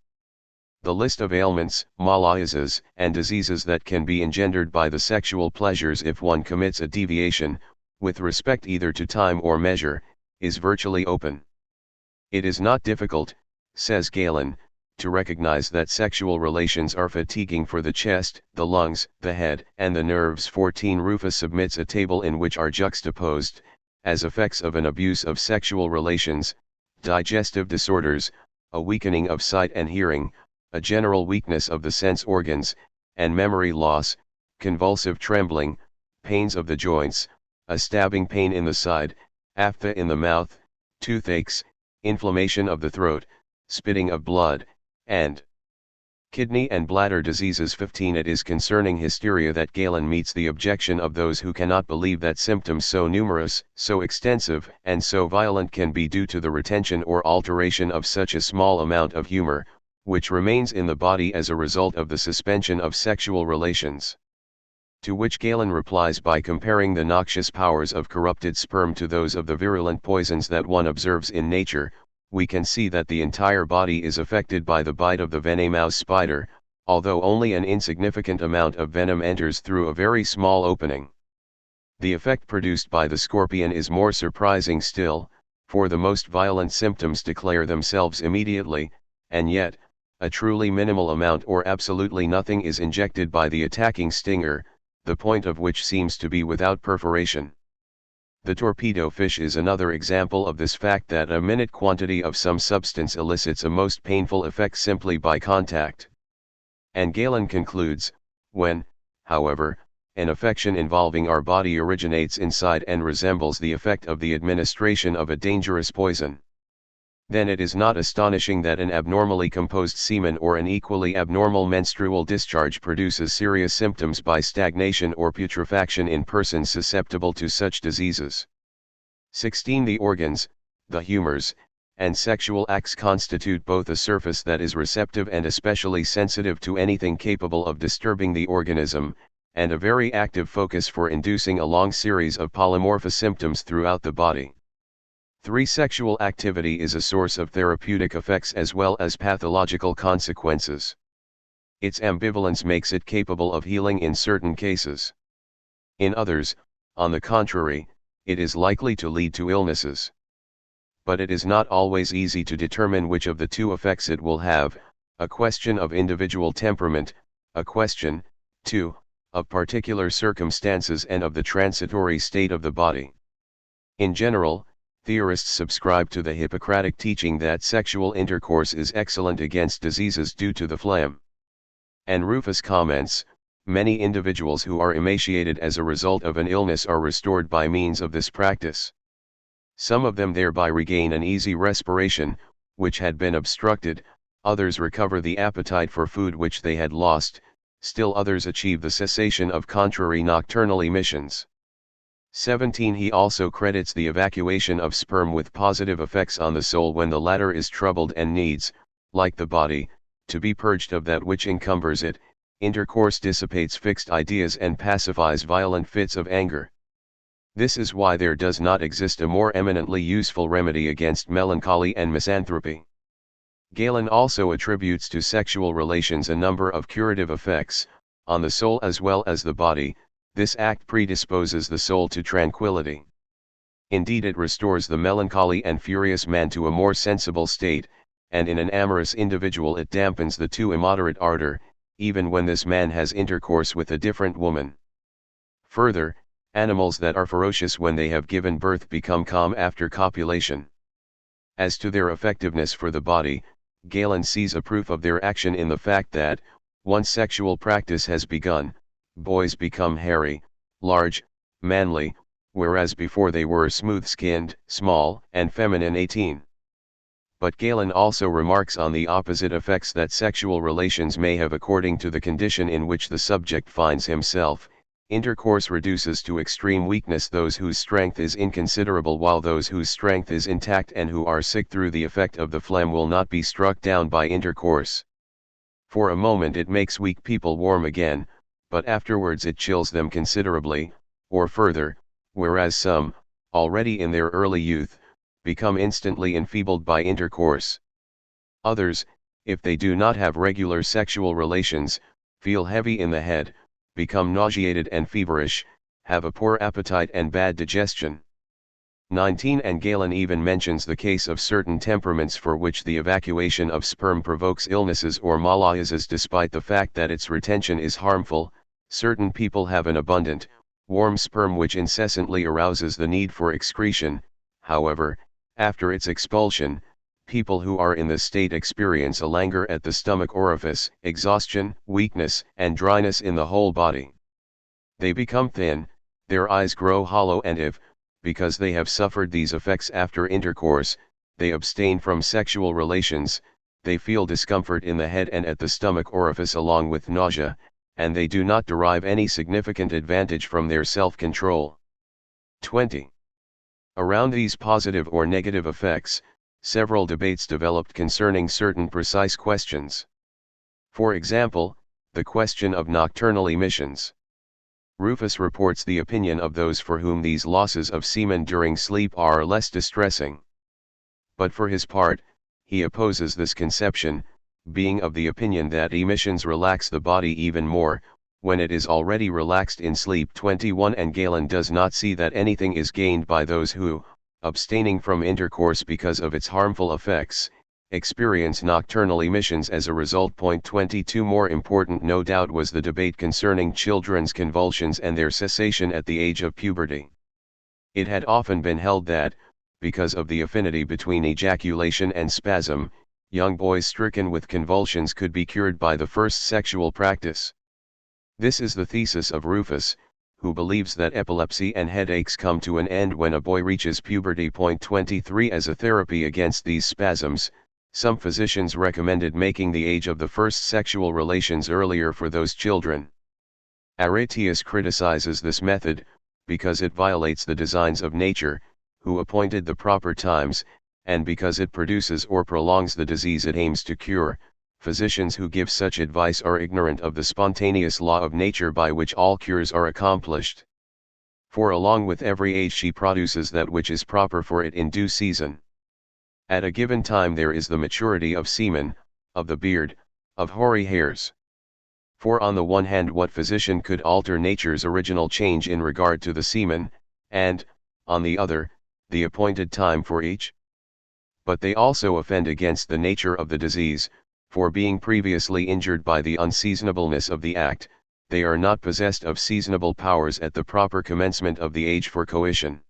The list of ailments, malaisas, and diseases that can be engendered by the sexual pleasures if one commits a deviation, with respect either to time or measure, is virtually open. It is not difficult, says Galen, to recognize that sexual relations are fatiguing for the chest, the lungs, the head, and the nerves. 14. Rufus submits a table in which are juxtaposed, as effects of an abuse of sexual relations, digestive disorders, a weakening of sight and hearing, a general weakness of the sense organs, and memory loss, convulsive trembling, pains of the joints, a stabbing pain in the side, aphthia in the mouth, toothaches, inflammation of the throat, spitting of blood, and kidney and bladder diseases. 15. It is concerning hysteria that Galen meets the objection of those who cannot believe that symptoms so numerous, so extensive, and so violent can be due to the retention or alteration of such a small amount of humor, which remains in the body as a result of the suspension of sexual relations. To which Galen replies by comparing the noxious powers of corrupted sperm to those of the virulent poisons that one observes in nature. We can see that the entire body is affected by the bite of the venomous spider, although only an insignificant amount of venom enters through a very small opening. The effect produced by the scorpion is more surprising still, for the most violent symptoms declare themselves immediately, and yet, a truly minimal amount or absolutely nothing is injected by the attacking stinger, the point of which seems to be without perforation. The torpedo fish is another example of this fact, that a minute quantity of some substance elicits a most painful effect simply by contact. And Galen concludes, when, however, an affection involving our body originates inside and resembles the effect of the administration of a dangerous poison, then it is not astonishing that an abnormally composed semen or an equally abnormal menstrual discharge produces serious symptoms by stagnation or putrefaction in persons susceptible to such diseases. 16. The organs, the humors, and sexual acts constitute both a surface that is receptive and especially sensitive to anything capable of disturbing the organism, and a very active focus for inducing a long series of polymorphous symptoms throughout the body. 3. Sexual activity is a source of therapeutic effects as well as pathological consequences. Its ambivalence makes it capable of healing in certain cases. In others, on the contrary, it is likely to lead to illnesses. But it is not always easy to determine which of the two effects it will have, a question of individual temperament, a question, too, of particular circumstances and of the transitory state of the body. In general, theorists subscribe to the Hippocratic teaching that sexual intercourse is excellent against diseases due to the phlegm. And Rufus comments, many individuals who are emaciated as a result of an illness are restored by means of this practice. Some of them thereby regain an easy respiration, which had been obstructed, others recover the appetite for food which they had lost, still others achieve the cessation of contrary nocturnal emissions. 17. He also credits the evacuation of sperm with positive effects on the soul when the latter is troubled and needs, like the body, to be purged of that which encumbers it. Intercourse dissipates fixed ideas and pacifies violent fits of anger. This is why there does not exist a more eminently useful remedy against melancholy and misanthropy. Galen also attributes to sexual relations a number of curative effects, on the soul as well as the body. This act predisposes the soul to tranquility. Indeed, it restores the melancholy and furious man to a more sensible state, and in an amorous individual it dampens the too immoderate ardor, even when this man has intercourse with a different woman. Further, animals that are ferocious when they have given birth become calm after copulation. As to their effectiveness for the body, Galen sees a proof of their action in the fact that, once sexual practice has begun, boys become hairy, large, manly, whereas before they were smooth-skinned, small, and feminine. 18. But Galen also remarks on the opposite effects that sexual relations may have according to the condition in which the subject finds himself. Intercourse reduces to extreme weakness those whose strength is inconsiderable, while those whose strength is intact and who are sick through the effect of the phlegm will not be struck down by intercourse. For a moment it makes weak people warm again, but afterwards it chills them considerably, or further, whereas some, already in their early youth, become instantly enfeebled by intercourse. Others, if they do not have regular sexual relations, feel heavy in the head, become nauseated and feverish, have a poor appetite and bad digestion. 19. And Galen even mentions the case of certain temperaments for which the evacuation of sperm provokes illnesses or malaisas despite the fact that its retention is harmful. Certain people have an abundant, warm sperm which incessantly arouses the need for excretion. However, after its expulsion, people who are in this state experience a languor at the stomach orifice, exhaustion, weakness, and dryness in the whole body. They become thin, their eyes grow hollow, and if, because they have suffered these effects after intercourse, they abstain from sexual relations, they feel discomfort in the head and at the stomach orifice along with nausea, and they do not derive any significant advantage from their self-control. 20. Around these positive or negative effects, several debates developed concerning certain precise questions. For example, the question of nocturnal emissions. Rufus reports the opinion of those for whom these losses of semen during sleep are less distressing. But for his part, he opposes this conception, being of the opinion that emissions relax the body even more, when it is already relaxed in sleep. 21. And Galen does not see that anything is gained by those who, abstaining from intercourse because of its harmful effects, experience nocturnal emissions as a result. 22. More important no doubt was the debate concerning children's convulsions and their cessation at the age of puberty. It had often been held that, because of the affinity between ejaculation and spasm, young boys stricken with convulsions could be cured by the first sexual practice. This is the thesis of Rufus, who believes that epilepsy and headaches come to an end when a boy reaches puberty. 23. As a therapy against these spasms, some physicians recommended making the age of the first sexual relations earlier for those children. Arrhetius criticizes this method, because it violates the designs of nature, who appointed the proper times, and because it produces or prolongs the disease it aims to cure. Physicians who give such advice are ignorant of the spontaneous law of nature by which all cures are accomplished. For along with every age she produces that which is proper for it in due season. At a given time there is the maturity of semen, of the beard, of hoary hairs. For on the one hand what physician could alter nature's original change in regard to the semen, and, on the other, the appointed time for each? But they also offend against the nature of the disease, for being previously injured by the unseasonableness of the act, they are not possessed of seasonable powers at the proper commencement of the age for coition.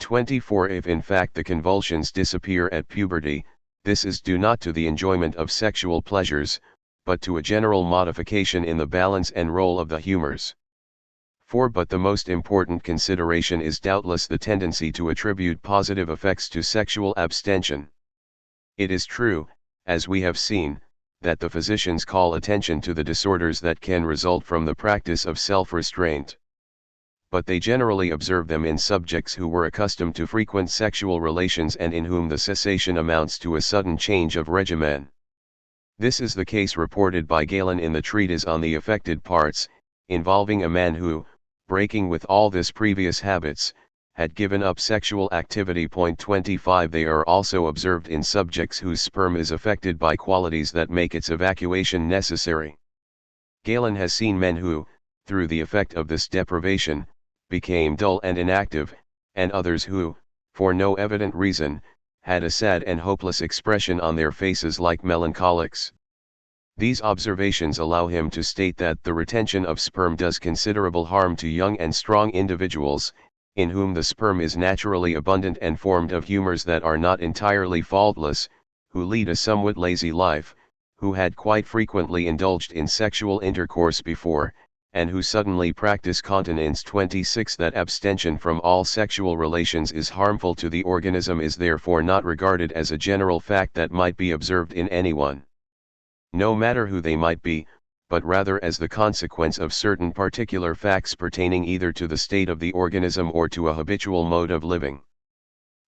24. If in fact the convulsions disappear at puberty, this is due not to the enjoyment of sexual pleasures, but to a general modification in the balance and role of the humors. 4. But the most important consideration is doubtless the tendency to attribute positive effects to sexual abstention. It is true, as we have seen, that the physicians call attention to the disorders that can result from the practice of self-restraint. But they generally observe them in subjects who were accustomed to frequent sexual relations and in whom the cessation amounts to a sudden change of regimen. This is the case reported by Galen in the treatise on the affected parts, involving a man who, breaking with all his previous habits, had given up sexual activity. 25. They are also observed in subjects whose sperm is affected by qualities that make its evacuation necessary. Galen has seen men who, through the effect of this deprivation, became dull and inactive, and others who, for no evident reason, had a sad and hopeless expression on their faces like melancholics. These observations allow him to state that the retention of sperm does considerable harm to young and strong individuals, in whom the sperm is naturally abundant and formed of humors that are not entirely faultless, who lead a somewhat lazy life, who had quite frequently indulged in sexual intercourse before, and who suddenly practice continence. 26 That abstention from all sexual relations is harmful to the organism is therefore not regarded as a general fact that might be observed in anyone, no matter who they might be, but rather as the consequence of certain particular facts pertaining either to the state of the organism or to a habitual mode of living.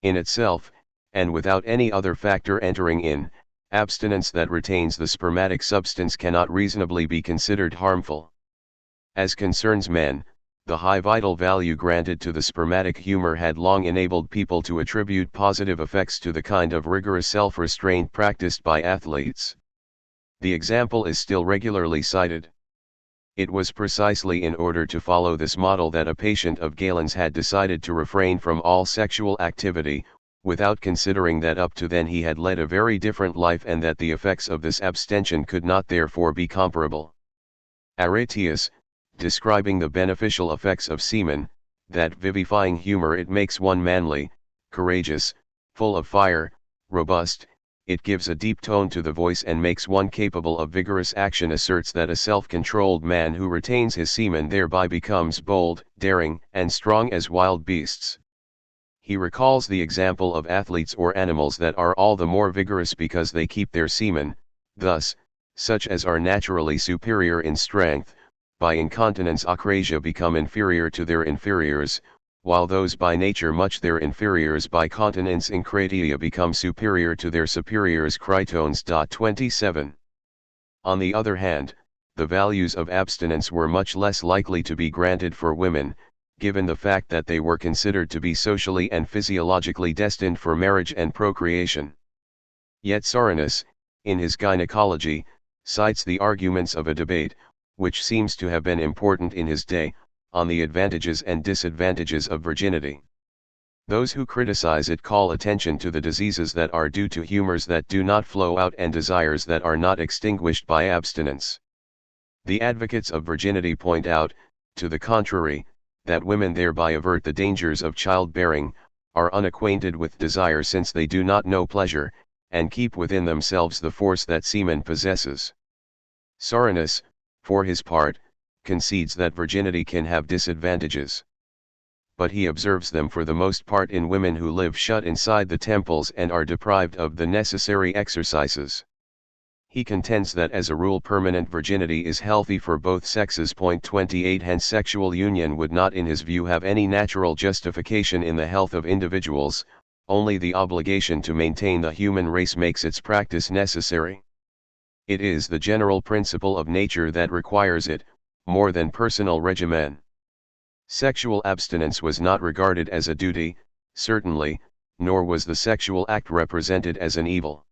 In itself, and without any other factor entering in, abstinence that retains the spermatic substance cannot reasonably be considered harmful. As concerns men, the high vital value granted to the spermatic humor had long enabled people to attribute positive effects to the kind of rigorous self-restraint practiced by athletes. The example is still regularly cited. It was precisely in order to follow this model that a patient of Galen's had decided to refrain from all sexual activity, without considering that up to then he had led a very different life and that the effects of this abstention could not therefore be comparable. Aretius, describing the beneficial effects of semen, that vivifying humor it makes one manly, courageous, full of fire, robust, it gives a deep tone to the voice and makes one capable of vigorous action, asserts that a self-controlled man who retains his semen thereby becomes bold, daring, and strong as wild beasts. He recalls the example of athletes or animals that are all the more vigorous because they keep their semen, thus, such as are naturally superior in strength, by incontinence acrasia become inferior to their inferiors, while those by nature much their inferiors by continence incratia become superior to their superiors. Critones. 27. On the other hand, the values of abstinence were much less likely to be granted for women, given the fact that they were considered to be socially and physiologically destined for marriage and procreation. Yet Soranus, in his Gynecology, cites the arguments of a debate, which seems to have been important in his day, on the advantages and disadvantages of virginity. Those who criticize it call attention to the diseases that are due to humors that do not flow out and desires that are not extinguished by abstinence. The advocates of virginity point out, to the contrary, that women thereby avert the dangers of childbearing, are unacquainted with desire since they do not know pleasure, and keep within themselves the force that semen possesses. Soranus, for his part, concedes that virginity can have disadvantages. But he observes them for the most part in women who live shut inside the temples and are deprived of the necessary exercises. He contends that as a rule permanent virginity is healthy for both sexes. 28 Hence sexual union would not in his view have any natural justification in the health of individuals, only the obligation to maintain the human race makes its practice necessary. It is the general principle of nature that requires it, more than personal regimen. Sexual abstinence was not regarded as a duty, certainly, nor was the sexual act represented as an evil.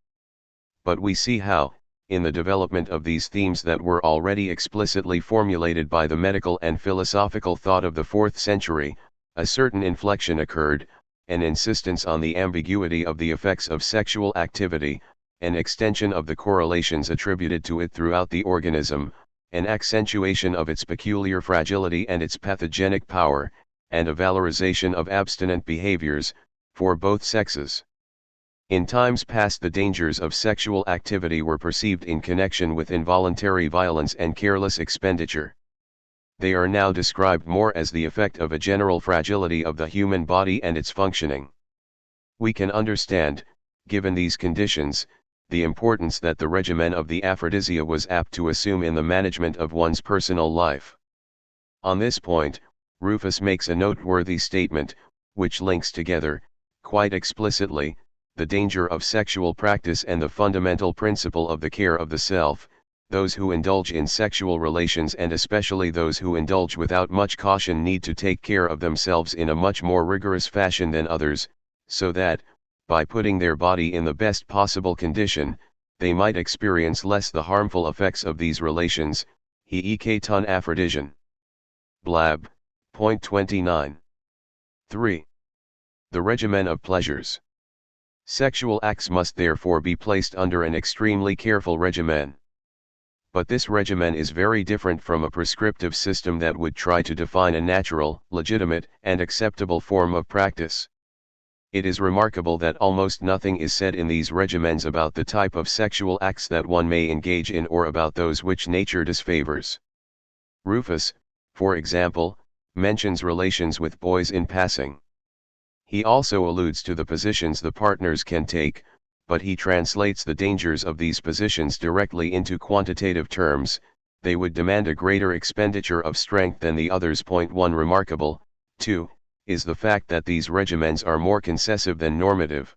But we see how, in the development of these themes that were already explicitly formulated by the medical and philosophical thought of the 4th century, a certain inflection occurred, an insistence on the ambiguity of the effects of sexual activity, an extension of the correlations attributed to it throughout the organism, an accentuation of its peculiar fragility and its pathogenic power, and a valorization of abstinent behaviors, for both sexes. In times past the dangers of sexual activity were perceived in connection with involuntary violence and careless expenditure. They are now described more as the effect of a general fragility of the human body and its functioning. We can understand, given these conditions, the importance that the regimen of the aphrodisia was apt to assume in the management of one's personal life. On this point, Rufus makes a noteworthy statement, which links together, quite explicitly, the danger of sexual practice and the fundamental principle of the care of the self. Those who indulge in sexual relations and especially those who indulge without much caution need to take care of themselves in a much more rigorous fashion than others, so that, by putting their body in the best possible condition, they might experience less the harmful effects of these relations. He ton aphrodisian. Blab. Point 29. 3. The regimen of pleasures. Sexual acts must therefore be placed under an extremely careful regimen. But this regimen is very different from a prescriptive system that would try to define a natural, legitimate, and acceptable form of practice. It is remarkable that almost nothing is said in these regimens about the type of sexual acts that one may engage in or about those which nature disfavors. Rufus, for example, mentions relations with boys in passing. He also alludes to the positions the partners can take, but he translates the dangers of these positions directly into quantitative terms. They would demand a greater expenditure of strength than the others. Point 1 Remarkable, too, is the fact that these regimens are more concessive than normative.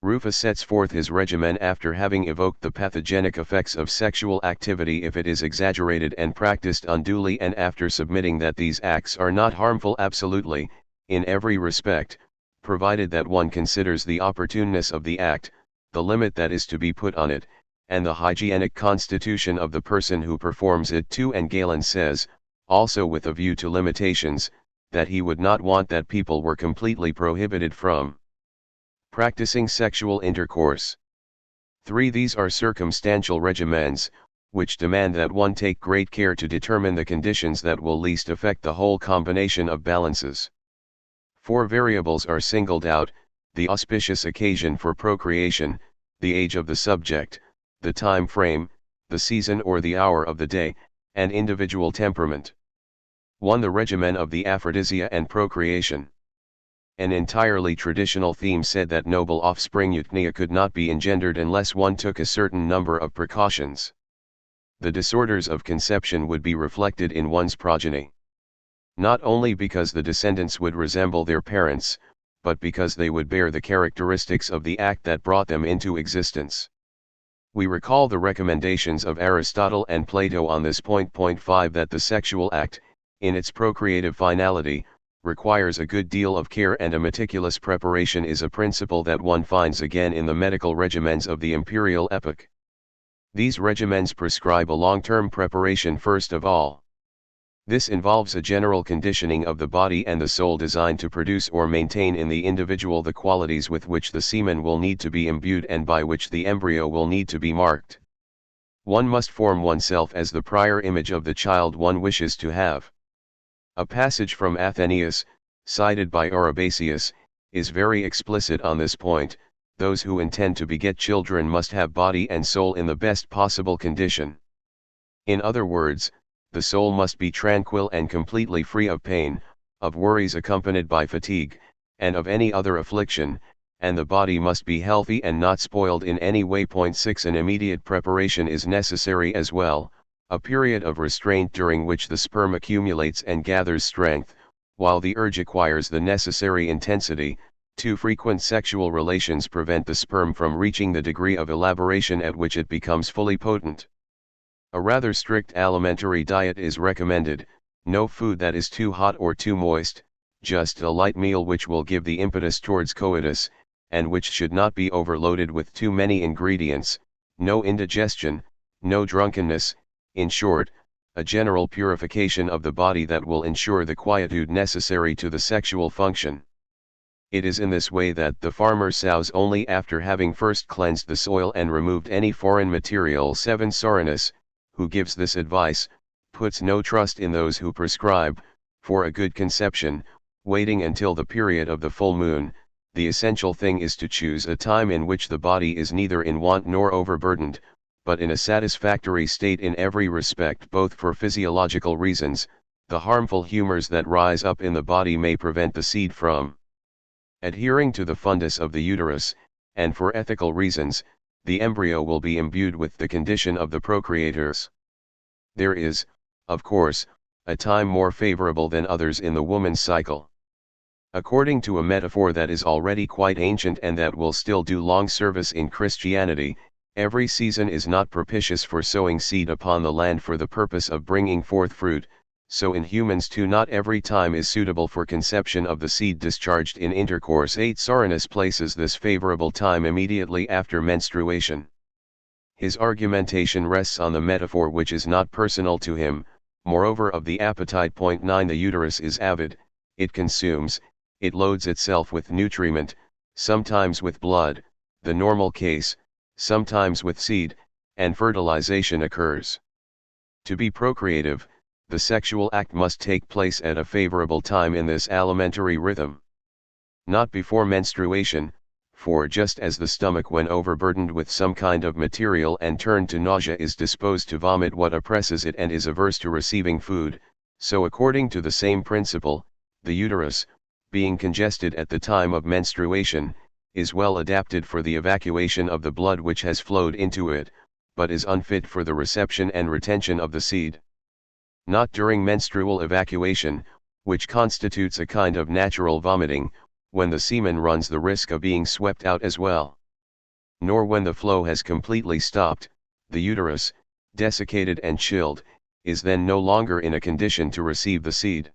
Rufus sets forth his regimen after having evoked the pathogenic effects of sexual activity if it is exaggerated and practiced unduly, and after submitting that these acts are not harmful absolutely, in every respect, provided that one considers the opportuneness of the act, the limit that is to be put on it, and the hygienic constitution of the person who performs it too. And Galen says, also with a view to limitations, that he would not want that people were completely prohibited from practicing sexual intercourse. 3. These are circumstantial regimens, which demand that one take great care to determine the conditions that will least affect the whole combination of balances. 4 variables are singled out: the auspicious occasion for procreation, the age of the subject, the time frame, the season or the hour of the day, and individual temperament. 1. The regimen of the aphrodisia and procreation. An entirely traditional theme said that noble offspring euthnia could not be engendered unless one took a certain number of precautions. The disorders of conception would be reflected in one's progeny. Not only because the descendants would resemble their parents, but because they would bear the characteristics of the act that brought them into existence. We recall the recommendations of Aristotle and Plato on this point. Point 5 That the sexual act, in its procreative finality, requires a good deal of care and a meticulous preparation is a principle that one finds again in the medical regimens of the imperial epoch. These regimens prescribe a long-term preparation first of all. This involves a general conditioning of the body and the soul designed to produce or maintain in the individual the qualities with which the semen will need to be imbued and by which the embryo will need to be marked. One must form oneself as the prior image of the child one wishes to have. A passage from Athenaeus, cited by Oribasius, is very explicit on this point: those who intend to beget children must have body and soul in the best possible condition. In other words, the soul must be tranquil and completely free of pain, of worries accompanied by fatigue, and of any other affliction, and the body must be healthy and not spoiled in any way. Point 6 An immediate preparation is necessary as well, a period of restraint during which the sperm accumulates and gathers strength, while the urge acquires the necessary intensity. Too frequent sexual relations prevent the sperm from reaching the degree of elaboration at which it becomes fully potent. A rather strict alimentary diet is recommended: no food that is too hot or too moist, just a light meal which will give the impetus towards coitus, and which should not be overloaded with too many ingredients, no indigestion, no drunkenness, in short, a general purification of the body that will ensure the quietude necessary to the sexual function. It is in this way that the farmer sows only after having first cleansed the soil and removed any foreign material. 7 Soranus, who gives this advice, puts no trust in those who prescribe, for a good conception, waiting until the period of the full moon. The essential thing is to choose a time in which the body is neither in want nor overburdened, but in a satisfactory state in every respect. Both for physiological reasons, the harmful humors that rise up in the body may prevent the seed from adhering to the fundus of the uterus, and for ethical reasons, the embryo will be imbued with the condition of the procreators. There is, of course, a time more favorable than others in the woman's cycle. According to a metaphor that is already quite ancient and that will still do long service in Christianity, every season is not propitious for sowing seed upon the land for the purpose of bringing forth fruit, so in humans too not every time is suitable for conception of the seed discharged in intercourse. 8 Soranus places this favorable time immediately after menstruation. His argumentation rests on the metaphor which is not personal to him, moreover of the appetite. 9 The uterus is avid, it consumes, it loads itself with nutriment, sometimes with blood, the normal case, sometimes with seed, and fertilization occurs. To be procreative, the sexual act must take place at a favorable time in this alimentary rhythm. Not before menstruation, for just as the stomach when overburdened with some kind of material and turned to nausea is disposed to vomit what oppresses it and is averse to receiving food, So according to the same principle, the uterus, being congested at the time of menstruation, is well adapted for the evacuation of the blood which has flowed into it, but is unfit for the reception and retention of the seed. Not during menstrual evacuation, which constitutes a kind of natural vomiting, when the semen runs the risk of being swept out as well. Nor when the flow has completely stopped, the uterus, desiccated and chilled, is then no longer in a condition to receive the seed.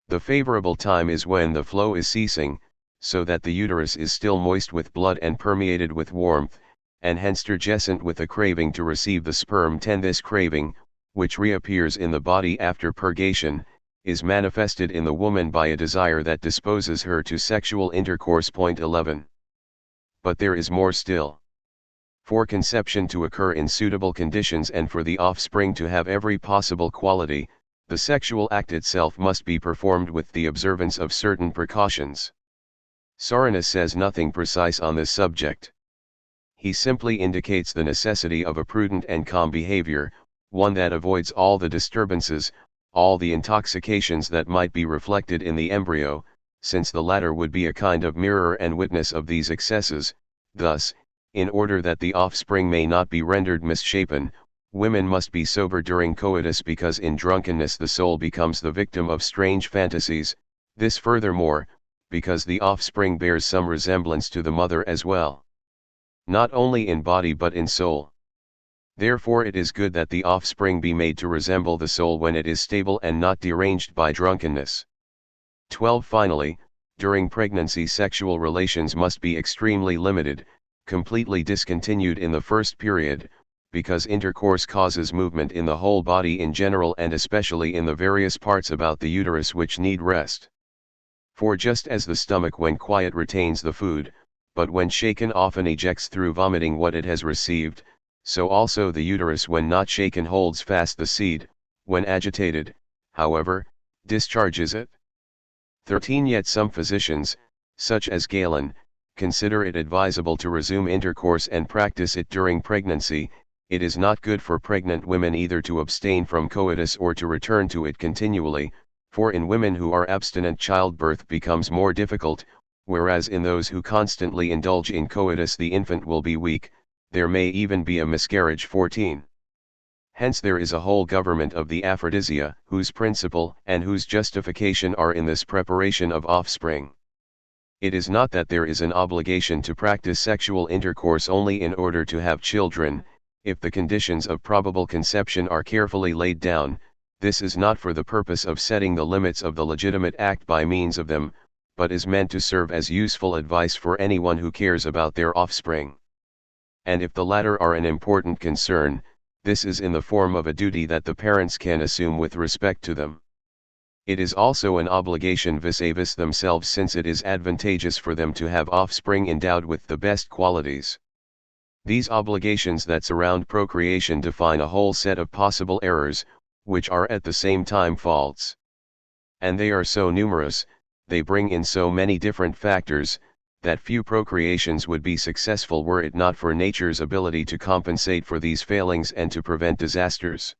The favorable time is when the flow is ceasing, so that the uterus is still moist with blood and permeated with warmth, and hence turgescent with a craving to receive the sperm. 10. This craving, which reappears in the body after purgation, is manifested in the woman by a desire that disposes her to sexual intercourse. 11. But there is more still. For conception to occur in suitable conditions and for the offspring to have every possible quality, the sexual act itself must be performed with the observance of certain precautions. Soranus says nothing precise on this subject. He simply indicates the necessity of a prudent and calm behavior, one that avoids all the disturbances, all the intoxications that might be reflected in the embryo, since the latter would be a kind of mirror and witness of these excesses. Thus, in order that the offspring may not be rendered misshapen, women must be sober during coitus, because in drunkenness the soul becomes the victim of strange fantasies, this furthermore, because the offspring bears some resemblance to the mother as well. Not only in body but in soul. Therefore it is good that the offspring be made to resemble the soul when it is stable and not deranged by drunkenness. 12. Finally, during pregnancy sexual relations must be extremely limited, completely discontinued in the first period, because intercourse causes movement in the whole body in general and especially in the various parts about the uterus which need rest. For just as the stomach when quiet retains the food, but when shaken often ejects through vomiting what it has received, so also the uterus when not shaken holds fast the seed, when agitated, however, discharges it. 13. Yet some physicians, such as Galen, consider it advisable to resume intercourse and practice it during pregnancy. It is not good for pregnant women either to abstain from coitus or to return to it continually, for in women who are abstinent childbirth becomes more difficult, whereas in those who constantly indulge in coitus the infant will be weak, there may even be a miscarriage. 14. Hence there is a whole government of the aphrodisia, whose principle and whose justification are in this preparation of offspring. It is not that there is an obligation to practice sexual intercourse only in order to have children. If the conditions of probable conception are carefully laid down, this is not for the purpose of setting the limits of the legitimate act by means of them, but is meant to serve as useful advice for anyone who cares about their offspring. And if the latter are an important concern, this is in the form of a duty that the parents can assume with respect to them. It is also an obligation vis-a-vis themselves, since it is advantageous for them to have offspring endowed with the best qualities. These obligations that surround procreation define a whole set of possible errors, which are at the same time faults. And they are so numerous, they bring in so many different factors, that few procreations would be successful were it not for nature's ability to compensate for these failings and to prevent disasters.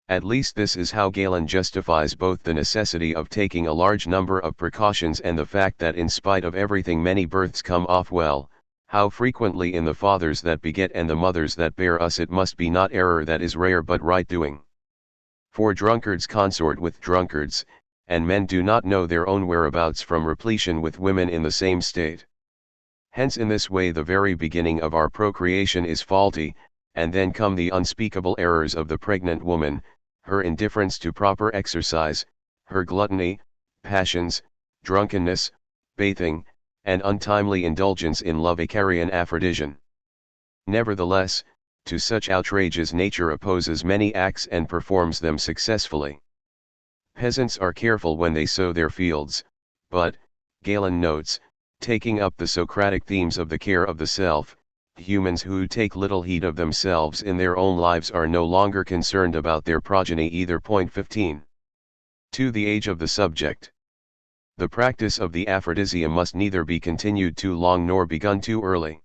At least this is how Galen justifies both the necessity of taking a large number of precautions and the fact that in spite of everything many births come off well. How frequently in the fathers that beget and the mothers that bear us it must be not error that is rare but right doing. For drunkards consort with drunkards, and men do not know their own whereabouts from repletion with women in the same state. Hence in this way the very beginning of our procreation is faulty, and then come the unspeakable errors of the pregnant woman, her indifference to proper exercise, her gluttony, passions, drunkenness, bathing, and untimely indulgence in love-Icarian aphrodisian. Nevertheless, to such outrages nature opposes many acts and performs them successfully. Peasants are careful when they sow their fields, but, Galen notes, taking up the Socratic themes of the care of the self, humans who take little heed of themselves in their own lives are no longer concerned about their progeny either. 15. To the age of the subject. The practice of the aphrodisia must neither be continued too long nor begun too early.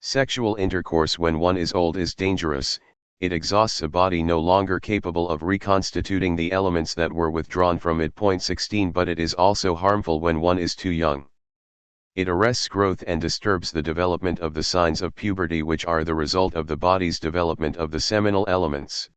Sexual intercourse when one is old is dangerous, it exhausts a body no longer capable of reconstituting the elements that were withdrawn from it. 16 But it is also harmful when one is too young. It arrests growth and disturbs the development of the signs of puberty, which are the result of the body's development of the seminal elements.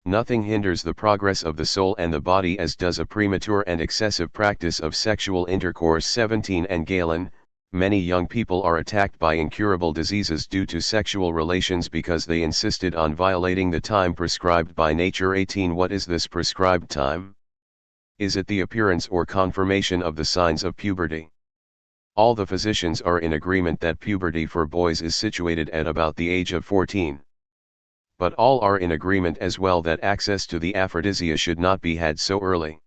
Nothing hinders the progress of the soul and the body as does a premature and excessive practice of sexual intercourse. 17 And Galen, many young people are attacked by incurable diseases due to sexual relations because they insisted on violating the time prescribed by nature. 18 What is this prescribed time? Is it the appearance or confirmation of the signs of puberty? All the physicians are in agreement that puberty for boys is situated at about the age of 14. But all are in agreement as well that access to the aphrodisia should not be had so early.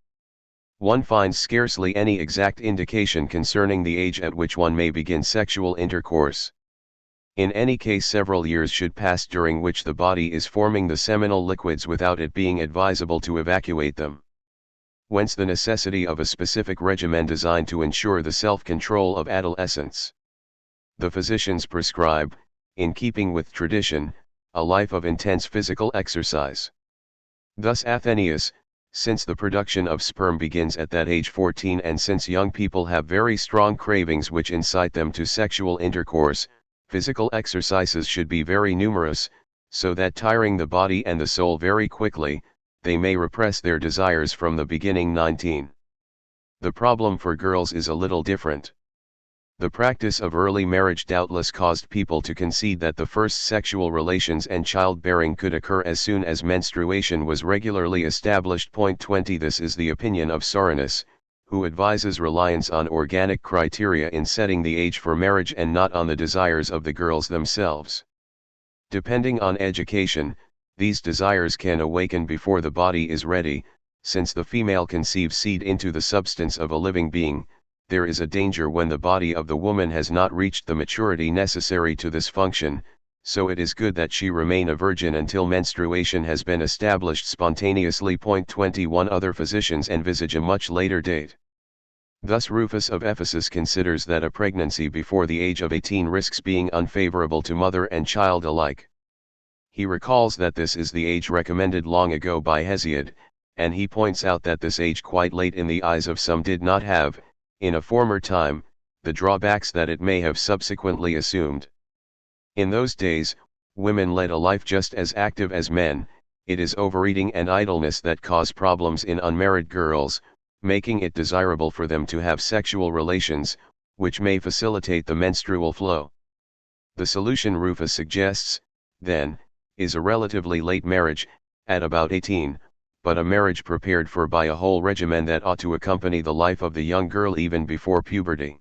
One finds scarcely any exact indication concerning the age at which one may begin sexual intercourse. In any case, several years should pass during which the body is forming the seminal liquids without it being advisable to evacuate them. Whence the necessity of a specific regimen designed to ensure the self-control of adolescence. The physicians prescribe, in keeping with tradition, a life of intense physical exercise. Thus Athenaeus, since the production of sperm begins at that age 14 and since young people have very strong cravings which incite them to sexual intercourse, physical exercises should be very numerous, so that tiring the body and the soul very quickly, they may repress their desires from the beginning. 19. The problem for girls is a little different. The practice of early marriage doubtless caused people to concede that the first sexual relations and childbearing could occur as soon as menstruation was regularly established. 20 This is the opinion of Soranus, who advises reliance on organic criteria in setting the age for marriage and not on the desires of the girls themselves. Depending on education, these desires can awaken before the body is ready, since the female conceives seed into the substance of a living being. There is a danger when the body of the woman has not reached the maturity necessary to this function, so it is good that she remain a virgin until menstruation has been established spontaneously. 21 Other physicians envisage a much later date. Thus Rufus of Ephesus considers that a pregnancy before the age of 18 risks being unfavorable to mother and child alike. He recalls that this is the age recommended long ago by Hesiod, and he points out that this age quite late in the eyes of some did not have, in a former time, the drawbacks that it may have subsequently assumed. In those days, women led a life just as active as men. It is overeating and idleness that cause problems in unmarried girls, making it desirable for them to have sexual relations, which may facilitate the menstrual flow. The solution Rufus suggests, then, is a relatively late marriage, at about 18, but a marriage prepared for by a whole regimen that ought to accompany the life of the young girl even before puberty.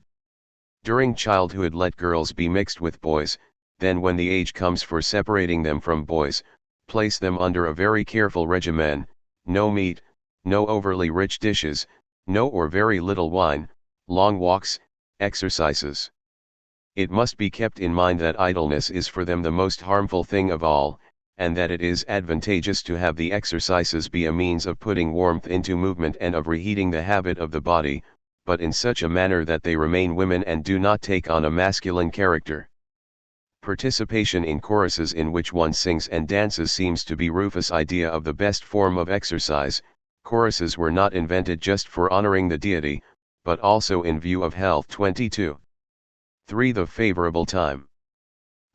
During childhood let girls be mixed with boys, then when the age comes for separating them from boys, place them under a very careful regimen: no meat, no overly rich dishes, no or very little wine, long walks, exercises. It must be kept in mind that idleness is for them the most harmful thing of all, and that it is advantageous to have the exercises be a means of putting warmth into movement and of reheating the habit of the body, but in such a manner that they remain women and do not take on a masculine character. Participation in choruses in which one sings and dances seems to be Rufus' idea of the best form of exercise. Choruses were not invented just for honoring the deity, but also in view of health. 22. 3. The favorable time.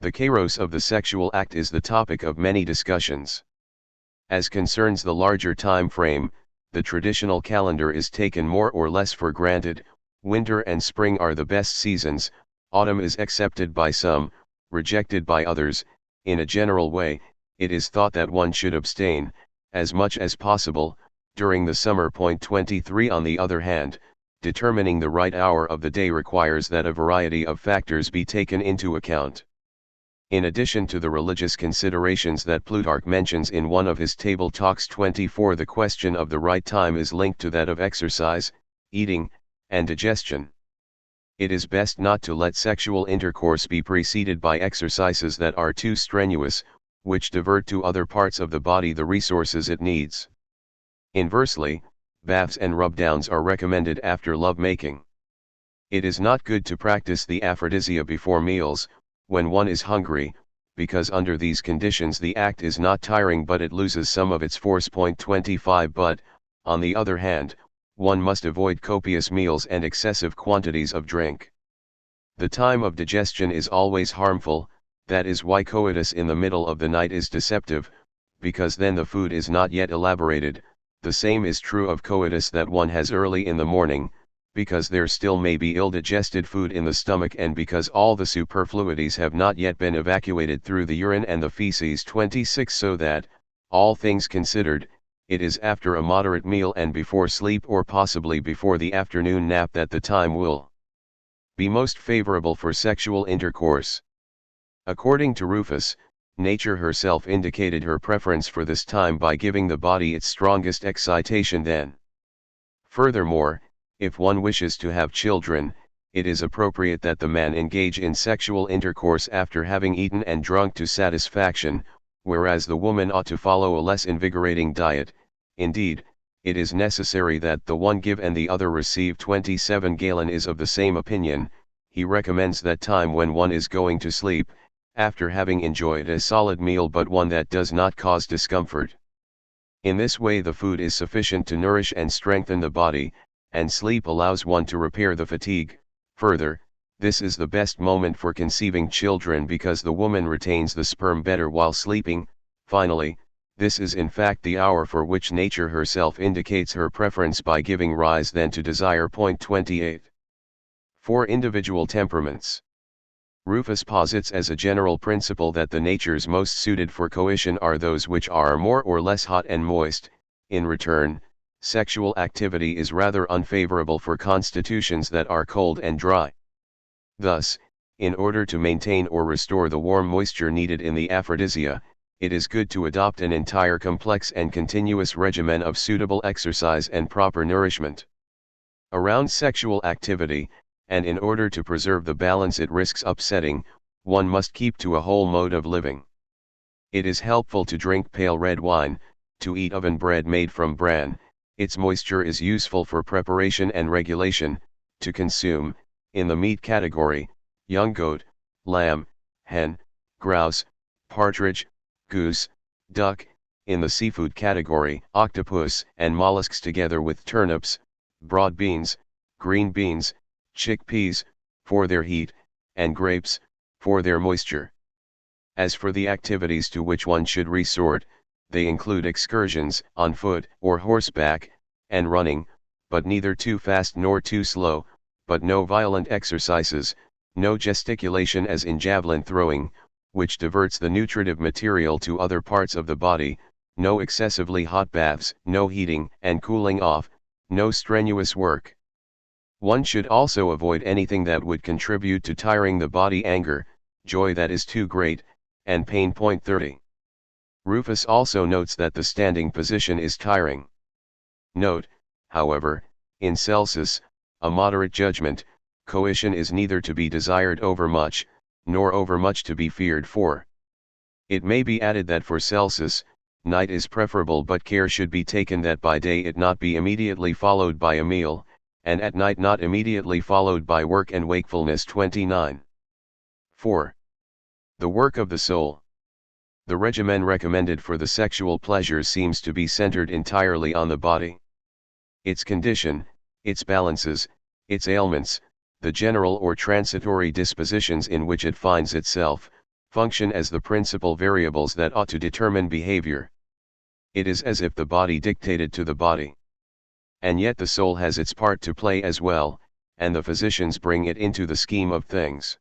The kairos of the sexual act is the topic of many discussions. As concerns the larger time frame, the traditional calendar is taken more or less for granted. Winter and spring are the best seasons, autumn is accepted by some, rejected by others. In a general way, it is thought that one should abstain, as much as possible, during the summer. 23. On the other hand, determining the right hour of the day requires that a variety of factors be taken into account. In addition to the religious considerations that Plutarch mentions in one of his table talks 24, the question of the right time is linked to that of exercise, eating, and digestion. It is best not to let sexual intercourse be preceded by exercises that are too strenuous, which divert to other parts of the body the resources it needs. Inversely, baths and rub-downs are recommended after love-making. It is not good to practice the aphrodisia before meals, when one is hungry, because under these conditions the act is not tiring but it loses some of its force. 25 But, on the other hand, one must avoid copious meals and excessive quantities of drink. The time of digestion is always harmful, that is why coitus in the middle of the night is deceptive, because then the food is not yet elaborated. The same is true of coitus that one has early in the morning, because there still may be ill-digested food in the stomach and because all the superfluities have not yet been evacuated through the urine and the feces. 26 So that, all things considered, it is after a moderate meal and before sleep or possibly before the afternoon nap that the time will be most favorable for sexual intercourse. According to Rufus, nature herself indicated her preference for this time by giving the body its strongest excitation then. Furthermore, if one wishes to have children, it is appropriate that the man engage in sexual intercourse after having eaten and drunk to satisfaction, whereas the woman ought to follow a less invigorating diet. Indeed, it is necessary that the one give and the other receive. 27 Galen is of the same opinion. He recommends that time when one is going to sleep, after having enjoyed a solid meal but one that does not cause discomfort. In this way the food is sufficient to nourish and strengthen the body, and sleep allows one to repair the fatigue. Further, this is the best moment for conceiving children because the woman retains the sperm better while sleeping. Finally, this is in fact the hour for which nature herself indicates her preference by giving rise then to desire. 28. For individual temperaments. Rufus posits as a general principle that the natures most suited for coition are those which are more or less hot and moist. In return, sexual activity is rather unfavorable for constitutions that are cold and dry. Thus, in order to maintain or restore the warm moisture needed in the aphrodisia, it is good to adopt an entire complex and continuous regimen of suitable exercise and proper nourishment around sexual activity, and in order to preserve the balance it risks upsetting, one must keep to a whole mode of living. It is helpful to drink pale red wine, to eat oven bread made from bran. Its moisture is useful for preparation and regulation, to consume, in the meat category, young goat, lamb, hen, grouse, partridge, goose, duck, in the seafood category, octopus and mollusks together with turnips, broad beans, green beans, chickpeas, for their heat, and grapes, for their moisture. As for the activities to which one should resort, they include excursions, on foot or horseback, and running, but neither too fast nor too slow, but no violent exercises, no gesticulation as in javelin throwing, which diverts the nutritive material to other parts of the body, no excessively hot baths, no heating and cooling off, no strenuous work. One should also avoid anything that would contribute to tiring the body, anger, joy that is too great, and pain. 30. Rufus also notes that the standing position is tiring. Note, however, in Celsus, a moderate judgment, coition is neither to be desired overmuch, nor overmuch to be feared for. It may be added that for Celsus, night is preferable but care should be taken that by day it not be immediately followed by a meal, and at night not immediately followed by work and wakefulness. 29. 4. The work of the soul. The regimen recommended for the sexual pleasures seems to be centered entirely on the body. Its condition, its balances, its ailments, the general or transitory dispositions in which it finds itself, function as the principal variables that ought to determine behavior. It is as if the body dictated to the body. And yet the soul has its part to play as well, and the physicians bring it into the scheme of things.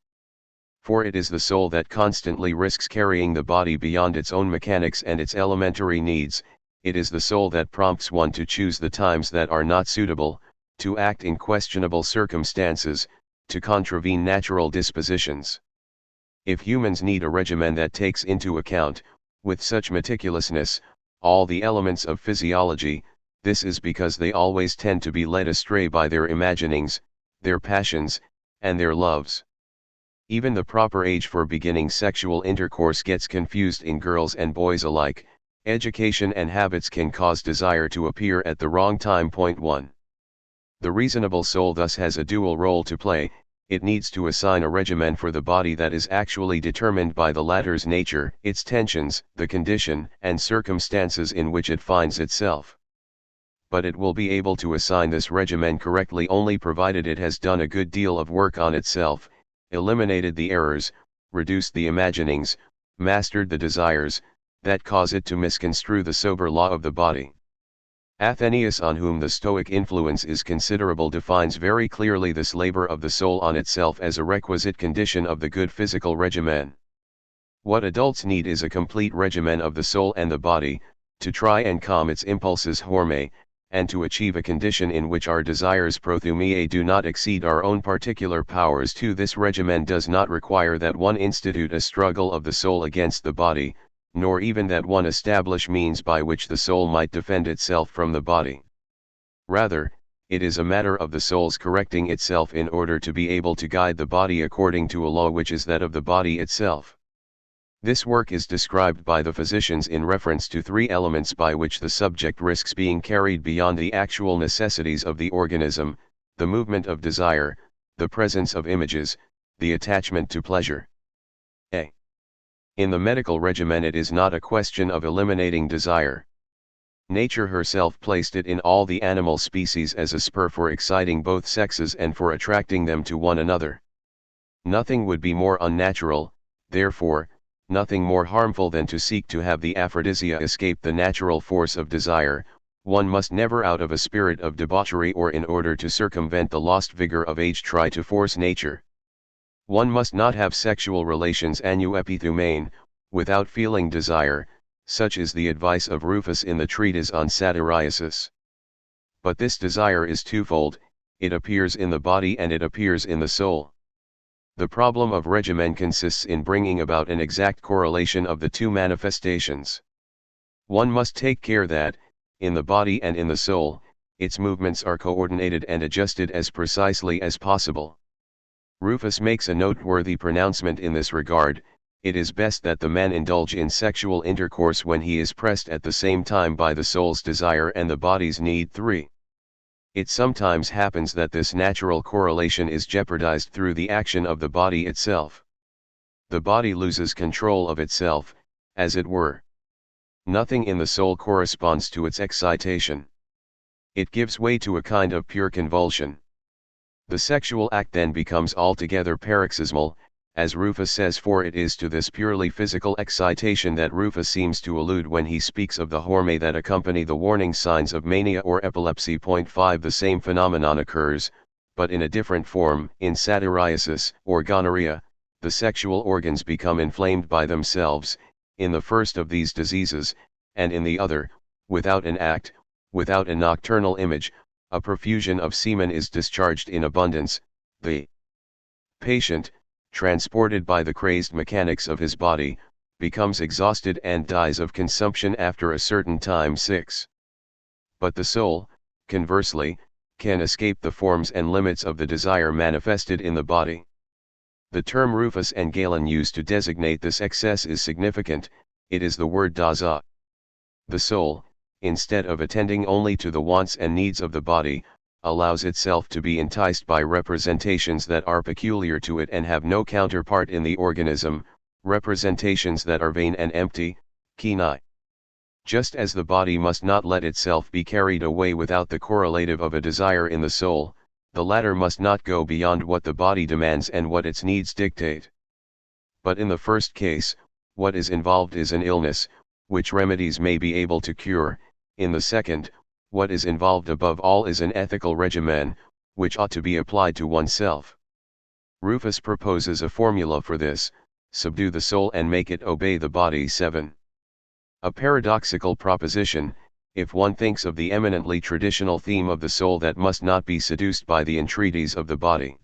For it is the soul that constantly risks carrying the body beyond its own mechanics and its elementary needs. It is the soul that prompts one to choose the times that are not suitable, to act in questionable circumstances, to contravene natural dispositions. If humans need a regimen that takes into account, with such meticulousness, all the elements of physiology, this is because they always tend to be led astray by their imaginings, their passions, and their loves. Even the proper age for beginning sexual intercourse gets confused in girls and boys alike. Education and habits can cause desire to appear at the wrong time. 1. The reasonable soul thus has a dual role to play. it needs to assign a regimen for the body that is actually determined by the latter's nature, its tensions, the condition and circumstances in which it finds itself. But it will be able to assign this regimen correctly only provided it has done a good deal of work on itself, eliminated the errors, reduced the imaginings, mastered the desires, that cause it to misconstrue the sober law of the body. Athenaeus, on whom the Stoic influence is considerable, defines very clearly this labor of the soul on itself as a requisite condition of the good physical regimen. What adults need is a complete regimen of the soul and the body, to try and calm its impulses horme, and to achieve a condition in which our desires prothumia do not exceed our own particular powers. This regimen does not require that one institute a struggle of the soul against the body, nor even that one establish means by which the soul might defend itself from the body. Rather, it is a matter of the soul's correcting itself in order to be able to guide the body according to a law which is that of the body itself. This work is described by the physicians in reference to three elements by which the subject risks being carried beyond the actual necessities of the organism: the movement of desire, the presence of images, the attachment to pleasure. A. In the medical regimen, it is not a question of eliminating desire. Nature herself placed it in all the animal species as a spur for exciting both sexes and for attracting them to one another. Nothing would be more unnatural, therefore, nothing more harmful than to seek to have the aphrodisia escape the natural force of desire. One must never, out of a spirit of debauchery or in order to circumvent the lost vigor of age, try to force nature. One must not have sexual relations anu epithumane, without feeling desire, such is the advice of Rufus in the treatise on satyriasis. But this desire is twofold: it appears in the body and it appears in the soul. The problem of regimen consists in bringing about an exact correlation of the two manifestations. One must take care that, in the body and in the soul, its movements are coordinated and adjusted as precisely as possible. Rufus makes a noteworthy pronouncement in this regard: it is best that the man indulge in sexual intercourse when he is pressed at the same time by the soul's desire and the body's need. 3. It sometimes happens that this natural correlation is jeopardized through the action of the body itself. The body loses control of itself, as it were. Nothing in the soul corresponds to its excitation. It gives way to a kind of pure convulsion. The sexual act then becomes altogether paroxysmal, as Rufus says, for it is to this purely physical excitation that Rufus seems to allude when he speaks of the horme that accompany the warning signs of mania or epilepsy. 5. The same phenomenon occurs, but in a different form, in satyriasis or gonorrhea. The sexual organs become inflamed by themselves, in the first of these diseases, and in the other, without an act, without a nocturnal image, a profusion of semen is discharged in abundance. The patient, transported by the crazed mechanics of his body, becomes exhausted and dies of consumption after a certain time. 6. But the soul, conversely, can escape the forms and limits of the desire manifested in the body. The term Rufus and Galen use to designate this excess is significant: it is the word daza. The soul, instead of attending only to the wants and needs of the body, allows itself to be enticed by representations that are peculiar to it and have no counterpart in the organism, representations that are vain and empty, kenai. Just as the body must not let itself be carried away without the correlative of a desire in the soul, the latter must not go beyond what the body demands and what its needs dictate. But in the first case, what is involved is an illness, which remedies may be able to cure. In the second, what is involved above all is an ethical regimen, which ought to be applied to oneself. Rufus proposes a formula for this: subdue the soul and make it obey the body. 7. A paradoxical proposition, if one thinks of the eminently traditional theme of the soul that must not be seduced by the entreaties of the body.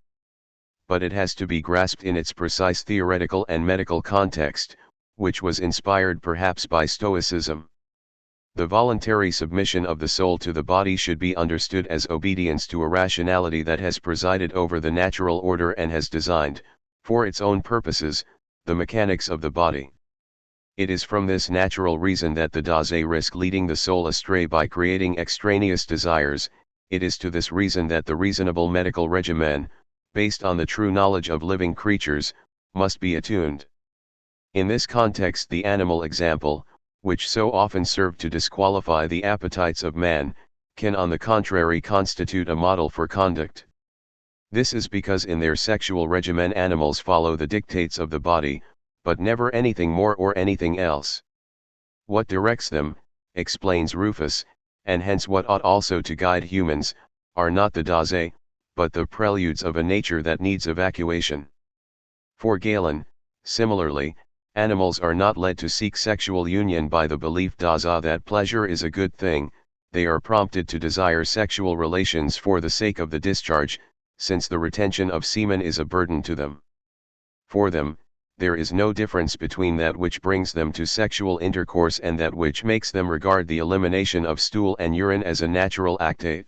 But it has to be grasped in its precise theoretical and medical context, which was inspired perhaps by Stoicism. The voluntary submission of the soul to the body should be understood as obedience to a rationality that has presided over the natural order and has designed, for its own purposes, the mechanics of the body. It is from this natural reason that the daze risk leading the soul astray by creating extraneous desires. It is to this reason that the reasonable medical regimen, based on the true knowledge of living creatures, must be attuned. In this context, the animal example, which so often served to disqualify the appetites of man, can on the contrary constitute a model for conduct. This is because in their sexual regimen animals follow the dictates of the body, but never anything more or anything else. What directs them, explains Rufus, and hence what ought also to guide humans, are not the Dasein, but the preludes of a nature that needs evacuation. For Galen, similarly, animals are not led to seek sexual union by the belief Dasein that pleasure is a good thing, they are prompted to desire sexual relations for the sake of the discharge, since the retention of semen is a burden to them. For them, there is no difference between that which brings them to sexual intercourse and that which makes them regard the elimination of stool and urine as a natural actate.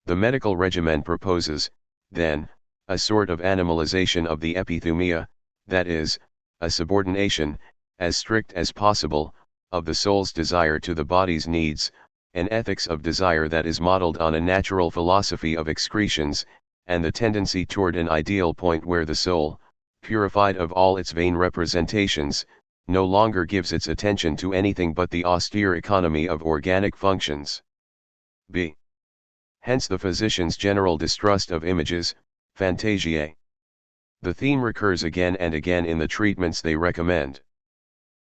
The medical regimen proposes, then, a sort of animalization of the epithumia, that is, a subordination, as strict as possible, of the soul's desire to the body's needs, an ethics of desire that is modeled on a natural philosophy of excretions, and the tendency toward an ideal point where the soul, purified of all its vain representations, no longer gives its attention to anything but the austere economy of organic functions. b. Hence the physician's general distrust of images, phantasiae. The theme recurs again and again in the treatments they recommend.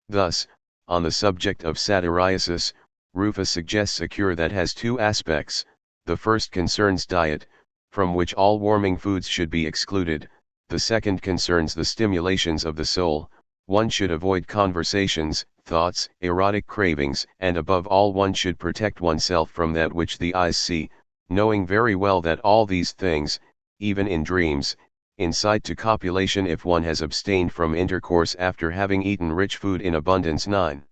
Thus, on the subject of satyriasis, Rufus suggests a cure that has two aspects. The first concerns diet, from which all warming foods should be excluded. The second concerns the stimulations of the soul. One should avoid conversations, thoughts, erotic cravings, and above all one should protect oneself from that which the eyes see, knowing very well that all these things, even in dreams, incite to copulation if one has abstained from intercourse after having eaten rich food in abundance. 9.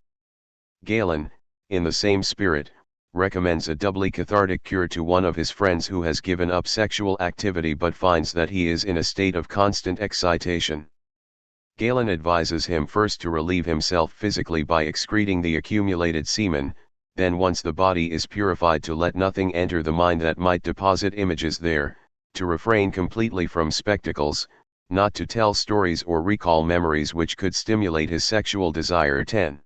Galen, in the same spirit, recommends a doubly cathartic cure to one of his friends who has given up sexual activity but finds that he is in a state of constant excitation. Galen advises him first to relieve himself physically by excreting the accumulated semen, then once the body is purified to let nothing enter the mind that might deposit images there, to refrain completely from spectacles, not to tell stories or recall memories which could stimulate his sexual desire. 10.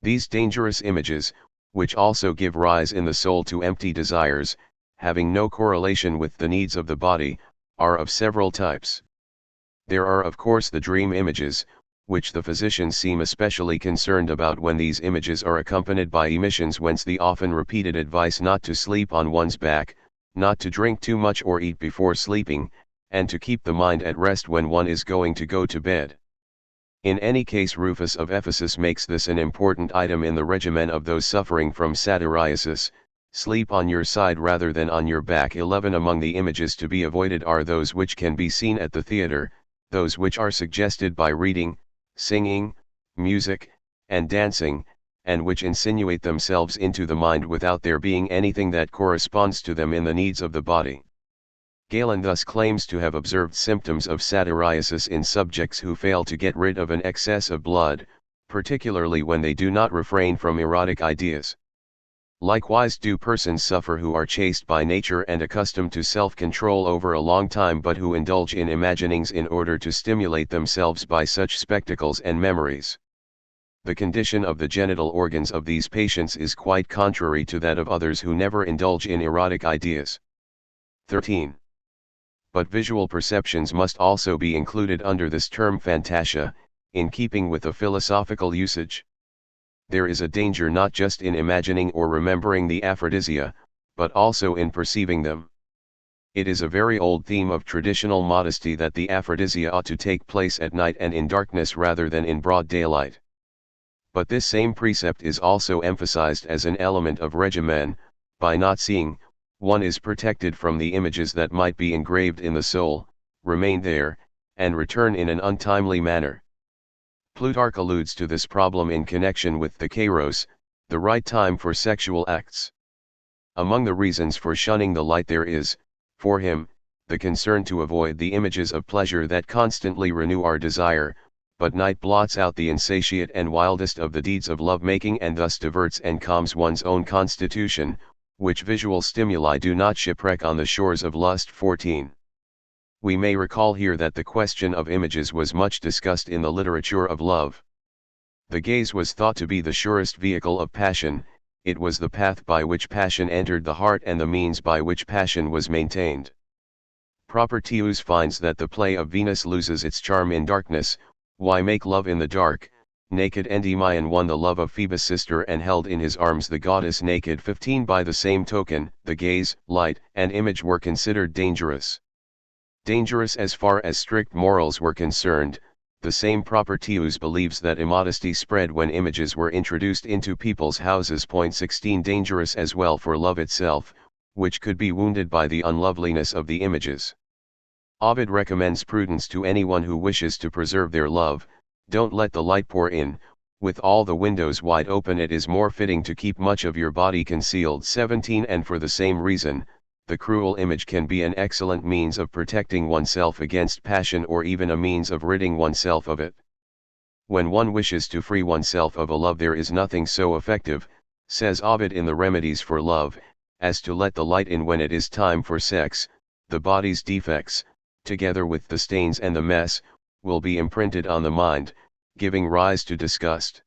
These dangerous images, which also give rise in the soul to empty desires, having no correlation with the needs of the body, are of several types. There are of course the dream images, which the physicians seem especially concerned about when these images are accompanied by emissions, whence the often repeated advice not to sleep on one's back, not to drink too much or eat before sleeping, and to keep the mind at rest when one is going to go to bed. In any case, Rufus of Ephesus makes this an important item in the regimen of those suffering from satyriasis. Sleep on your side rather than on your back. 11. Among the images to be avoided are those which can be seen at the theater, those which are suggested by reading, singing, music, and dancing, and which insinuate themselves into the mind without there being anything that corresponds to them in the needs of the body. Galen thus claims to have observed symptoms of satyriasis in subjects who fail to get rid of an excess of blood, particularly when they do not refrain from erotic ideas. Likewise do persons suffer who are chaste by nature and accustomed to self-control over a long time, but who indulge in imaginings in order to stimulate themselves by such spectacles and memories. The condition of the genital organs of these patients is quite contrary to that of others who never indulge in erotic ideas. 13. But visual perceptions must also be included under this term phantasia, in keeping with the philosophical usage. There is a danger not just in imagining or remembering the aphrodisia, but also in perceiving them. It is a very old theme of traditional modesty that the aphrodisia ought to take place at night and in darkness rather than in broad daylight. But this same precept is also emphasized as an element of regimen. By not seeing, one is protected from the images that might be engraved in the soul, remain there, and return in an untimely manner. Plutarch alludes to this problem in connection with the kairos, the right time for sexual acts. Among the reasons for shunning the light there is, for him, the concern to avoid the images of pleasure that constantly renew our desire, but night blots out the insatiate and wildest of the deeds of love-making and thus diverts and calms one's own constitution, which visual stimuli do not shipwreck on the shores of lust. 14. We may recall here that the question of images was much discussed in the literature of love. The gaze was thought to be the surest vehicle of passion, it was the path by which passion entered the heart and the means by which passion was maintained. Propertius finds that the play of Venus loses its charm in darkness. Why make love in the dark? Naked Endymion won the love of Phoebus' sister and held in his arms the goddess naked. 15 By the same token, the gaze, light, and image were considered dangerous. Dangerous as far as strict morals were concerned. The same Propertius believes that immodesty spread when images were introduced into people's houses. 16 Dangerous as well for love itself, which could be wounded by the unloveliness of the images. Ovid recommends prudence to anyone who wishes to preserve their love. Don't let the light pour in, with all the windows wide open it is more fitting to keep much of your body concealed. 17 And for the same reason, the cruel image can be an excellent means of protecting oneself against passion or even a means of ridding oneself of it. When one wishes to free oneself of a love there is nothing so effective, says Ovid in the Remedies for Love, as to let the light in when it is time for sex. The body's defects, together with the stains and the mess, will be imprinted on the mind, giving rise to disgust.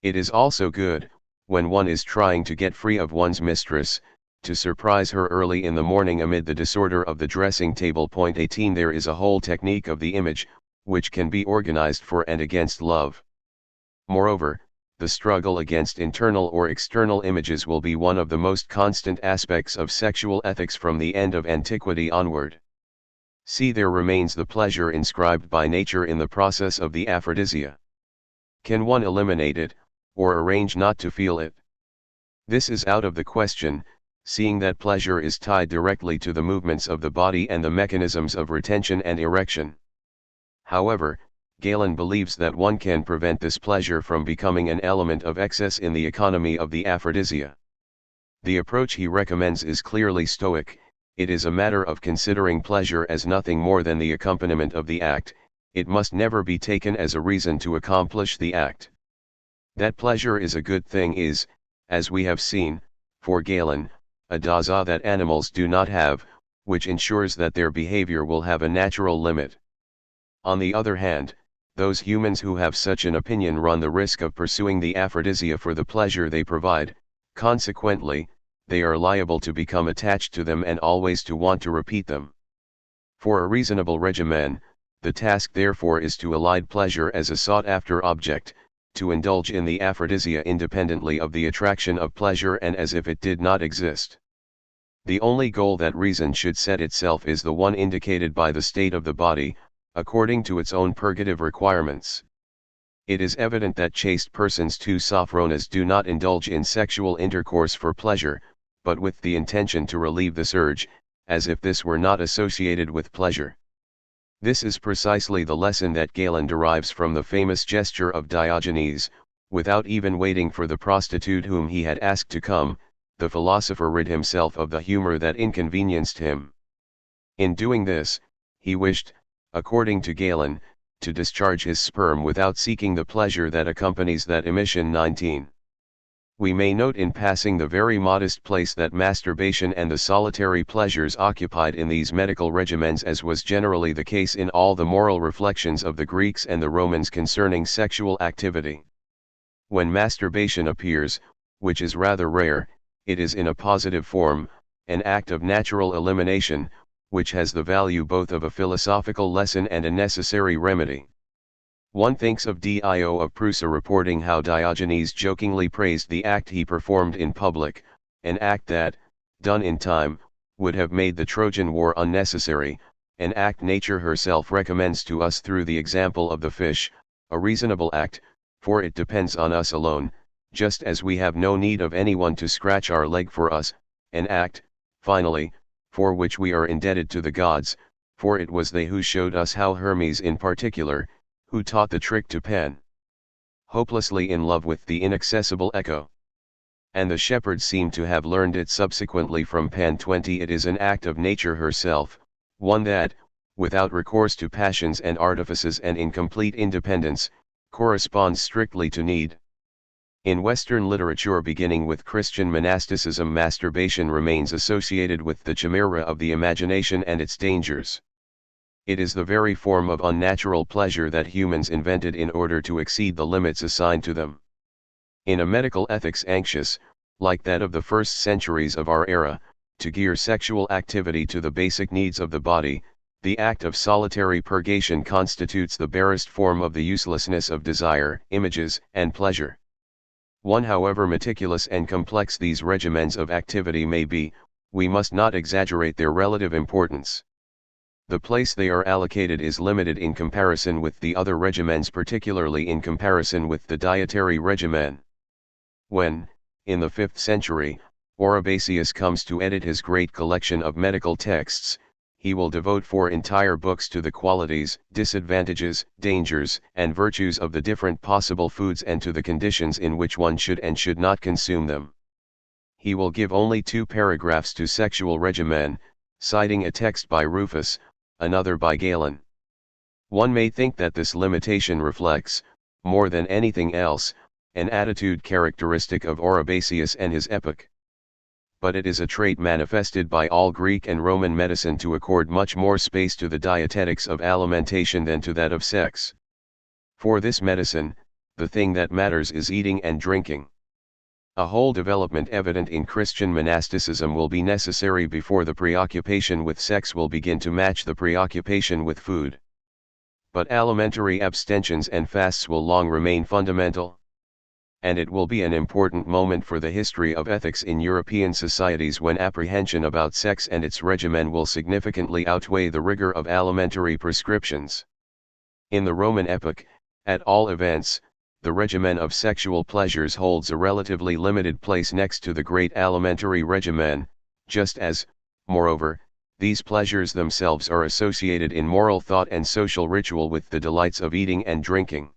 It is also good, when one is trying to get free of one's mistress, to surprise her early in the morning amid the disorder of the dressing table. 18 There is a whole technique of the image, which can be organized for and against love. Moreover, the struggle against internal or external images will be one of the most constant aspects of sexual ethics from the end of antiquity onward. See, there remains the pleasure inscribed by nature in the process of the aphrodisia. Can one eliminate it, or arrange not to feel it? This is out of the question, seeing that pleasure is tied directly to the movements of the body and the mechanisms of retention and erection. However, Galen believes that one can prevent this pleasure from becoming an element of excess in the economy of the aphrodisia. The approach he recommends is clearly Stoic. It is a matter of considering pleasure as nothing more than the accompaniment of the act. It must never be taken as a reason to accomplish the act. That pleasure is a good thing is, as we have seen, for Galen, a daza that animals do not have, which ensures that their behavior will have a natural limit. On the other hand, those humans who have such an opinion run the risk of pursuing the aphrodisia for the pleasure they provide. Consequently, they are liable to become attached to them and always to want to repeat them. For a reasonable regimen, the task therefore is to elide pleasure as a sought-after object, to indulge in the aphrodisia independently of the attraction of pleasure and as if it did not exist. The only goal that reason should set itself is the one indicated by the state of the body, according to its own purgative requirements. It is evident that chaste persons to sophronas do not indulge in sexual intercourse for pleasure, but with the intention to relieve this urge, as if this were not associated with pleasure. This is precisely the lesson that Galen derives from the famous gesture of Diogenes. Without even waiting for the prostitute whom he had asked to come, the philosopher rid himself of the humor that inconvenienced him. In doing this, he wished, according to Galen, to discharge his sperm without seeking the pleasure that accompanies that emission. 19. We may note in passing the very modest place that masturbation and the solitary pleasures occupied in these medical regimens, as was generally the case in all the moral reflections of the Greeks and the Romans concerning sexual activity. When masturbation appears, which is rather rare, it is in a positive form, an act of natural elimination, which has the value both of a philosophical lesson and a necessary remedy. One thinks of Dio of Prusa reporting how Diogenes jokingly praised the act he performed in public, an act that, done in time, would have made the Trojan War unnecessary, an act nature herself recommends to us through the example of the fish, a reasonable act, for it depends on us alone, just as we have no need of anyone to scratch our leg for us, an act, finally, for which we are indebted to the gods, for it was they who showed us how, Hermes in particular, who taught the trick to Pan. Hopelessly in love with the inaccessible Echo. And the shepherds seem to have learned it subsequently from Pan. 20 It is an act of nature herself, one that, without recourse to passions and artifices and in complete independence, corresponds strictly to need. In Western literature beginning with Christian monasticism, masturbation remains associated with the chimera of the imagination and its dangers. It is the very form of unnatural pleasure that humans invented in order to exceed the limits assigned to them. In a medical ethics anxious, like that of the first centuries of our era, to gear sexual activity to the basic needs of the body, the act of solitary purgation constitutes the barest form of the uselessness of desire, images, and pleasure. One, however meticulous and complex these regimens of activity may be, we must not exaggerate their relative importance. The place they are allocated is limited in comparison with the other regimens, particularly in comparison with the dietary regimen. When, in the 5th century, Oribasius comes to edit his great collection of medical texts, he will devote 4 entire books to the qualities, disadvantages, dangers, and virtues of the different possible foods and to the conditions in which one should and should not consume them. He will give only 2 paragraphs to sexual regimen, citing a text by Rufus, another by Galen. One may think that this limitation reflects, more than anything else, an attitude characteristic of Oribasius and his epoch. But it is a trait manifested by all Greek and Roman medicine to accord much more space to the dietetics of alimentation than to that of sex. For this medicine, the thing that matters is eating and drinking. A whole development evident in Christian monasticism will be necessary before the preoccupation with sex will begin to match the preoccupation with food. But alimentary abstentions and fasts will long remain fundamental. And it will be an important moment for the history of ethics in European societies when apprehension about sex and its regimen will significantly outweigh the rigor of alimentary prescriptions. In the Roman epoch, at all events, the regimen of sexual pleasures holds a relatively limited place next to the great alimentary regimen, just as, moreover, these pleasures themselves are associated in moral thought and social ritual with the delights of eating and drinking.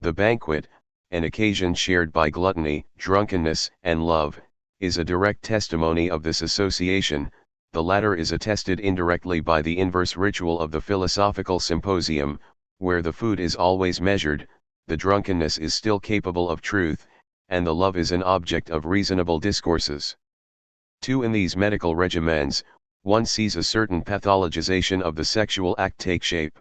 The banquet, an occasion shared by gluttony, drunkenness, and love, is a direct testimony of this association. The latter is attested indirectly by the inverse ritual of the philosophical symposium, where the food is always measured, the drunkenness is still capable of truth, and the love is an object of reasonable discourses. 2. In these medical regimens, one sees a certain pathologization of the sexual act take shape.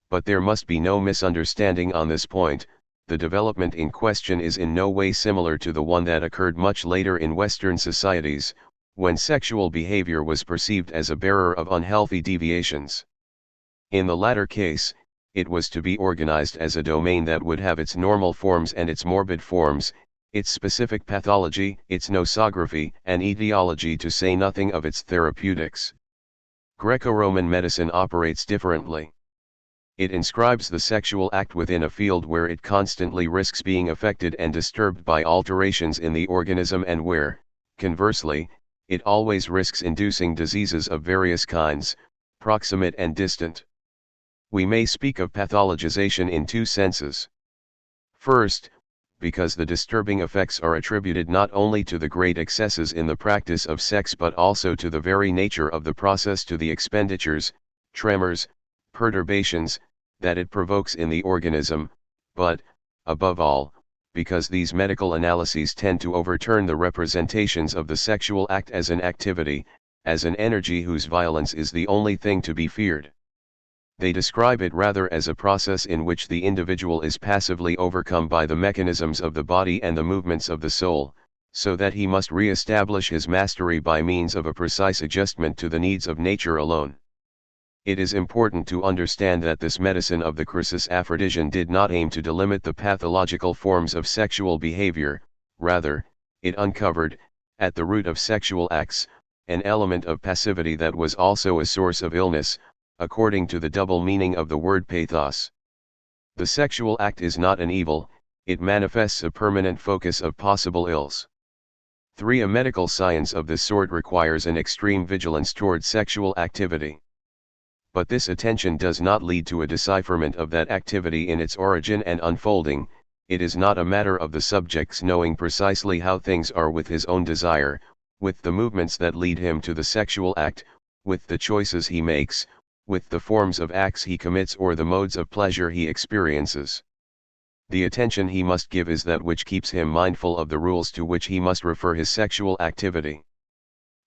But there must be no misunderstanding on this point. The development in question is in no way similar to the one that occurred much later in Western societies, when sexual behavior was perceived as a bearer of unhealthy deviations. In the latter case, it was to be organized as a domain that would have its normal forms and its morbid forms, its specific pathology, its nosography and etiology, to say nothing of its therapeutics. Greco-Roman medicine operates differently. It inscribes the sexual act within a field where it constantly risks being affected and disturbed by alterations in the organism, and where, conversely, it always risks inducing diseases of various kinds, proximate and distant. We may speak of pathologization in 2 senses. First, because the disturbing effects are attributed not only to the great excesses in the practice of sex but also to the very nature of the process, to the expenditures, tremors, perturbations, that it provokes in the organism, but, above all, because these medical analyses tend to overturn the representations of the sexual act as an activity, as an energy whose violence is the only thing to be feared. They describe it rather as a process in which the individual is passively overcome by the mechanisms of the body and the movements of the soul, so that he must re-establish his mastery by means of a precise adjustment to the needs of nature alone. It is important to understand that this medicine of the Croesus Aphrodisian did not aim to delimit the pathological forms of sexual behavior. Rather, it uncovered, at the root of sexual acts, an element of passivity that was also a source of illness, according to the double meaning of the word pathos. The sexual act is not an evil, it manifests a permanent focus of possible ills. 3. A medical science of this sort requires an extreme vigilance toward sexual activity. But this attention does not lead to a decipherment of that activity in its origin and unfolding. It is not a matter of the subject's knowing precisely how things are with his own desire, with the movements that lead him to the sexual act, with the choices he makes, with the forms of acts he commits or the modes of pleasure he experiences. The attention he must give is that which keeps him mindful of the rules to which he must refer his sexual activity.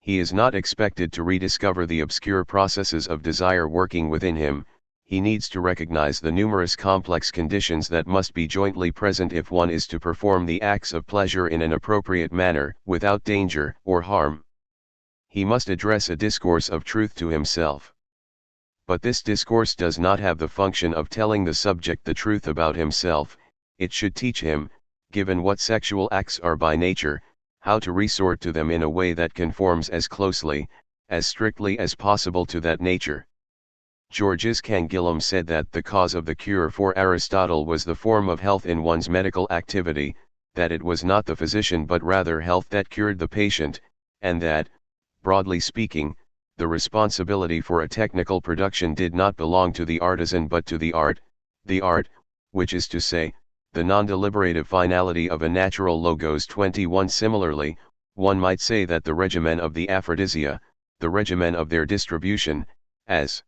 He is not expected to rediscover the obscure processes of desire working within him. He needs to recognize the numerous complex conditions that must be jointly present if one is to perform the acts of pleasure in an appropriate manner, without danger or harm. He must address a discourse of truth to himself. But this discourse does not have the function of telling the subject the truth about himself. It should teach him, given what sexual acts are by nature, how to resort to them in a way that conforms as closely, as strictly as possible to that nature. Georges Canguilhem said that the cause of the cure for Aristotle was the form of health in one's medical activity, that it was not the physician but rather health that cured the patient, and that, broadly speaking, the responsibility for a technical production did not belong to the artisan but to the art, which is to say, the non-deliberative finality of a natural logos. 21. Similarly, one might say that the regimen of the aphrodisia, the regimen of their distribution, as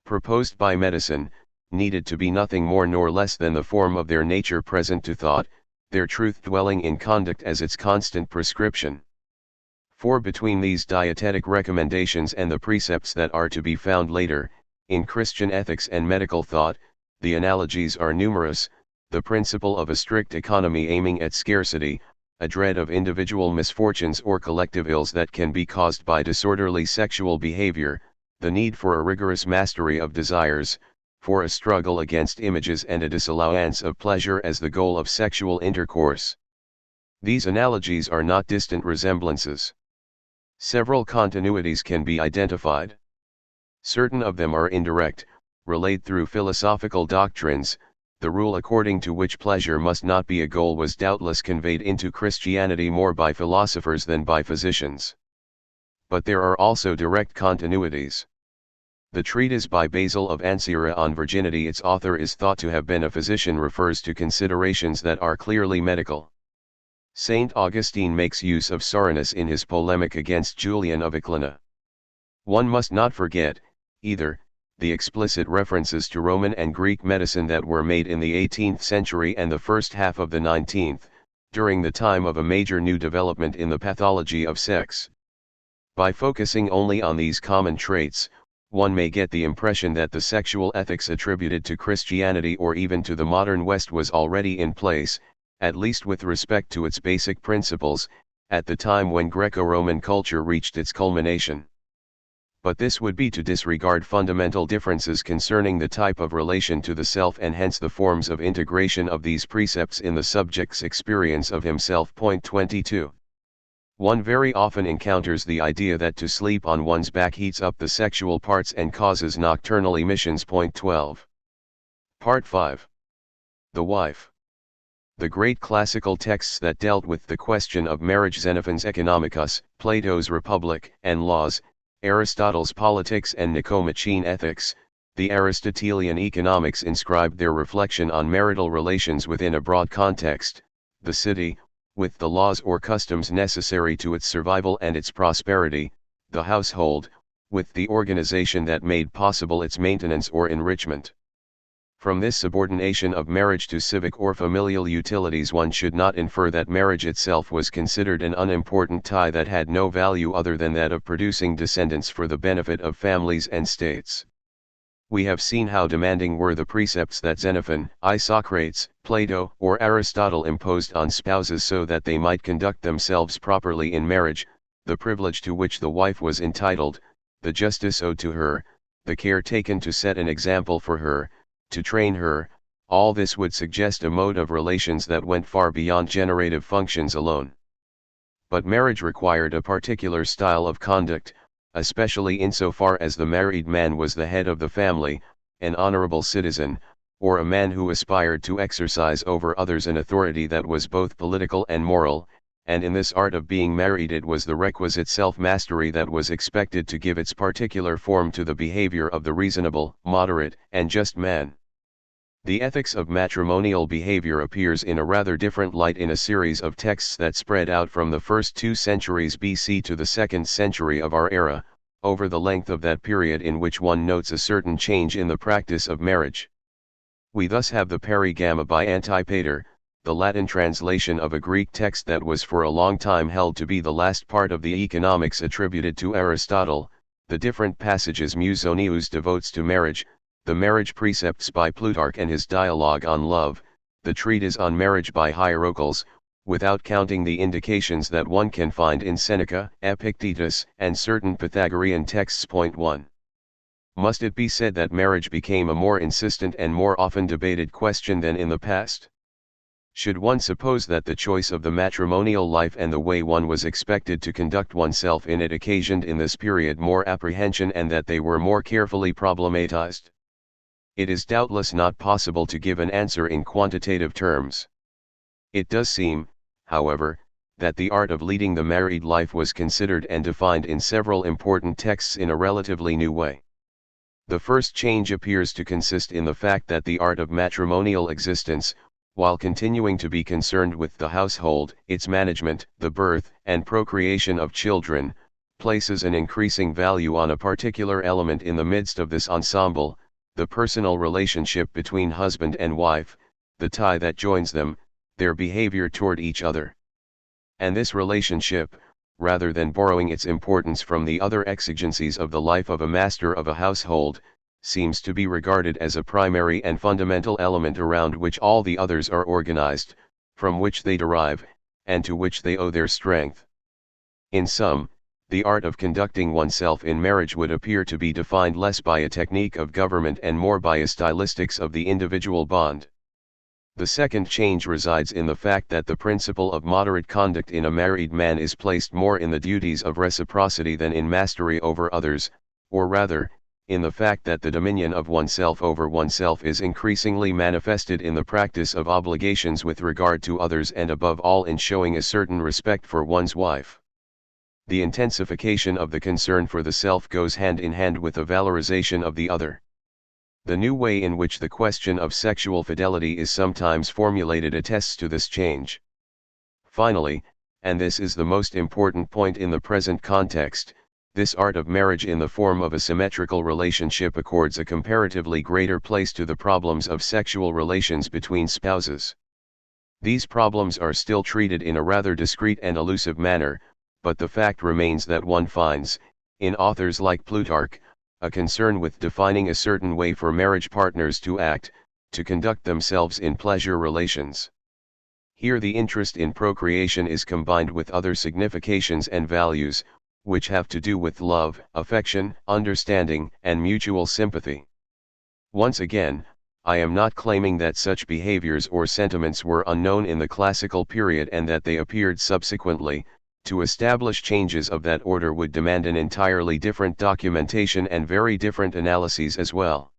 proposed by medicine, needed to be nothing more nor less than the form of their nature present to thought, their truth dwelling in conduct as its constant prescription. For between these dietetic recommendations and the precepts that are to be found later, in Christian ethics and medical thought, the analogies are numerous: the principle of a strict economy aiming at scarcity, a dread of individual misfortunes or collective ills that can be caused by disorderly sexual behavior, the need for a rigorous mastery of desires, for a struggle against images and a disallowance of pleasure as the goal of sexual intercourse. These analogies are not distant resemblances. Several continuities can be identified. Certain of them are indirect, relayed through philosophical doctrines. The rule according to which pleasure must not be a goal was doubtless conveyed into Christianity more by philosophers than by physicians. But there are also direct continuities. The treatise by Basil of Ancyra on virginity, its author is thought to have been a physician, refers to considerations that are clearly medical. Saint Augustine makes use of Soranus in his polemic against Julian of Eclina. One must not forget, either, the explicit references to Roman and Greek medicine that were made in the 18th century and the first half of the 19th, during the time of a major new development in the pathology of sex. By focusing only on these common traits, one may get the impression that the sexual ethics attributed to Christianity or even to the modern West was already in place, at least with respect to its basic principles, at the time when Greco-Roman culture reached its culmination. But this would be to disregard fundamental differences concerning the type of relation to the self and hence the forms of integration of these precepts in the subject's experience of himself. 22. One very often encounters the idea that to sleep on one's back heats up the sexual parts and causes nocturnal emissions. 12. Part 5. The wife. The great classical texts that dealt with the question of marriage, Xenophon's Economicus, Plato's Republic and Laws, Aristotle's Politics and Nicomachean Ethics, the Aristotelian Economics, inscribed their reflection on marital relations within a broad context: the city, with the laws or customs necessary to its survival and its prosperity; the household, with the organization that made possible its maintenance or enrichment. From this subordination of marriage to civic or familial utilities, one should not infer that marriage itself was considered an unimportant tie that had no value other than that of producing descendants for the benefit of families and states. We have seen how demanding were the precepts that Xenophon, Isocrates, Plato, or Aristotle imposed on spouses so that they might conduct themselves properly in marriage, the privilege to which the wife was entitled, the justice owed to her, the care taken to set an example for her, to train her. All this would suggest a mode of relations that went far beyond generative functions alone. But marriage required a particular style of conduct, especially insofar as the married man was the head of the family, an honorable citizen, or a man who aspired to exercise over others an authority that was both political and moral, and in this art of being married it was the requisite self-mastery that was expected to give its particular form to the behavior of the reasonable, moderate, and just man. The ethics of matrimonial behavior appears in a rather different light in a series of texts that spread out from the first 2 centuries BC to the 2nd century of our era, over the length of that period in which one notes a certain change in the practice of marriage. We thus have the Perigamma by Antipater, the Latin translation of a Greek text that was for a long time held to be the last part of the Economics attributed to Aristotle, the different passages Musonius devotes to marriage, the marriage precepts by Plutarch and his dialogue on love, the treatise on marriage by Hierocles, without counting the indications that one can find in Seneca, Epictetus, and certain Pythagorean texts. 1. Must it be said that marriage became a more insistent and more often debated question than in the past? Should one suppose that the choice of the matrimonial life and the way one was expected to conduct oneself in it occasioned in this period more apprehension and that they were more carefully problematized? It is doubtless not possible to give an answer in quantitative terms. It does seem, however, that the art of leading the married life was considered and defined in several important texts in a relatively new way. The first change appears to consist in the fact that the art of matrimonial existence, while continuing to be concerned with the household, its management, the birth and procreation of children, places an increasing value on a particular element in the midst of this ensemble, the personal relationship between husband and wife, the tie that joins them, their behavior toward each other. And this relationship, rather than borrowing its importance from the other exigencies of the life of a master of a household, seems to be regarded as a primary and fundamental element around which all the others are organized, from which they derive, and to which they owe their strength. In sum, the art of conducting oneself in marriage would appear to be defined less by a technique of government and more by a stylistics of the individual bond. The second change resides in the fact that the principle of moderate conduct in a married man is placed more in the duties of reciprocity than in mastery over others, or rather, in the fact that the dominion of oneself over oneself is increasingly manifested in the practice of obligations with regard to others and above all in showing a certain respect for one's wife. The intensification of the concern for the self goes hand in hand with the valorization of the other. The new way in which the question of sexual fidelity is sometimes formulated attests to this change. Finally, and this is the most important point in the present context, this art of marriage in the form of a symmetrical relationship accords a comparatively greater place to the problems of sexual relations between spouses. These problems are still treated in a rather discreet and elusive manner, but the fact remains that one finds, in authors like Plutarch, a concern with defining a certain way for marriage partners to act, to conduct themselves in pleasure relations. Here the interest in procreation is combined with other significations and values, which have to do with love, affection, understanding, and mutual sympathy. Once again, I am not claiming that such behaviors or sentiments were unknown in the classical period and that they appeared subsequently. To establish changes of that order would demand an entirely different documentation and very different analyses as well.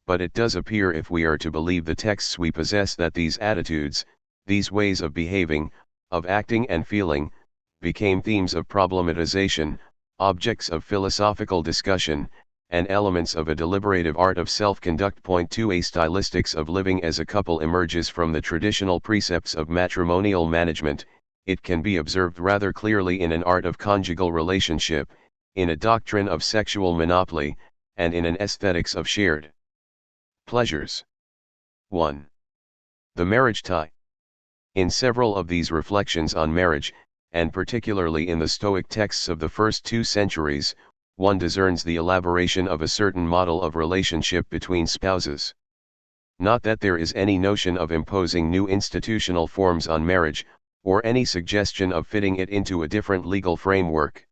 But it does appear, if we are to believe the texts we possess, that these attitudes, these ways of behaving, of acting and feeling, became themes of problematization, objects of philosophical discussion, and elements of a deliberative art of self-conduct. 2 A stylistics of living as a couple emerges from the traditional precepts of matrimonial management. It can be observed rather clearly in an art of conjugal relationship, in a doctrine of sexual monopoly, and in an aesthetics of shared pleasures. 1. The marriage tie. In several of these reflections on marriage, and particularly in the Stoic texts of the first 2 centuries, one discerns the elaboration of a certain model of relationship between spouses. Not that there is any notion of imposing new institutional forms on marriage, or any suggestion of fitting it into a different legal framework.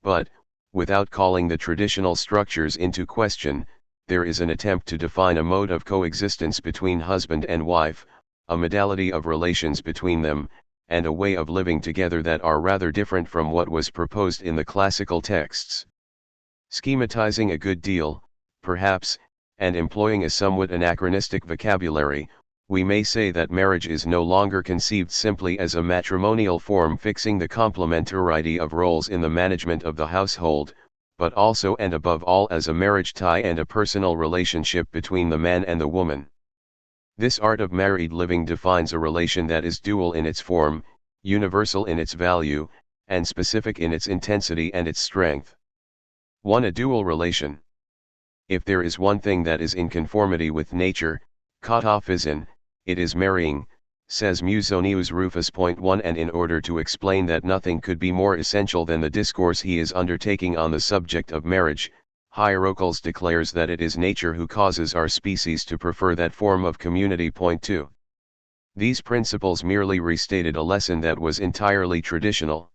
But, without calling the traditional structures into question, there is an attempt to define a mode of coexistence between husband and wife, a modality of relations between them, and a way of living together that are rather different from what was proposed in the classical texts. Schematizing a good deal, perhaps, and employing a somewhat anachronistic vocabulary, we may say that marriage is no longer conceived simply as a matrimonial form fixing the complementarity of roles in the management of the household, but also and above all as a marriage tie and a personal relationship between the man and the woman. This art of married living defines a relation that is dual in its form, universal in its value, and specific in its intensity and its strength. 1. A dual relation. If there is one thing that is in conformity with nature, kataphysin, it is marrying, Says Musonius Rufus. 1. And in order to explain that nothing could be more essential than the discourse he is undertaking on the subject of marriage, Hierocles declares that it is nature who causes our species to prefer that form of community. 2. These principles merely restated a lesson that was entirely traditional.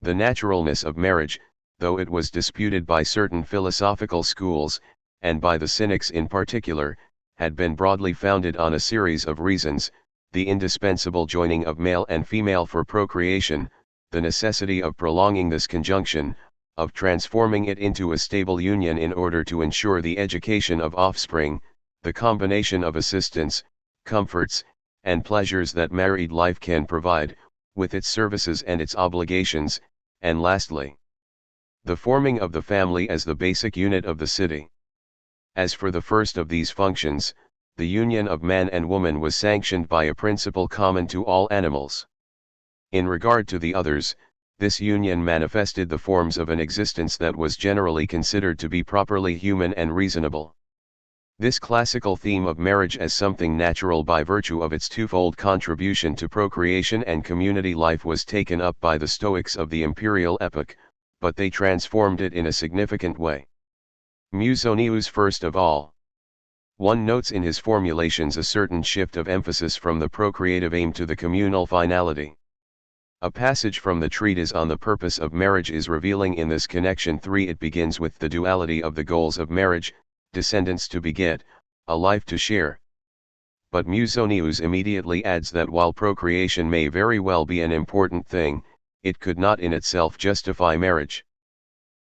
The naturalness of marriage, though it was disputed by certain philosophical schools, and by the Cynics in particular, had been broadly founded on a series of reasons: the indispensable joining of male and female for procreation, the necessity of prolonging this conjunction, of transforming it into a stable union in order to ensure the education of offspring, the combination of assistance, comforts, and pleasures that married life can provide, with its services and its obligations, and lastly, the forming of the family as the basic unit of the city. As for the first of these functions, the union of man and woman was sanctioned by a principle common to all animals. In regard to the others, this union manifested the forms of an existence that was generally considered to be properly human and reasonable. This classical theme of marriage as something natural by virtue of its twofold contribution to procreation and community life was taken up by the Stoics of the imperial epoch, but they transformed it in a significant way. Musonius. First of all, one notes in his formulations a certain shift of emphasis from the procreative aim to the communal finality. A passage from the treatise on the purpose of marriage is revealing in this connection. 3. It begins with the duality of the goals of marriage: descendants to beget, a life to share. But Musonius immediately adds that while procreation may very well be an important thing, it could not in itself justify marriage.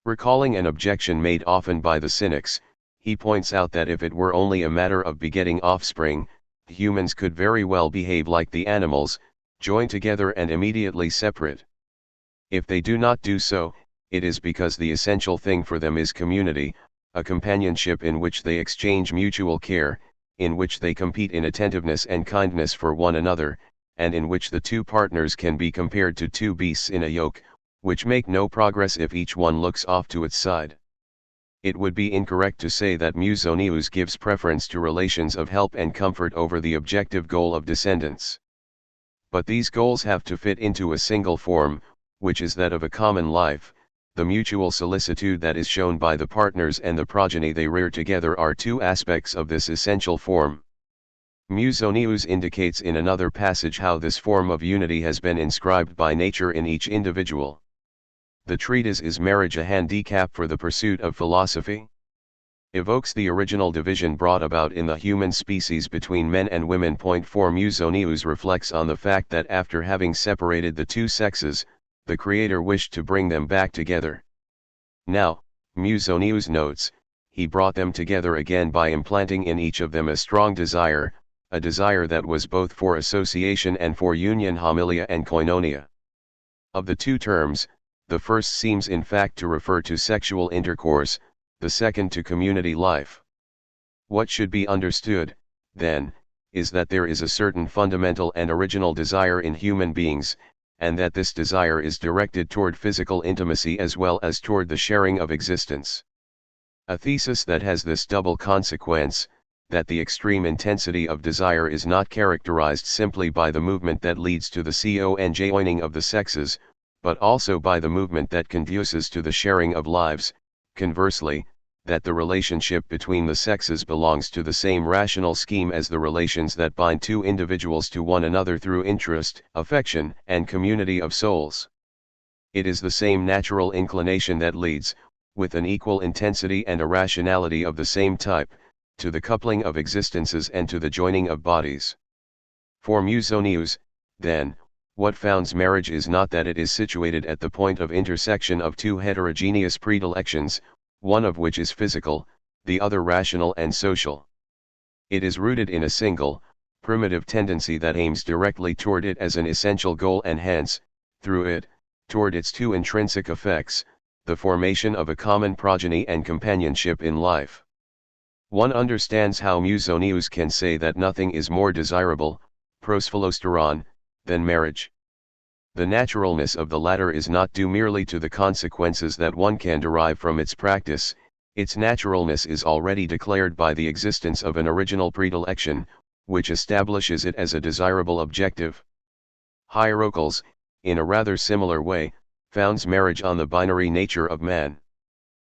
Recalling an objection made often by the Cynics, he points out that if it were only a matter of begetting offspring, humans could very well behave like the animals, join together and immediately separate. If they do not do so, it is because the essential thing for them is community, a companionship in which they exchange mutual care, in which they compete in attentiveness and kindness for one another, and in which the two partners can be compared to two beasts in a yoke, which make no progress if each one looks off to its side. It would be incorrect to say that Musonius gives preference to relations of help and comfort over the objective goal of descendants. But these goals have to fit into a single form, which is that of a common life. The mutual solicitude that is shown by the partners and the progeny they rear together are two aspects of this essential form. Musonius indicates in another passage how this form of unity has been inscribed by nature in each individual. The treatise Is Marriage a Handicap for the Pursuit of Philosophy? Evokes the original division brought about in the human species between men and women. 4. Musonius reflects on the fact that after having separated the two sexes, the Creator wished to bring them back together. Now, Musonius notes, he brought them together again by implanting in each of them a strong desire, a desire that was both for association and for union, homilia and koinonia. Of the two terms, the first seems in fact to refer to sexual intercourse, the second to community life. What should be understood, then, is that there is a certain fundamental and original desire in human beings, and that this desire is directed toward physical intimacy as well as toward the sharing of existence. A thesis that has this double consequence, that the extreme intensity of desire is not characterized simply by the movement that leads to the conjoining of the sexes, but also by the movement that conduces to the sharing of lives. Conversely, that the relationship between the sexes belongs to the same rational scheme as the relations that bind two individuals to one another through interest, affection, and community of souls. It is the same natural inclination that leads, with an equal intensity and a rationality of the same type, to the coupling of existences and to the joining of bodies. For Musonius, then, what founds marriage is not that it is situated at the point of intersection of two heterogeneous predilections, one of which is physical, the other rational and social. It is rooted in a single, primitive tendency that aims directly toward it as an essential goal and hence, through it, toward its two intrinsic effects, the formation of a common progeny and companionship in life. One understands how Musonius can say that nothing is more desirable, prosphilosteron, than marriage. The naturalness of the latter is not due merely to the consequences that one can derive from its practice, its naturalness is already declared by the existence of an original predilection, which establishes it as a desirable objective. Hierocles, in a rather similar way, founds marriage on the binary nature of man.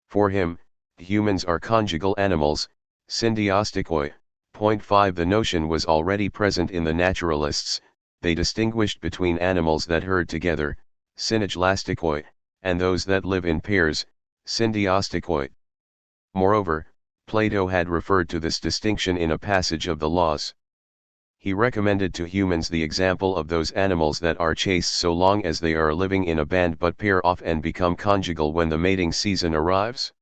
For him, humans are conjugal animals, syndiastikoi. Point 5 The notion was already present in the naturalists. They distinguished between animals that herd together, synaglastikoi, and those that live in pairs, syndiastikoi. Moreover, Plato had referred to this distinction in a passage of the Laws. He recommended to humans the example of those animals that are chaste so long as they are living in a band but pair off and become conjugal when the mating season arrives.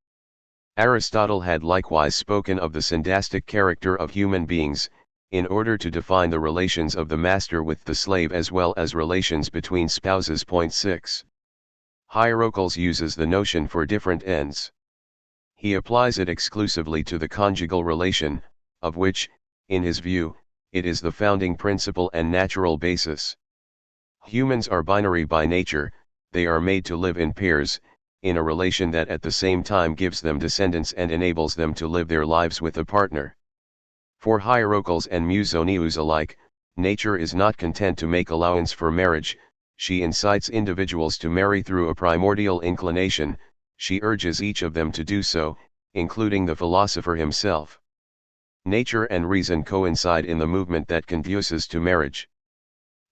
Aristotle had likewise spoken of the syndastic character of human beings, in order to define the relations of the master with the slave as well as relations between spouses. Point 6. Hierocles uses the notion for different ends. He applies it exclusively to the conjugal relation, of which, in his view, it is the founding principle and natural basis. Humans are binary by nature, they are made to live in pairs, in a relation that at the same time gives them descendants and enables them to live their lives with a partner. For Hierocles and Musonius alike, nature is not content to make allowance for marriage, she incites individuals to marry through a primordial inclination, she urges each of them to do so, including the philosopher himself. Nature and reason coincide in the movement that conduces to marriage.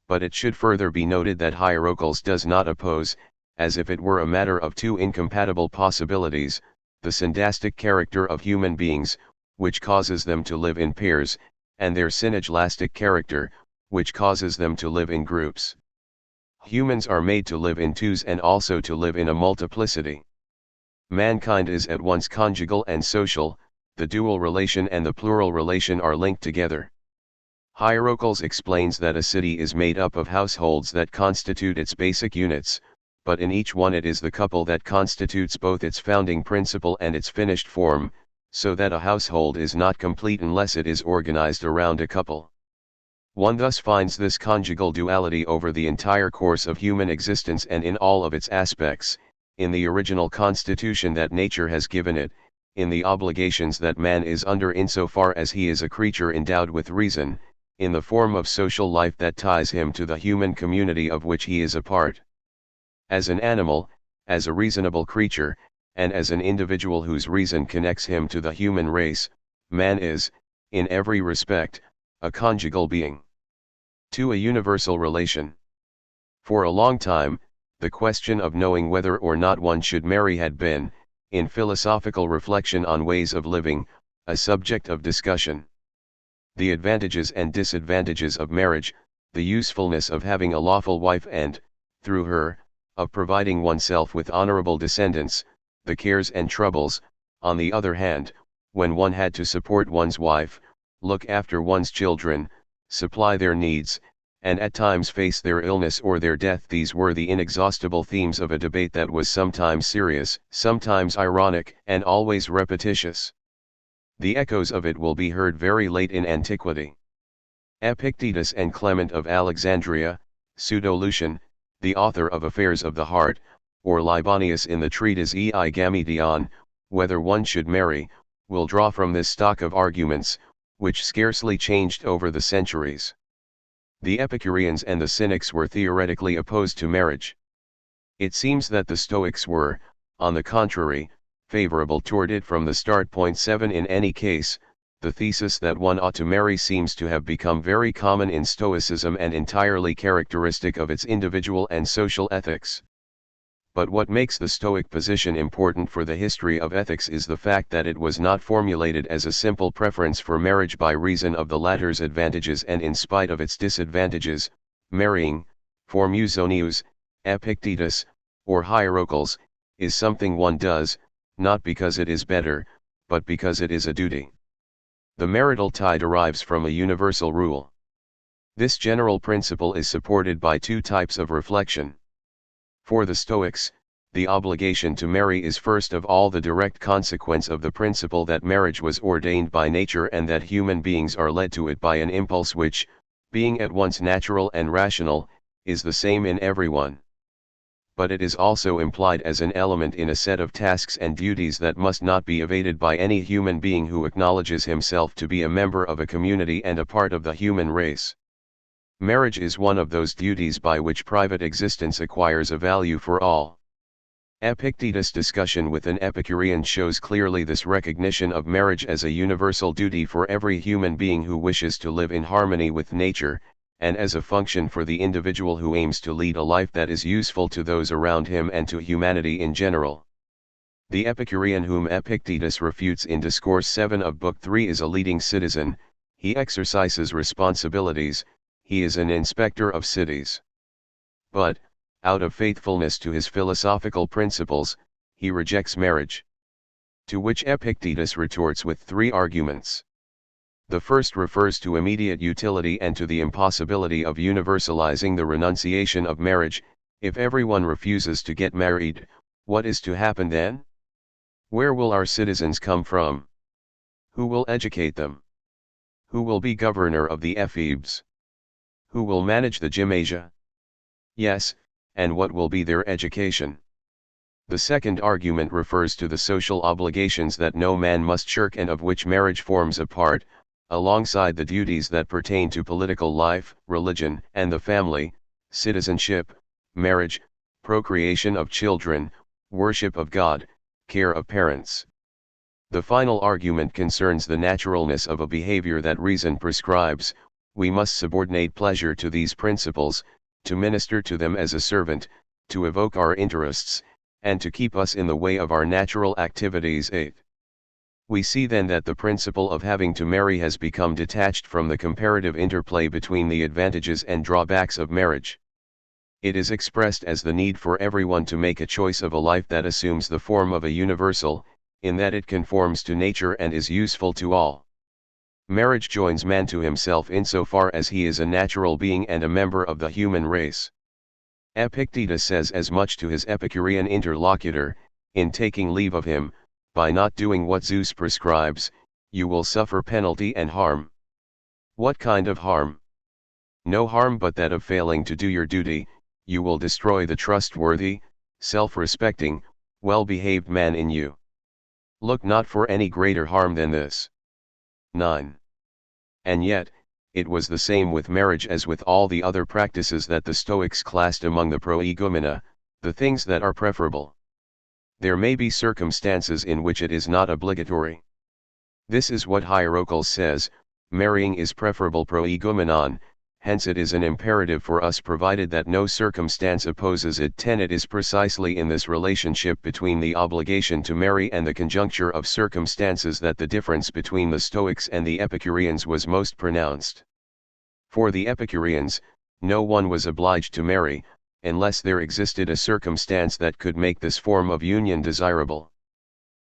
But it should further be noted that Hierocles does not oppose, as if it were a matter of two incompatible possibilities, the syndastic character of human beings, which causes them to live in pairs, and their synaglastic character, which causes them to live in groups. Humans are made to live in twos and also to live in a multiplicity. Mankind is at once conjugal and social, the dual relation and the plural relation are linked together. Hierocles explains that a city is made up of households that constitute its basic units, but in each one it is the couple that constitutes both its founding principle and its finished form, so that a household is not complete unless it is organized around a couple. One thus finds this conjugal duality over the entire course of human existence and in all of its aspects, in the original constitution that nature has given it, in the obligations that man is under insofar as he is a creature endowed with reason, in the form of social life that ties him to the human community of which he is a part. As an animal, as a reasonable creature, and as an individual whose reason connects him to the human race, man is, in every respect, a conjugal being. 2. A universal relation. For a long time, the question of knowing whether or not one should marry had been, in philosophical reflection on ways of living, a subject of discussion. The advantages and disadvantages of marriage, the usefulness of having a lawful wife and, through her, of providing oneself with honorable descendants, the cares and troubles, on the other hand, when one had to support one's wife, look after one's children, supply their needs, and at times face their illness or their death. These were the inexhaustible themes of a debate that was sometimes serious, sometimes ironic, and always repetitious. The echoes of it will be heard very late in antiquity. Epictetus and Clement of Alexandria, Pseudo-Lucian, the author of Affairs of the Heart, or Libanius in the treatise Ei Gametion, Whether One Should Marry, will draw from this stock of arguments, which scarcely changed over the centuries. The Epicureans and the Cynics were theoretically opposed to marriage. It seems that the Stoics were, on the contrary, favorable toward it from the start. 7 In any case, the thesis that one ought to marry seems to have become very common in Stoicism and entirely characteristic of its individual and social ethics. But what makes the Stoic position important for the history of ethics is the fact that it was not formulated as a simple preference for marriage by reason of the latter's advantages and in spite of its disadvantages. Marrying, for Musonius, Epictetus, or Hierocles, is something one does, not because it is better, but because it is a duty. The marital tie derives from a universal rule. This general principle is supported by two types of reflection. For the Stoics, the obligation to marry is first of all the direct consequence of the principle that marriage was ordained by nature and that human beings are led to it by an impulse which, being at once natural and rational, is the same in everyone. but it is also implied as an element in a set of tasks and duties that must not be evaded by any human being who acknowledges himself to be a member of a community and a part of the human race. Marriage is one of those duties by which private existence acquires a value for all. Epictetus' discussion with an Epicurean shows clearly this recognition of marriage as a universal duty for every human being who wishes to live in harmony with nature, and as a function for the individual who aims to lead a life that is useful to those around him and to humanity in general. The Epicurean whom Epictetus refutes in Discourse 7 of Book 3 is a leading citizen, he exercises responsibilities, he is an inspector of cities. But, out of faithfulness to his philosophical principles, he rejects marriage. To which Epictetus retorts with three arguments. The first refers to immediate utility and to the impossibility of universalizing the renunciation of marriage. If everyone refuses to get married, what is to happen then? Where will our citizens come from? Who will educate them? Who will be governor of the ephebes? Who will manage the gymnasia? Yes, and what will be their education? The second argument refers to the social obligations that no man must shirk and of which marriage forms a part, alongside the duties that pertain to political life, religion and the family, citizenship, marriage, procreation of children, worship of God, care of parents. The final argument concerns the naturalness of a behavior that reason prescribes. We must subordinate pleasure to these principles, to minister to them as a servant, to evoke our interests, and to keep us in the way of our natural activities. 8. We see then that the principle of having to marry has become detached from the comparative interplay between the advantages and drawbacks of marriage. It is expressed as the need for everyone to make a choice of a life that assumes the form of a universal, in that it conforms to nature and is useful to all. Marriage joins man to himself insofar as he is a natural being and a member of the human race. Epictetus says as much to his Epicurean interlocutor, in taking leave of him, by not doing what Zeus prescribes, you will suffer penalty and harm. What kind of harm? No harm but that of failing to do your duty. You will destroy the trustworthy, self-respecting, well-behaved man in you. Look not for any greater harm than this. 9. And yet, it was the same with marriage as with all the other practices that the Stoics classed among the proegumena, the things that are preferable. There may be circumstances in which it is not obligatory. This is what Hierocles says, marrying is preferable proegumenon, hence it is an imperative for us provided that no circumstance opposes it. 10. It is precisely in this relationship between the obligation to marry and the conjuncture of circumstances that the difference between the Stoics and the Epicureans was most pronounced. For the Epicureans, no one was obliged to marry, unless there existed a circumstance that could make this form of union desirable.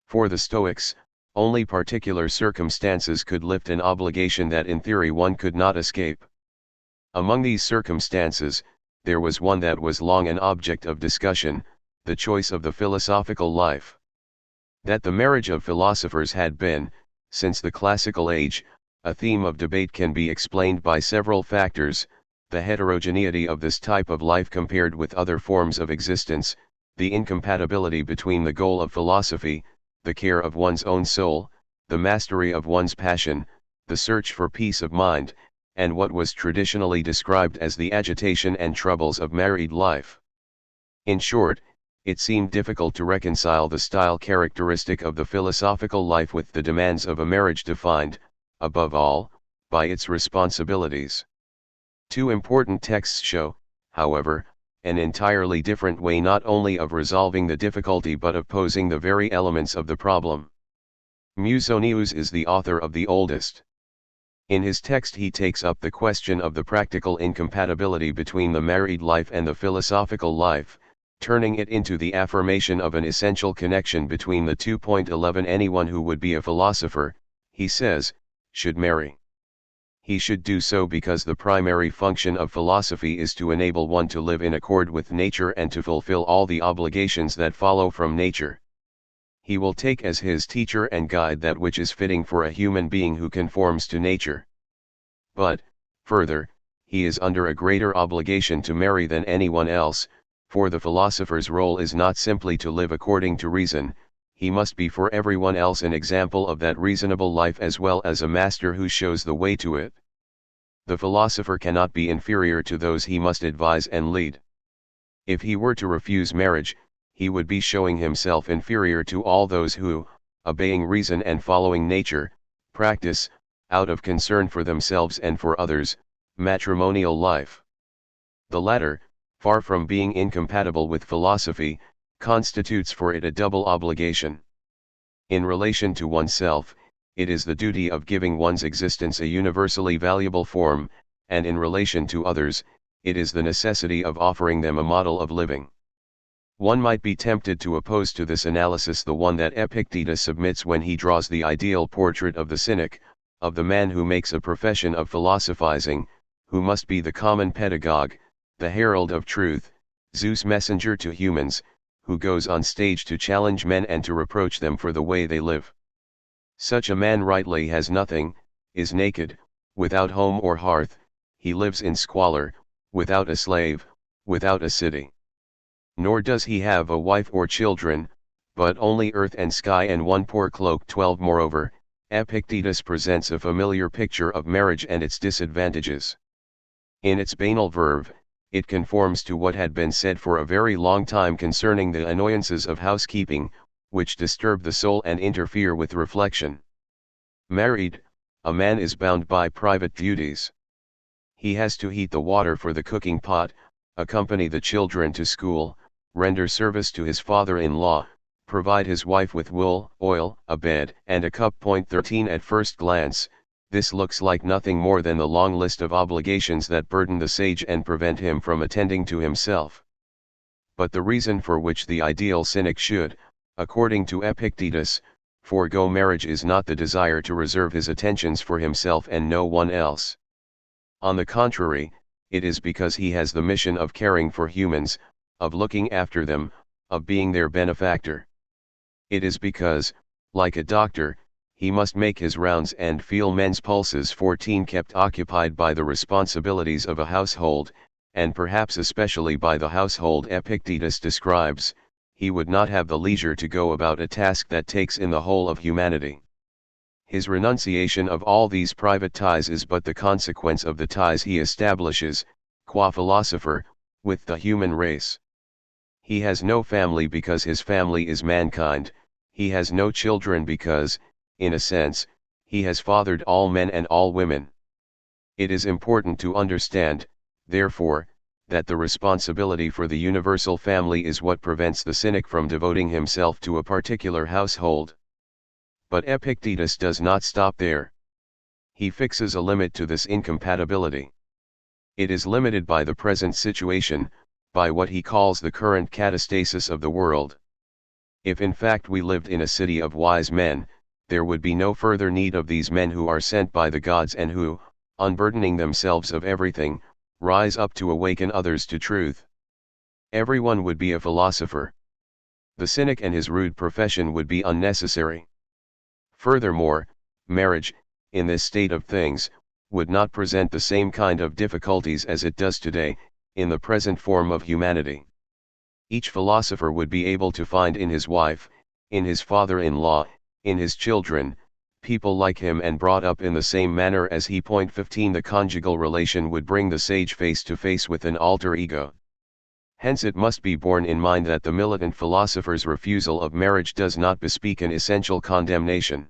For the Stoics, only particular circumstances could lift an obligation that in theory one could not escape. Among these circumstances, there was one that was long an object of discussion, the choice of the philosophical life. That the marriage of philosophers had been, since the classical age, a theme of debate can be explained by several factors: the heterogeneity of this type of life compared with other forms of existence, the incompatibility between the goal of philosophy, the care of one's own soul, the mastery of one's passion, the search for peace of mind, and what was traditionally described as the agitation and troubles of married life. In short, it seemed difficult to reconcile the style characteristic of the philosophical life with the demands of a marriage defined, above all, by its responsibilities. Two important texts show, however, an entirely different way not only of resolving the difficulty but of posing the very elements of the problem. Musonius is the author of the oldest. In his text he takes up the question of the practical incompatibility between the married life and the philosophical life, turning it into the affirmation of an essential connection between the two. 11 Anyone who would be a philosopher, he says, should marry. He should do so because the primary function of philosophy is to enable one to live in accord with nature and to fulfill all the obligations that follow from nature. He will take as his teacher and guide that which is fitting for a human being who conforms to nature. But, further, he is under a greater obligation to marry than anyone else, For the philosopher's role is not simply to live according to reason, he must be for everyone else an example of that reasonable life as well as a master who shows the way to it. The philosopher cannot be inferior to those he must advise and lead. If he were to refuse marriage, he would be showing himself inferior to all those who, obeying reason and following nature, practice, out of concern for themselves and for others, matrimonial life. The latter, far from being incompatible with philosophy, constitutes for it a double obligation. In relation to oneself, it is the duty of giving one's existence a universally valuable form, and in relation to others, it is the necessity of offering them a model of living. One might be tempted to oppose to this analysis the one that Epictetus submits when he draws the ideal portrait of the cynic, of the man who makes a profession of philosophizing, who must be the common pedagogue, the herald of truth, Zeus' messenger to humans, who goes on stage to challenge men and to reproach them for the way they live. Such a man rightly has nothing, is naked, without home or hearth, he lives in squalor, without a slave, without a city. Nor does he have a wife or children, but only earth and sky and one poor cloak. 12. Moreover, Epictetus presents a familiar picture of marriage and its disadvantages. In its banal verve, it conforms to what had been said for a very long time concerning the annoyances of housekeeping, which disturb the soul and interfere with reflection. Married, a man is bound by private duties. He has to heat the water for the cooking pot, accompany the children to school, render service to his father-in-law, provide his wife with wool, oil, a bed, and a cup. 13. At first glance, this looks like nothing more than the long list of obligations that burden the sage and prevent him from attending to himself. But the reason for which the ideal cynic should, according to Epictetus, forego marriage is not the desire to reserve his attentions for himself and no one else. On the contrary, it is because he has the mission of caring for humans, of looking after them, of being their benefactor. It is because, like a doctor, he must make his rounds and feel men's pulses. 14. Kept occupied by the responsibilities of a household, and perhaps especially by the household Epictetus describes, he would not have the leisure to go about a task that takes in the whole of humanity. His renunciation of all these private ties is but the consequence of the ties he establishes, qua philosopher, with the human race. He has no family because his family is mankind, he has no children because, in a sense, he has fathered all men and all women. It is important to understand, therefore, that the responsibility for the universal family is what prevents the cynic from devoting himself to a particular household. But Epictetus does not stop there. He fixes a limit to this incompatibility. It is limited by the present situation, by what he calls the current catastasis of the world. If in fact we lived in a city of wise men, there would be no further need of these men who are sent by the gods and who, unburdening themselves of everything, rise up to awaken others to truth. Everyone would be a philosopher. The cynic and his rude profession would be unnecessary. Furthermore, marriage, in this state of things, would not present the same kind of difficulties as it does today, in the present form of humanity. Each philosopher would be able to find in his wife, in his father-in-law, in his children, people like him and brought up in the same manner as he. 15. The conjugal relation would bring the sage face to face with an alter ego. Hence it must be borne in mind that the militant philosopher's refusal of marriage does not bespeak an essential condemnation.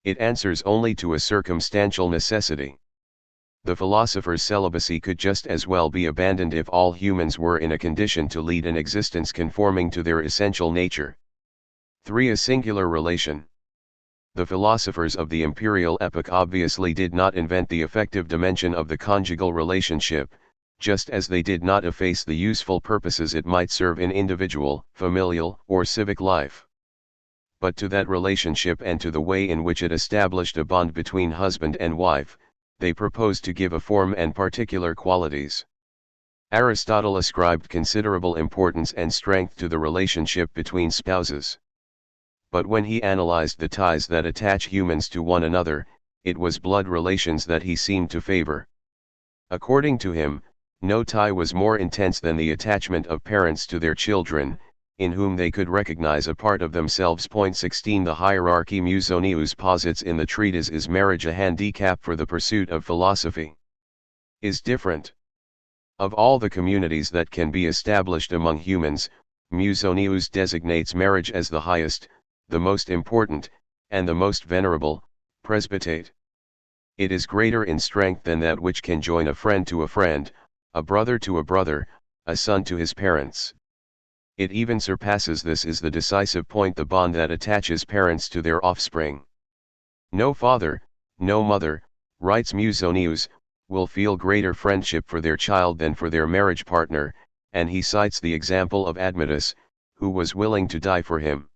It answers only to a circumstantial necessity. The philosopher's celibacy could just as well be abandoned if all humans were in a condition to lead an existence conforming to their essential nature. 3. A singular relation. The philosophers of the imperial epoch obviously did not invent the effective dimension of the conjugal relationship, just as they did not efface the useful purposes it might serve in individual, familial, or civic life. But to that relationship and to the way in which it established a bond between husband and wife, they proposed to give a form and particular qualities. Aristotle ascribed considerable importance and strength to the relationship between spouses. But when he analyzed the ties that attach humans to one another, it was blood relations that he seemed to favor. According to him, No tie was more intense than the attachment of parents to their children, in whom they could recognize a part of themselves. 16 The hierarchy Musonius posits in the treatise Is Marriage a Handicap for the Pursuit of Philosophy? Is different. Of all the communities that can be established among humans, Musonius designates marriage as the highest, the most important, and the most venerable, presbytate. It is greater in strength than that which can join a friend to a friend, a brother to a brother, a son to his parents. It even surpasses this is the decisive point, the bond that attaches parents to their offspring. No father, no mother, writes Musonius, will feel greater friendship for their child than for their marriage partner, and he cites the example of Admetus, who was willing to die for him.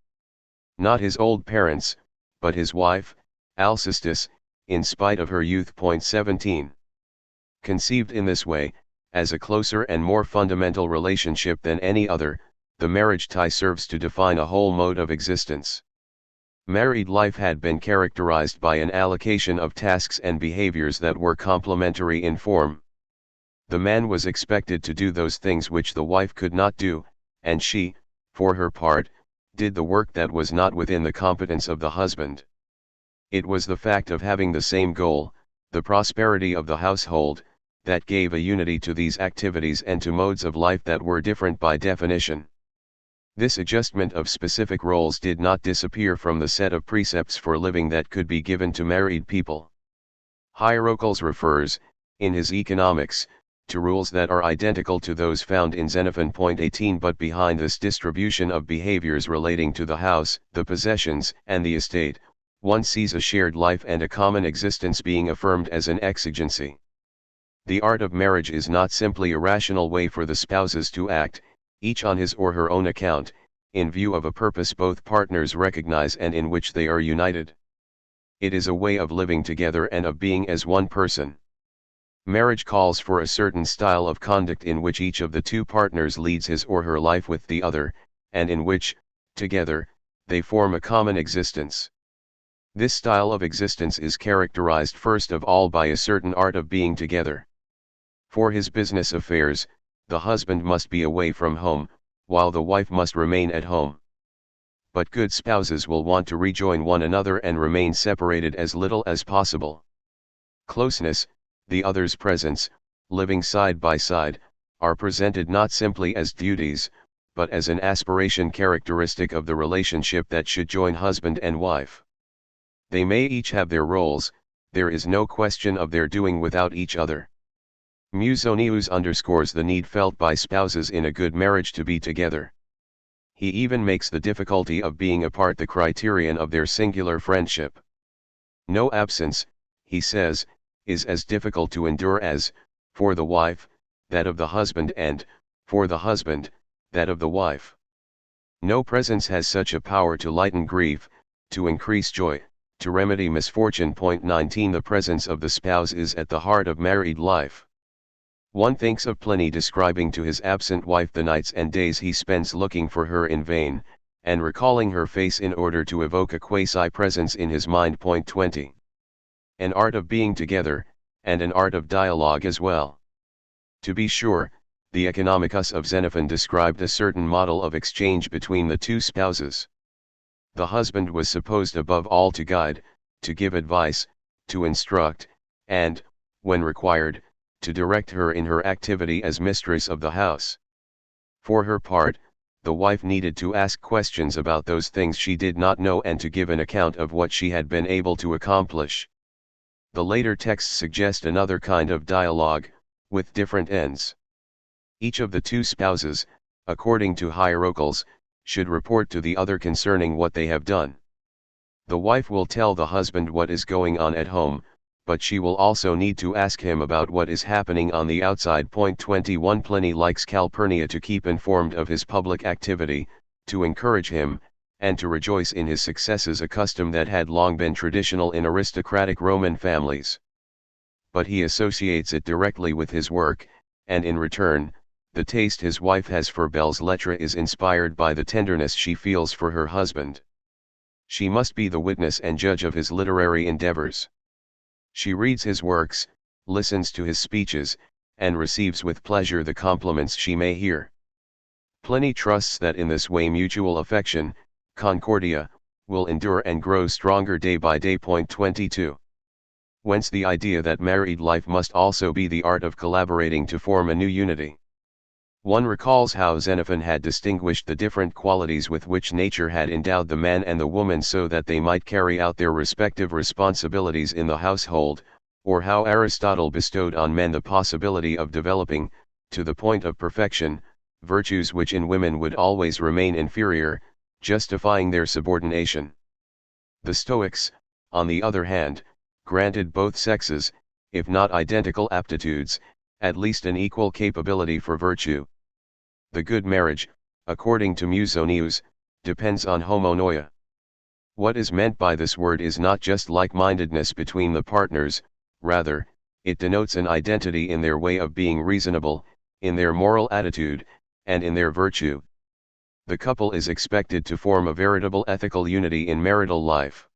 Not his old parents, but his wife, Alcestis, in spite of her youth. 17. Conceived in this way, as a closer and more fundamental relationship than any other, the marriage tie serves to define a whole mode of existence. Married life had been characterized by an allocation of tasks and behaviors that were complementary in form. The man was expected to do those things which the wife could not do, and she, for her part, did the work that was not within the competence of the husband. It was the fact of having the same goal, the prosperity of the household, that gave a unity to these activities and to modes of life that were different by definition. This adjustment of specific roles did not disappear from the set of precepts for living that could be given to married people. Hierocles refers, in his Economics, to rules that are identical to those found in Xenophon. 18 But behind this distribution of behaviors relating to the house, the possessions, and the estate, one sees a shared life and a common existence being affirmed as an exigency. The art of marriage is not simply a rational way for the spouses to act, each on his or her own account, in view of a purpose both partners recognize and in which they are united. It is a way of living together and of being as one person. Marriage calls for a certain style of conduct in which each of the two partners leads his or her life with the other, and in which, together, they form a common existence. This style of existence is characterized first of all by a certain art of being together. For his business affairs, the husband must be away from home, while the wife must remain at home. But good spouses will want to rejoin one another and remain separated as little as possible. Closeness, the other's presence, living side by side, are presented not simply as duties, but as an aspiration characteristic of the relationship that should join husband and wife. They may each have their roles, there is no question of their doing without each other. Musonius underscores the need felt by spouses in a good marriage to be together. He even makes the difficulty of being apart the criterion of their singular friendship. No absence, he says, is as difficult to endure as, for the wife, that of the husband and, for the husband, that of the wife. No presence has such a power to lighten grief, to increase joy, to remedy misfortune. 19 The presence of the spouse is at the heart of married life. One thinks of Pliny describing to his absent wife the nights and days he spends looking for her in vain, and recalling her face in order to evoke a quasi-presence in his mind. 20 An art of being together, and an art of dialogue as well. To be sure, the Economicus of Xenophon described a certain model of exchange between the two spouses. The husband was supposed above all to guide, to give advice, to instruct, and, when required, to direct her in her activity as mistress of the house. For her part, the wife needed to ask questions about those things she did not know and to give an account of what she had been able to accomplish. The later texts suggest another kind of dialogue, with different ends. Each of the two spouses, according to Hierocles, should report to the other concerning what they have done. The wife will tell the husband what is going on at home, but she will also need to ask him about what is happening on the outside. 21 Pliny likes Calpurnia to keep informed of his public activity, to encourage him, and to rejoice in his successes, a custom that had long been traditional in aristocratic Roman families. But he associates it directly with his work, and in return, the taste his wife has for belles lettres is inspired by the tenderness she feels for her husband. She must be the witness and judge of his literary endeavors. She reads his works, listens to his speeches, and receives with pleasure the compliments she may hear. Pliny trusts that in this way mutual affection, concordia, will endure and grow stronger day by day. 22. Whence the idea that married life must also be the art of collaborating to form a new unity. One recalls how Xenophon had distinguished the different qualities with which nature had endowed the man and the woman so that they might carry out their respective responsibilities in the household, or how Aristotle bestowed on men the possibility of developing, to the point of perfection, virtues which in women would always remain inferior, justifying their subordination. The Stoics, on the other hand, granted both sexes, if not identical aptitudes, at least an equal capability for virtue. The good marriage, according to Musonius, depends on homonoia. What is meant by this word is not just like-mindedness between the partners, rather, it denotes an identity in their way of being reasonable, in their moral attitude, and in their virtue. The couple is expected to form a veritable ethical unity in marital life.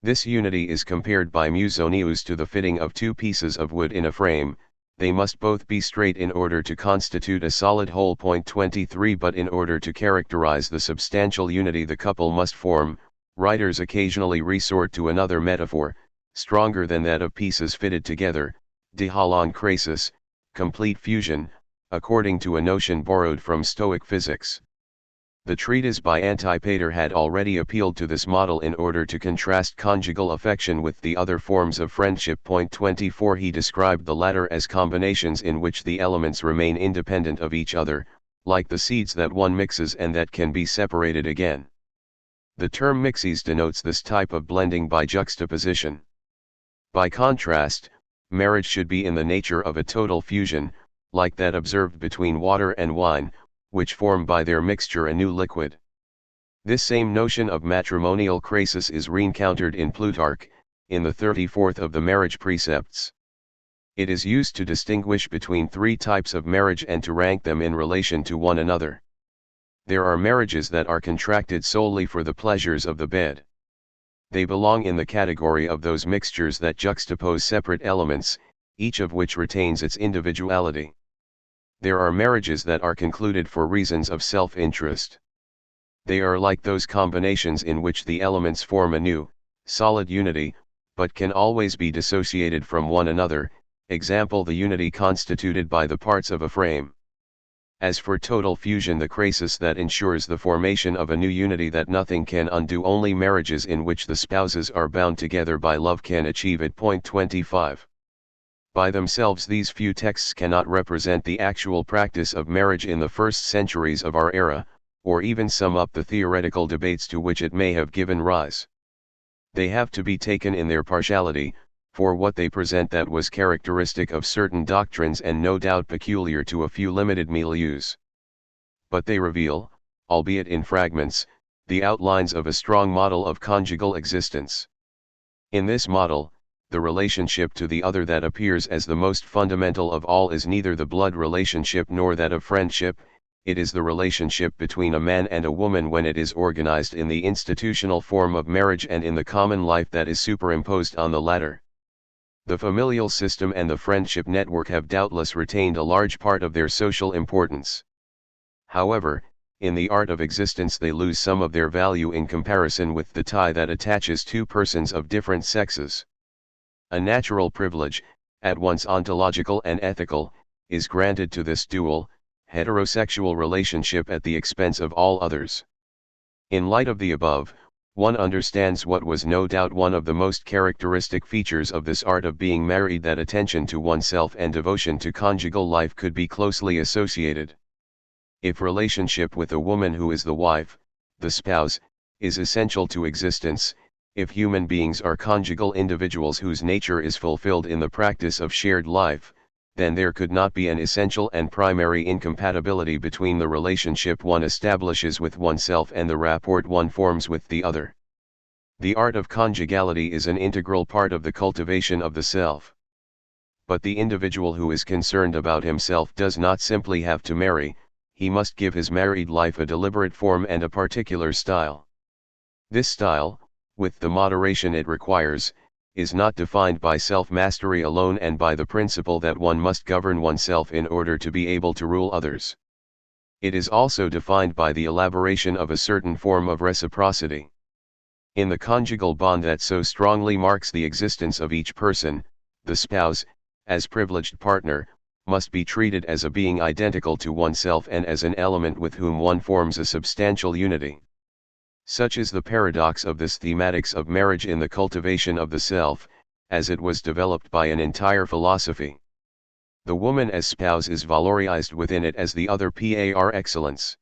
This unity is compared by Musonius to the fitting of two pieces of wood in a frame. They must both be straight in order to constitute a solid whole. 23 But in order to characterize the substantial unity the couple must form, writers occasionally resort to another metaphor, stronger than that of pieces fitted together, dihalonkrasis, complete fusion, according to a notion borrowed from Stoic physics. The treatise by Antipater had already appealed to this model in order to contrast conjugal affection with the other forms of friendship. 24 He described the latter as combinations in which the elements remain independent of each other, like the seeds that one mixes and that can be separated again. The term mixes denotes this type of blending by juxtaposition. By contrast, marriage should be in the nature of a total fusion, like that observed between water and wine, which form by their mixture a new liquid. This same notion of matrimonial krasis is reencountered in Plutarch, in the 34th of the marriage precepts. It is used to distinguish between three types of marriage and to rank them in relation to one another. There are marriages that are contracted solely for the pleasures of the bed. They belong in the category of those mixtures that juxtapose separate elements, each of which retains its individuality. There are marriages that are concluded for reasons of self-interest. They are like those combinations in which the elements form a new, solid unity, but can always be dissociated from one another, example the unity constituted by the parts of a frame. As for total fusion, the krasis that ensures the formation of a new unity that nothing can undo, only marriages in which the spouses are bound together by love can achieve it. 25. By themselves these few texts cannot represent the actual practice of marriage in the first centuries of our era, or even sum up the theoretical debates to which it may have given rise. They have to be taken in their partiality, for what they present that was characteristic of certain doctrines and no doubt peculiar to a few limited milieus. But they reveal, albeit in fragments, the outlines of a strong model of conjugal existence. In this model, the relationship to the other that appears as the most fundamental of all is neither the blood relationship nor that of friendship, it is the relationship between a man and a woman when it is organized in the institutional form of marriage and in the common life that is superimposed on the latter. The familial system and the friendship network have doubtless retained a large part of their social importance. However, in the art of existence they lose some of their value in comparison with the tie that attaches two persons of different sexes. A natural privilege, at once ontological and ethical, is granted to this dual, heterosexual relationship at the expense of all others. In light of the above, one understands what was no doubt one of the most characteristic features of this art of being married, that attention to oneself and devotion to conjugal life could be closely associated. If relationship with a woman who is the wife, the spouse, is essential to existence, if human beings are conjugal individuals whose nature is fulfilled in the practice of shared life, then there could not be an essential and primary incompatibility between the relationship one establishes with oneself and the rapport one forms with the other. The art of conjugality is an integral part of the cultivation of the self. But the individual who is concerned about himself does not simply have to marry, he must give his married life a deliberate form and a particular style. This style, with the moderation it requires, is not defined by self-mastery alone and by the principle that one must govern oneself in order to be able to rule others. It is also defined by the elaboration of a certain form of reciprocity. In the conjugal bond that so strongly marks the existence of each person, the spouse, as privileged partner, must be treated as a being identical to oneself and as an element with whom one forms a substantial unity. Such is the paradox of this thematics of marriage in the cultivation of the self, as it was developed by an entire philosophy. The woman as spouse is valorized within it as the other par excellence.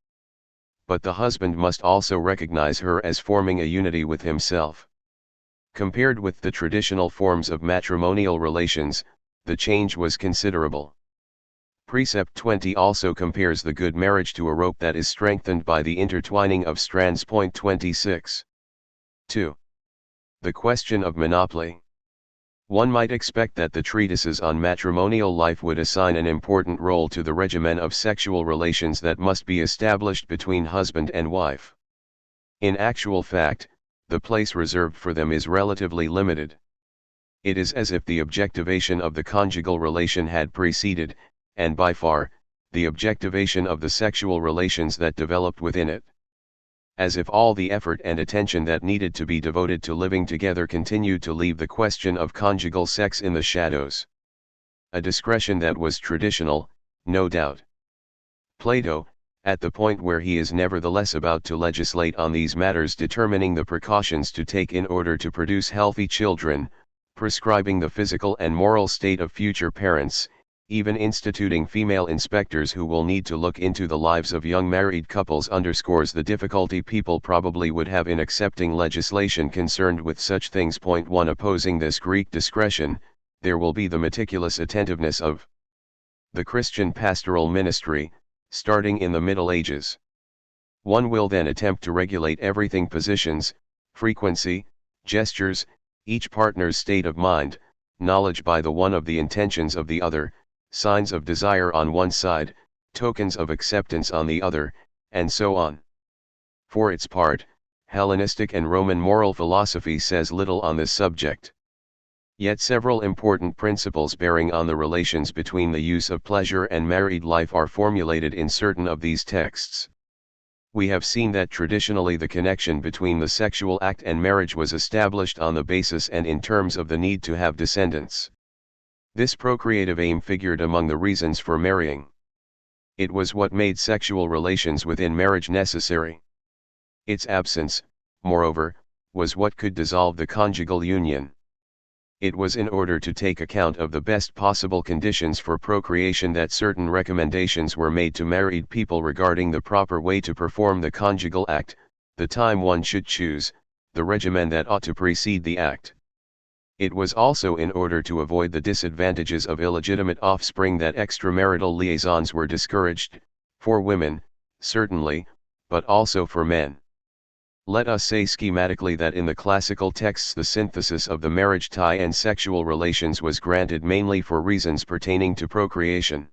But the husband must also recognize her as forming a unity with himself. Compared with the traditional forms of matrimonial relations, the change was considerable. Precept 20 also compares the good marriage to a rope that is strengthened by the intertwining of strands. Point 26. 2. The question of monopoly. One might expect that the treatises on matrimonial life would assign an important role to the regimen of sexual relations that must be established between husband and wife. In actual fact, the place reserved for them is relatively limited. It is as if the objectivation of the conjugal relation had preceded, and by far, the objectivation of the sexual relations that developed within it. As if all the effort and attention that needed to be devoted to living together continued to leave the question of conjugal sex in the shadows. A discretion that was traditional, no doubt. Plato, at the point where he is nevertheless about to legislate on these matters, determining the precautions to take in order to produce healthy children, prescribing the physical and moral state of future parents, even instituting female inspectors who will need to look into the lives of young married couples, underscores the difficulty people probably would have in accepting legislation concerned with such things. Point 1. Opposing this Greek discretion, there will be the meticulous attentiveness of the Christian pastoral ministry, starting in the Middle Ages. One will then attempt to regulate everything: positions, frequency, gestures, each partner's state of mind, knowledge by the one of the intentions of the other, signs of desire on one side, tokens of acceptance on the other, and so on. For its part, Hellenistic and Roman moral philosophy says little on this subject. Yet several important principles bearing on the relations between the use of pleasure and married life are formulated in certain of these texts. We have seen that traditionally the connection between the sexual act and marriage was established on the basis and in terms of the need to have descendants. This procreative aim figured among the reasons for marrying. It was what made sexual relations within marriage necessary. Its absence, moreover, was what could dissolve the conjugal union. It was in order to take account of the best possible conditions for procreation that certain recommendations were made to married people regarding the proper way to perform the conjugal act, the time one should choose, the regimen that ought to precede the act. It was also in order to avoid the disadvantages of illegitimate offspring that extramarital liaisons were discouraged, for women, certainly, but also for men. Let us say schematically that in the classical texts the synthesis of the marriage tie and sexual relations was granted mainly for reasons pertaining to procreation.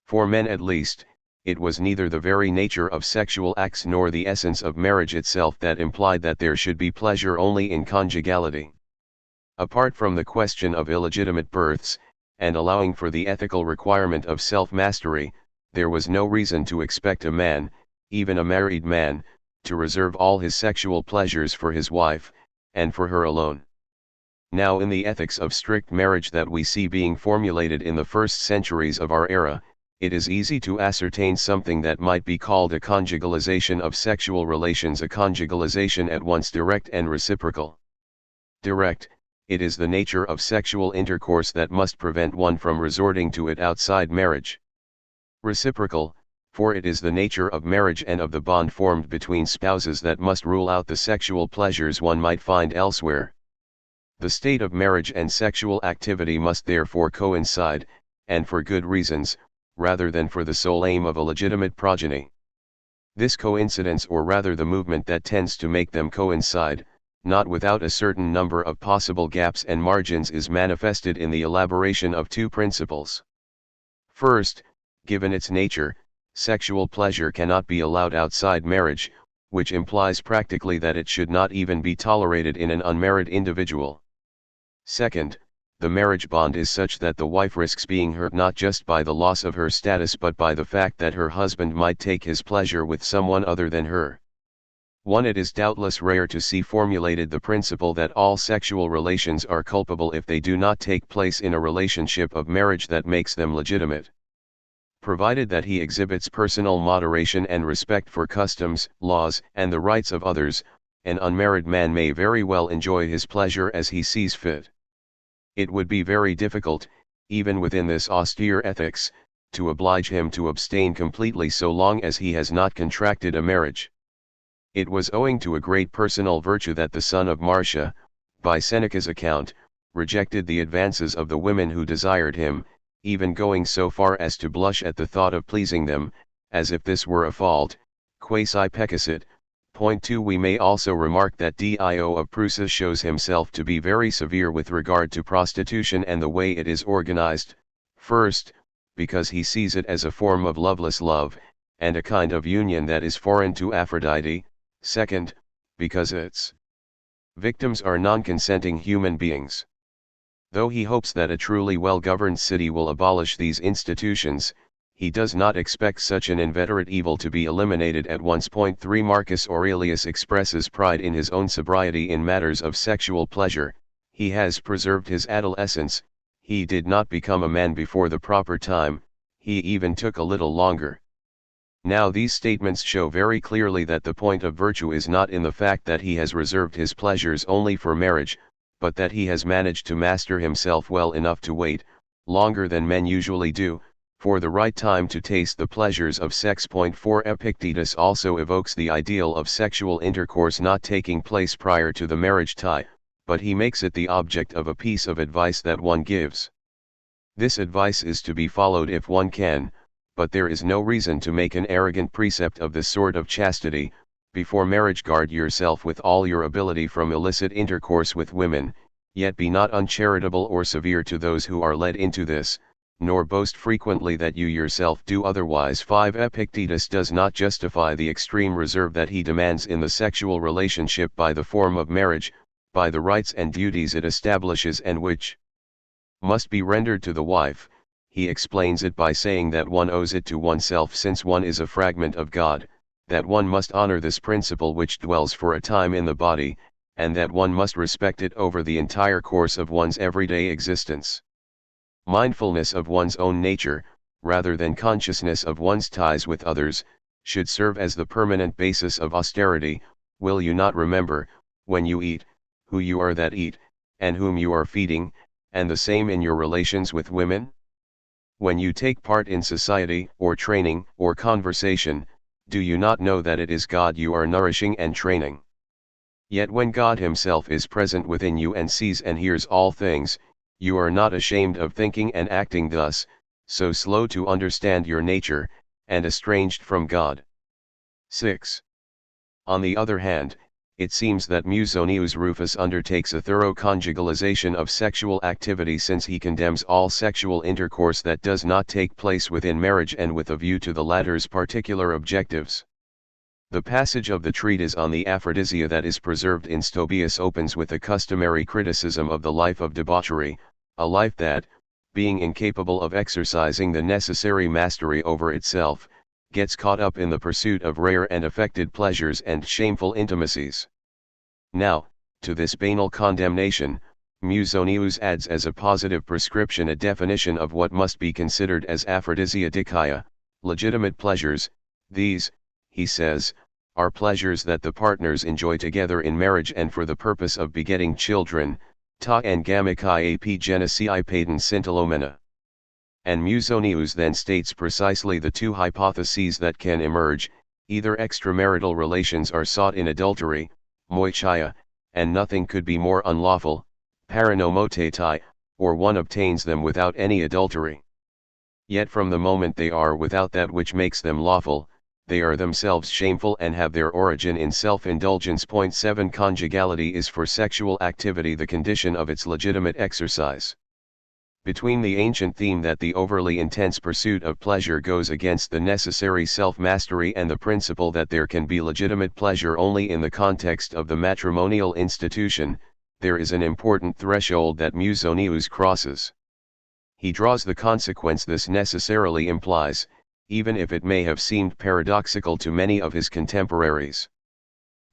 For men at least, it was neither the very nature of sexual acts nor the essence of marriage itself that implied that there should be pleasure only in conjugality. Apart from the question of illegitimate births, and allowing for the ethical requirement of self-mastery, there was no reason to expect a man, even a married man, to reserve all his sexual pleasures for his wife, and for her alone. Now in the ethics of strict marriage that we see being formulated in the first centuries of our era, it is easy to ascertain something that might be called a conjugalization of sexual relations, a conjugalization at once direct and reciprocal. Direct, it is the nature of sexual intercourse that must prevent one from resorting to it outside marriage. Reciprocal, for it is the nature of marriage and of the bond formed between spouses that must rule out the sexual pleasures one might find elsewhere. The state of marriage and sexual activity must therefore coincide, and for good reasons, rather than for the sole aim of a legitimate progeny. This coincidence, or rather the movement that tends to make them coincide, not without a certain number of possible gaps and margins, is manifested in the elaboration of two principles. First, given its nature, sexual pleasure cannot be allowed outside marriage, which implies practically that it should not even be tolerated in an unmarried individual. Second, the marriage bond is such that the wife risks being hurt not just by the loss of her status but by the fact that her husband might take his pleasure with someone other than her. 1. It is doubtless rare to see formulated the principle that all sexual relations are culpable if they do not take place in a relationship of marriage that makes them legitimate. Provided that he exhibits personal moderation and respect for customs, laws, and the rights of others, an unmarried man may very well enjoy his pleasure as he sees fit. It would be very difficult, even within this austere ethics, to oblige him to abstain completely so long as he has not contracted a marriage. It was owing to a great personal virtue that the son of Marcia, by Seneca's account, rejected the advances of the women who desired him, even going so far as to blush at the thought of pleasing them, as if this were a fault, quasi peccacit. Point 2. We may also remark that Dio of Prusa shows himself to be very severe with regard to prostitution and the way it is organized, first, because he sees it as a form of loveless love, and a kind of union that is foreign to Aphrodite, second, because its victims are non-consenting human beings. Though he hopes that a truly well-governed city will abolish these institutions, he does not expect such an inveterate evil to be eliminated at once. Point 3. Marcus Aurelius expresses pride in his own sobriety in matters of sexual pleasure. He has preserved his adolescence, he did not become a man before the proper time, he even took a little longer. Now these statements show very clearly that the point of virtue is not in the fact that he has reserved his pleasures only for marriage, but that he has managed to master himself well enough to wait, longer than men usually do, for the right time to taste the pleasures of sex. Point 4. Epictetus also evokes the ideal of sexual intercourse not taking place prior to the marriage tie, but he makes it the object of a piece of advice that one gives. This advice is to be followed if one can, but there is no reason to make an arrogant precept of the sort of chastity. Before marriage guard yourself with all your ability from illicit intercourse with women, yet be not uncharitable or severe to those who are led into this, nor boast frequently that you yourself do otherwise. 5. Epictetus does not justify the extreme reserve that he demands in the sexual relationship by the form of marriage, by the rights and duties it establishes and which must be rendered to the wife. He explains it by saying that one owes it to oneself since one is a fragment of God, that one must honor this principle which dwells for a time in the body, and that one must respect it over the entire course of one's everyday existence. Mindfulness of one's own nature, rather than consciousness of one's ties with others, should serve as the permanent basis of austerity. Will you not remember, when you eat, who you are that eat, and whom you are feeding, and the same in your relations with women? When you take part in society, or training, or conversation, do you not know that it is God you are nourishing and training? Yet when God Himself is present within you and sees and hears all things, you are not ashamed of thinking and acting thus, so slow to understand your nature, and estranged from God. 6. On the other hand, it seems that Musonius Rufus undertakes a thorough conjugalization of sexual activity since he condemns all sexual intercourse that does not take place within marriage and with a view to the latter's particular objectives. The passage of the treatise on the aphrodisia that is preserved in Stobaeus opens with a customary criticism of the life of debauchery, a life that, being incapable of exercising the necessary mastery over itself, gets caught up in the pursuit of rare and affected pleasures and shameful intimacies. Now, to this banal condemnation, Musonius adds as a positive prescription a definition of what must be considered as aphrodisia dikaia, legitimate pleasures. These, he says, are pleasures that the partners enjoy together in marriage and for the purpose of begetting children, ta and gamikai ap genesii paden scintillomena. And Musonius then states precisely the two hypotheses that can emerge: either extramarital relations are sought in adultery, moichia, and nothing could be more unlawful, paranomotetai, or one obtains them without any adultery. Yet from the moment they are without that which makes them lawful, they are themselves shameful and have their origin in self-indulgence. 7. Conjugality is for sexual activity the condition of its legitimate exercise. Between the ancient theme that the overly intense pursuit of pleasure goes against the necessary self-mastery and the principle that there can be legitimate pleasure only in the context of the matrimonial institution, there is an important threshold that Musonius crosses. He draws the consequence this necessarily implies, even if it may have seemed paradoxical to many of his contemporaries.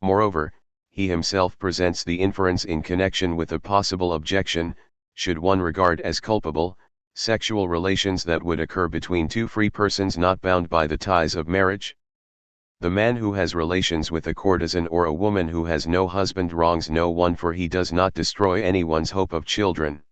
Moreover, he himself presents the inference in connection with a possible objection, should one regard as culpable, sexual relations that would occur between two free persons not bound by the ties of marriage. The man who has relations with a courtesan or a woman who has no husband wrongs no one, for he does not destroy anyone's hope of children.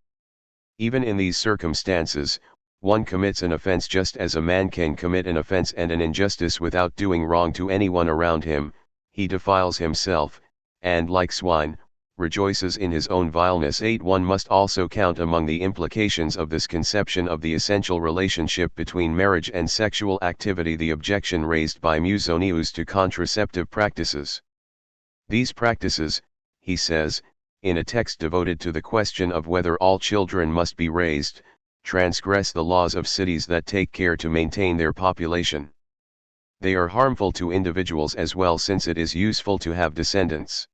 Even in these circumstances, one commits an offense just as a man can commit an offense and an injustice without doing wrong to anyone around him. He defiles himself, and like swine, rejoices in his own vileness. 8. One must also count among the implications of this conception of the essential relationship between marriage and sexual activity the objection raised by Musonius to contraceptive practices. These practices, he says, in a text devoted to the question of whether all children must be raised, transgress the laws of cities that take care to maintain their population. They are harmful to individuals as well, since it is useful to have descendants.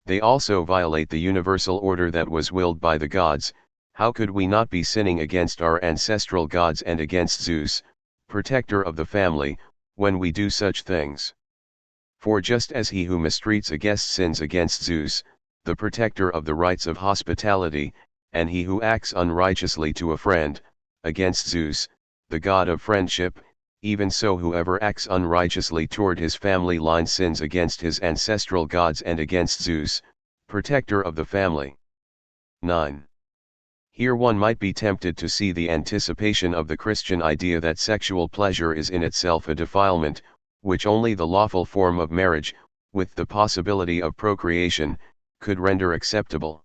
They also violate the universal order that was willed by the gods. How could we not be sinning against our ancestral gods and against Zeus, protector of the family, when we do such things? For just as he who mistreats a guest sins against Zeus, the protector of the rights of hospitality, and he who acts unrighteously to a friend, against Zeus, the god of friendship, even so whoever acts unrighteously toward his family line sins against his ancestral gods and against Zeus, protector of the family. 9. Here one might be tempted to see the anticipation of the Christian idea that sexual pleasure is in itself a defilement, which only the lawful form of marriage, with the possibility of procreation, could render acceptable.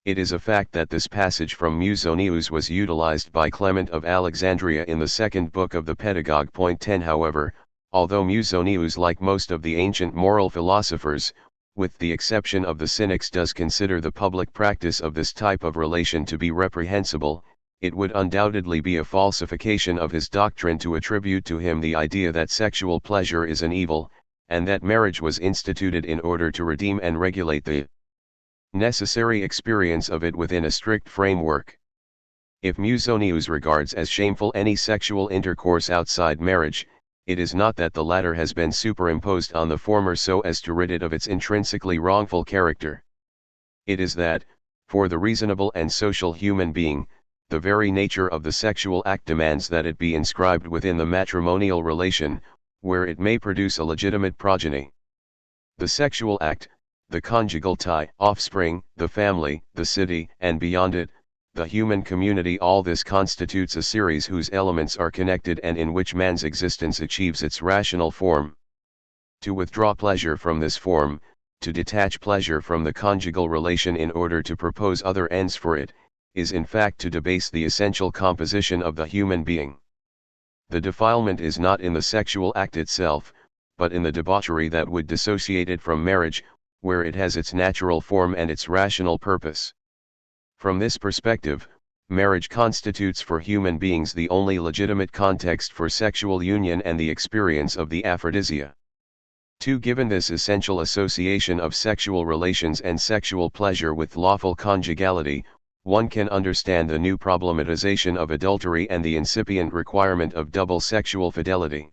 It is a fact that this passage from Musonius was utilized by Clement of Alexandria in the second book of the Pedagogue. 10. However, although Musonius, like most of the ancient moral philosophers, with the exception of the Cynics, does consider the public practice of this type of relation to be reprehensible, it would undoubtedly be a falsification of his doctrine to attribute to him the idea that sexual pleasure is an evil, and that marriage was instituted in order to redeem and regulate the necessary experience of it within a strict framework. If Musonius regards as shameful any sexual intercourse outside marriage, it is not that the latter has been superimposed on the former so as to rid it of its intrinsically wrongful character. It is that, for the reasonable and social human being, the very nature of the sexual act demands that it be inscribed within the matrimonial relation, where it may produce a legitimate progeny. The sexual act, the conjugal tie, offspring, the family, the city, and beyond it, the human community, all this constitutes a series whose elements are connected and in which man's existence achieves its rational form. To withdraw pleasure from this form, to detach pleasure from the conjugal relation in order to propose other ends for it, is in fact to debase the essential composition of the human being. The defilement is not in the sexual act itself, but in the debauchery that would dissociate it from marriage, where it has its natural form and its rational purpose. From this perspective, marriage constitutes for human beings the only legitimate context for sexual union and the experience of the aphrodisia. 2. Given this essential association of sexual relations and sexual pleasure with lawful conjugality, one can understand the new problematization of adultery and the incipient requirement of double sexual fidelity.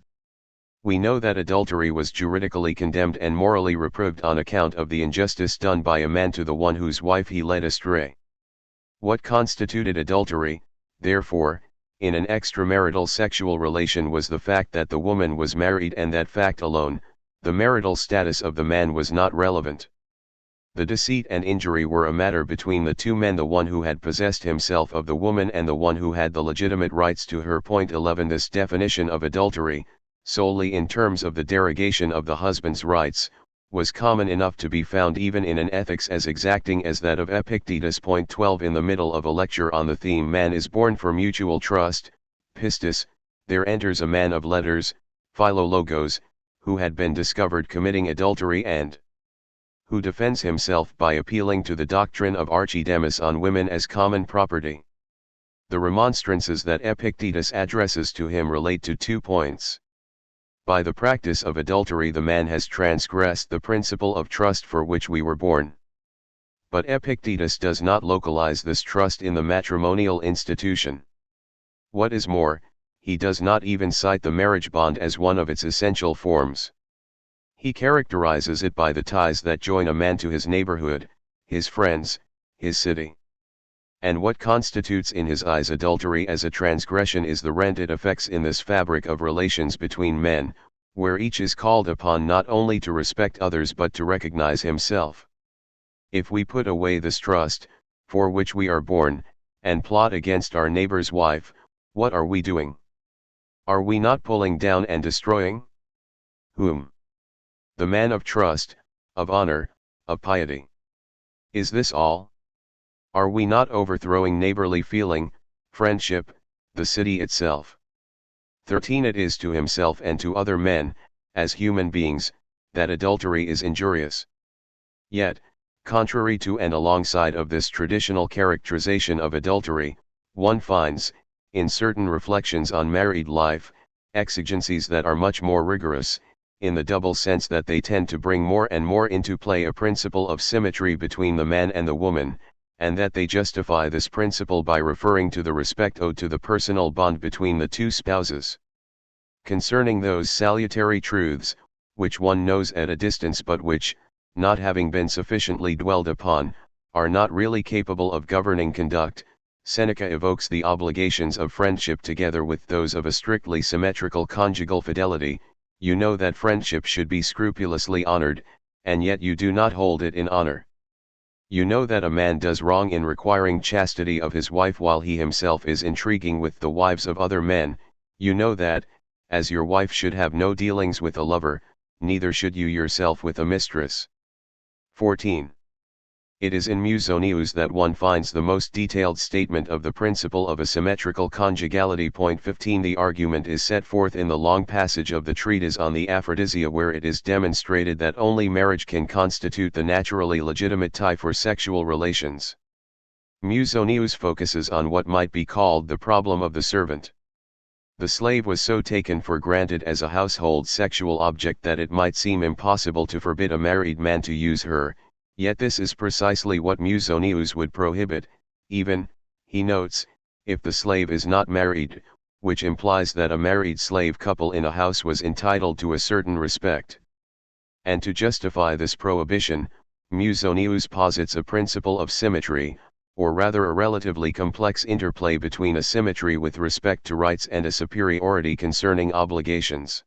We know that adultery was juridically condemned and morally reproved on account of the injustice done by a man to the one whose wife he led astray. What constituted adultery, therefore, in an extramarital sexual relation was the fact that the woman was married, and that fact alone. The marital status of the man was not relevant. The deceit and injury were a matter between the two men, the one who had possessed himself of the woman and the one who had the legitimate rights to her. 11. This definition of adultery, solely in terms of the derogation of the husband's rights, was common enough to be found even in an ethics as exacting as that of Epictetus. 12. In the middle of a lecture on the theme "Man is born for mutual trust," pistis, there enters a man of letters, Philologos, who had been discovered committing adultery and who defends himself by appealing to the doctrine of Archidemus on women as common property. The remonstrances that Epictetus addresses to him relate to 2 points. By the practice of adultery the man has transgressed the principle of trust for which we were born. But Epictetus does not localize this trust in the matrimonial institution. What is more, he does not even cite the marriage bond as one of its essential forms. He characterizes it by the ties that join a man to his neighborhood, his friends, his city. And what constitutes in his eyes adultery as a transgression is the rent it effects in this fabric of relations between men, where each is called upon not only to respect others but to recognize himself. If we put away this trust, for which we are born, and plot against our neighbor's wife, what are we doing? Are we not pulling down and destroying? Whom? The man of trust, of honor, of piety. Is this all? Are we not overthrowing neighborly feeling, friendship, the city itself? 13. It is to himself and to other men, as human beings, that adultery is injurious. Yet, contrary to and alongside of this traditional characterization of adultery, one finds, in certain reflections on married life, exigencies that are much more rigorous, in the double sense that they tend to bring more and more into play a principle of symmetry between the man and the woman, and that they justify this principle by referring to the respect owed to the personal bond between the two spouses. Concerning those salutary truths, which one knows at a distance but which, not having been sufficiently dwelled upon, are not really capable of governing conduct, Seneca evokes the obligations of friendship together with those of a strictly symmetrical conjugal fidelity. You know that friendship should be scrupulously honored, and yet you do not hold it in honor. You know that a man does wrong in requiring chastity of his wife while he himself is intriguing with the wives of other men. You know that, as your wife should have no dealings with a lover, neither should you yourself with a mistress. 14. It is in Musonius that one finds the most detailed statement of the principle of a symmetrical conjugality. 15. The argument is set forth in the long passage of the treatise on the aphrodisia, where it is demonstrated that only marriage can constitute the naturally legitimate tie for sexual relations. Musonius focuses on what might be called the problem of the servant. The slave was so taken for granted as a household sexual object that it might seem impossible to forbid a married man to use her. Yet this is precisely what Musonius would prohibit, even, he notes, if the slave is not married, which implies that a married slave couple in a house was entitled to a certain respect. And to justify this prohibition, Musonius posits a principle of symmetry, or rather a relatively complex interplay between a symmetry with respect to rights and a superiority concerning obligations.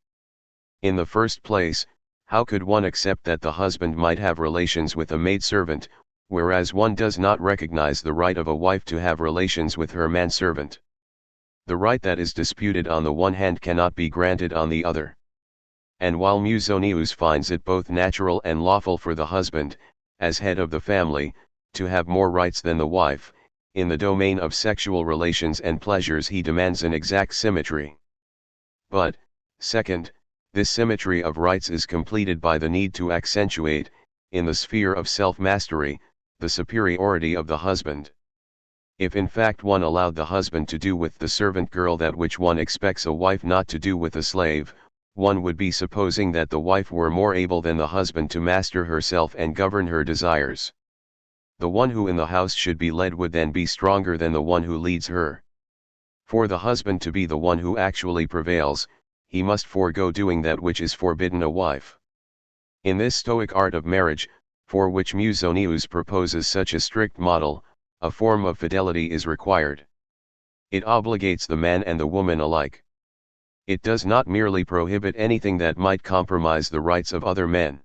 In the first place, how could one accept that the husband might have relations with a maidservant, whereas one does not recognize the right of a wife to have relations with her manservant? The right that is disputed on the one hand cannot be granted on the other. And while Musonius finds it both natural and lawful for the husband, as head of the family, to have more rights than the wife, in the domain of sexual relations and pleasures he demands an exact symmetry. But, second, this symmetry of rights is completed by the need to accentuate, in the sphere of self-mastery, the superiority of the husband. If in fact one allowed the husband to do with the servant girl that which one expects a wife not to do with a slave, one would be supposing that the wife were more able than the husband to master herself and govern her desires. The one who in the house should be led would then be stronger than the one who leads her. For the husband to be the one who actually prevails, he must forego doing that which is forbidden a wife. In this Stoic art of marriage, for which Musonius proposes such a strict model, a form of fidelity is required. It obligates the man and the woman alike. It does not merely prohibit anything that might compromise the rights of other men.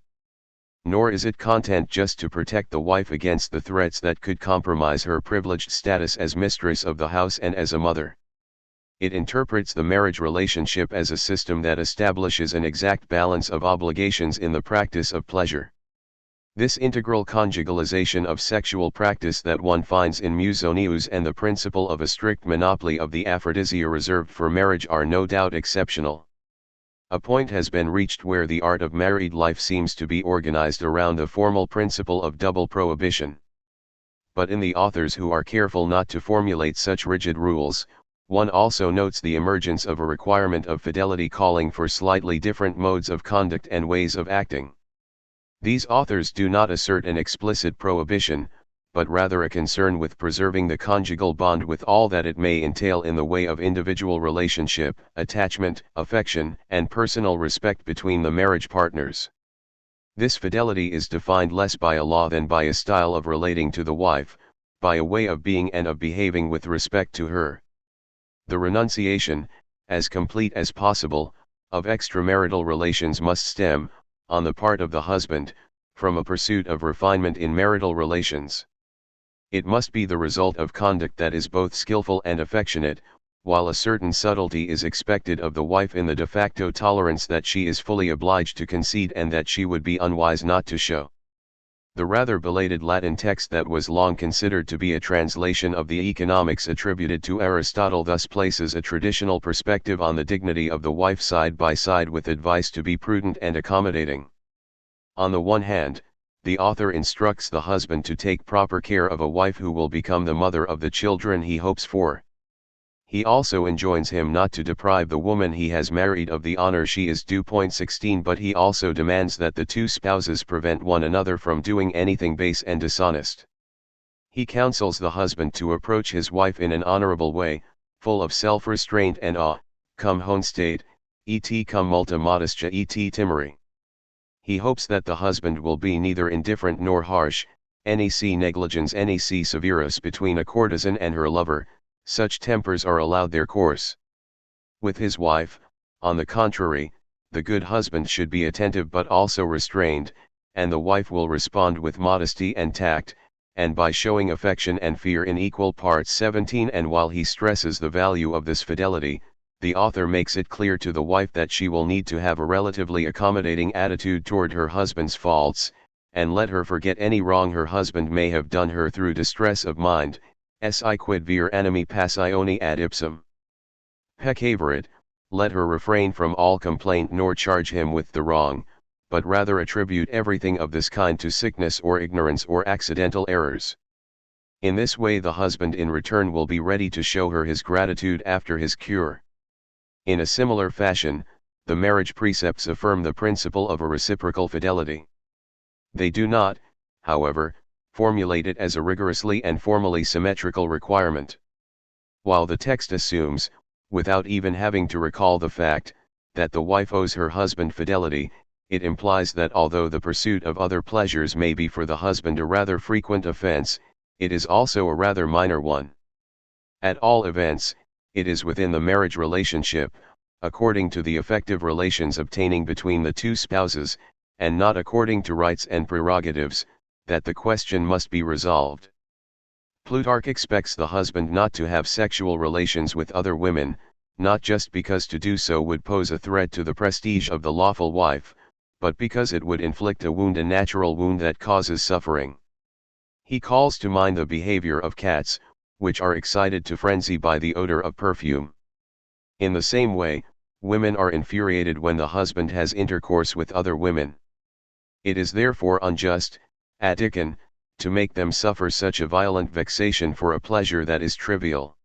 Nor is it content just to protect the wife against the threats that could compromise her privileged status as mistress of the house and as a mother. It interprets the marriage relationship as a system that establishes an exact balance of obligations in the practice of pleasure. This integral conjugalization of sexual practice that one finds in Musonius and the principle of a strict monopoly of the aphrodisia reserved for marriage are no doubt exceptional. A point has been reached where the art of married life seems to be organized around the formal principle of double prohibition. But in the authors who are careful not to formulate such rigid rules, one also notes the emergence of a requirement of fidelity calling for slightly different modes of conduct and ways of acting. These authors do not assert an explicit prohibition, but rather a concern with preserving the conjugal bond with all that it may entail in the way of individual relationship, attachment, affection, and personal respect between the marriage partners. This fidelity is defined less by a law than by a style of relating to the wife, by a way of being and of behaving with respect to her. The renunciation, as complete as possible, of extramarital relations must stem, on the part of the husband, from a pursuit of refinement in marital relations. It must be the result of conduct that is both skillful and affectionate, while a certain subtlety is expected of the wife in the de facto tolerance that she is fully obliged to concede and that she would be unwise not to show. The rather belated Latin text that was long considered to be a translation of the Economics attributed to Aristotle thus places a traditional perspective on the dignity of the wife side by side with advice to be prudent and accommodating. On the one hand, the author instructs the husband to take proper care of a wife who will become the mother of the children he hopes for. He also enjoins him not to deprive the woman he has married of the honor she is due. 16 But he also demands that the two spouses prevent one another from doing anything base and dishonest. He counsels the husband to approach his wife in an honorable way, full of self-restraint and awe, cum honestate, et cum multa modestia et timori. He hopes that the husband will be neither indifferent nor harsh, nec negligens nec severus between a courtesan and her lover. Such tempers are allowed their course. With his wife, on the contrary, the good husband should be attentive but also restrained, and the wife will respond with modesty and tact, and by showing affection and fear in equal parts. 17 And while he stresses the value of this fidelity, the author makes it clear to the wife that she will need to have a relatively accommodating attitude toward her husband's faults, and let her forget any wrong her husband may have done her through distress of mind. Si quid vir animi passione ad ipsum peccaverit, let her refrain from all complaint nor charge him with the wrong, but rather attribute everything of this kind to sickness or ignorance or accidental errors. In this way the husband in return will be ready to show her his gratitude after his cure. In a similar fashion, the marriage precepts affirm the principle of a reciprocal fidelity. They do not, however, formulate it as a rigorously and formally symmetrical requirement. While the text assumes, without even having to recall the fact, that the wife owes her husband fidelity, it implies that although the pursuit of other pleasures may be for the husband a rather frequent offense, it is also a rather minor one. At all events, it is within the marriage relationship, according to the effective relations obtaining between the two spouses, and not according to rights and prerogatives, that the question must be resolved. Plutarch expects the husband not to have sexual relations with other women, not just because to do so would pose a threat to the prestige of the lawful wife, but because it would inflict a natural wound that causes suffering. He calls to mind the behavior of cats, which are excited to frenzy by the odor of perfume. In the same way, women are infuriated when the husband has intercourse with other women. It is therefore unjust, Atticon, to make them suffer such a violent vexation for a pleasure that is trivial.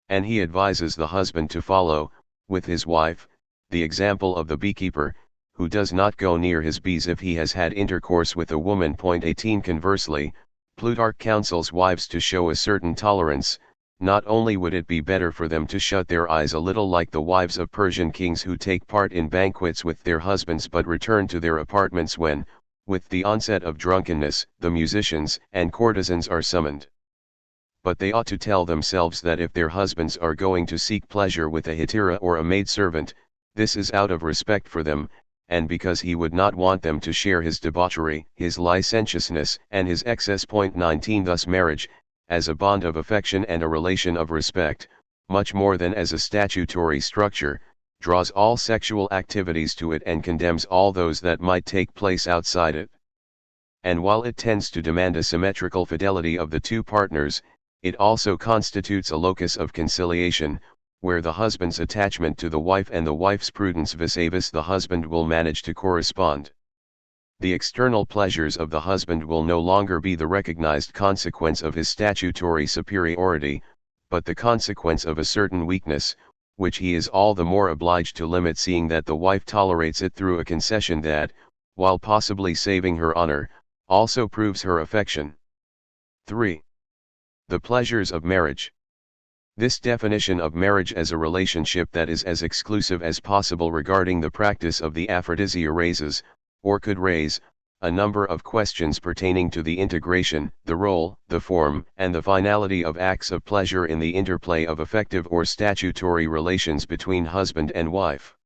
And he advises the husband to follow, with his wife, the example of the beekeeper, who does not go near his bees if he has had intercourse with a woman. 18 Conversely, Plutarch counsels wives to show a certain tolerance. Not only would it be better for them to shut their eyes a little like the wives of Persian kings who take part in banquets with their husbands but return to their apartments when, with the onset of drunkenness, the musicians and courtesans are summoned. But they ought to tell themselves that if their husbands are going to seek pleasure with a hetaira or a maidservant, this is out of respect for them, and because he would not want them to share his debauchery, his licentiousness, and his excess. 19 Thus marriage, as a bond of affection and a relation of respect, much more than as a statutory structure, draws all sexual activities to it and condemns all those that might take place outside it. And while it tends to demand a symmetrical fidelity of the two partners, it also constitutes a locus of conciliation, where the husband's attachment to the wife and the wife's prudence vis-a-vis the husband will manage to correspond. The external pleasures of the husband will no longer be the recognized consequence of his statutory superiority, but the consequence of a certain weakness, which he is all the more obliged to limit, seeing that the wife tolerates it through a concession that, while possibly saving her honor, also proves her affection. 3. The pleasures of marriage. This definition of marriage as a relationship that is as exclusive as possible regarding the practice of the aphrodisia raises, or could raise, a number of questions pertaining to the integration, the role, the form, and the finality of acts of pleasure in the interplay of effective or statutory relations between husband and wife.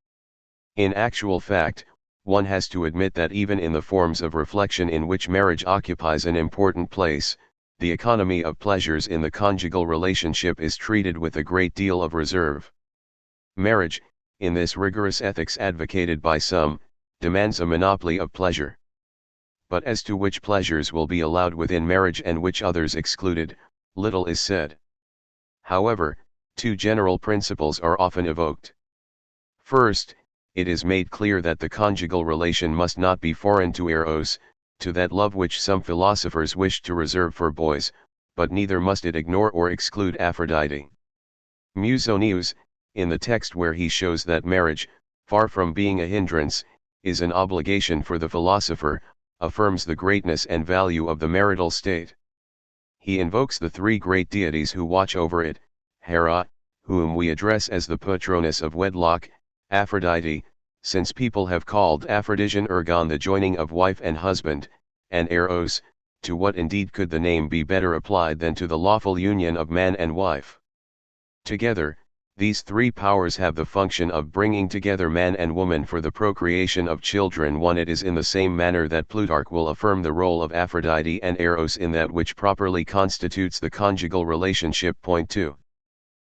In actual fact, one has to admit that even in the forms of reflection in which marriage occupies an important place, the economy of pleasures in the conjugal relationship is treated with a great deal of reserve. Marriage, in this rigorous ethics advocated by some, demands a monopoly of pleasure. But as to which pleasures will be allowed within marriage and which others excluded, little is said. However, two general principles are often evoked. First, it is made clear that the conjugal relation must not be foreign to eros, to that love which some philosophers wish to reserve for boys, but neither must it ignore or exclude Aphrodite. Musonius, in the text where he shows that marriage, far from being a hindrance, is an obligation for the philosopher, affirms the greatness and value of the marital state. He invokes the three great deities who watch over it, Hera, whom we address as the patroness of wedlock, Aphrodite, since people have called aphrodisian ergon the joining of wife and husband, and Eros, to what indeed could the name be better applied than to the lawful union of man and wife. Together, these three powers have the function of bringing together man and woman for the procreation of children. It is in the same manner that Plutarch will affirm the role of Aphrodite and Eros in that which properly constitutes the conjugal relationship. Point 2.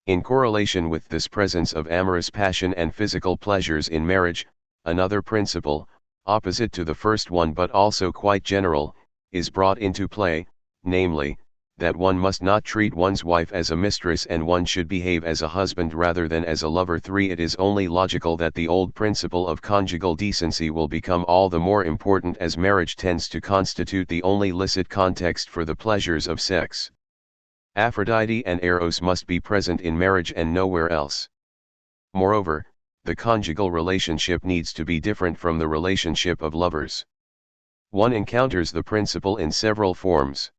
In correlation with this presence of amorous passion and physical pleasures in marriage, another principle, opposite to the first one but also quite general, is brought into play, namely, that one must not treat one's wife as a mistress and one should behave as a husband rather than as a lover. 3. It is only logical that the old principle of conjugal decency will become all the more important as marriage tends to constitute the only licit context for the pleasures of sex. Aphrodite and Eros must be present in marriage and nowhere else. Moreover, the conjugal relationship needs to be different from the relationship of lovers. One encounters the principle in several forms.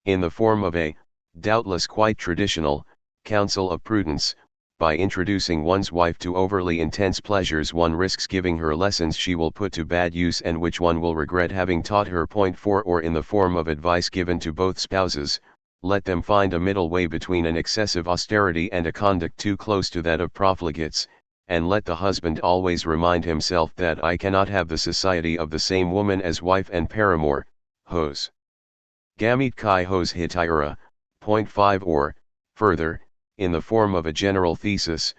In the form of a, doubtless quite traditional, counsel of prudence, by introducing one's wife to overly intense pleasures one risks giving her lessons she will put to bad use and which one will regret having taught her. Point 4. Or in the form of advice given to both spouses, let them find a middle way between an excessive austerity and a conduct too close to that of profligates, and let the husband always remind himself that I cannot have the society of the same woman as wife and paramour, hos. Gamete kai hos hitaira. Point 5. Or, further, in the form of a general thesis,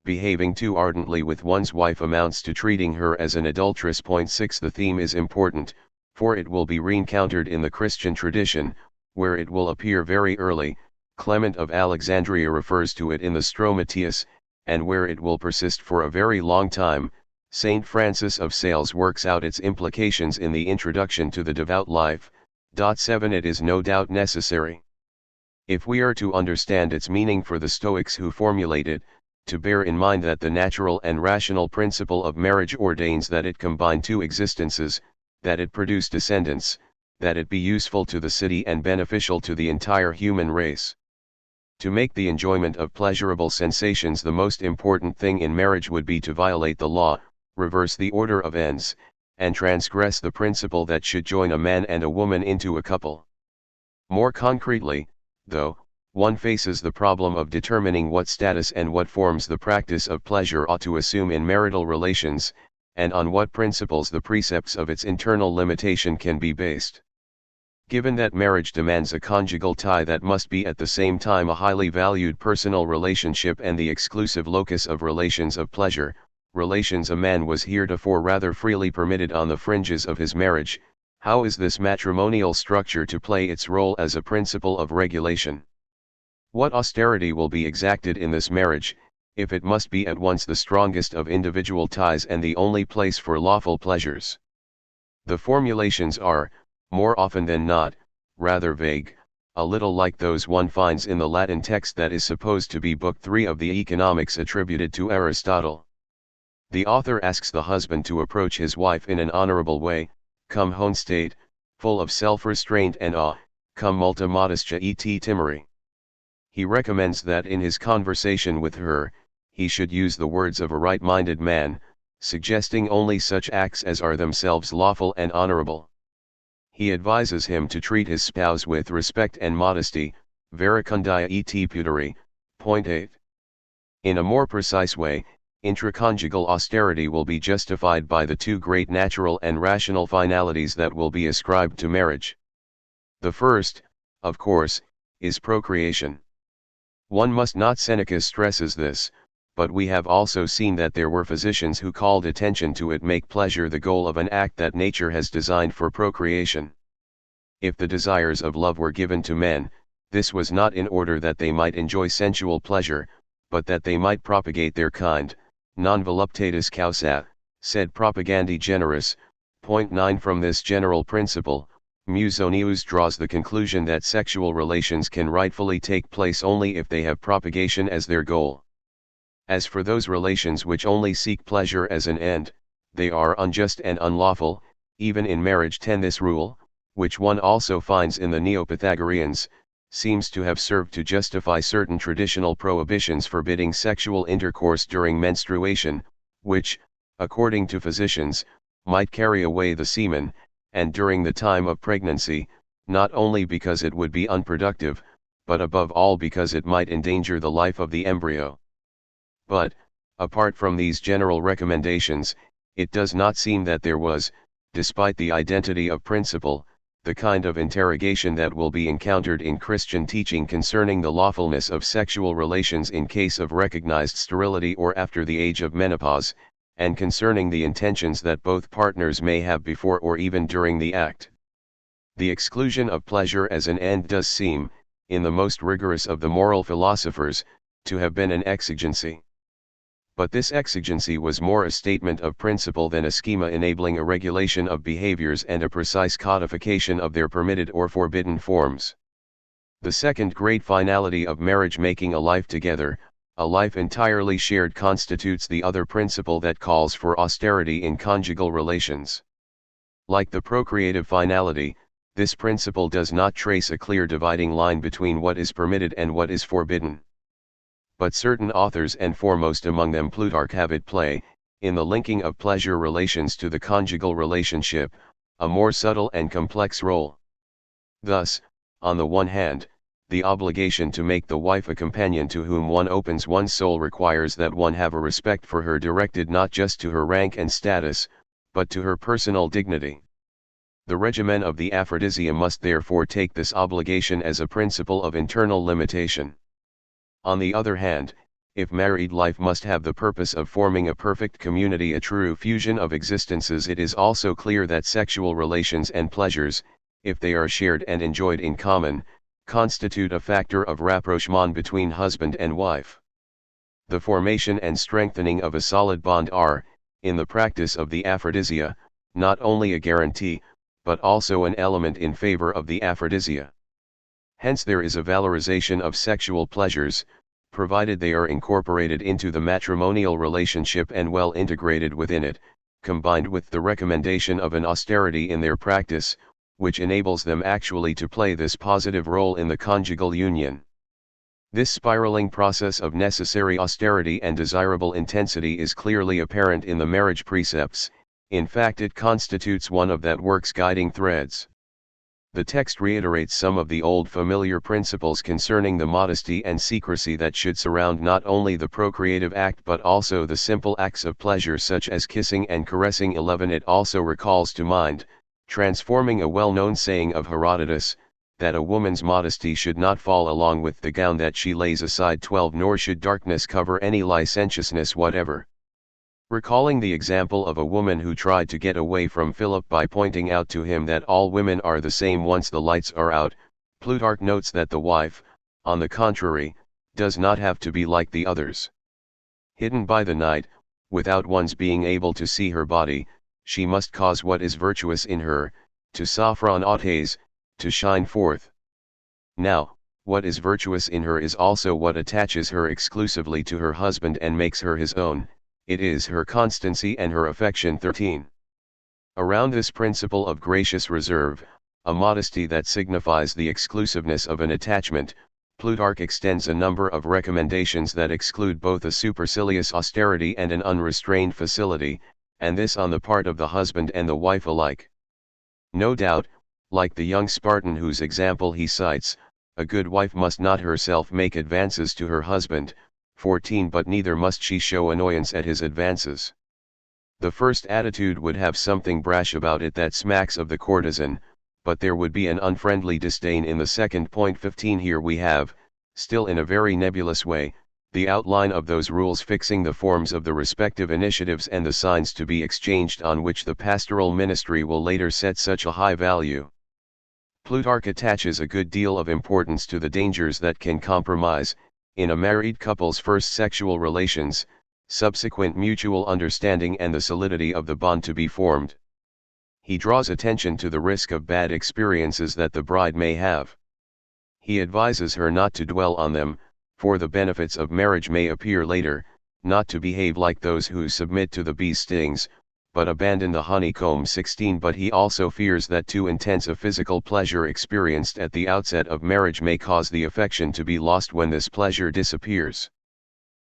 behaving too ardently with one's wife amounts to treating her as an adulteress. Point 6. The theme is important, for it will be reencountered in the Christian tradition, where it will appear very early. Clement of Alexandria refers to it in the Stromatius, and where it will persist for a very long time. Saint Francis of Sales works out its implications in the Introduction to the Devout Life. 7. It is no doubt necessary, if we are to understand its meaning for the Stoics who formulate it, to bear in mind that the natural and rational principle of marriage ordains that it combine two existences, that it produce descendants, that it be useful to the city and beneficial to the entire human race. To make the enjoyment of pleasurable sensations the most important thing in marriage would be to violate the law, reverse the order of ends, and transgress the principle that should join a man and a woman into a couple. More concretely, though, one faces the problem of determining what status and what forms the practice of pleasure ought to assume in marital relations, and on what principles the precepts of its internal limitation can be based. Given that marriage demands a conjugal tie that must be at the same time a highly valued personal relationship and the exclusive locus of relations of pleasure, relations a man was heretofore rather freely permitted on the fringes of his marriage, how is this matrimonial structure to play its role as a principle of regulation? What austerity will be exacted in this marriage, if it must be at once the strongest of individual ties and the only place for lawful pleasures? The formulations are, more often than not, rather vague, a little like those one finds in the Latin text that is supposed to be Book 3 of the Economics attributed to Aristotle. The author asks the husband to approach his wife in an honorable way, cum hone state, full of self-restraint and awe, cum multa modestia et timori. He recommends that in his conversation with her, he should use the words of a right-minded man, suggesting only such acts as are themselves lawful and honorable. He advises him to treat his spouse with respect and modesty, veracundia et pudori. Point 8. In a more precise way, intraconjugal austerity will be justified by the two great natural and rational finalities that will be ascribed to marriage. The first, of course, is procreation. One must not Seneca stresses this, but we have also seen that there were physicians who called attention to it make pleasure the goal of an act that nature has designed for procreation. If the desires of love were given to men, this was not in order that they might enjoy sensual pleasure, but that they might propagate their kind, non voluptatis causa, sed propagandi generis. Point 9. From this general principle, Musonius draws the conclusion that sexual relations can rightfully take place only if they have propagation as their goal. As for those relations which only seek pleasure as an end, they are unjust and unlawful, even in marriage. 10. This rule, which one also finds in the Neo-Pythagoreans, seems to have served to justify certain traditional prohibitions forbidding sexual intercourse during menstruation, which, according to physicians, might carry away the semen, and during the time of pregnancy, not only because it would be unproductive, but above all because it might endanger the life of the embryo. But, apart from these general recommendations, it does not seem that there was, despite the identity of principle, the kind of interrogation that will be encountered in Christian teaching concerning the lawfulness of sexual relations in case of recognized sterility or after the age of menopause, and concerning the intentions that both partners may have before or even during the act. The exclusion of pleasure as an end does seem, in the most rigorous of the moral philosophers, to have been an exigency. But this exigency was more a statement of principle than a schema enabling a regulation of behaviors and a precise codification of their permitted or forbidden forms. The second great finality of marriage, making a life together, a life entirely shared, constitutes the other principle that calls for austerity in conjugal relations. Like the procreative finality, this principle does not trace a clear dividing line between what is permitted and what is forbidden. But certain authors, and foremost among them Plutarch, have at play, in the linking of pleasure relations to the conjugal relationship, a more subtle and complex role. Thus, on the one hand, the obligation to make the wife a companion to whom one opens one's soul requires that one have a respect for her directed not just to her rank and status, but to her personal dignity. The regimen of the aphrodisia must therefore take this obligation as a principle of internal limitation. On the other hand, if married life must have the purpose of forming a perfect community, a true fusion of existences, it is also clear that sexual relations and pleasures, if they are shared and enjoyed in common, constitute a factor of rapprochement between husband and wife. The formation and strengthening of a solid bond are, in the practice of the aphrodisia, not only a guarantee, but also an element in favor of the aphrodisia. Hence there is a valorization of sexual pleasures, provided they are incorporated into the matrimonial relationship and well integrated within it, combined with the recommendation of an austerity in their practice, which enables them actually to play this positive role in the conjugal union. This spiraling process of necessary austerity and desirable intensity is clearly apparent in the marriage precepts. In fact, it constitutes one of that work's guiding threads. The text reiterates some of the old familiar principles concerning the modesty and secrecy that should surround not only the procreative act but also the simple acts of pleasure such as kissing and caressing. 11. It also recalls to mind, transforming a well-known saying of Herodotus, that a woman's modesty should not fall along with the gown that she lays aside. 12. Nor should darkness cover any licentiousness whatever. Recalling the example of a woman who tried to get away from Philip by pointing out to him that all women are the same once the lights are out, Plutarch notes that the wife, on the contrary, does not have to be like the others. Hidden by the night, without one's being able to see her body, she must cause what is virtuous in her, to sophron autes, to shine forth. Now, what is virtuous in her is also what attaches her exclusively to her husband and makes her his own. It is her constancy and her affection. 13. Around this principle of gracious reserve, a modesty that signifies the exclusiveness of an attachment. Plutarch extends a number of recommendations that exclude both a supercilious austerity and an unrestrained facility, and this on the part of the husband and the wife alike. No doubt, like the young Spartan whose example he cites, a good wife must not herself make advances to her husband. 14 But neither must she show annoyance at his advances. The first attitude would have something brash about it that smacks of the courtesan, but there would be an unfriendly disdain in the second. 15 Here we have, still in a very nebulous way, the outline of those rules fixing the forms of the respective initiatives and the signs to be exchanged on which the pastoral ministry will later set such a high value. Plutarch attaches a good deal of importance to the dangers that can compromise, in a married couple's first sexual relations, subsequent mutual understanding and the solidity of the bond to be formed. He draws attention to the risk of bad experiences that the bride may have. He advises her not to dwell on them, for the benefits of marriage may appear later, not to behave like those who submit to the bee's stings, but abandon the honeycomb. 16 But he also fears that too intense a physical pleasure experienced at the outset of marriage may cause the affection to be lost when this pleasure disappears.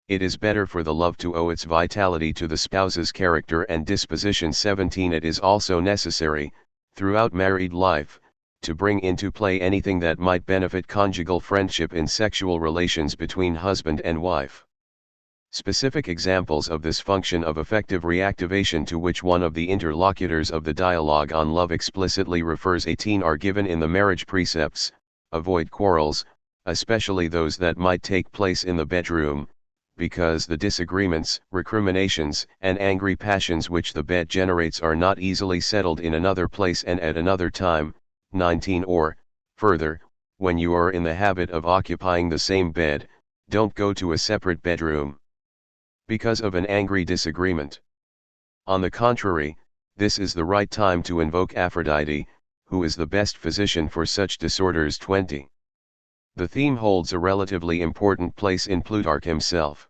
It is better for the love to owe its vitality to the spouse's character and disposition. 17 It is also necessary, throughout married life, to bring into play anything that might benefit conjugal friendship in sexual relations between husband and wife. Specific examples of this function of effective reactivation to which one of the interlocutors of the dialogue on love explicitly refers 18 are given in the marriage precepts. Avoid quarrels, especially those that might take place in the bedroom, because the disagreements, recriminations, and angry passions which the bed generates are not easily settled in another place and at another time. 19 Or, further, when you are in the habit of occupying the same bed, don't go to a separate bedroom because of an angry disagreement. On the contrary, this is the right time to invoke Aphrodite, who is the best physician for such disorders. 20. The theme holds a relatively important place in Plutarch himself.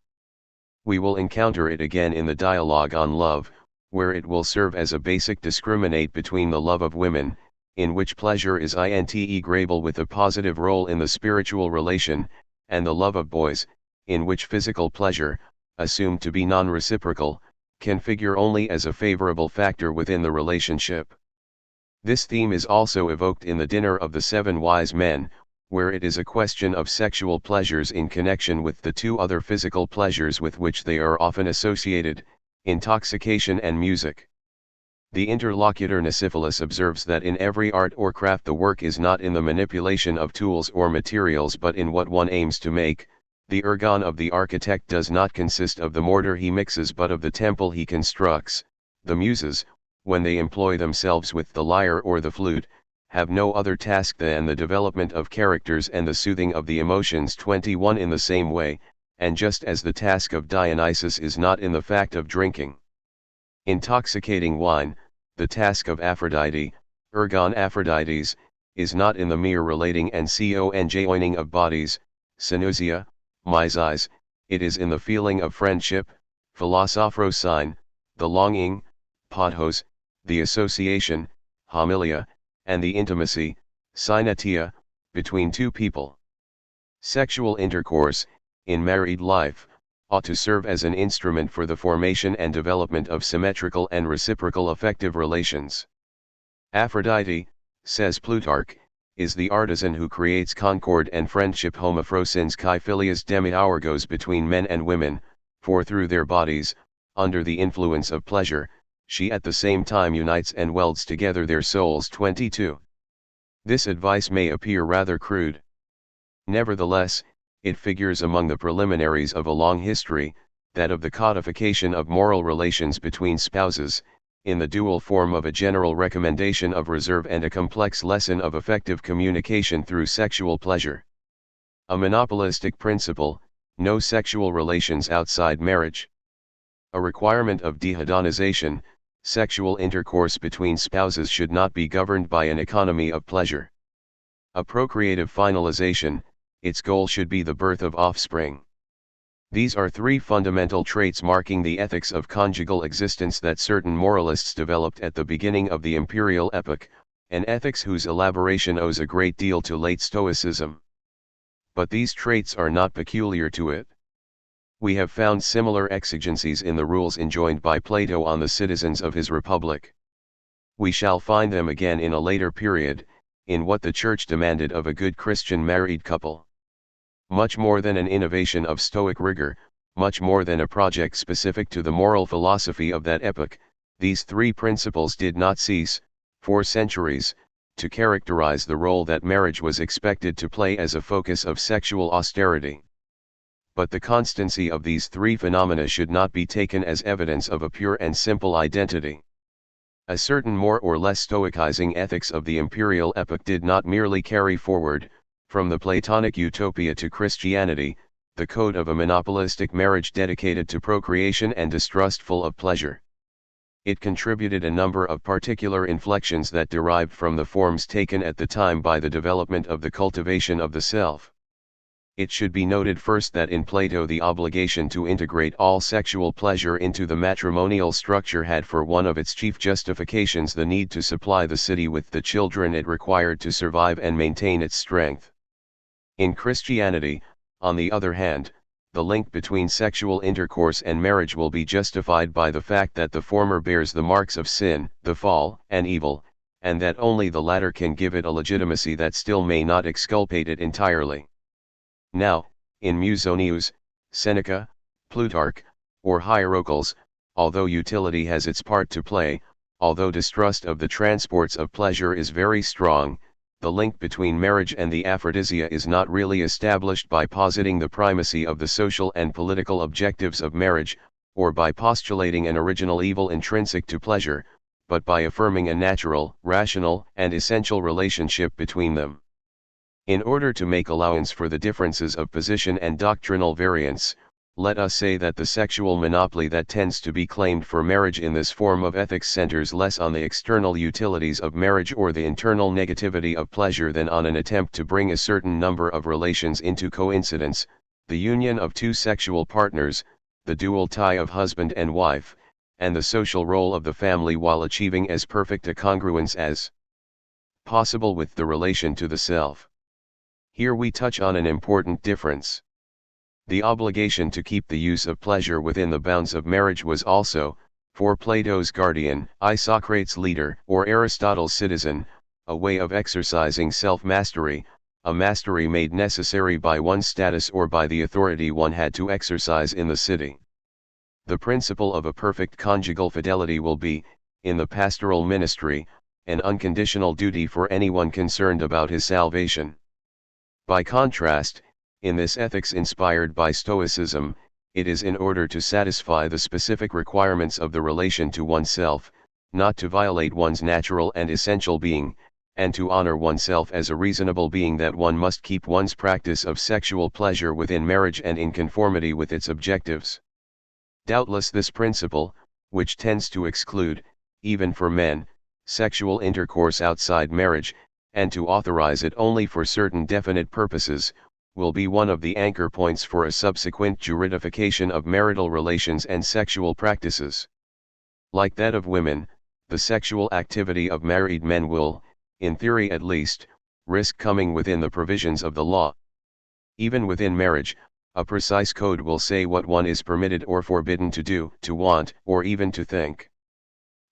We will encounter it again in the dialogue on love, where it will serve as a basic discriminate between the love of women, in which pleasure is integrable with a positive role in the spiritual relation, and the love of boys, in which physical pleasure, assumed to be non-reciprocal, can figure only as a favorable factor within the relationship. This theme is also evoked in the Dinner of the Seven Wise Men, where it is a question of sexual pleasures in connection with the two other physical pleasures with which they are often associated, intoxication and music. The interlocutor Nicephilus observes that in every art or craft the work is not in the manipulation of tools or materials but in what one aims to make. The ergon of the architect does not consist of the mortar he mixes but of the temple he constructs. The Muses, when they employ themselves with the lyre or the flute, have no other task than the development of characters and the soothing of the emotions. 21 In the same way, and just as the task of Dionysus is not in the fact of drinking intoxicating wine, the task of Aphrodite, ergon Aphrodites, is not in the mere relating and conjoining of bodies, synousia, mysis, it is in the feeling of friendship, philosophrosyne, the longing, pothos, the association, homilia, and the intimacy, synetia, between two people. Sexual intercourse, in married life, ought to serve as an instrument for the formation and development of symmetrical and reciprocal affective relations. Aphrodite, says Plutarch, is the artisan who creates concord and friendship homophrosyns kai philias demiurgos between men and women, for through their bodies, under the influence of pleasure, she at the same time unites and welds together their souls. 22. This advice may appear rather crude. Nevertheless, it figures among the preliminaries of a long history, that of the codification of moral relations between spouses, in the dual form of a general recommendation of reserve and a complex lesson of effective communication through sexual pleasure. A monopolistic principle, no sexual relations outside marriage. A requirement of dehedonization, sexual intercourse between spouses should not be governed by an economy of pleasure. A procreative finalization, its goal should be the birth of offspring. These are three fundamental traits marking the ethics of conjugal existence that certain moralists developed at the beginning of the imperial epoch, an ethics whose elaboration owes a great deal to late Stoicism. But these traits are not peculiar to it. We have found similar exigencies in the rules enjoined by Plato on the citizens of his republic. We shall find them again in a later period, in what the Church demanded of a good Christian married couple. Much more than an innovation of Stoic rigor, much more than a project specific to the moral philosophy of that epoch, these three principles did not cease, for centuries, to characterize the role that marriage was expected to play as a focus of sexual austerity. But the constancy of these three phenomena should not be taken as evidence of a pure and simple identity. A certain more or less stoicizing ethics of the imperial epoch did not merely carry forward, from the Platonic utopia to Christianity, the code of a monopolistic marriage dedicated to procreation and distrustful of pleasure. It contributed a number of particular inflections that derived from the forms taken at the time by the development of the cultivation of the self. It should be noted first that in Plato the obligation to integrate all sexual pleasure into the matrimonial structure had for one of its chief justifications the need to supply the city with the children it required to survive and maintain its strength. In Christianity, on the other hand, the link between sexual intercourse and marriage will be justified by the fact that the former bears the marks of sin, the fall, and evil, and that only the latter can give it a legitimacy that still may not exculpate it entirely. Now, in Musonius, Seneca, Plutarch, or Hierocles, although utility has its part to play, although distrust of the transports of pleasure is very strong, the link between marriage and the aphrodisia is not really established by positing the primacy of the social and political objectives of marriage, or by postulating an original evil intrinsic to pleasure, but by affirming a natural, rational, and essential relationship between them. In order to make allowance for the differences of position and doctrinal variance, let us say that the sexual monopoly that tends to be claimed for marriage in this form of ethics centers less on the external utilities of marriage or the internal negativity of pleasure than on an attempt to bring a certain number of relations into coincidence, the union of two sexual partners, the dual tie of husband and wife, and the social role of the family while achieving as perfect a congruence as possible with the relation to the self. Here we touch on an important difference. The obligation to keep the use of pleasure within the bounds of marriage was also, for Plato's guardian, Isocrates' leader, or Aristotle's citizen, a way of exercising self-mastery, a mastery made necessary by one's status or by the authority one had to exercise in the city. The principle of a perfect conjugal fidelity will be, in the pastoral ministry, an unconditional duty for anyone concerned about his salvation. By contrast, in this ethics inspired by Stoicism, it is in order to satisfy the specific requirements of the relation to oneself, not to violate one's natural and essential being, and to honor oneself as a reasonable being that one must keep one's practice of sexual pleasure within marriage and in conformity with its objectives. Doubtless this principle, which tends to exclude, even for men, sexual intercourse outside marriage, and to authorize it only for certain definite purposes, will be one of the anchor points for a subsequent juridification of marital relations and sexual practices. Like that of women, the sexual activity of married men will, in theory at least, risk coming within the provisions of the law. Even within marriage, a precise code will say what one is permitted or forbidden to do, to want, or even to think.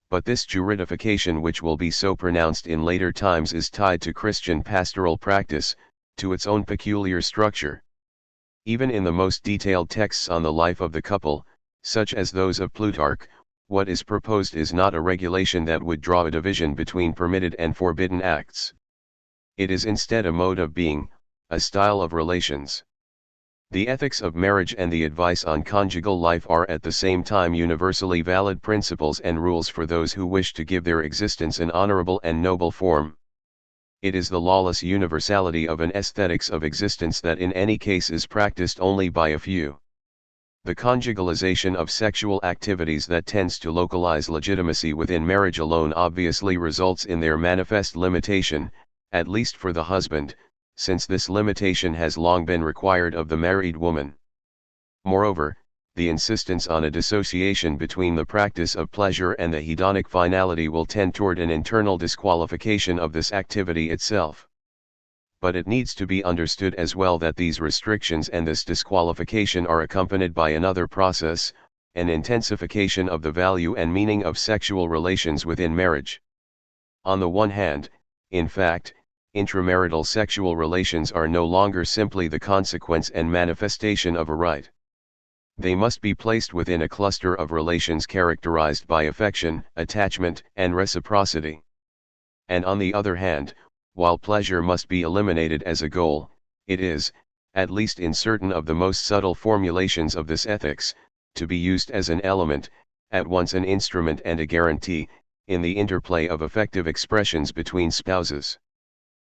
But this juridification which will be so pronounced in later times is tied to Christian pastoral practice, to its own peculiar structure. Even in the most detailed texts on the life of the couple, such as those of Plutarch, what is proposed is not a regulation that would draw a division between permitted and forbidden acts. It is instead a mode of being, a style of relations. The ethics of marriage and the advice on conjugal life are at the same time universally valid principles and rules for those who wish to give their existence an honorable and noble form. It is the lawless universality of an aesthetics of existence that in any case is practiced only by a few. The conjugalization of sexual activities that tends to localize legitimacy within marriage alone obviously results in their manifest limitation, at least for the husband, since this limitation has long been required of the married woman. Moreover, the insistence on a dissociation between the practice of pleasure and the hedonic finality will tend toward an internal disqualification of this activity itself. But it needs to be understood as well that these restrictions and this disqualification are accompanied by another process, an intensification of the value and meaning of sexual relations within marriage. On the one hand, in fact, intramarital sexual relations are no longer simply the consequence and manifestation of a right. They must be placed within a cluster of relations characterized by affection, attachment, and reciprocity. And on the other hand, while pleasure must be eliminated as a goal, it is, at least in certain of the most subtle formulations of this ethics, to be used as an element, at once an instrument and a guarantee, in the interplay of affective expressions between spouses.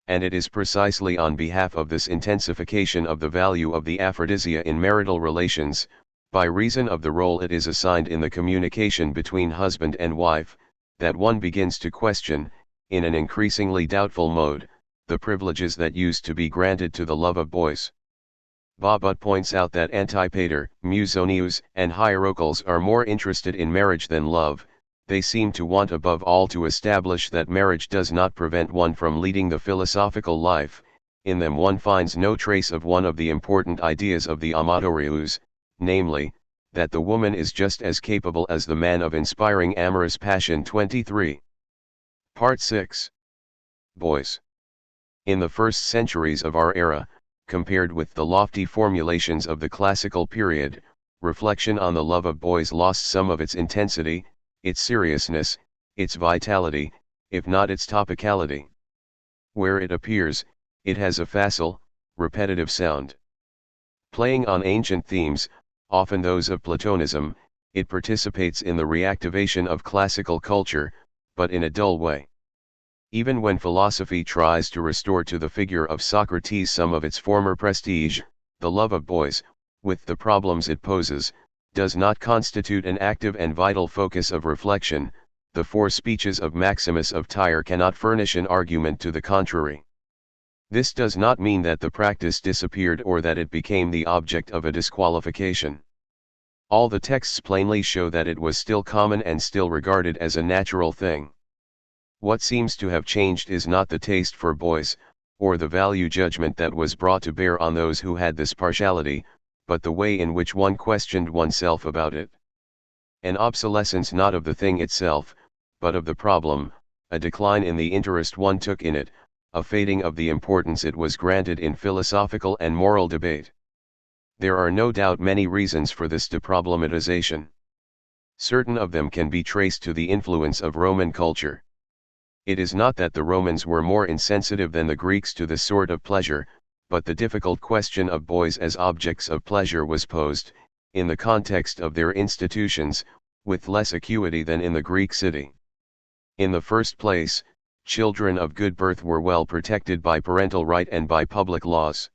And it is precisely on behalf of this intensification of the value of the aphrodisia in marital relations, by reason of the role it is assigned in the communication between husband and wife, that one begins to question, in an increasingly doubtful mode, the privileges that used to be granted to the love of boys. Babut points out that Antipater, Musonius, and Hierocles are more interested in marriage than love. They seem to want above all to establish that marriage does not prevent one from leading the philosophical life. In them one finds no trace of one of the important ideas of the Amatorius, namely, that the woman is just as capable as the man of inspiring amorous passion. 23. Part 6. Boys. In the first centuries of our era, compared with the lofty formulations of the classical period, reflection on the love of boys lost some of its intensity, its seriousness, its vitality, if not its topicality. Where it appears, it has a facile, repetitive sound. Playing on ancient themes, often those of Platonism, it participates in the reactivation of classical culture, but in a dull way. Even when philosophy tries to restore to the figure of Socrates some of its former prestige, the love of boys, with the problems it poses, does not constitute an active and vital focus of reflection. The four speeches of Maximus of Tyre cannot furnish an argument to the contrary. This does not mean that the practice disappeared or that it became the object of a disqualification. All the texts plainly show that it was still common and still regarded as a natural thing. What seems to have changed is not the taste for boys, or the value judgment that was brought to bear on those who had this partiality, but the way in which one questioned oneself about it. An obsolescence not of the thing itself, but of the problem, a decline in the interest one took in it, a fading of the importance it was granted in philosophical and moral debate. There are no doubt many reasons for this deproblematization. Certain of them can be traced to the influence of Roman culture. It is not that the Romans were more insensitive than the Greeks to this sort of pleasure, but the difficult question of boys as objects of pleasure was posed, in the context of their institutions, with less acuity than in the Greek city. In the first place, children of good birth were well protected by parental right and by public laws.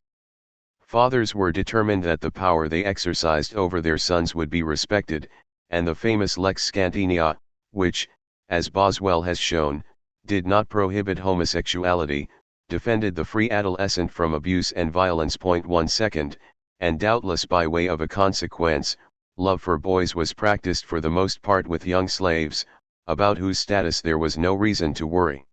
Fathers were determined that the power they exercised over their sons would be respected, and the famous Lex Scantinia, which, as Boswell has shown, did not prohibit homosexuality, defended the free adolescent from abuse and violence. 1 second, and doubtless by way of a consequence, love for boys was practiced for the most part with young slaves, about whose status there was no reason to worry.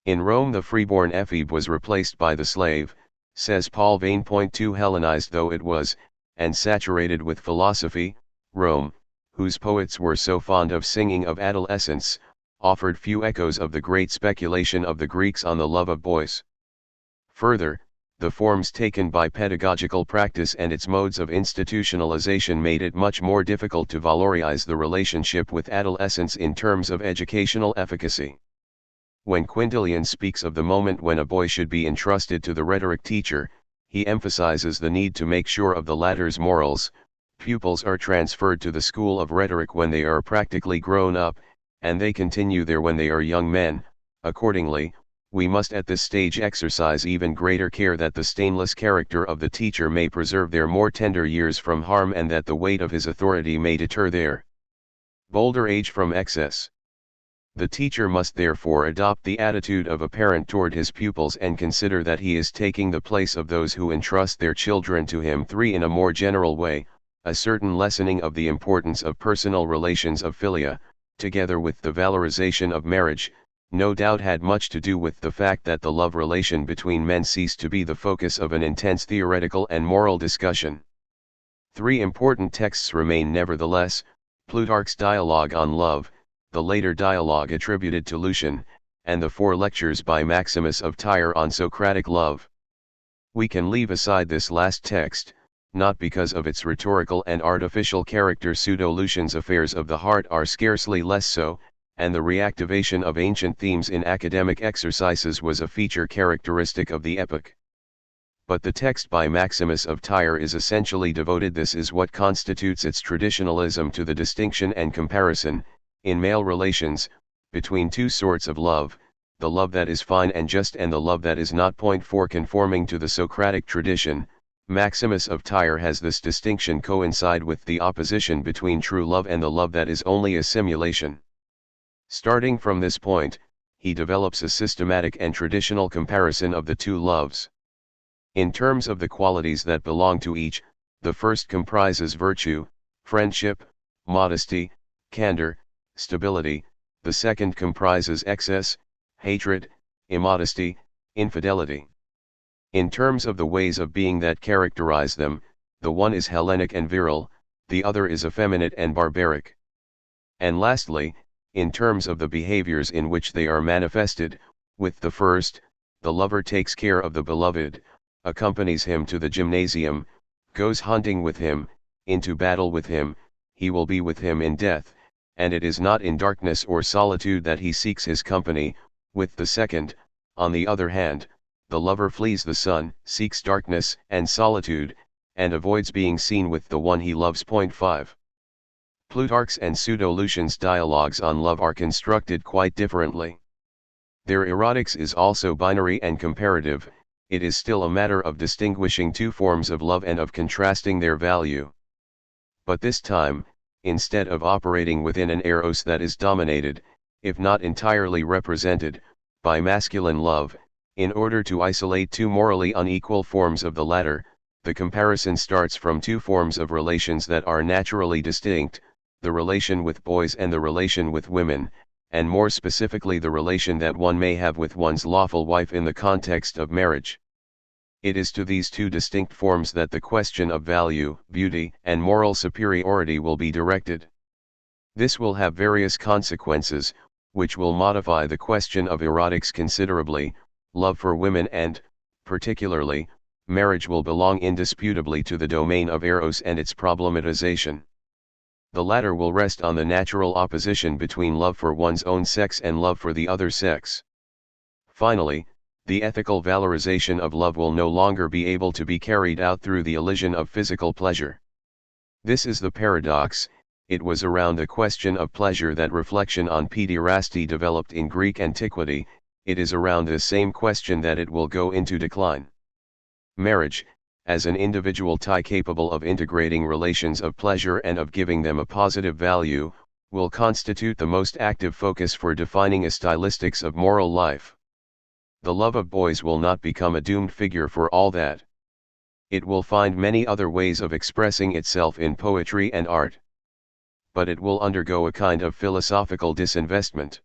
In Rome the freeborn ephebe was replaced by the slave, says Paul Vane. 2 Hellenized though it was, and saturated with philosophy, Rome, whose poets were so fond of singing of adolescence, offered few echoes of the great speculation of the Greeks on the love of boys. Further, the forms taken by pedagogical practice and its modes of institutionalization made it much more difficult to valorize the relationship with adolescence in terms of educational efficacy. When Quintilian speaks of the moment when a boy should be entrusted to the rhetoric teacher, he emphasizes the need to make sure of the latter's morals. Pupils are transferred to the school of rhetoric when they are practically grown up, and they continue there when they are young men. Accordingly, we must at this stage exercise even greater care that the stainless character of the teacher may preserve their more tender years from harm and that the weight of his authority may deter their bolder age from excess. The teacher must therefore adopt the attitude of a parent toward his pupils and consider that he is taking the place of those who entrust their children to him. 3 In a more general way, a certain lessening of the importance of personal relations of philia, together with the valorization of marriage, no doubt had much to do with the fact that the love relation between men ceased to be the focus of an intense theoretical and moral discussion. Three important texts remain nevertheless: Plutarch's Dialogue on Love, the later dialogue attributed to Lucian, and the 4 lectures by Maximus of Tyre on Socratic love. We can leave aside this last text, not because of its rhetorical and artificial character. Pseudo-Lucian's affairs of the heart are scarcely less so, and the reactivation of ancient themes in academic exercises was a feature characteristic of the epoch. But the text by Maximus of Tyre is essentially devoted. This is what constitutes its traditionalism, to the distinction and comparison, in male relations, between 2 sorts of love, the love that is fine and just and the love that is not. 4 Conforming to the Socratic tradition, Maximus of Tyre has this distinction coincide with the opposition between true love and the love that is only a simulation. Starting from this point, he develops a systematic and traditional comparison of the 2 loves. In terms of the qualities that belong to each, the first comprises virtue, friendship, modesty, candor, stability; the second comprises excess, hatred, immodesty, infidelity. In terms of the ways of being that characterize them, the one is Hellenic and virile, the other is effeminate and barbaric. And lastly, in terms of the behaviors in which they are manifested, with the first, the lover takes care of the beloved, accompanies him to the gymnasium, goes hunting with him, into battle with him, he will be with him in death, and it is not in darkness or solitude that he seeks his company. With the second, on the other hand, the lover flees the sun, seeks darkness and solitude, and avoids being seen with the one he loves. 5. Plutarch's and Pseudo-Lucian's dialogues on love are constructed quite differently. Their erotics is also binary and comparative. It is still a matter of distinguishing 2 forms of love and of contrasting their value. But this time, instead of operating within an eros that is dominated, if not entirely represented, by masculine love, in order to isolate 2 morally unequal forms of the latter, the comparison starts from 2 forms of relations that are naturally distinct, the relation with boys and the relation with women, and more specifically the relation that one may have with one's lawful wife in the context of marriage. It is to these 2 distinct forms that the question of value, beauty, and moral superiority will be directed. This will have various consequences, which will modify the question of erotics considerably. Love for women and, particularly, marriage will belong indisputably to the domain of eros and its problematization. The latter will rest on the natural opposition between love for one's own sex and love for the other sex. Finally, the ethical valorization of love will no longer be able to be carried out through the elision of physical pleasure. This is the paradox. It was around the question of pleasure that reflection on pederasty developed in Greek antiquity. It is around this same question that it will go into decline. Marriage, as an individual tie capable of integrating relations of pleasure and of giving them a positive value, will constitute the most active focus for defining a stylistics of moral life. The love of boys will not become a doomed figure for all that. It will find many other ways of expressing itself in poetry and art. But it will undergo a kind of philosophical disinvestment.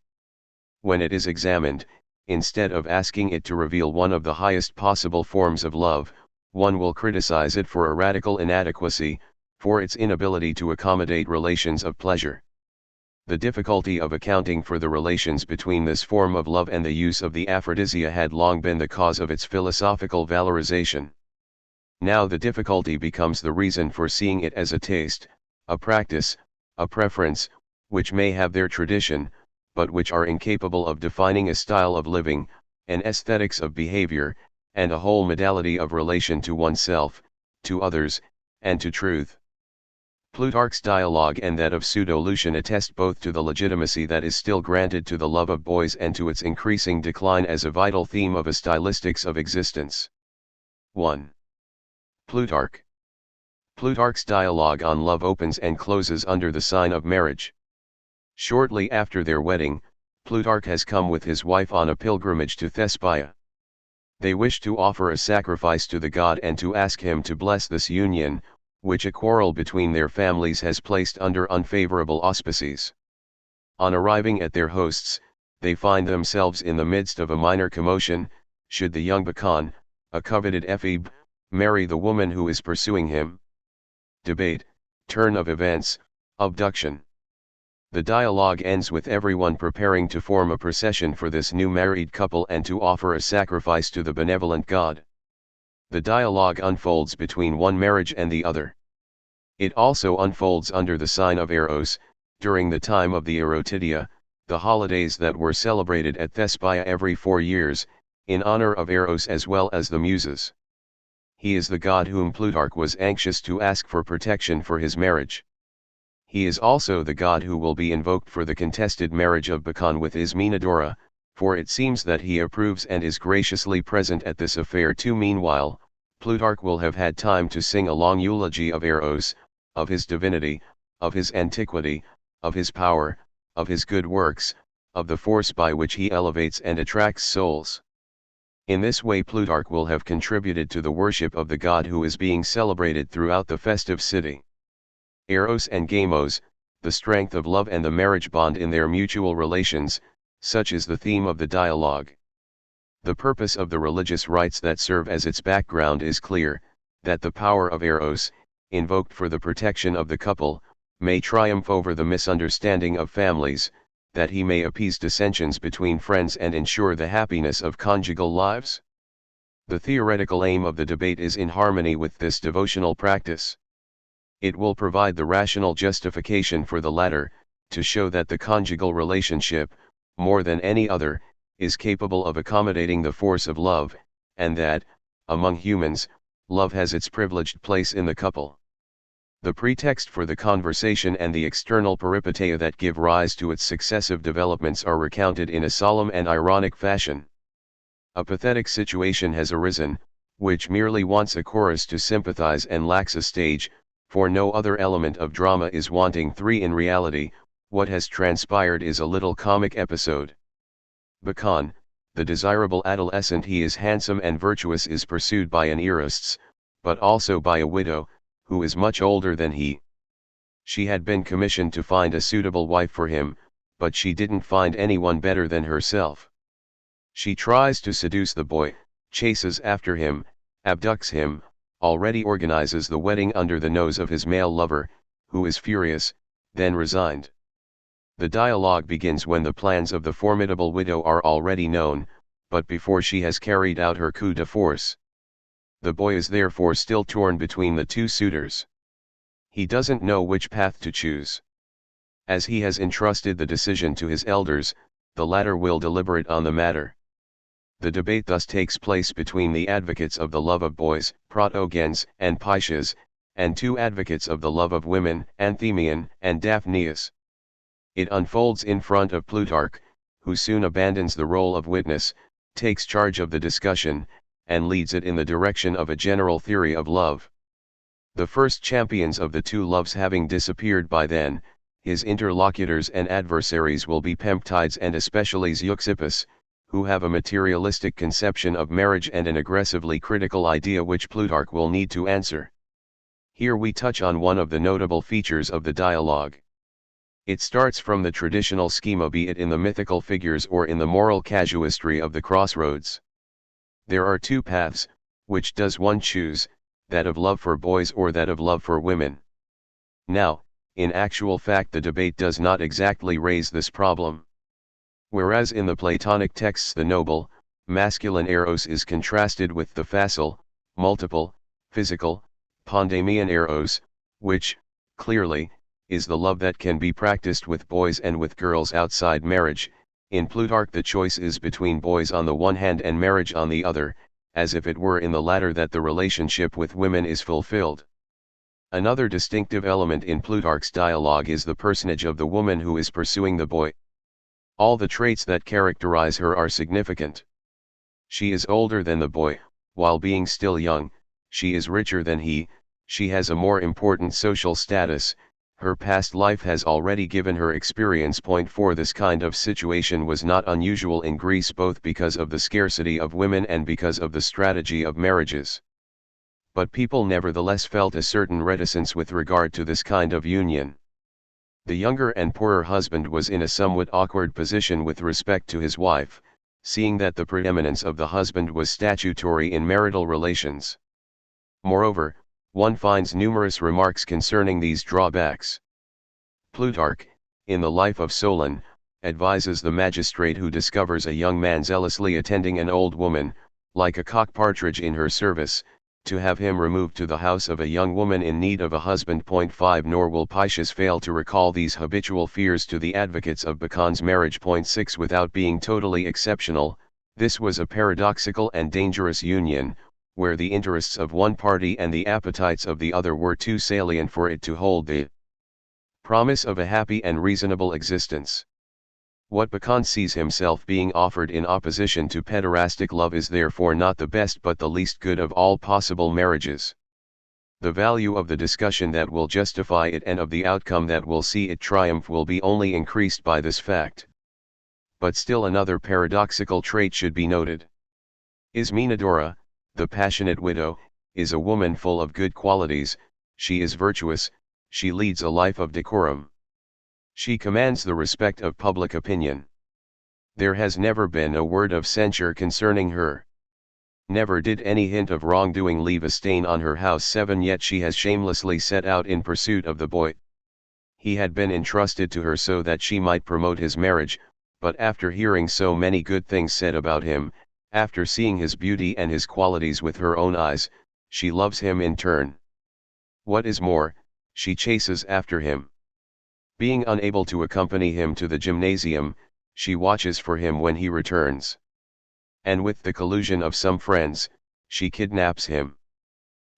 When it is examined, instead of asking it to reveal one of the highest possible forms of love, one will criticize it for a radical inadequacy, for its inability to accommodate relations of pleasure. The difficulty of accounting for the relations between this form of love and the use of the aphrodisia had long been the cause of its philosophical valorization. Now the difficulty becomes the reason for seeing it as a taste, a practice, a preference, which may have their tradition, but which are incapable of defining a style of living, an aesthetics of behavior, and a whole modality of relation to oneself, to others, and to truth. Plutarch's dialogue and that of Pseudo-Lucian attest both to the legitimacy that is still granted to the love of boys and to its increasing decline as a vital theme of a stylistics of existence. 1. Plutarch. Plutarch's dialogue on love opens and closes under the sign of marriage. Shortly after their wedding, Plutarch has come with his wife on a pilgrimage to Thespia. They wish to offer a sacrifice to the god and to ask him to bless this union, which a quarrel between their families has placed under unfavorable auspices. On arriving at their hosts, they find themselves in the midst of a minor commotion. Should the young Bacon, a coveted ephebe, marry the woman who is pursuing him? Debate, turn of events, abduction. The dialogue ends with everyone preparing to form a procession for this new married couple and to offer a sacrifice to the benevolent god. The dialogue unfolds between one marriage and the other. It also unfolds under the sign of Eros, during the time of the Erotidia, the holidays that were celebrated at Thespiae every 4 years, in honor of Eros as well as the Muses. He is the god whom Plutarch was anxious to ask for protection for his marriage. He is also the god who will be invoked for the contested marriage of Bacon with Ismenedora, for it seems that he approves and is graciously present at this affair too. Meanwhile, Plutarch will have had time to sing a long eulogy of Eros, of his divinity, of his antiquity, of his power, of his good works, of the force by which he elevates and attracts souls. In this way Plutarch will have contributed to the worship of the god who is being celebrated throughout the festive city. Eros and Gamos, the strength of love and the marriage bond in their mutual relations, such is the theme of the dialogue. The purpose of the religious rites that serve as its background is clear, that the power of Eros, invoked for the protection of the couple, may triumph over the misunderstanding of families, that he may appease dissensions between friends and ensure the happiness of conjugal lives. The theoretical aim of the debate is in harmony with this devotional practice. It will provide the rational justification for the latter, to show that the conjugal relationship, more than any other, is capable of accommodating the force of love, and that, among humans, love has its privileged place in the couple. The pretext for the conversation and the external peripeteia that give rise to its successive developments are recounted in a solemn and ironic fashion. A pathetic situation has arisen, which merely wants a chorus to sympathize and lacks a stage, for no other element of drama is wanting. 3. In reality, what has transpired is a little comic episode. Bacon, the desirable adolescent he is handsome and virtuous, is pursued by an Eros, but also by a widow, who is much older than he. She had been commissioned to find a suitable wife for him, but she didn't find anyone better than herself. She tries to seduce the boy, chases after him, abducts him, already organizes the wedding under the nose of his male lover, who is furious, then resigned. The dialogue begins when the plans of the formidable widow are already known, but before she has carried out her coup de force. The boy is therefore still torn between the two suitors. He doesn't know which path to choose. As he has entrusted the decision to his elders, the latter will deliberate on the matter. The debate thus takes place between the advocates of the love of boys, Protogenes and Pychias, and two advocates of the love of women, Anthemion and Daphnius. It unfolds in front of Plutarch, who soon abandons the role of witness, takes charge of the discussion, and leads it in the direction of a general theory of love. The first champions of the two loves having disappeared by then, his interlocutors and adversaries will be Pemptides and especially Zeuxippus, who have a materialistic conception of marriage and an aggressively critical idea which Plutarch will need to answer. Here we touch on one of the notable features of the dialogue. It starts from the traditional schema, be it in the mythical figures or in the moral casuistry of the crossroads. There are two paths, which does one choose, that of love for boys or that of love for women? Now, in actual fact the debate does not exactly raise this problem. Whereas in the Platonic texts the noble, masculine eros is contrasted with the facile, multiple, physical, pandemian eros, which, clearly, is the love that can be practiced with boys and with girls outside marriage. In Plutarch the choice is between boys on the one hand and marriage on the other, as if it were in the latter that the relationship with women is fulfilled. Another distinctive element in Plutarch's dialogue is the personage of the woman who is pursuing the boy. All the traits that characterize her are significant. She is older than the boy, while being still young; she is richer than he; she has a more important social status; her past life has already given her experience. Point 4. This kind of situation was not unusual in Greece both because of the scarcity of women and because of the strategy of marriages. but people nevertheless felt a certain reticence with regard to this kind of union. The younger and poorer husband was in a somewhat awkward position with respect to his wife, seeing that the preeminence of the husband was statutory in marital relations. Moreover, one finds numerous remarks concerning these drawbacks. Plutarch, in the Life of Solon, advises the magistrate who discovers a young man zealously attending an old woman, like a cock partridge in her service, to have him removed to the house of a young woman in need of a husband. 5 Nor will Pycius fail to recall these habitual fears to the advocates of Bacon's marriage. 6 Without being totally exceptional, this was a paradoxical and dangerous union, where the interests of one party and the appetites of the other were too salient for it to hold the promise of a happy and reasonable existence. What Bacon sees himself being offered in opposition to pederastic love is therefore not the best but the least good of all possible marriages. The value of the discussion that will justify it and of the outcome that will see it triumph will be only increased by this fact. But still another paradoxical trait should be noted. Ismenedora, the passionate widow, is a woman full of good qualities, she is virtuous, she leads a life of decorum. She commands the respect of public opinion. There has never been a word of censure concerning her. Never did any hint of wrongdoing leave a stain on her house. 7 Yet she has shamelessly set out in pursuit of the boy. He had been entrusted to her so that she might promote his marriage, but after hearing so many good things said about him, after seeing his beauty and his qualities with her own eyes, she loves him in turn. What is more, she chases after him. Being unable to accompany him to the gymnasium, she watches for him when he returns. And with the collusion of some friends, she kidnaps him.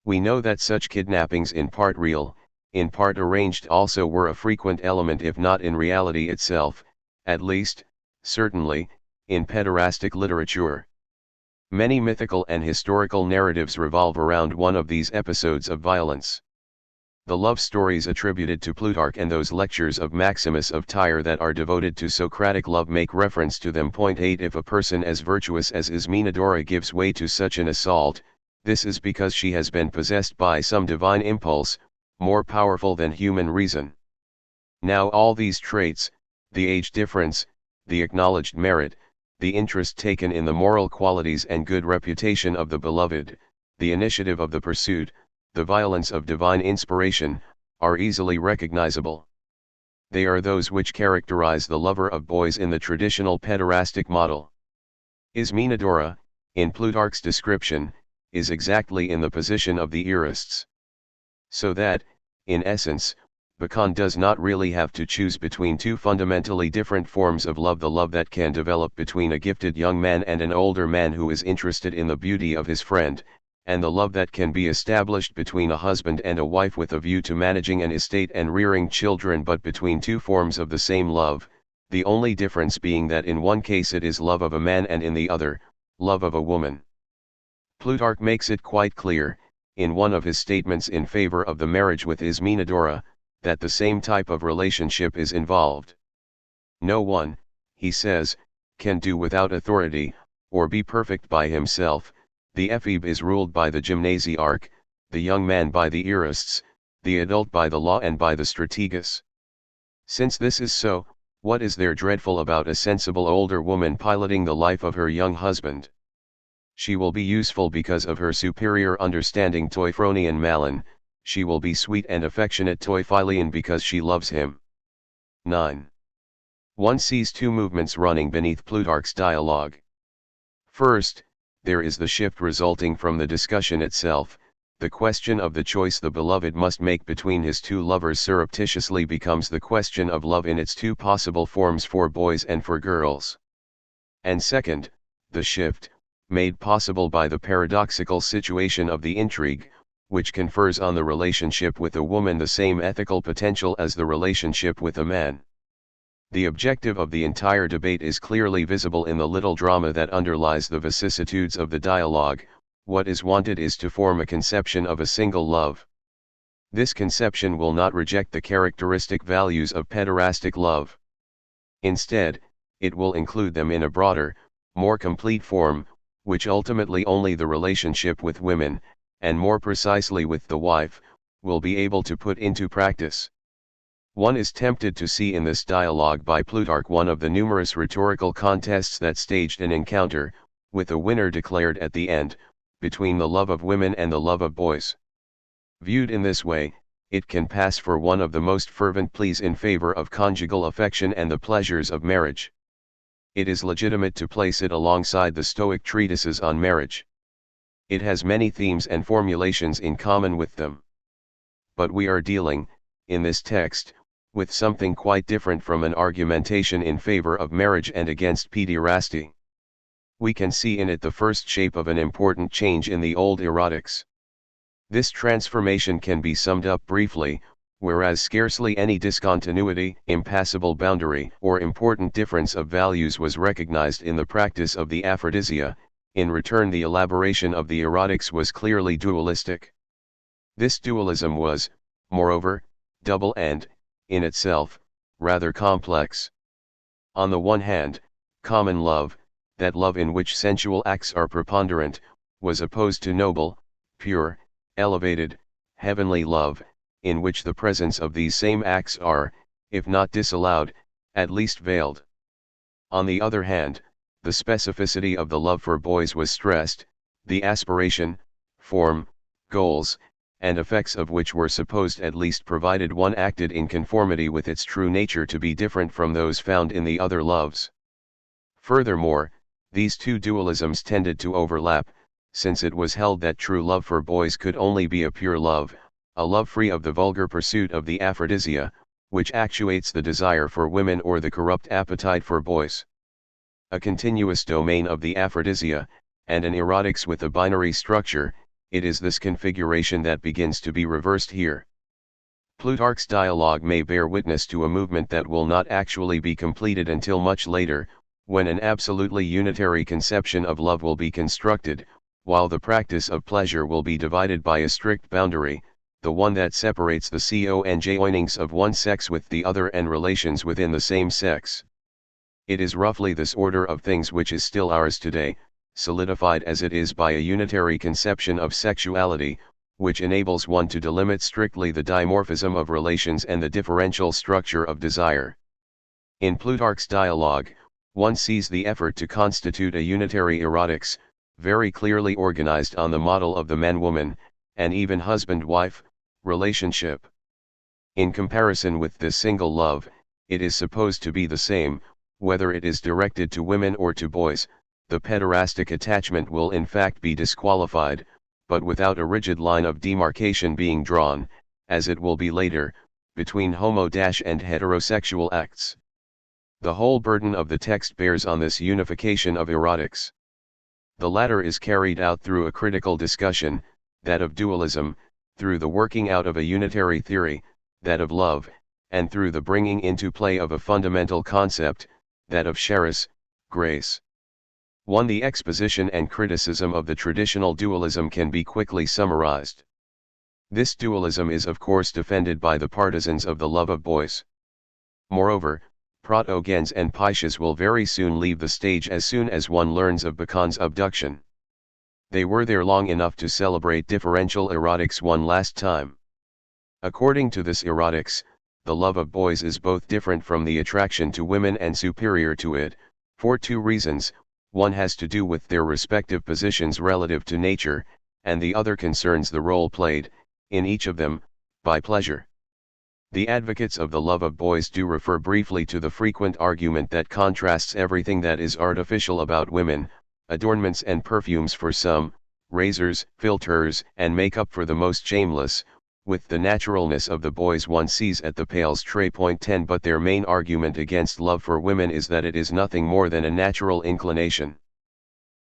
We know that such kidnappings, in part real, in part arranged, also were a frequent element, if not in reality itself, at least, certainly, in pederastic literature. Many mythical and historical narratives revolve around one of these episodes of violence. The love stories attributed to Plutarch and those lectures of Maximus of Tyre that are devoted to Socratic love make reference to them. 8 If a person as virtuous as Ismenedora gives way to such an assault, this is because she has been possessed by some divine impulse, more powerful than human reason. Now all these traits, the age difference, the acknowledged merit, the interest taken in the moral qualities and good reputation of the beloved, the initiative of the pursuit, the violence of divine inspiration, are easily recognizable. They are those which characterize the lover of boys in the traditional pederastic model. Ismenedora, in Plutarch's description, is exactly in the position of the eurists. So that, in essence, Bacon does not really have to choose between two fundamentally different forms of love: the love that can develop between a gifted young man and an older man who is interested in the beauty of his friend, and the love that can be established between a husband and a wife with a view to managing an estate and rearing children, but between two forms of the same love, the only difference being that in one case it is love of a man and in the other, love of a woman. Plutarch makes it quite clear, in one of his statements in favor of the marriage with Ismenedora, that the same type of relationship is involved. No one, he says, can do without authority, or be perfect by himself. The ephebe is ruled by the gymnasiarch, the young man by the eurists, the adult by the law and by the strategos. Since this is so, what is there dreadful about a sensible older woman piloting the life of her young husband? She will be useful because of her superior understanding toi phronion malin, she will be sweet and affectionate toi philion because she loves him. 9. One sees two movements running beneath Plutarch's dialogue. First, there is the shift resulting from the discussion itself. The question of the choice the beloved must make between his two lovers surreptitiously becomes the question of love in its two possible forms for boys and for girls. And second, the shift, made possible by the paradoxical situation of the intrigue, which confers on the relationship with a woman the same ethical potential as the relationship with a man. The objective of the entire debate is clearly visible in the little drama that underlies the vicissitudes of the dialogue. What is wanted is to form a conception of a single love. This conception will not reject the characteristic values of pederastic love. Instead, it will include them in a broader, more complete form, which ultimately only the relationship with women, and more precisely with the wife, will be able to put into practice. One is tempted to see in this dialogue by Plutarch one of the numerous rhetorical contests that staged an encounter, with a winner declared at the end, between the love of women and the love of boys. Viewed in this way, it can pass for one of the most fervent pleas in favor of conjugal affection and the pleasures of marriage. It is legitimate to place it alongside the Stoic treatises on marriage. It has many themes and formulations in common with them. But we are dealing, in this text, with something quite different from an argumentation in favor of marriage and against pederasty. We can see in it the first shape of an important change in the old erotics. This transformation can be summed up briefly: whereas scarcely any discontinuity, impassable boundary, or important difference of values was recognized in the practice of the aphrodisia, in return the elaboration of the erotics was clearly dualistic. This dualism was, moreover, double and, in itself, rather complex. On the one hand, common love, that love in which sensual acts are preponderant, was opposed to noble, pure, elevated, heavenly love, in which the presence of these same acts are, if not disallowed, at least veiled. On the other hand, the specificity of the love for boys was stressed, the aspiration, form, goals, and effects of which were supposed, at least provided one acted in conformity with its true nature, to be different from those found in the other loves. Furthermore, these two dualisms tended to overlap, since it was held that true love for boys could only be a pure love, a love free of the vulgar pursuit of the aphrodisia, which actuates the desire for women or the corrupt appetite for boys. A continuous domain of the aphrodisia, and an erotics with a binary structure, it is this configuration that begins to be reversed here. Plutarch's dialogue may bear witness to a movement that will not actually be completed until much later, when an absolutely unitary conception of love will be constructed, while the practice of pleasure will be divided by a strict boundary, the one that separates the conjoinings of one sex with the other and relations within the same sex. It is roughly this order of things which is still ours today, solidified as it is by a unitary conception of sexuality, which enables one to delimit strictly the dimorphism of relations and the differential structure of desire. In Plutarch's dialogue, one sees the effort to constitute a unitary erotics, very clearly organized on the model of the man-woman, and even husband-wife, relationship. In comparison with this single love, it is supposed to be the same, whether it is directed to women or to boys. The pederastic attachment will in fact be disqualified, but without a rigid line of demarcation being drawn, as it will be later, between homo- and heterosexual acts. The whole burden of the text bears on this unification of erotics. The latter is carried out through a critical discussion, that of dualism, through the working out of a unitary theory, that of love, and through the bringing into play of a fundamental concept, that of charis, grace. 1. The exposition and criticism of the traditional dualism can be quickly summarized. This dualism is of course defended by the partisans of the love of boys. Moreover, protogens and Pyches will very soon leave the stage as soon as one learns of Bacon's abduction. They were there long enough to celebrate differential erotics one last time. According to this erotics, the love of boys is both different from the attraction to women and superior to it, for two reasons: one has to do with their respective positions relative to nature, and the other concerns the role played, in each of them, by pleasure. The advocates of the love of boys do refer briefly to the frequent argument that contrasts everything that is artificial about women, adornments and perfumes for some, razors, filters, and makeup for the most shameless, with the naturalness of the boys one sees at the Pales tray. 10 But their main argument against love for women is that it is nothing more than a natural inclination.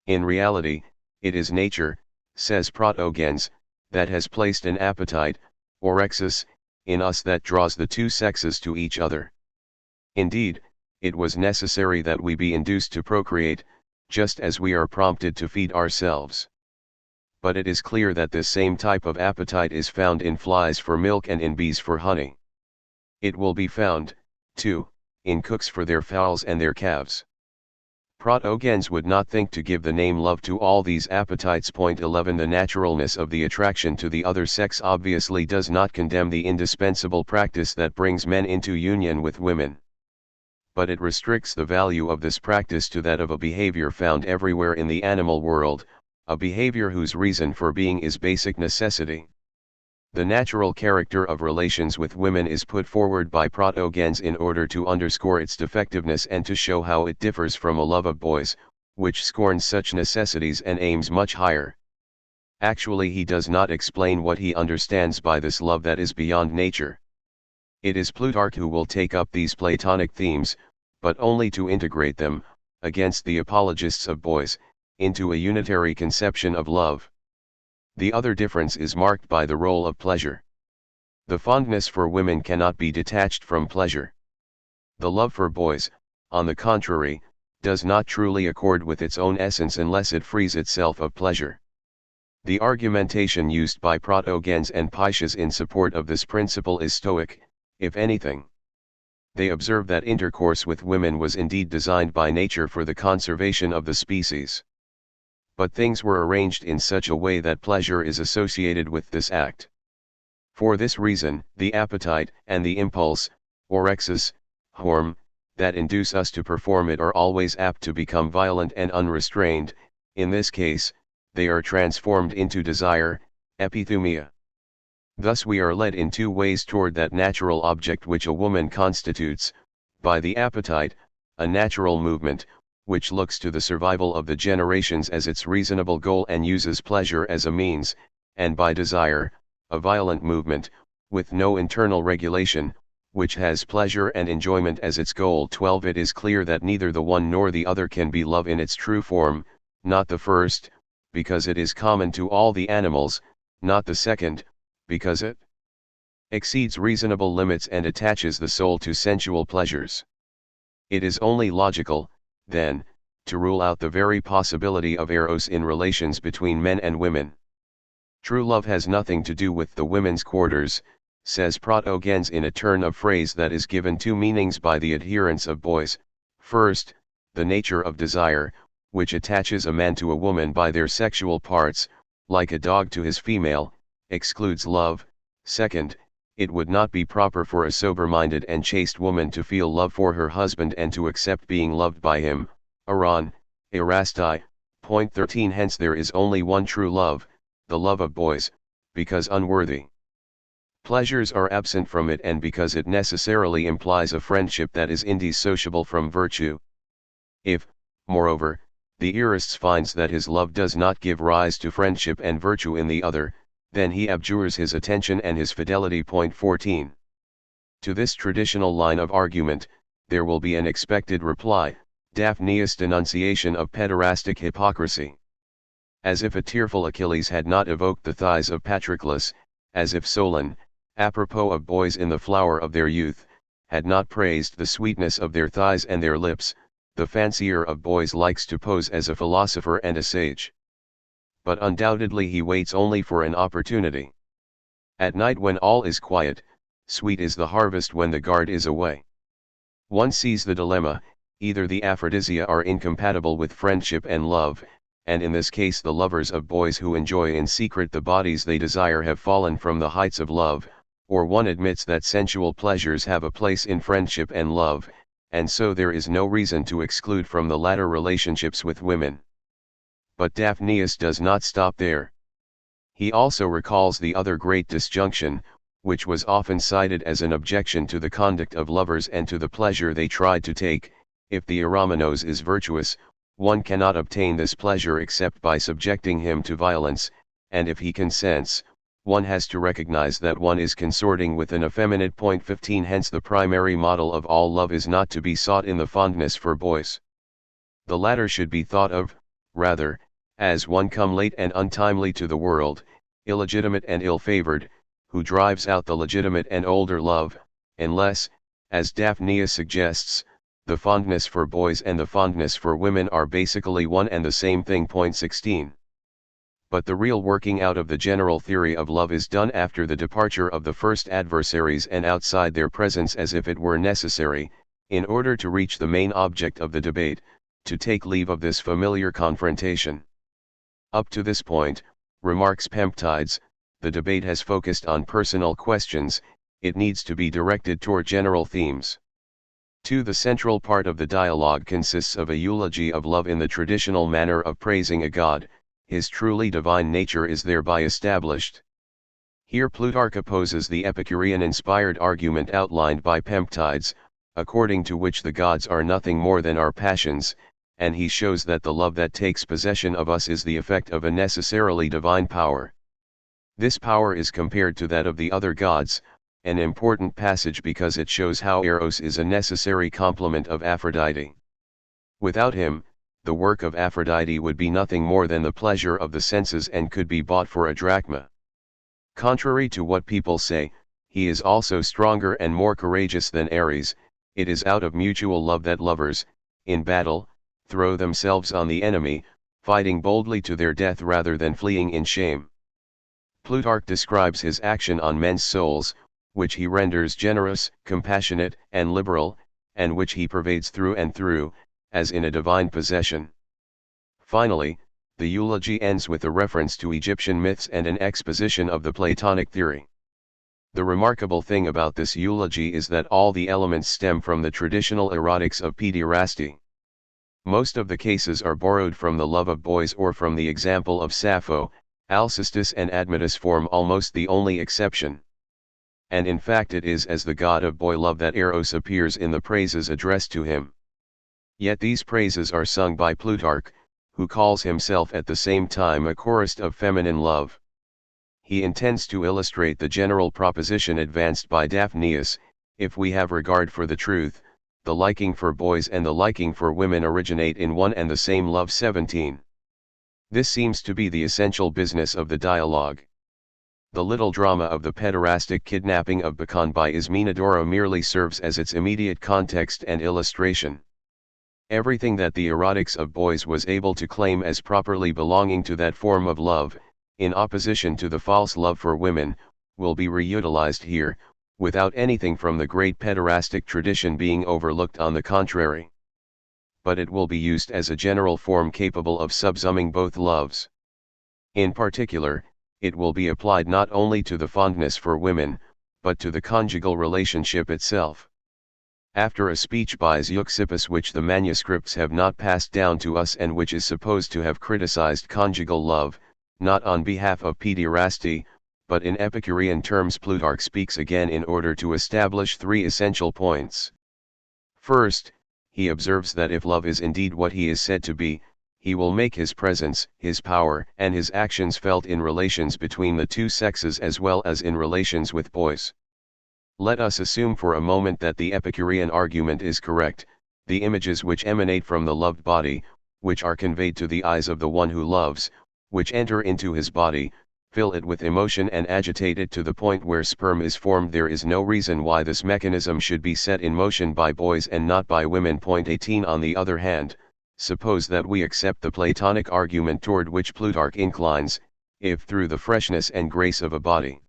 In reality, it is nature, says Protogens, that has placed an appetite, orexis, in us that draws the two sexes to each other. Indeed, it was necessary that we be induced to procreate, just as we are prompted to feed ourselves. But it is clear that this same type of appetite is found in flies for milk and in bees for honey. It will be found, too, in cooks for their fowls and their calves. Protogens would not think to give the name love to all these appetites. 11 The naturalness of the attraction to the other sex obviously does not condemn the indispensable practice that brings men into union with women. But it restricts the value of this practice to that of a behavior found everywhere in the animal world, a behavior whose reason for being is basic necessity. The natural character of relations with women is put forward by Protogens in order to underscore its defectiveness and to show how it differs from a love of boys, which scorns such necessities and aims much higher. Actually, he does not explain what he understands by this love that is beyond nature. It is Plutarch who will take up these Platonic themes, but only to integrate them, against the apologists of boys, into a unitary conception of love. The other difference is marked by the role of pleasure. The fondness for women cannot be detached from pleasure. The love for boys, on the contrary, does not truly accord with its own essence unless it frees itself of pleasure. The argumentation used by Protogens and Pyches in support of this principle is Stoic, if anything. They observe that intercourse with women was indeed designed by nature for the conservation of the species. But things were arranged in such a way that pleasure is associated with this act. For this reason, the appetite and the impulse, orexis, horm, that induce us to perform it are always apt to become violent and unrestrained. In this case, they are transformed into desire, epithumia. Thus we are led in two ways toward that natural object which a woman constitutes, by the appetite, a natural movement, which looks to the survival of the generations as its reasonable goal and uses pleasure as a means, and by desire, a violent movement, with no internal regulation, which has pleasure and enjoyment as its goal. 12 It is clear that neither the one nor the other can be love in its true form, not the first, because it is common to all the animals, not the second, because it exceeds reasonable limits and attaches the soul to sensual pleasures. It is only logical, then, to rule out the very possibility of eros in relations between men and women. True love has nothing to do with the women's quarters, says Protogens in a turn of phrase that is given two meanings by the adherents of boys. First, the nature of desire, which attaches a man to a woman by their sexual parts, like a dog to his female, excludes love. Second, it would not be proper for a sober-minded and chaste woman to feel love for her husband and to accept being loved by him. Aron, Erastai, point 13 Hence there is only one true love, the love of boys, because unworthy pleasures are absent from it and because it necessarily implies a friendship that is indissociable from virtue. If, moreover, the Earist finds that his love does not give rise to friendship and virtue in the other, then he abjures his attention and his fidelity. Point 14. To this traditional line of argument, there will be an expected reply, Daphneus' denunciation of pederastic hypocrisy. As if a tearful Achilles had not evoked the thighs of Patroclus, as if Solon, apropos of boys in the flower of their youth, had not praised the sweetness of their thighs and their lips, the fancier of boys likes to pose as a philosopher and a sage. But undoubtedly he waits only for an opportunity. At night when all is quiet, sweet is the harvest when the guard is away. One sees the dilemma, either the aphrodisia are incompatible with friendship and love, and in this case the lovers of boys who enjoy in secret the bodies they desire have fallen from the heights of love, or one admits that sensual pleasures have a place in friendship and love, and so there is no reason to exclude from the latter relationships with women. But Daphneus does not stop there. He also recalls the other great disjunction, which was often cited as an objection to the conduct of lovers and to the pleasure they tried to take. If the eromenos is virtuous, one cannot obtain this pleasure except by subjecting him to violence, and if he consents, one has to recognize that one is consorting with an effeminate. Point 15 Hence the primary model of all love is not to be sought in the fondness for boys. The latter should be thought of, rather, as one come late and untimely to the world, illegitimate and ill-favored, who drives out the legitimate and older love, unless, as Daphneus suggests, the fondness for boys and the fondness for women are basically one and the same thing. Point 16. But the real working out of the general theory of love is done after the departure of the first adversaries and outside their presence as if it were necessary, in order to reach the main object of the debate, to take leave of this familiar confrontation. Up to this point, remarks Pemptides, the debate has focused on personal questions, it needs to be directed toward general themes. 2. The central part of the dialogue consists of a eulogy of love in the traditional manner of praising a god, his truly divine nature is thereby established. Here Plutarch opposes the Epicurean-inspired argument outlined by Pemptides, according to which the gods are nothing more than our passions, and he shows that the love that takes possession of us is the effect of a necessarily divine power. This power is compared to that of the other gods, an important passage because it shows how Eros is a necessary complement of Aphrodite. Without him, the work of Aphrodite would be nothing more than the pleasure of the senses and could be bought for a drachma. Contrary to what people say, he is also stronger and more courageous than Ares. It is out of mutual love that lovers, in battle, throw themselves on the enemy, fighting boldly to their death rather than fleeing in shame. Plutarch describes his action on men's souls, which he renders generous, compassionate, and liberal, and which he pervades through and through, as in a divine possession. Finally, the eulogy ends with a reference to Egyptian myths and an exposition of the Platonic theory. The remarkable thing about this eulogy is that all the elements stem from the traditional erotics of pederasty. Most of the cases are borrowed from the love of boys or from the example of Sappho. Alcestis and Admetus form almost the only exception. And in fact it is as the god of boy love that Eros appears in the praises addressed to him. Yet these praises are sung by Plutarch, who calls himself at the same time a chorist of feminine love. He intends to illustrate the general proposition advanced by Daphnius: if we have regard for the truth, the liking for boys and the liking for women originate in one and the same love. 17. This seems to be the essential business of the dialogue. The little drama of the pederastic kidnapping of Bacchon by Ismenedora merely serves as its immediate context and illustration. Everything that the erotics of boys was able to claim as properly belonging to that form of love, in opposition to the false love for women, will be reutilized here, without anything from the great pederastic tradition being overlooked. On the contrary, but it will be used as a general form capable of subsuming both loves. In particular, it will be applied not only to the fondness for women, but to the conjugal relationship itself. After a speech by Zeuxippus which the manuscripts have not passed down to us and which is supposed to have criticized conjugal love, not on behalf of pederasty, but in Epicurean terms, Plutarch speaks again in order to establish 3 essential points. First, he observes that if love is indeed what he is said to be, he will make his presence, his power, and his actions felt in relations between the two sexes as well as in relations with boys. Let us assume for a moment that the Epicurean argument is correct. The images which emanate from the loved body, which are conveyed to the eyes of the one who loves, which enter into his body, fill it with emotion and agitate it to the point where sperm is formed. There is no reason why this mechanism should be set in motion by boys and not by women. 18. On the other hand, suppose that we accept the Platonic argument toward which Plutarch inclines: if through the freshness and grace of a body,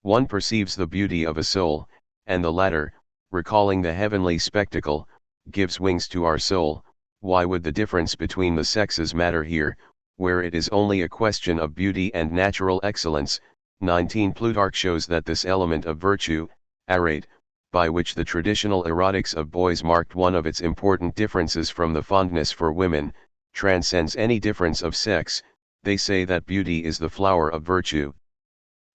one perceives the beauty of a soul, and the latter, recalling the heavenly spectacle, gives wings to our soul, why would the difference between the sexes matter here, where it is only a question of beauty and natural excellence? 19. Plutarch shows that this element of virtue, arete, by which the traditional erotics of boys marked one of its important differences from the fondness for women, transcends any difference of sex. They say that beauty is the flower of virtue.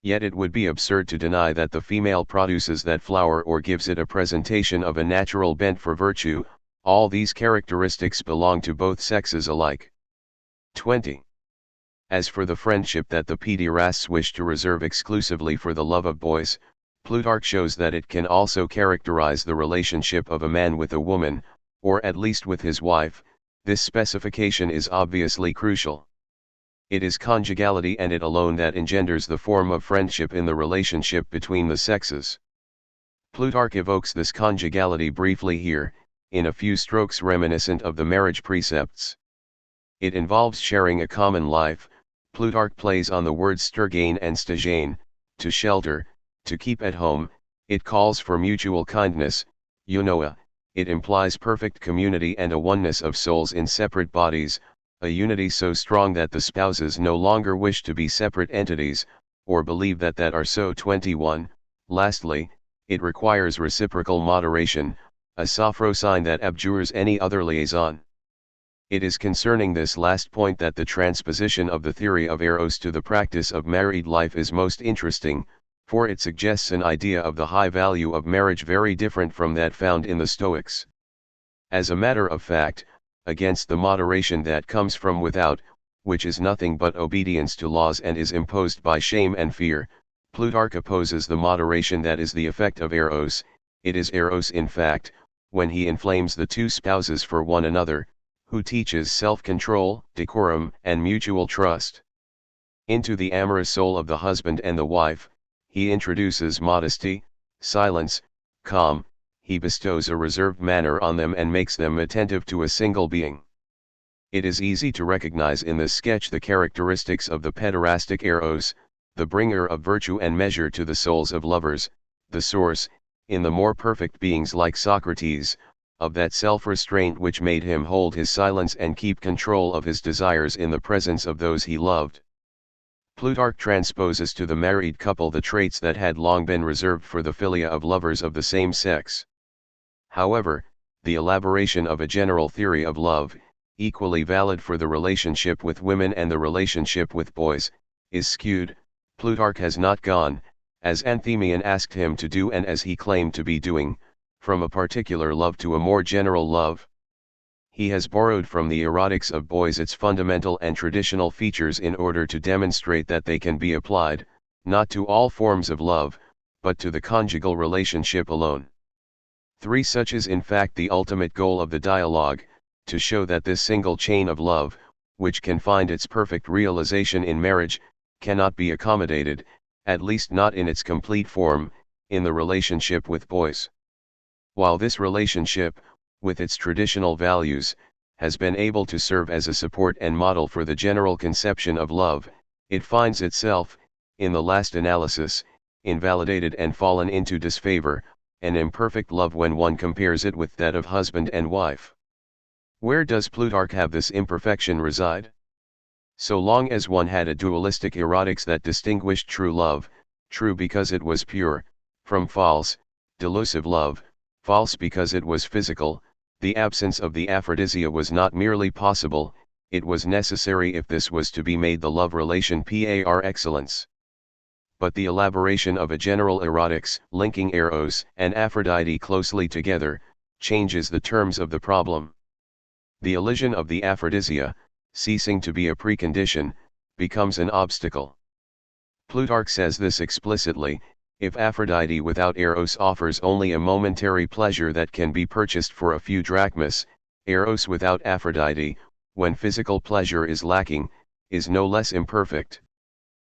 Yet it would be absurd to deny that the female produces that flower or gives it a presentation of a natural bent for virtue. All these characteristics belong to both sexes alike. 20. As for the friendship that the pederasts wish to reserve exclusively for the love of boys, Plutarch shows that it can also characterize the relationship of a man with a woman, or at least with his wife. This specification is obviously crucial. It is conjugality and it alone that engenders the form of friendship in the relationship between the sexes. Plutarch evokes this conjugality briefly here, in a few strokes reminiscent of the marriage precepts. It involves sharing a common life. Plutarch plays on the words stergain and stagain, to shelter, to keep at home. It calls for mutual kindness, eunoia, it implies perfect community and a oneness of souls in separate bodies, a unity so strong that the spouses no longer wish to be separate entities, or believe that are so. 21. Lastly, it requires reciprocal moderation, a sophrosyne that abjures any other liaison. It is concerning this last point that the transposition of the theory of Eros to the practice of married life is most interesting, for it suggests an idea of the high value of marriage very different from that found in the Stoics. As a matter of fact, against the moderation that comes from without, which is nothing but obedience to laws and is imposed by shame and fear, Plutarch opposes the moderation that is the effect of Eros. It is Eros in fact, when he inflames the two spouses for one another, who teaches self-control, decorum, and mutual trust. Into the amorous soul of the husband and the wife, he introduces modesty, silence, calm, he bestows a reserved manner on them and makes them attentive to a single being. It is easy to recognize in this sketch the characteristics of the pederastic Eros, the bringer of virtue and measure to the souls of lovers, the source, in the more perfect beings like Socrates, of that self-restraint which made him hold his silence and keep control of his desires in the presence of those he loved. Plutarch transposes to the married couple the traits that had long been reserved for the philia of lovers of the same sex. However, the elaboration of a general theory of love, equally valid for the relationship with women and the relationship with boys, is skewed. Plutarch has not gone, as Anthemion asked him to do and as he claimed to be doing, from a particular love to a more general love. He has borrowed from the erotics of boys its fundamental and traditional features in order to demonstrate that they can be applied, not to all forms of love, but to the conjugal relationship alone. 3. Such is in fact the ultimate goal of the dialogue, to show that this single chain of love, which can find its perfect realization in marriage, cannot be accommodated, at least not in its complete form, in the relationship with boys. While this relationship, with its traditional values, has been able to serve as a support and model for the general conception of love, it finds itself, in the last analysis, invalidated and fallen into disfavor, an imperfect love when one compares it with that of husband and wife. Where does Plutarch have this imperfection reside? So long as one had a dualistic erotics that distinguished true love, true because it was pure, from false, delusive love, false because it was physical, the absence of the aphrodisia was not merely possible, it was necessary if this was to be made the love relation par excellence. But the elaboration of a general erotics, linking Eros and Aphrodite closely together, changes the terms of the problem. The elision of the aphrodisia, ceasing to be a precondition, becomes an obstacle. Plutarch says this explicitly: if Aphrodite without Eros offers only a momentary pleasure that can be purchased for a few drachmas, Eros without Aphrodite, when physical pleasure is lacking, is no less imperfect.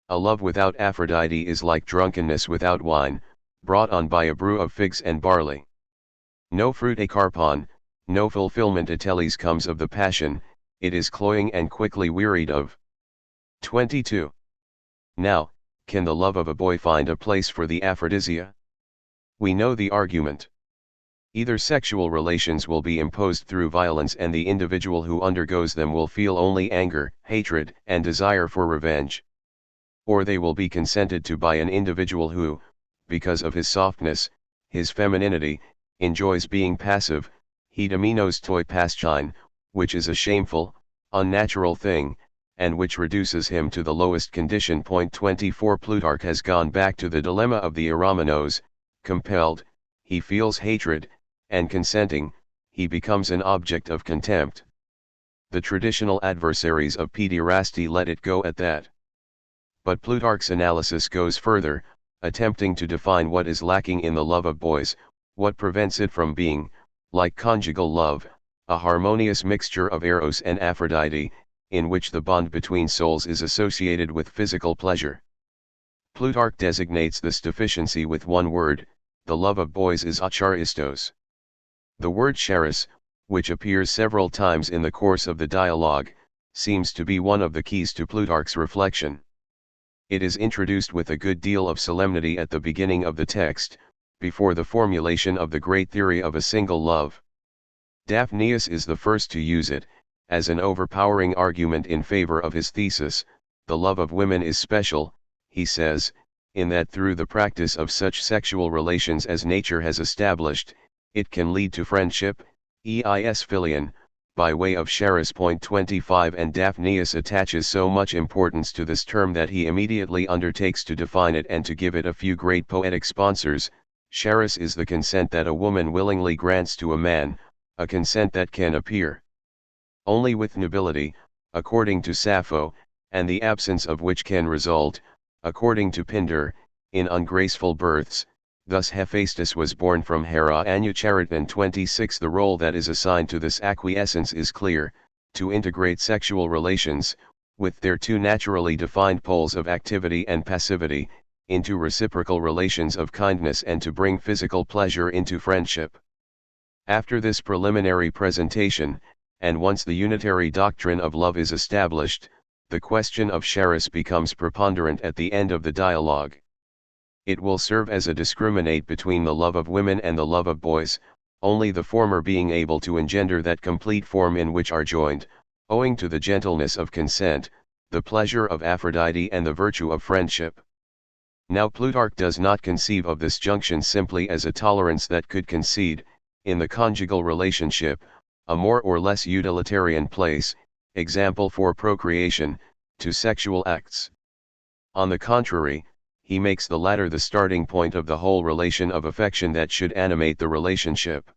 A love without Aphrodite is like drunkenness without wine, brought on by a brew of figs and barley. No fruit a carpon, no fulfillment a teles comes of the passion, it is cloying and quickly wearied of. 22. Now, can the love of a boy find a place for the aphrodisia? We know the argument. Either sexual relations will be imposed through violence and the individual who undergoes them will feel only anger, hatred, and desire for revenge. Or they will be consented to by an individual who, because of his softness, his femininity, enjoys being passive, hediminos toi paschine, which is a shameful, unnatural thing, and which reduces him to the lowest condition. 24. Plutarch has gone back to the dilemma of the eromenos: compelled, he feels hatred, and consenting, he becomes an object of contempt. The traditional adversaries of pederasty let it go at that. But Plutarch's analysis goes further, attempting to define what is lacking in the love of boys, what prevents it from being, like conjugal love, a harmonious mixture of Eros and Aphrodite, in which the bond between souls is associated with physical pleasure. Plutarch designates this deficiency with one word: the love of boys is acharistos. The word charis, which appears several times in the course of the dialogue, seems to be one of the keys to Plutarch's reflection. It is introduced with a good deal of solemnity at the beginning of the text, before the formulation of the great theory of a single love. Daphnius is the first to use it, as an overpowering argument in favor of his thesis. The love of women is special, he says, in that through the practice of such sexual relations as nature has established, it can lead to friendship, eis philion, by way of Charis. 25. And Daphnius attaches so much importance to this term that he immediately undertakes to define it and to give it a few great poetic sponsors. Charis is the consent that a woman willingly grants to a man, a consent that can appear only with nobility, according to Sappho, and the absence of which can result, according to Pindar, in ungraceful births. Thus Hephaestus was born from Hera Anucharitan. 26. The role that is assigned to this acquiescence is clear: to integrate sexual relations, with their two naturally defined poles of activity and passivity, into reciprocal relations of kindness, and to bring physical pleasure into friendship. After this preliminary presentation, and once the unitary doctrine of love is established, the question of Charis becomes preponderant at the end of the dialogue. It will serve as a discriminate between the love of women and the love of boys, only the former being able to engender that complete form in which are joined, owing to the gentleness of consent, the pleasure of Aphrodite and the virtue of friendship. Now Plutarch does not conceive of this junction simply as a tolerance that could concede, in the conjugal relationship, a more or less utilitarian place, example for procreation, to sexual acts. On the contrary, he makes the latter the starting point of the whole relation of affection that should animate the relationship.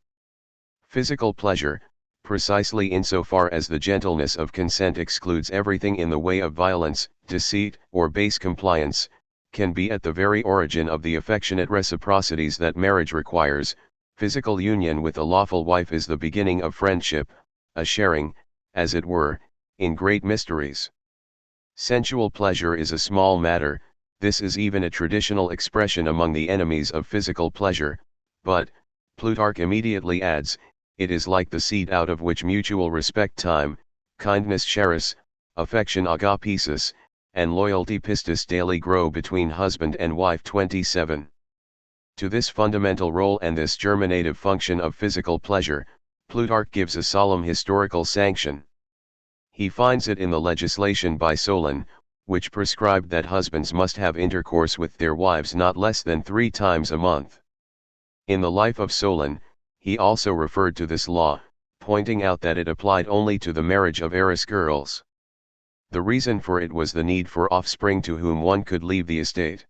Physical pleasure, precisely insofar as the gentleness of consent excludes everything in the way of violence, deceit, or base compliance, can be at the very origin of the affectionate reciprocities that marriage requires. Physical union with a lawful wife is the beginning of friendship, a sharing, as it were, in great mysteries. Sensual pleasure is a small matter. This is even a traditional expression among the enemies of physical pleasure, but, Plutarch immediately adds, it is like the seed out of which mutual respect, time, kindness charis, affection agapesis, and loyalty pistis daily grow between husband and wife. 27. To this fundamental role and this germinative function of physical pleasure, Plutarch gives a solemn historical sanction. He finds it in the legislation by Solon, which prescribed that husbands must have intercourse with their wives not less than 3 times a month. In the life of Solon, he also referred to this law, pointing out that it applied only to the marriage of heiress girls. The reason for it was the need for offspring to whom one could leave the estate.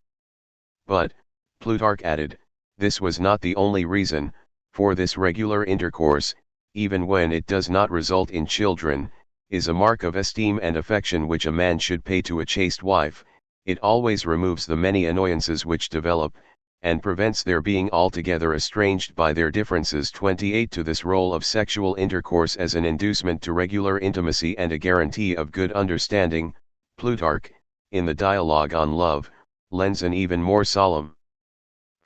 But, Plutarch added, this was not the only reason, for this regular intercourse, even when it does not result in children, is a mark of esteem and affection which a man should pay to a chaste wife. It always removes the many annoyances which develop, and prevents their being altogether estranged by their differences. 28. To this role of sexual intercourse as an inducement to regular intimacy and a guarantee of good understanding, Plutarch, in the Dialogue on Love, lends an even more solemn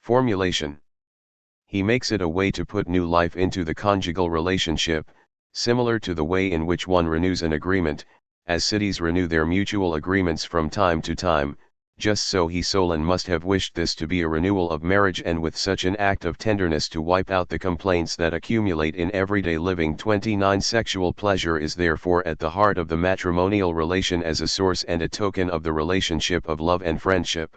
formulation. He makes it a way to put new life into the conjugal relationship, similar to the way in which one renews an agreement, as cities renew their mutual agreements from time to time. Just so he Solon must have wished this to be a renewal of marriage, and with such an act of tenderness to wipe out the complaints that accumulate in everyday living. 29. Sexual pleasure is therefore at the heart of the matrimonial relation as a source and a token of the relationship of love and friendship.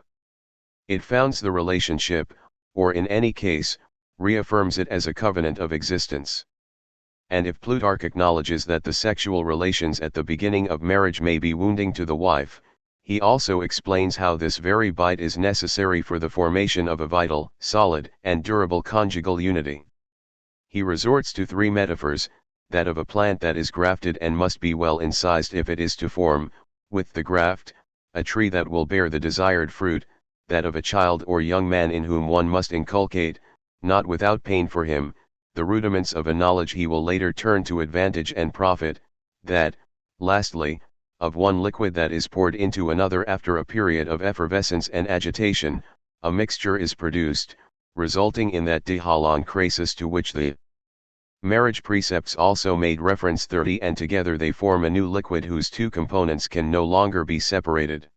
It founds the relationship, or in any case, reaffirms it as a covenant of existence. And if Plutarch acknowledges that the sexual relations at the beginning of marriage may be wounding to the wife, he also explains how this very bite is necessary for the formation of a vital, solid, and durable conjugal unity. He resorts to 3 metaphors: that of a plant that is grafted and must be well incised if it is to form, with the graft, a tree that will bear the desired fruit; that of a child or young man in whom one must inculcate, not without pain for him, the rudiments of a knowledge he will later turn to advantage and profit; that, lastly, of one liquid that is poured into another after a period of effervescence and agitation, a mixture is produced, resulting in that dihalon to which the marriage precepts also made reference. 30. And together they form a new liquid whose 2 components can no longer be separated.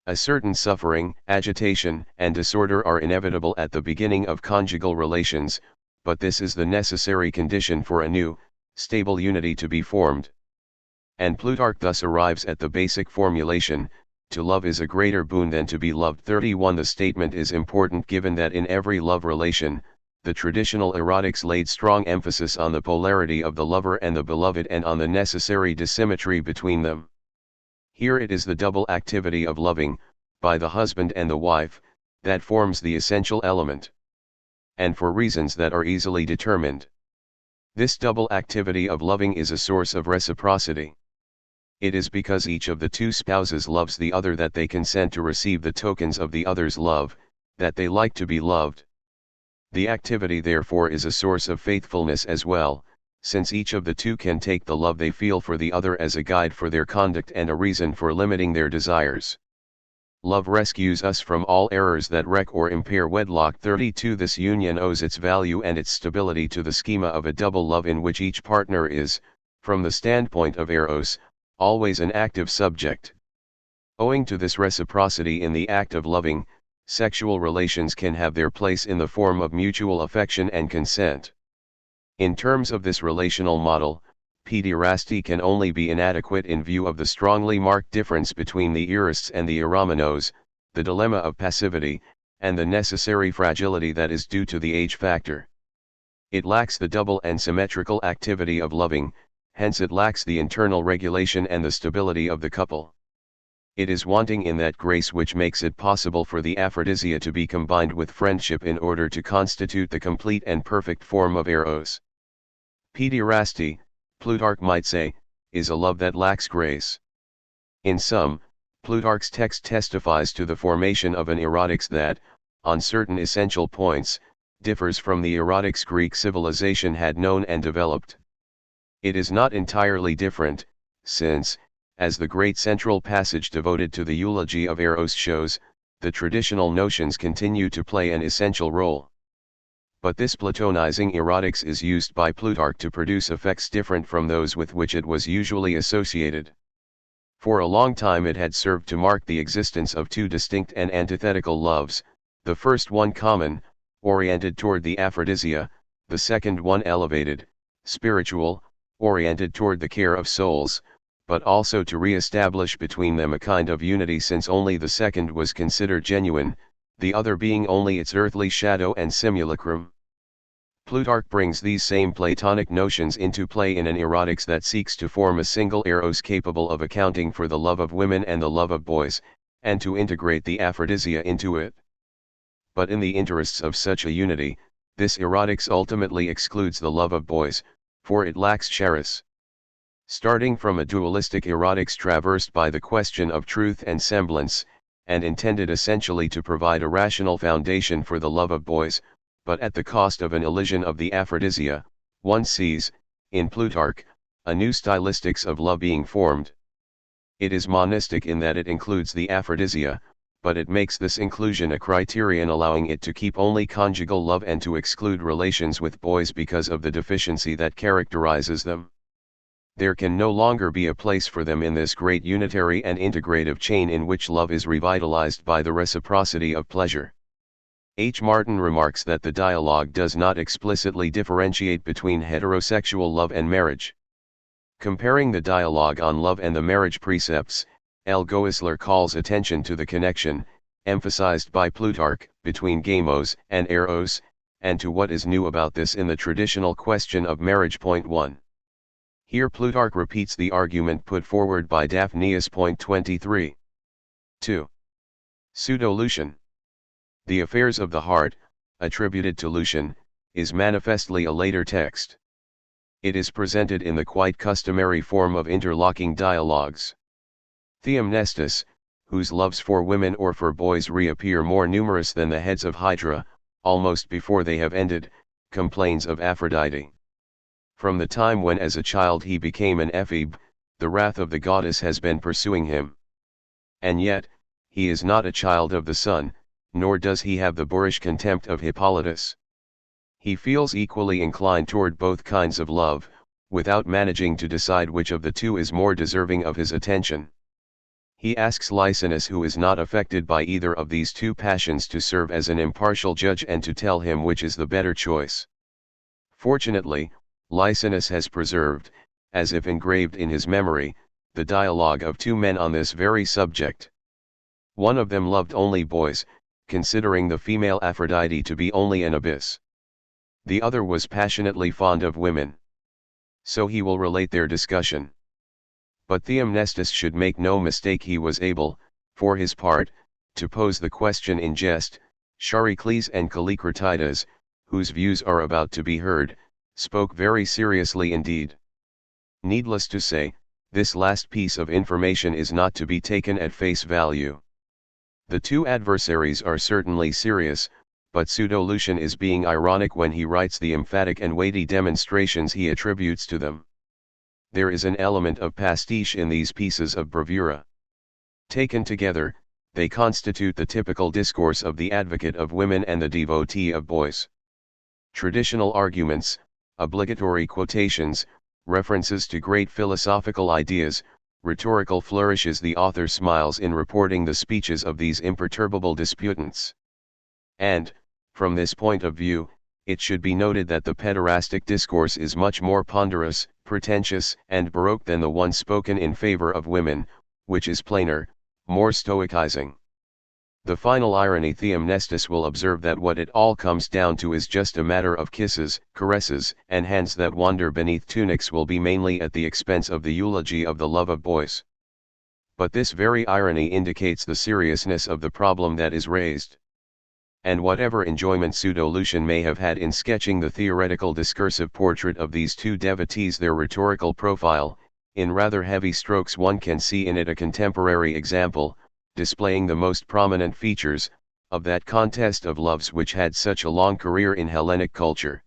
A certain suffering, agitation, and disorder are inevitable at the beginning of conjugal relations, but this is the necessary condition for a new, stable unity to be formed. And Plutarch thus arrives at the basic formulation: to love is a greater boon than to be loved. 31. The statement is important given that in every love relation, the traditional erotics laid strong emphasis on the polarity of the lover and the beloved and on the necessary dissymmetry between them. Here it is the double activity of loving, by the husband and the wife, that forms the essential element. And for reasons that are easily determined. This double activity of loving is a source of reciprocity. It is because each of the two spouses loves the other that they consent to receive the tokens of the other's love, that they like to be loved. The activity therefore is a source of faithfulness as well, since each of the two can take the love they feel for the other as a guide for their conduct and a reason for limiting their desires. Love rescues us from all errors that wreck or impair wedlock. 32. This union owes its value and its stability to the schema of a double love in which each partner is, from the standpoint of eros, always an active subject. Owing to this reciprocity in the act of loving, sexual relations can have their place in the form of mutual affection and consent. In terms of this relational model, pederasty can only be inadequate in view of the strongly marked difference between the erosts and the eromenos, the dilemma of passivity, and the necessary fragility that is due to the age factor. It lacks the double and symmetrical activity of loving, hence it lacks the internal regulation and the stability of the couple. It is wanting in that grace which makes it possible for the aphrodisia to be combined with friendship in order to constitute the complete and perfect form of eros. Pederasty, Plutarch might say, is a love that lacks grace. In sum, Plutarch's text testifies to the formation of an erotics that, on certain essential points, differs from the erotics Greek civilization had known and developed. It is not entirely different, since, as the great central passage devoted to the eulogy of Eros shows, the traditional notions continue to play an essential role. But this platonizing erotics is used by Plutarch to produce effects different from those with which it was usually associated. For a long time it had served to mark the existence of two distinct and antithetical loves, the first one common, oriented toward the aphrodisia, the second one elevated, spiritual, oriented toward the care of souls, but also to re-establish between them a kind of unity since only the second was considered genuine, the other being only its earthly shadow and simulacrum. Plutarch brings these same Platonic notions into play in an erotics that seeks to form a single eros capable of accounting for the love of women and the love of boys, and to integrate the aphrodisia into it. But in the interests of such a unity, this erotics ultimately excludes the love of boys, for it lacks charis. Starting from a dualistic erotics traversed by the question of truth and semblance, and intended essentially to provide a rational foundation for the love of boys, but at the cost of an elision of the aphrodisia, one sees, in Plutarch, a new stylistics of love being formed. It is monistic in that it includes the aphrodisia, but it makes this inclusion a criterion allowing it to keep only conjugal love and to exclude relations with boys because of the deficiency that characterizes them. There can no longer be a place for them in this great unitary and integrative chain in which love is revitalized by the reciprocity of pleasure. H. Martin remarks that the dialogue does not explicitly differentiate between heterosexual love and marriage. Comparing the dialogue on love and the marriage precepts, L. Goisler calls attention to the connection, emphasized by Plutarch, between gamos and eros, and to what is new about this in the traditional question of marriage. 1. Here Plutarch repeats the argument put forward by Daphnius. 23. 2. Pseudo-Lucian. The affairs of the heart, attributed to Lucian, is manifestly a later text. It is presented in the quite customary form of interlocking dialogues. Theomnestus, whose loves for women or for boys reappear more numerous than the heads of Hydra, almost before they have ended, complains of Aphrodite. From the time when as a child he became an ephebe, the wrath of the goddess has been pursuing him. And yet, he is not a child of the sun, nor does he have the boorish contempt of Hippolytus. He feels equally inclined toward both kinds of love, without managing to decide which of the two is more deserving of his attention. He asks Lycinus, who is not affected by either of these two passions, to serve as an impartial judge and to tell him which is the better choice. Fortunately, Licinus has preserved, as if engraved in his memory, the dialogue of two men on this very subject. One of them loved only boys, considering the female Aphrodite to be only an abyss. The other was passionately fond of women. So he will relate their discussion. But Theomnestus should make no mistake, he was able, for his part, to pose the question in jest. Charicles and Callicratidas, whose views are about to be heard, spoke very seriously indeed. Needless to say, this last piece of information is not to be taken at face value. The two adversaries are certainly serious, but Pseudo-Lucian is being ironic when he writes the emphatic and weighty demonstrations he attributes to them. There is an element of pastiche in these pieces of bravura. Taken together, they constitute the typical discourse of the advocate of women and the devotee of boys. Traditional arguments, obligatory quotations, references to great philosophical ideas, rhetorical flourishes. The author smiles in reporting the speeches of these imperturbable disputants. And, from this point of view, it should be noted that the pederastic discourse is much more ponderous, pretentious, and baroque than the one spoken in favor of women, which is plainer, more stoicizing. The final irony: Theomnestus will observe that what it all comes down to is just a matter of kisses, caresses, and hands that wander beneath tunics, will be mainly at the expense of the eulogy of the love of boys. But this very irony indicates the seriousness of the problem that is raised. And whatever enjoyment Pseudo-Lucian may have had in sketching the theoretical discursive portrait of these two devotees, their rhetorical profile, in rather heavy strokes one can see in it a contemporary example, displaying the most prominent features, of that contest of loves which had such a long career in Hellenic culture.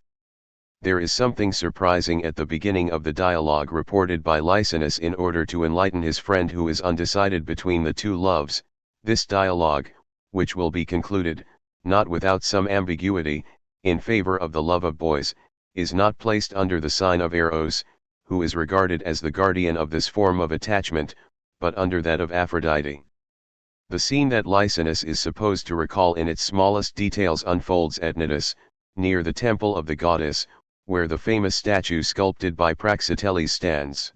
There is something surprising at the beginning of the dialogue reported by Licinus in order to enlighten his friend who is undecided between the two loves. This dialogue, which will be concluded, not without some ambiguity, in favor of the love of boys, is not placed under the sign of Eros, who is regarded as the guardian of this form of attachment, but under that of Aphrodite. The scene that Licinus is supposed to recall in its smallest details unfolds at Cnidus, near the temple of the goddess, where the famous statue sculpted by Praxiteles stands.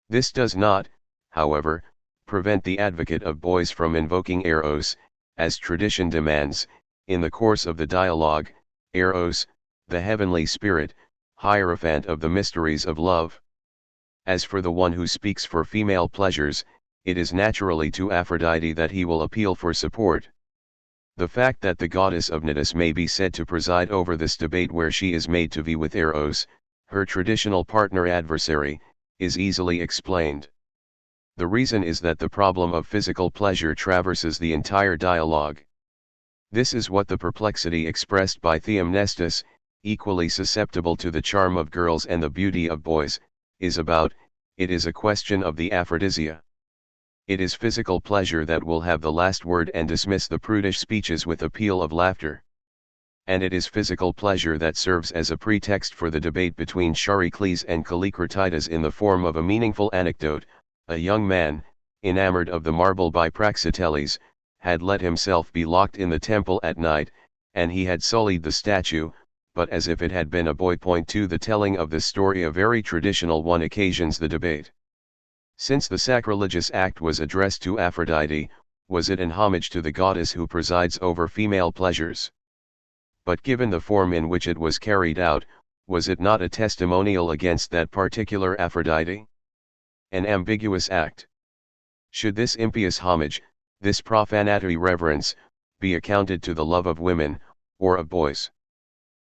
This does not, however, prevent the advocate of boys from invoking Eros, as tradition demands, in the course of the dialogue. Eros, the heavenly spirit, hierophant of the mysteries of love. As for the one who speaks for female pleasures, it is naturally to Aphrodite that he will appeal for support. The fact that the goddess of Cnidus may be said to preside over this debate where she is made to vie with Eros, her traditional partner-adversary, is easily explained. The reason is that the problem of physical pleasure traverses the entire dialogue. This is what the perplexity expressed by Theomnestus, equally susceptible to the charm of girls and the beauty of boys, is about. It is a question of the aphrodisia. It is physical pleasure that will have the last word and dismiss the prudish speeches with a peal of laughter. And it is physical pleasure that serves as a pretext for the debate between Charicles and Callicratidas in the form of a meaningful anecdote. A young man, enamored of the marble by Praxiteles, had let himself be locked in the temple at night, and he had sullied the statue, but as if it had been a boy. The telling of this story, a very traditional one, occasions the debate. Since the sacrilegious act was addressed to Aphrodite, was it in homage to the goddess who presides over female pleasures? But given the form in which it was carried out, was it not a testimonial against that particular Aphrodite? An ambiguous act. Should this impious homage, this profanatory reverence, be accounted to the love of women, or of boys?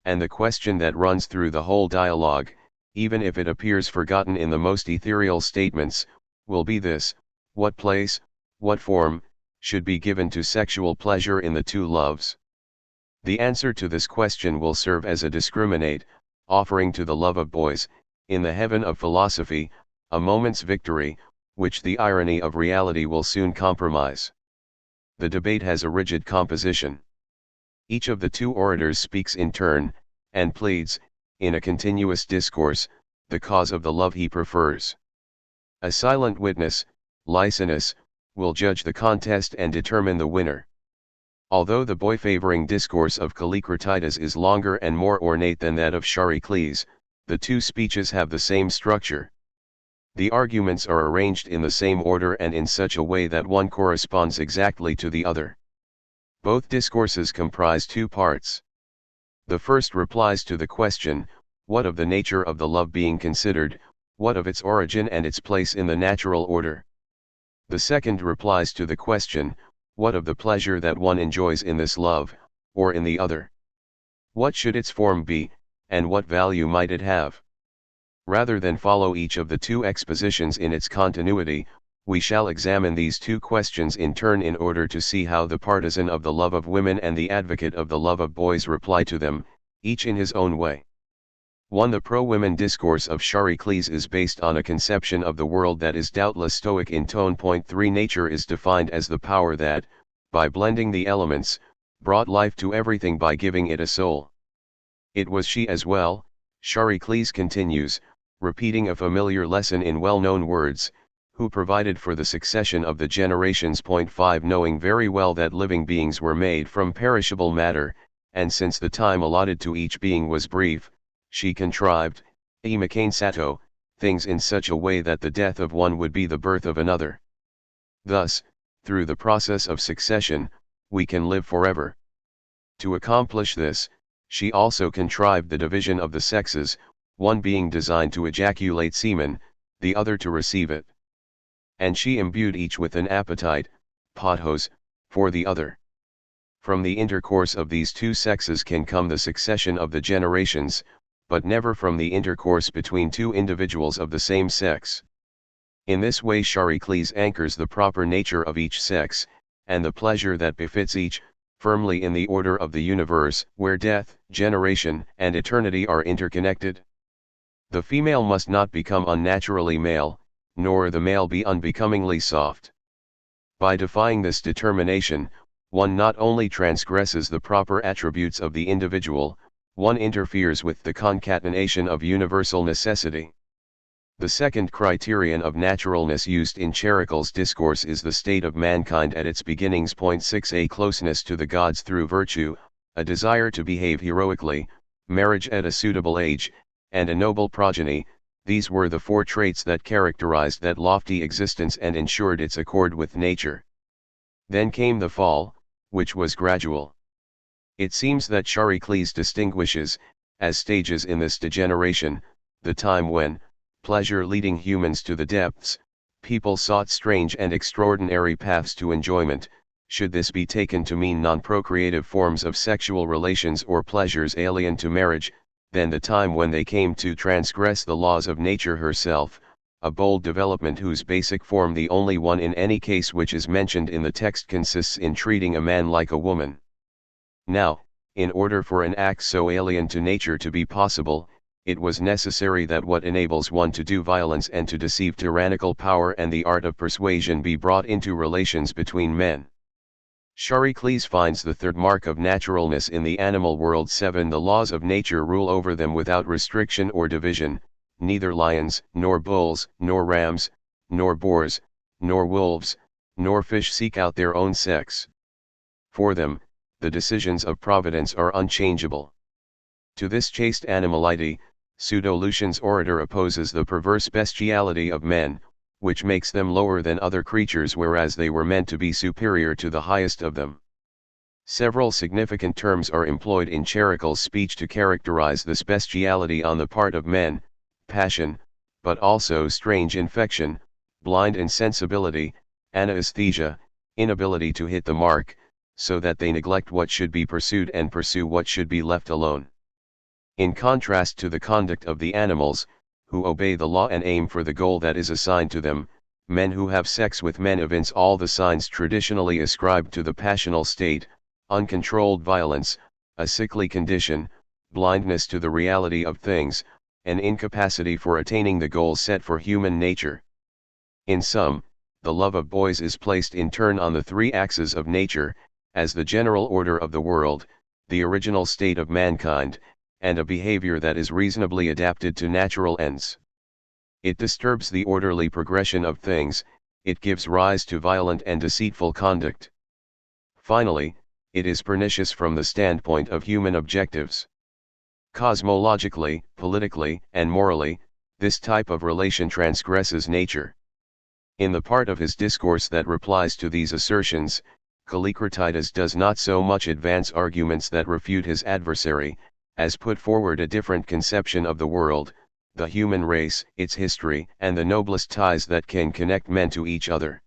And the question that runs through the whole dialogue, even if it appears forgotten in the most ethereal statements, will be this: what place, what form, should be given to sexual pleasure in the two loves? The answer to this question will serve as a discriminate, offering to the love of boys, in the heaven of philosophy, a moment's victory, which the irony of reality will soon compromise. The debate has a rigid composition. Each of the two orators speaks in turn, and pleads, in a continuous discourse, the cause of the love he prefers. A silent witness, Licinus, will judge the contest and determine the winner. Although the boy-favoring discourse of Callicratidas is longer and more ornate than that of Charicles, the two speeches have the same structure. The arguments are arranged in the same order and in such a way that one corresponds exactly to the other. Both discourses comprise two parts. The first replies to the question, what of the nature of the love being considered, what of its origin and its place in the natural order? The second replies to the question, what of the pleasure that one enjoys in this love, or in the other? What should its form be, and what value might it have? Rather than follow each of the two expositions in its continuity, we shall examine these two questions in turn in order to see how the partisan of the love of women and the advocate of the love of boys reply to them, each in his own way. 1. The pro-women discourse of Charicles is based on a conception of the world that is doubtless Stoic in tone. 3. Nature is defined as the power that, by blending the elements, brought life to everything by giving it a soul. It was she as well, Charicles continues, repeating a familiar lesson in well-known words, who provided for the succession of the generations. 5. Knowing very well that living beings were made from perishable matter, and since the time allotted to each being was brief, she contrived, sato, things in such a way that the death of one would be the birth of another. Thus, through the process of succession, we can live forever. To accomplish this, she also contrived the division of the sexes, one being designed to ejaculate semen, the other to receive it. And she imbued each with an appetite, pothos, for the other. From the intercourse of these two sexes can come the succession of the generations, but never from the intercourse between two individuals of the same sex. In this way Charicles anchors the proper nature of each sex, and the pleasure that befits each, firmly in the order of the universe, where death, generation, and eternity are interconnected. The female must not become unnaturally male, nor the male be unbecomingly soft. By defying this determination, one not only transgresses the proper attributes of the individual, one interferes with the concatenation of universal necessity. The second criterion of naturalness used in Charicles' discourse is the state of mankind at its beginnings. 6. A closeness to the gods through virtue, a desire to behave heroically, marriage at a suitable age, and a noble progeny, these were the four traits that characterized that lofty existence and ensured its accord with nature. Then came the fall, which was gradual. It seems that Charicles distinguishes, as stages in this degeneration, the time when, pleasure leading humans to the depths, people sought strange and extraordinary paths to enjoyment, should this be taken to mean non-procreative forms of sexual relations or pleasures alien to marriage, then the time when they came to transgress the laws of nature herself, a bold development whose basic form, the only one in any case which is mentioned in the text, consists in treating a man like a woman. Now, in order for an act so alien to nature to be possible, it was necessary that what enables one to do violence and to deceive tyrannical power and the art of persuasion be brought into relations between men. Charicles finds the third mark of naturalness in the animal world. 7. The laws of nature rule over them without restriction or division, neither lions, nor bulls, nor rams, nor boars, nor wolves, nor fish seek out their own sex. For them, the decisions of providence are unchangeable. To this chaste animality, Pseudo-Lucian's orator opposes the perverse bestiality of men, which makes them lower than other creatures whereas they were meant to be superior to the highest of them. Several significant terms are employed in Charicles' speech to characterize this bestiality on the part of men: passion, but also strange infection, blind insensibility, anaesthesia, inability to hit the mark, so that they neglect what should be pursued and pursue what should be left alone. In contrast to the conduct of the animals, who obey the law and aim for the goal that is assigned to them, men who have sex with men evince all the signs traditionally ascribed to the passional state: uncontrolled violence, a sickly condition, blindness to the reality of things, an incapacity for attaining the goals set for human nature. In sum, the love of boys is placed in turn on the three axes of nature, as the general order of the world, the original state of mankind, and a behavior that is reasonably adapted to natural ends. It disturbs the orderly progression of things, it gives rise to violent and deceitful conduct. Finally, it is pernicious from the standpoint of human objectives. Cosmologically, politically, and morally, this type of relation transgresses nature. In the part of his discourse that replies to these assertions, Callicratidas does not so much advance arguments that refute his adversary, as put forward a different conception of the world, the human race, its history, and the noblest ties that can connect men to each other.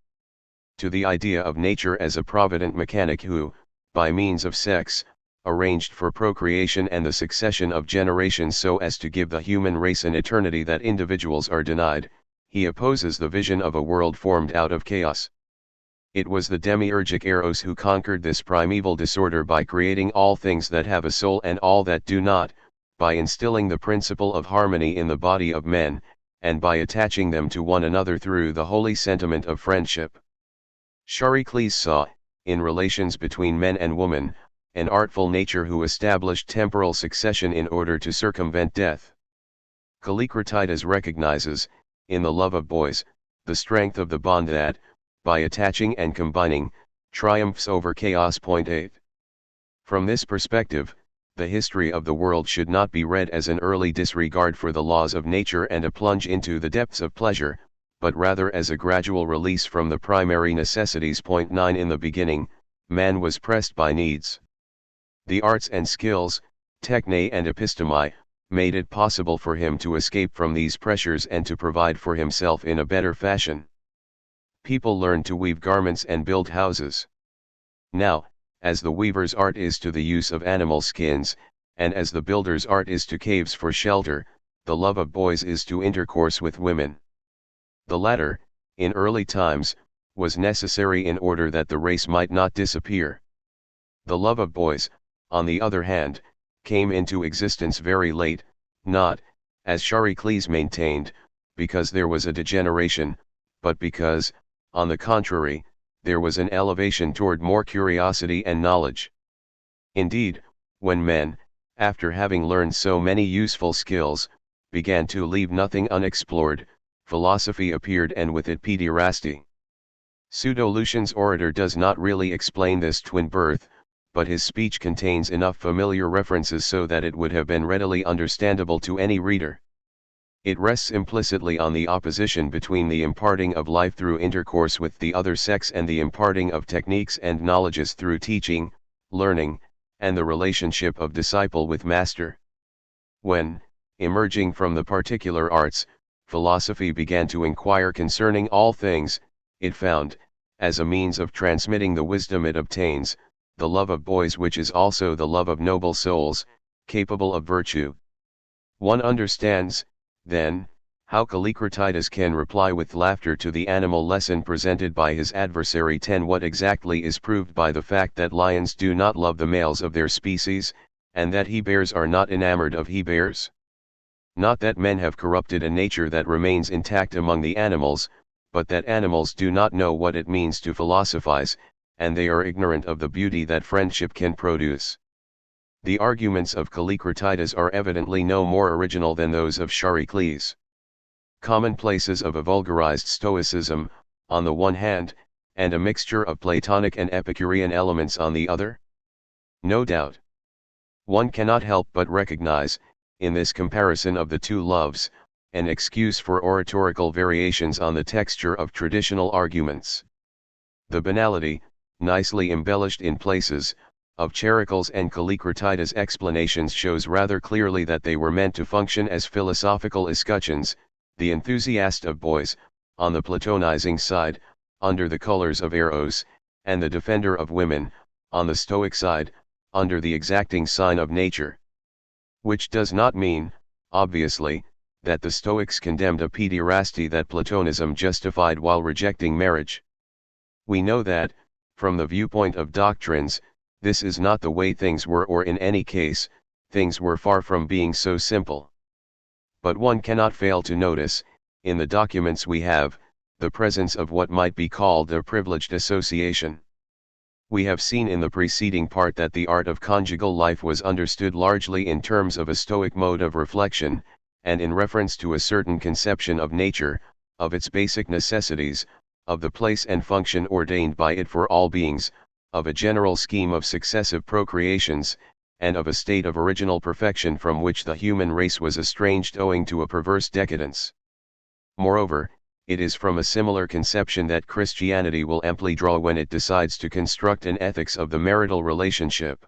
To the idea of nature as a provident mechanic who, by means of sex, arranged for procreation and the succession of generations so as to give the human race an eternity that individuals are denied, he opposes the vision of a world formed out of chaos. It was the demiurgic Eros who conquered this primeval disorder by creating all things that have a soul and all that do not, by instilling the principle of harmony in the body of men, and by attaching them to one another through the holy sentiment of friendship. Charicles saw, in relations between men and woman, an artful nature who established temporal succession in order to circumvent death. Callicratidas recognizes, in the love of boys, the strength of the bond that, by attaching and combining, triumphs over chaos. 8. From this perspective, the history of the world should not be read as an early disregard for the laws of nature and a plunge into the depths of pleasure, but rather as a gradual release from the primary necessities. 9. In the beginning, man was pressed by needs. The arts and skills, techne and episteme, made it possible for him to escape from these pressures and to provide for himself in a better fashion. People learned to weave garments and build houses. Now, as the weaver's art is to the use of animal skins, and as the builder's art is to caves for shelter, the love of boys is to intercourse with women. The latter, in early times, was necessary in order that the race might not disappear. The love of boys, on the other hand, came into existence very late, not, as Charicles maintained, because there was a degeneration, but because, on the contrary, there was an elevation toward more curiosity and knowledge. Indeed, when men, after having learned so many useful skills, began to leave nothing unexplored, philosophy appeared and with it pederasty. Pseudo-Lucian's orator does not really explain this twin birth, but his speech contains enough familiar references so that it would have been readily understandable to any reader. It rests implicitly on the opposition between the imparting of life through intercourse with the other sex and the imparting of techniques and knowledges through teaching, learning, and the relationship of disciple with master. When, emerging from the particular arts, philosophy began to inquire concerning all things, it found, as a means of transmitting the wisdom it obtains, the love of boys, which is also the love of noble souls, capable of virtue. One understands, then, how Callicratidas can reply with laughter to the animal lesson presented by his adversary. 10. What exactly is proved by the fact that lions do not love the males of their species, and that he-bears are not enamored of he-bears? Not that men have corrupted a nature that remains intact among the animals, but that animals do not know what it means to philosophize, and they are ignorant of the beauty that friendship can produce. The arguments of Callicratidas are evidently no more original than those of Charicles. Commonplaces of a vulgarized Stoicism, on the one hand, and a mixture of Platonic and Epicurean elements on the other? No doubt. One cannot help but recognize, in this comparison of the two loves, an excuse for oratorical variations on the texture of traditional arguments. The banality, nicely embellished in places, of Charicles and Callicratidas' explanations shows rather clearly that they were meant to function as philosophical escutcheons, the enthusiast of boys, on the Platonizing side, under the colors of Eros, and the defender of women, on the Stoic side, under the exacting sign of nature. Which does not mean, obviously, that the Stoics condemned a pederasty that Platonism justified while rejecting marriage. We know that, from the viewpoint of doctrines, this is not the way things were, or in any case, things were far from being so simple. But one cannot fail to notice, in the documents we have, the presence of what might be called a privileged association. We have seen in the preceding part that the art of conjugal life was understood largely in terms of a Stoic mode of reflection, and in reference to a certain conception of nature, of its basic necessities, of the place and function ordained by it for all beings, of a general scheme of successive procreations, and of a state of original perfection from which the human race was estranged owing to a perverse decadence. Moreover, it is from a similar conception that Christianity will amply draw when it decides to construct an ethics of the marital relationship.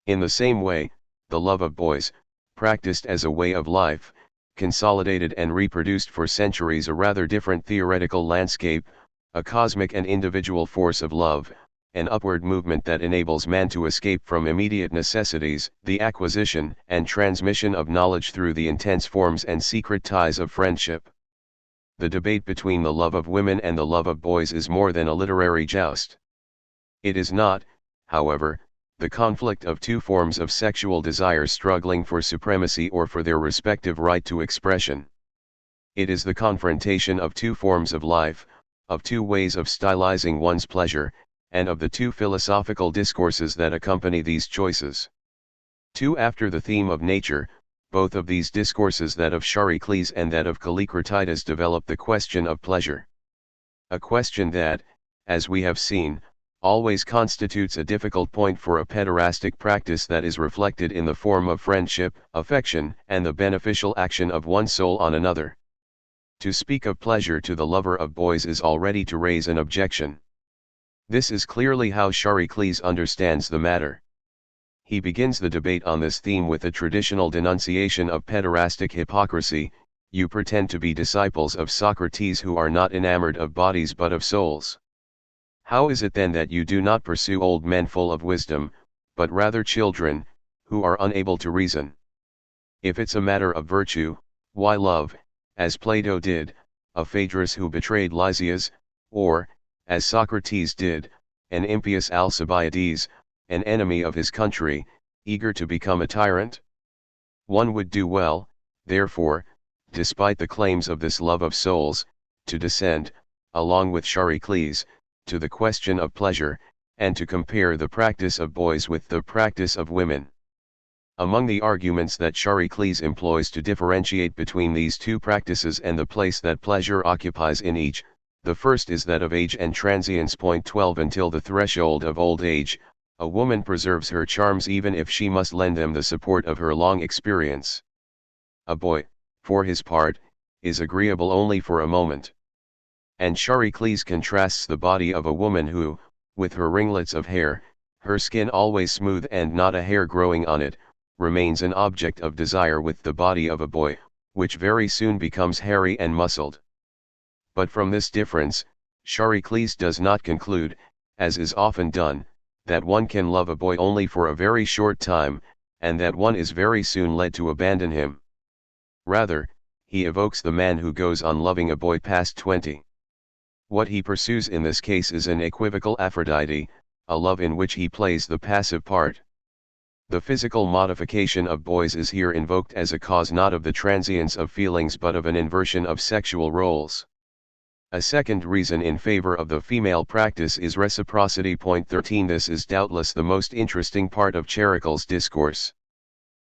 In the same way, the love of boys, practiced as a way of life, consolidated and reproduced for centuries a rather different theoretical landscape, a cosmic and individual force of love, an upward movement that enables man to escape from immediate necessities, the acquisition and transmission of knowledge through the intense forms and secret ties of friendship. The debate between the love of women and the love of boys is more than a literary joust. It is not, however, the conflict of two forms of sexual desire struggling for supremacy or for their respective right to expression. It is the confrontation of two forms of life, of two ways of stylizing one's pleasure, and of the two philosophical discourses that accompany these choices. 2. After the theme of nature, both of these discourses, that of Charicles and that of Callicratidas, develop the question of pleasure. A question that, as we have seen, always constitutes a difficult point for a pederastic practice that is reflected in the form of friendship, affection, and the beneficial action of one soul on another. To speak of pleasure to the lover of boys is already to raise an objection. This is clearly how Charicles understands the matter. He begins the debate on this theme with a traditional denunciation of pederastic hypocrisy. You pretend to be disciples of Socrates who are not enamored of bodies but of souls. How is it then that you do not pursue old men full of wisdom, but rather children, who are unable to reason? If it's a matter of virtue, why love, as Plato did, a Phaedrus who betrayed Lysias, or, as Socrates did, an impious Alcibiades, an enemy of his country, eager to become a tyrant? One would do well, therefore, despite the claims of this love of souls, to descend, along with Charicles, to the question of pleasure, and to compare the practice of boys with the practice of women. Among the arguments that Charicles employs to differentiate between these two practices and the place that pleasure occupies in each, the first is that of age and transience. 12 Until the threshold of old age, a woman preserves her charms even if she must lend them the support of her long experience. A boy, for his part, is agreeable only for a moment. And Charicles contrasts the body of a woman who, with her ringlets of hair, her skin always smooth and not a hair growing on it, remains an object of desire, with the body of a boy, which very soon becomes hairy and muscled. But from this difference, Charicles does not conclude, as is often done, that one can love a boy only for a very short time, and that one is very soon led to abandon him. Rather, he evokes the man who goes on loving a boy past 20. What he pursues in this case is an equivocal Aphrodite, a love in which he plays the passive part. The physical modification of boys is here invoked as a cause not of the transience of feelings but of an inversion of sexual roles. A second reason in favor of the female practice is reciprocity. 13 This is doubtless the most interesting part of Charicles' discourse.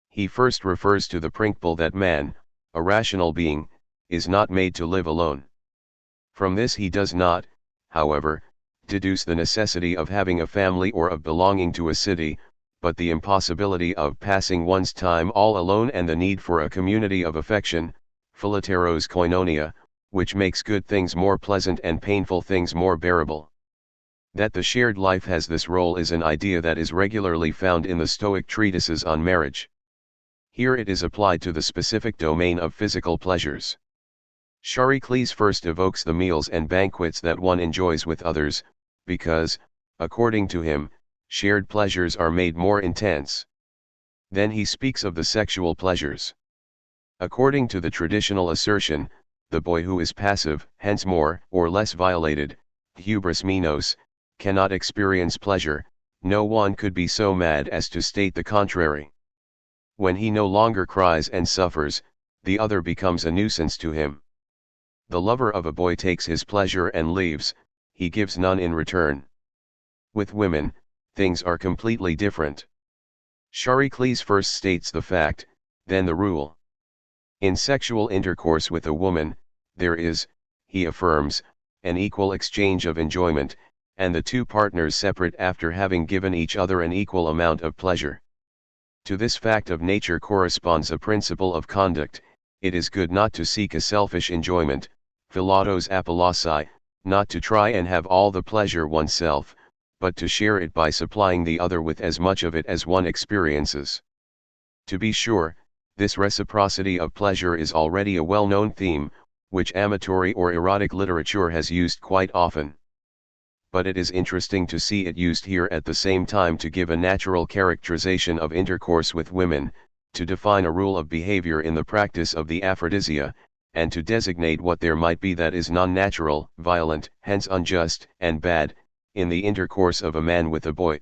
He first refers to the principle that man, a rational being, is not made to live alone. From this he does not, however, deduce the necessity of having a family or of belonging to a city, but the impossibility of passing one's time all alone and the need for a community of affection, philateros koinonia, which makes good things more pleasant and painful things more bearable. That the shared life has this role is an idea that is regularly found in the Stoic treatises on marriage. Here it is applied to the specific domain of physical pleasures. Charicles first evokes the meals and banquets that one enjoys with others, because, according to him, shared pleasures are made more intense. Then he speaks of the sexual pleasures. According to the traditional assertion, the boy who is passive, hence more or less violated, hubris menos, cannot experience pleasure. No one could be so mad as to state the contrary. When he no longer cries and suffers, the other becomes a nuisance to him. The lover of a boy takes his pleasure and leaves, he gives none in return. With women, things are completely different. Charicles first states the fact, then the rule. In sexual intercourse with a woman, there is, he affirms, an equal exchange of enjoyment, and the two partners separate after having given each other an equal amount of pleasure. To this fact of nature corresponds a principle of conduct: it is good not to seek a selfish enjoyment, philatos apollosi, not to try and have all the pleasure oneself, but to share it by supplying the other with as much of it as one experiences. To be sure, this reciprocity of pleasure is already a well-known theme, which amatory or erotic literature has used quite often. But it is interesting to see it used here at the same time to give a natural characterization of intercourse with women, to define a rule of behavior in the practice of the aphrodisia, and to designate what there might be that is non-natural, violent, hence unjust, and bad, in the intercourse of a man with a boy.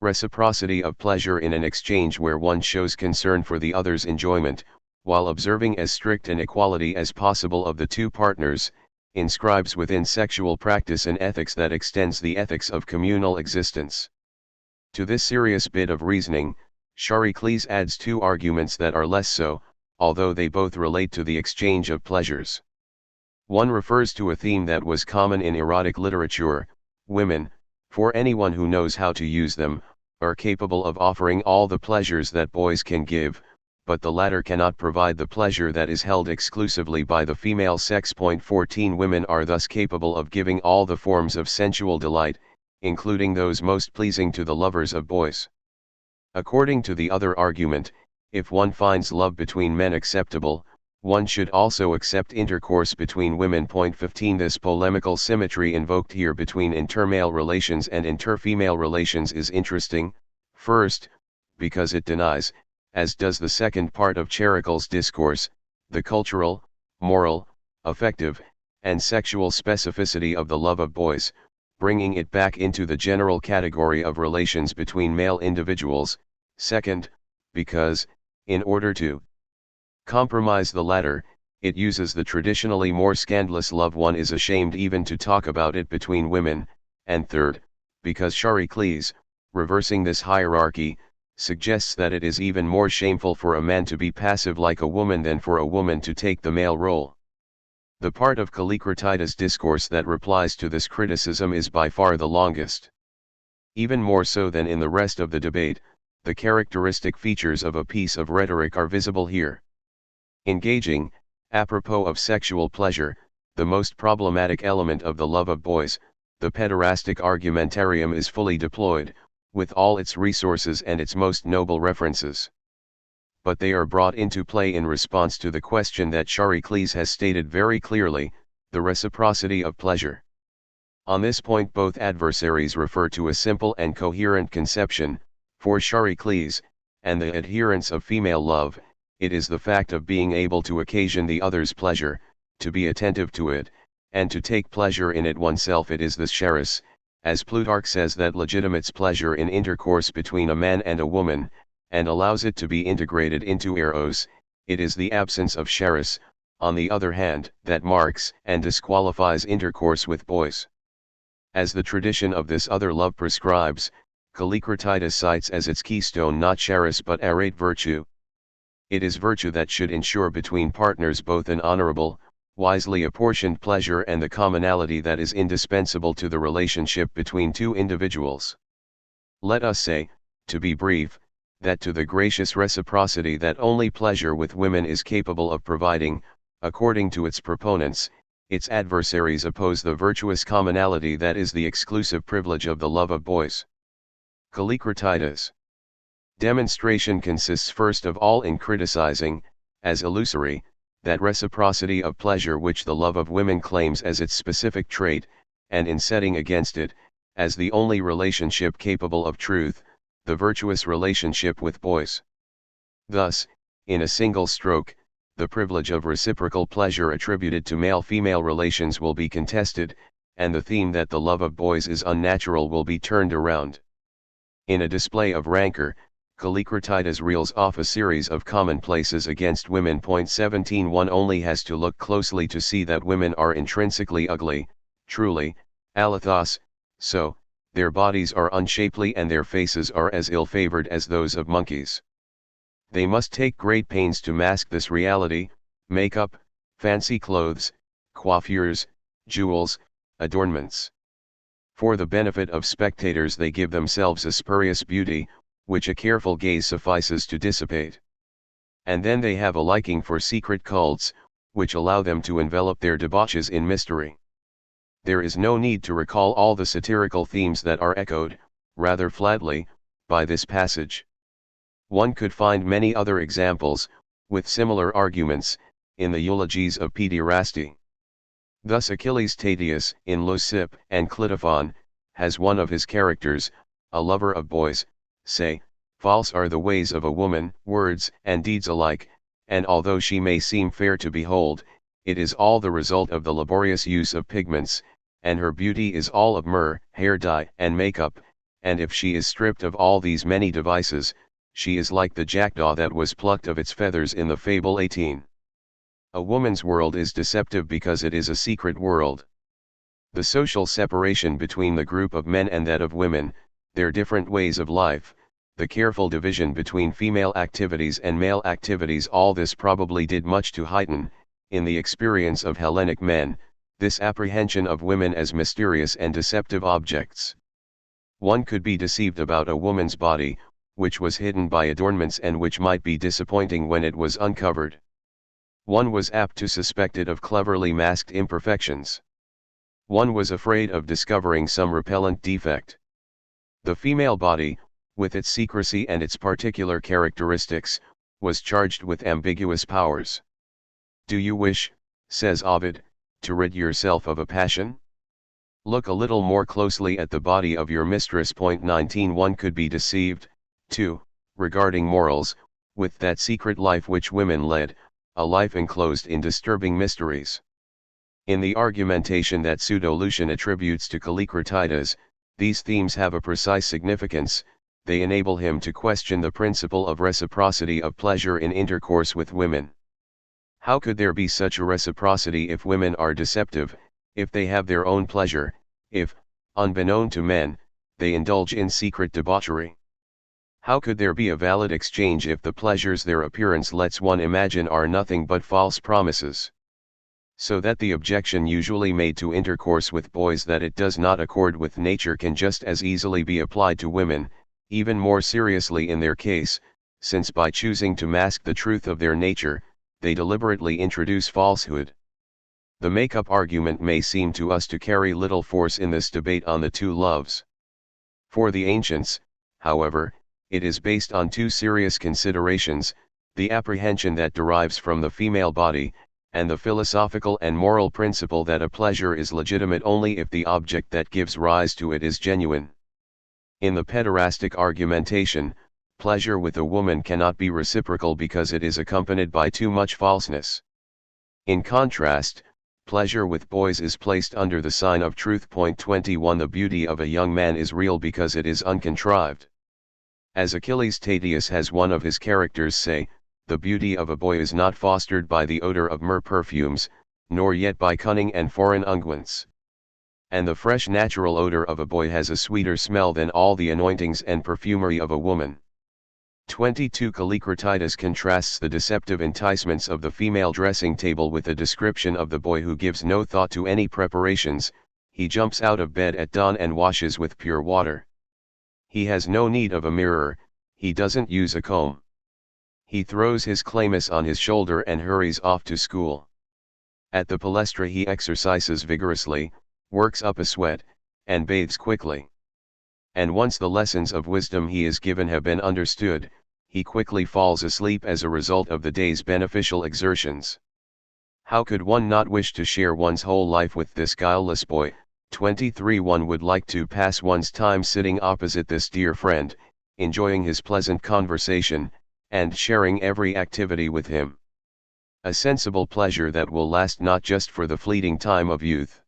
Reciprocity of pleasure in an exchange where one shows concern for the other's enjoyment, while observing as strict an equality as possible of the two partners, inscribes within sexual practice an ethics that extends the ethics of communal existence. To this serious bit of reasoning, Charicles adds two arguments that are less so, although they both relate to the exchange of pleasures. One refers to a theme that was common in erotic literature: women, for anyone who knows how to use them, are capable of offering all the pleasures that boys can give, but the latter cannot provide the pleasure that is held exclusively by the female sex. 14 Women are thus capable of giving all the forms of sensual delight, including those most pleasing to the lovers of boys. According to the other argument, if one finds love between men acceptable, one should also accept intercourse between women. 15 This polemical symmetry invoked here between intermale relations and interfemale relations is interesting, first, because it denies, as does the second part of Charicles' discourse, the cultural, moral, affective, and sexual specificity of the love of boys, bringing it back into the general category of relations between male individuals. Second, because, in order to compromise the latter, it uses the traditionally more scandalous love one is ashamed even to talk about it between women, and third, because Charicles, reversing this hierarchy, suggests that it is even more shameful for a man to be passive like a woman than for a woman to take the male role. The part of Callicratidas' discourse that replies to this criticism is by far the longest. Even more so than in the rest of the debate, the characteristic features of a piece of rhetoric are visible here. Engaging, apropos of sexual pleasure, the most problematic element of the love of boys, the pederastic argumentarium is fully deployed, with all its resources and its most noble references. But they are brought into play in response to the question that Charicles has stated very clearly: the reciprocity of pleasure. On this point both adversaries refer to a simple and coherent conception. For Charicles, and the adherents of female love, it is the fact of being able to occasion the other's pleasure, to be attentive to it, and to take pleasure in it oneself. It is the charis, as Plutarch says, that legitimates pleasure in intercourse between a man and a woman, and allows it to be integrated into eros. It is the absence of charis, on the other hand, that marks and disqualifies intercourse with boys. As the tradition of this other love prescribes, Callicratidas cites as its keystone not charis but arete virtue. It is virtue that should ensure between partners both an honorable, wisely apportioned pleasure and the commonality that is indispensable to the relationship between two individuals. Let us say, to be brief, that to the gracious reciprocity that only pleasure with women is capable of providing, according to its proponents, its adversaries oppose the virtuous commonality that is the exclusive privilege of the love of boys. Callicratidas' demonstration consists first of all in criticizing, as illusory, that reciprocity of pleasure which the love of women claims as its specific trait, and in setting against it, as the only relationship capable of truth, the virtuous relationship with boys. Thus, in a single stroke, the privilege of reciprocal pleasure attributed to male-female relations will be contested, and the theme that the love of boys is unnatural will be turned around. In a display of rancor, Callicratidas reels off a series of commonplaces against women. 17 One only has to look closely to see that women are intrinsically ugly, truly, alithos, so, their bodies are unshapely and their faces are as ill-favored as those of monkeys. They must take great pains to mask this reality: makeup, fancy clothes, coiffures, jewels, adornments. For the benefit of spectators they give themselves a spurious beauty, which a careful gaze suffices to dissipate. And then they have a liking for secret cults, which allow them to envelop their debauches in mystery. There is no need to recall all the satirical themes that are echoed, rather flatly, by this passage. One could find many other examples, with similar arguments, in the eulogies of pederasty. Thus Achilles Tatius, in Leucippe and Cleitophon, has one of his characters, a lover of boys, say, "False are the ways of a woman, words and deeds alike, and although she may seem fair to behold, it is all the result of the laborious use of pigments, and her beauty is all of myrrh, hair dye and makeup, and if she is stripped of all these many devices, she is like the jackdaw that was plucked of its feathers in the fable 18. A woman's world is deceptive because it is a secret world. The social separation between the group of men and that of women, their different ways of life, the careful division between female activities and male activities, all this probably did much to heighten, in the experience of Hellenic men, this apprehension of women as mysterious and deceptive objects. One could be deceived about a woman's body, which was hidden by adornments and which might be disappointing when it was uncovered. One was apt to suspect it of cleverly masked imperfections. One was afraid of discovering some repellent defect. The female body, with its secrecy and its particular characteristics, was charged with ambiguous powers. "Do you wish," says Ovid, "to rid yourself of a passion? Look a little more closely at the body of your mistress." 19 One could be deceived, too, regarding morals, with that secret life which women led, a life enclosed in disturbing mysteries. In the argumentation that Pseudo-Lucian attributes to Callicratidas, these themes have a precise significance. They enable him to question the principle of reciprocity of pleasure in intercourse with women. How could there be such a reciprocity if women are deceptive, if they have their own pleasure, if, unbeknown to men, they indulge in secret debauchery? How could there be a valid exchange if the pleasures their appearance lets one imagine are nothing but false promises? So that the objection usually made to intercourse with boys that it does not accord with nature can just as easily be applied to women, even more seriously in their case, since by choosing to mask the truth of their nature, they deliberately introduce falsehood. The make-up argument may seem to us to carry little force in this debate on the two loves. For the ancients, however, it is based on two serious considerations: the apprehension that derives from the female body, and the philosophical and moral principle that a pleasure is legitimate only if the object that gives rise to it is genuine. In the pederastic argumentation, pleasure with a woman cannot be reciprocal because it is accompanied by too much falseness. In contrast, pleasure with boys is placed under the sign of truth. 21 The beauty of a young man is real because it is uncontrived. As Achilles Tatius has one of his characters say, the beauty of a boy is not fostered by the odor of myrrh perfumes, nor yet by cunning and foreign unguents. And the fresh natural odor of a boy has a sweeter smell than all the anointings and perfumery of a woman. 22 Callicratidas contrasts the deceptive enticements of the female dressing table with a description of the boy who gives no thought to any preparations. He jumps out of bed at dawn and washes with pure water. He has no need of a mirror, he doesn't use a comb. He throws his chlamys on his shoulder and hurries off to school. At the palestra he exercises vigorously, works up a sweat, and bathes quickly. And once the lessons of wisdom he is given have been understood, he quickly falls asleep as a result of the day's beneficial exertions. How could one not wish to share one's whole life with this guileless boy? 23 One would like to pass one's time sitting opposite this dear friend, enjoying his pleasant conversation, and sharing every activity with him. A sensible pleasure that will last not just for the fleeting time of youth.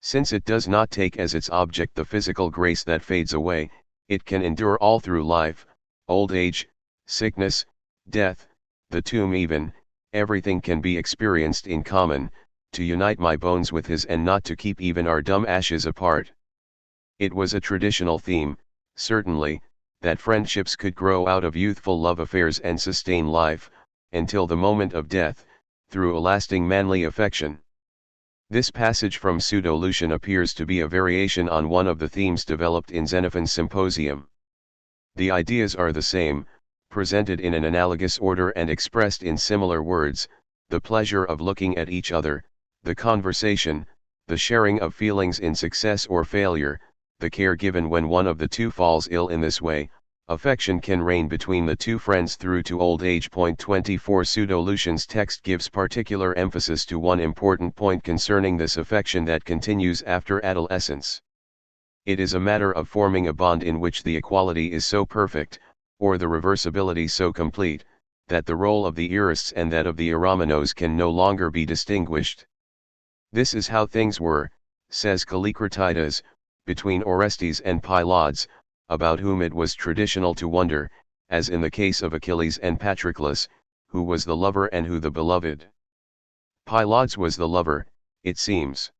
Since it does not take as its object the physical grace that fades away, it can endure all through life, old age, sickness, death, the tomb even. Everything can be experienced in common, to unite my bones with his and not to keep even our dumb ashes apart. It was a traditional theme, certainly, that friendships could grow out of youthful love affairs and sustain life, until the moment of death, through a lasting manly affection. This passage from Pseudo-Lucian appears to be a variation on one of the themes developed in Xenophon's Symposium. The ideas are the same, presented in an analogous order and expressed in similar words: the pleasure of looking at each other, the conversation, the sharing of feelings in success or failure, the care given when one of the two falls ill. In this way, affection can reign between the two friends through to old age. 24 Pseudo-Lucian's text gives particular emphasis to one important point concerning this affection that continues after adolescence. It is a matter of forming a bond in which the equality is so perfect, or the reversibility so complete, that the role of the eurists and that of the eromenos can no longer be distinguished. This is how things were, says Callicratidas, between Orestes and Pylades, about whom it was traditional to wonder, as in the case of Achilles and Patroclus, who was the lover and who the beloved. Pylades was the lover, it seems.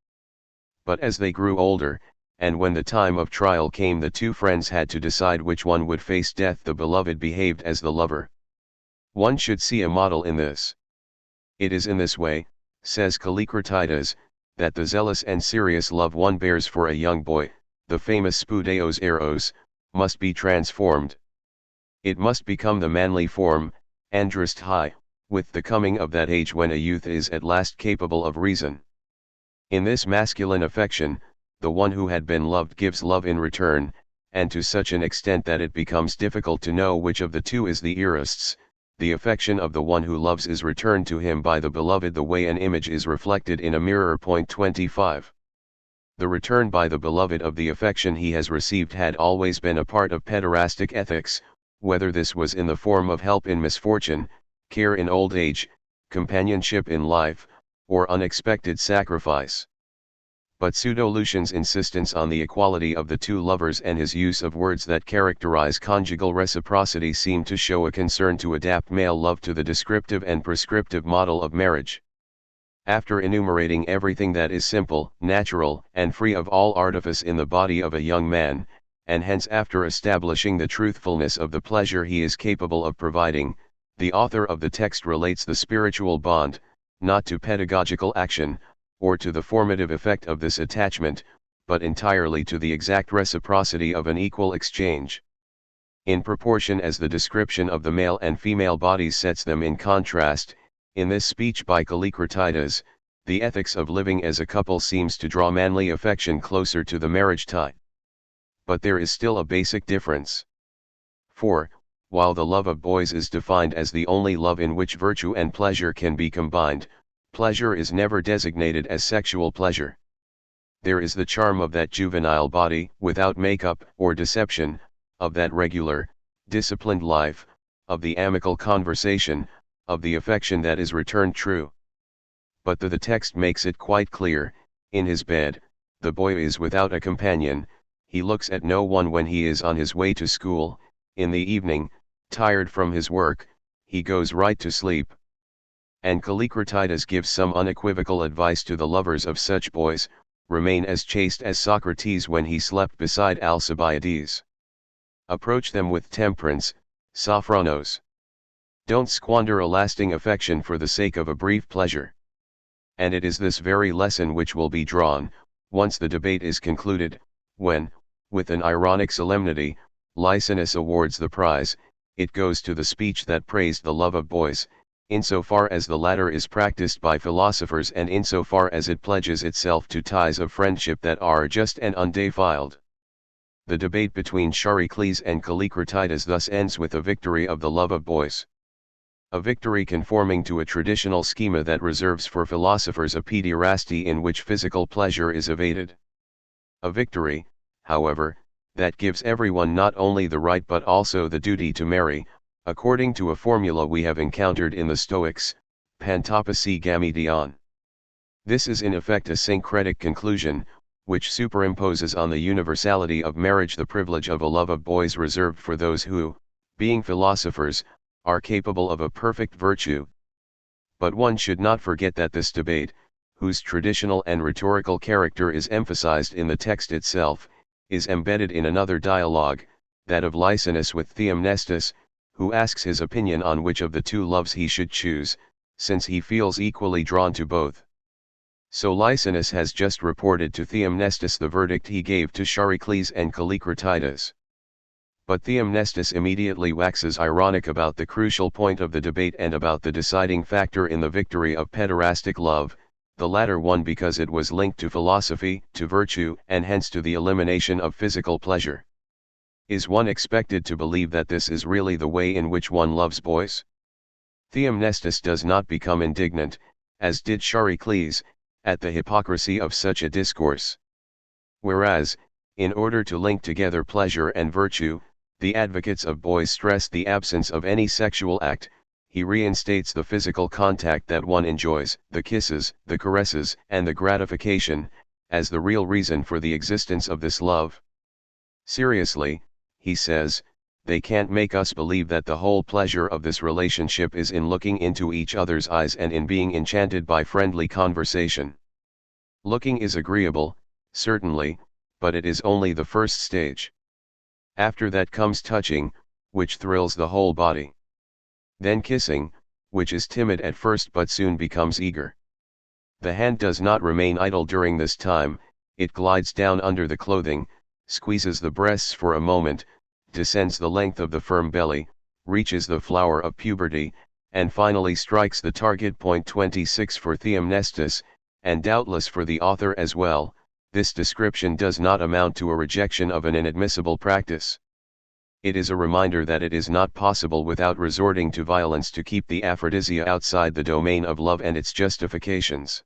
But as they grew older, and when the time of trial came, the two friends had to decide which one would face death. The beloved behaved as the lover. One should see a model in this. It is in this way, says Callicratidas, that the zealous and serious love one bears for a young boy, the famous spoudeos eros, must be transformed. It must become the manly form, andrist high, with the coming of that age when a youth is at last capable of reason. In this masculine affection, the one who had been loved gives love in return, and to such an extent that it becomes difficult to know which of the two is the eurists. The affection of the one who loves is returned to him by the beloved the way an image is reflected in a mirror. 25. The return by the beloved of the affection he has received had always been a part of pederastic ethics, whether this was in the form of help in misfortune, care in old age, companionship in life, or unexpected sacrifice. But Pseudo-Lucian's insistence on the equality of the two lovers and his use of words that characterize conjugal reciprocity seem to show a concern to adapt male love to the descriptive and prescriptive model of marriage. After enumerating everything that is simple, natural, and free of all artifice in the body of a young man, and hence after establishing the truthfulness of the pleasure he is capable of providing, the author of the text relates the spiritual bond, not to pedagogical action, or to the formative effect of this attachment, but entirely to the exact reciprocity of an equal exchange. In proportion as the description of the male and female bodies sets them in contrast, in this speech by Callicratidas, the ethics of living as a couple seems to draw manly affection closer to the marriage tie. But there is still a basic difference. For, while the love of boys is defined as the only love in which virtue and pleasure can be combined, pleasure is never designated as sexual pleasure. There is the charm of that juvenile body, without makeup or deception, of that regular, disciplined life, of the amicable conversation, of the affection that is returned true. But the text makes it quite clear: in his bed, the boy is without a companion, he looks at no one when he is on his way to school, in the evening, tired from his work, he goes right to sleep. And Callicratidas gives some unequivocal advice to the lovers of such boys: remain as chaste as Socrates when he slept beside Alcibiades. Approach them with temperance, sophronos. Don't squander a lasting affection for the sake of a brief pleasure. And it is this very lesson which will be drawn, once the debate is concluded, when, with an ironic solemnity, Licinus awards the prize. It goes to the speech that praised the love of boys, insofar as the latter is practiced by philosophers and insofar as it pledges itself to ties of friendship that are just and undefiled. The debate between Charicles and Callicratidas thus ends with a victory of the love of boys. A victory conforming to a traditional schema that reserves for philosophers a pederasty in which physical pleasure is evaded. A victory, however, that gives everyone not only the right but also the duty to marry, according to a formula we have encountered in the Stoics, pantopasi gametian. This is in effect a syncretic conclusion, which superimposes on the universality of marriage the privilege of a love of boys reserved for those who, being philosophers, are capable of a perfect virtue. But one should not forget that this debate, whose traditional and rhetorical character is emphasized in the text itself, is embedded in another dialogue, that of Licinus with Theomnestus, who asks his opinion on which of the two loves he should choose, since he feels equally drawn to both. So Lycinus has just reported to Theomnestus the verdict he gave to Charicles and Callicratidas. But Theomnestus immediately waxes ironic about the crucial point of the debate and about the deciding factor in the victory of pederastic love, the latter one because it was linked to philosophy, to virtue, and hence to the elimination of physical pleasure. Is one expected to believe that this is really the way in which one loves boys? Theomnestus does not become indignant, as did Charicles, at the hypocrisy of such a discourse. Whereas, in order to link together pleasure and virtue, the advocates of boys stress the absence of any sexual act, he reinstates the physical contact that one enjoys, the kisses, the caresses, and the gratification, as the real reason for the existence of this love. Seriously, he says, they can't make us believe that the whole pleasure of this relationship is in looking into each other's eyes and in being enchanted by friendly conversation. Looking is agreeable, certainly, but it is only the first stage. After that comes touching, which thrills the whole body. Then kissing, which is timid at first but soon becomes eager. The hand does not remain idle during this time, it glides down under the clothing, squeezes the breasts for a moment, descends the length of the firm belly, reaches the flower of puberty, and finally strikes the target point 26 for Theomnestus, and doubtless for the author as well. This description does not amount to a rejection of an inadmissible practice. It is a reminder that it is not possible without resorting to violence to keep the aphrodisia outside the domain of love and its justifications.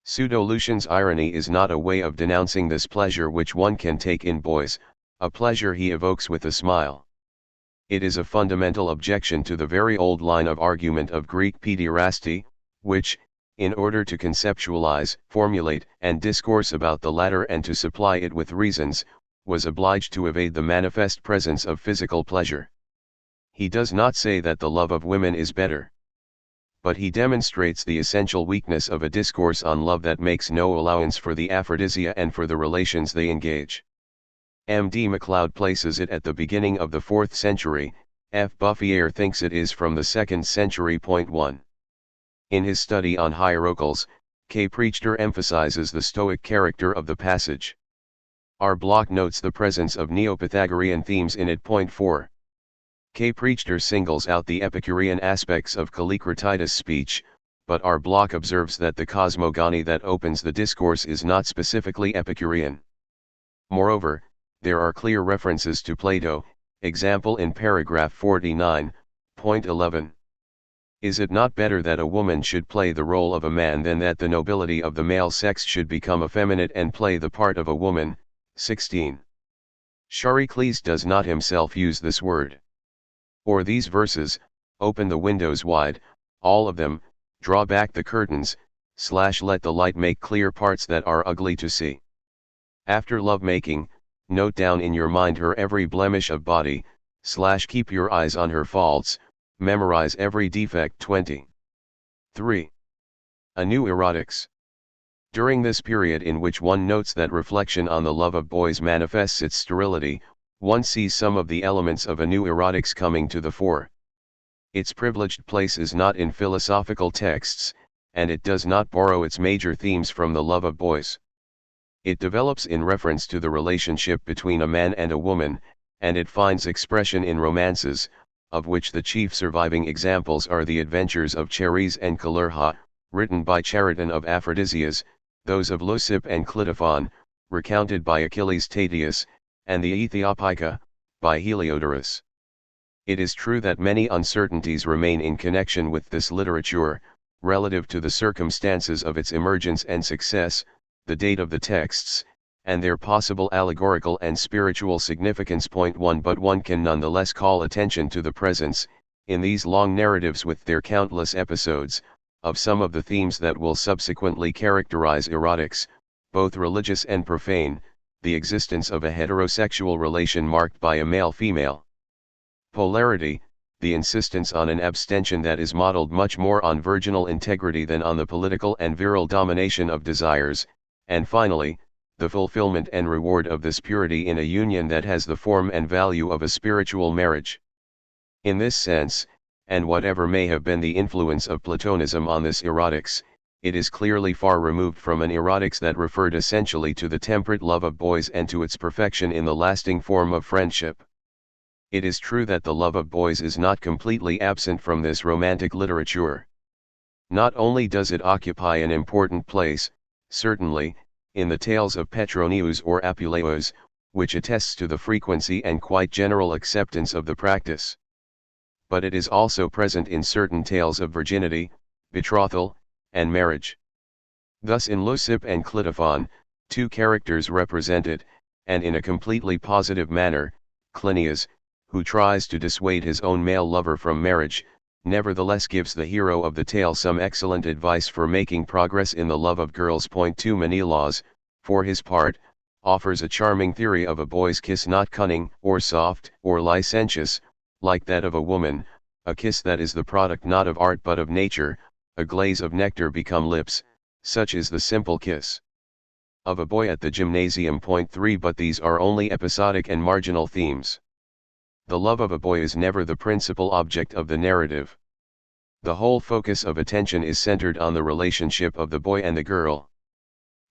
Pseudo-Lucian's irony is not a way of denouncing this pleasure which one can take in boys, a pleasure he evokes with a smile. It is a fundamental objection to the very old line of argument of Greek pederasty, which, in order to conceptualize, formulate, and discourse about the latter and to supply it with reasons, was obliged to evade the manifest presence of physical pleasure. He does not say that the love of women is better. But he demonstrates the essential weakness of a discourse on love that makes no allowance for the aphrodisia and for the relations they engage. M. D. MacLeod places it at the beginning of the 4th century, F. Bouffier thinks it is from the 2nd century. 1. In his study on hierocles, K. Prechter emphasizes the Stoic character of the passage. R. Bloch notes the presence of Neo-Pythagorean themes in it. 4. K. Prechter singles out the Epicurean aspects of Callicratidas' speech, but R. Bloch observes that the cosmogony that opens the discourse is not specifically Epicurean. Moreover, there are clear references to Plato, example in paragraph 49, point 11. Is it not better that a woman should play the role of a man than that the nobility of the male sex should become effeminate and play the part of a woman? 16. Charicles does not himself use this word. Or these verses, open the windows wide, all of them, draw back the curtains, let the light make clear parts that are ugly to see. After love-making, note down in your mind her every blemish of body, keep your eyes on her faults, memorize every defect. 20. 3. A new erotics. During this period in which one notes that reflection on the love of boys manifests its sterility, one sees some of the elements of a new erotics coming to the fore. Its privileged place is not in philosophical texts, and it does not borrow its major themes from the love of boys. It develops in reference to the relationship between a man and a woman, and it finds expression in romances, of which the chief surviving examples are the adventures of Ceres and Calurha, written by Chariton of Aphrodisias, those of Leucippe and Cleitophon, recounted by Achilles Tatius, and the Aethiopica, by Heliodorus. It is true that many uncertainties remain in connection with this literature, relative to the circumstances of its emergence and success, the date of the texts, and their possible allegorical and spiritual significance. 1. But one can nonetheless call attention to the presence, in these long narratives with their countless episodes, of some of the themes that will subsequently characterize erotics, both religious and profane, the existence of a heterosexual relation marked by a male-female polarity, the insistence on an abstention that is modeled much more on virginal integrity than on the political and virile domination of desires, and finally, the fulfillment and reward of this purity in a union that has the form and value of a spiritual marriage. In this sense, and whatever may have been the influence of Platonism on this erotics, it is clearly far removed from an erotics that referred essentially to the temperate love of boys and to its perfection in the lasting form of friendship. It is true that the love of boys is not completely absent from this romantic literature. Not only does it occupy an important place, certainly, in the tales of Petronius or Apuleius, which attests to the frequency and quite general acceptance of the practice, but it is also present in certain tales of virginity, betrothal, and marriage. Thus in Leucippe and Clitophon, two characters represented, and in a completely positive manner, Clinias, who tries to dissuade his own male lover from marriage, nevertheless gives the hero of the tale some excellent advice for making progress in the love of girls. 2 Menelaus, for his part, offers a charming theory of a boy's kiss not cunning, or soft, or licentious, like that of a woman, a kiss that is the product not of art but of nature, a glaze of nectar become lips, such is the simple kiss of a boy at the gymnasium. 3 But these are only episodic and marginal themes. The love of a boy is never the principal object of the narrative. The whole focus of attention is centered on the relationship of the boy and the girl.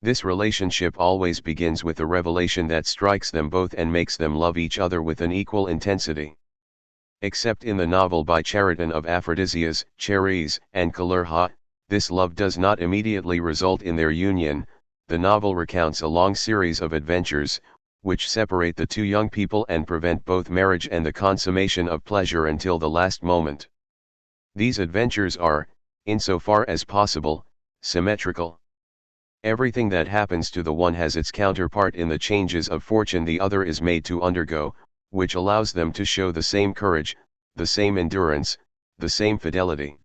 This relationship always begins with a revelation that strikes them both and makes them love each other with an equal intensity. Except in the novel by Chariton of Aphrodisias, Charis, and Calurha, this love does not immediately result in their union. The novel recounts a long series of adventures, which separate the two young people and prevent both marriage and the consummation of pleasure until the last moment. These adventures are, insofar as possible, symmetrical. Everything that happens to the one has its counterpart in the changes of fortune the other is made to undergo, which allows them to show the same courage, the same endurance, the same fidelity.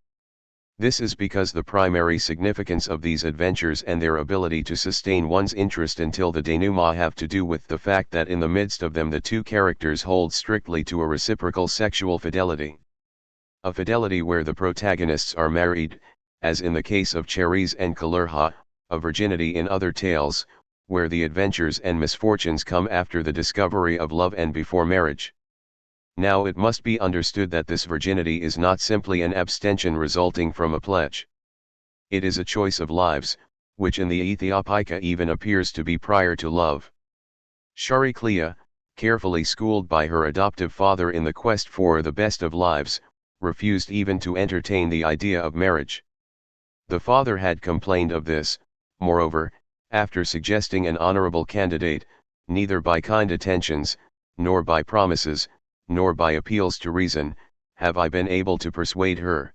This is because the primary significance of these adventures and their ability to sustain one's interest until the denouement have to do with the fact that in the midst of them the two characters hold strictly to a reciprocal sexual fidelity. A fidelity where the protagonists are married, as in the case of Charis and Calurha, a virginity in other tales, where the adventures and misfortunes come after the discovery of love and before marriage. Now it must be understood that this virginity is not simply an abstention resulting from a pledge. It is a choice of lives, which in the Ethiopica even appears to be prior to love. Chariclea, carefully schooled by her adoptive father in the quest for the best of lives, refused even to entertain the idea of marriage. The father had complained of this, moreover, after suggesting an honorable candidate, neither by kind attentions, nor by promises, nor by appeals to reason, have I been able to persuade her.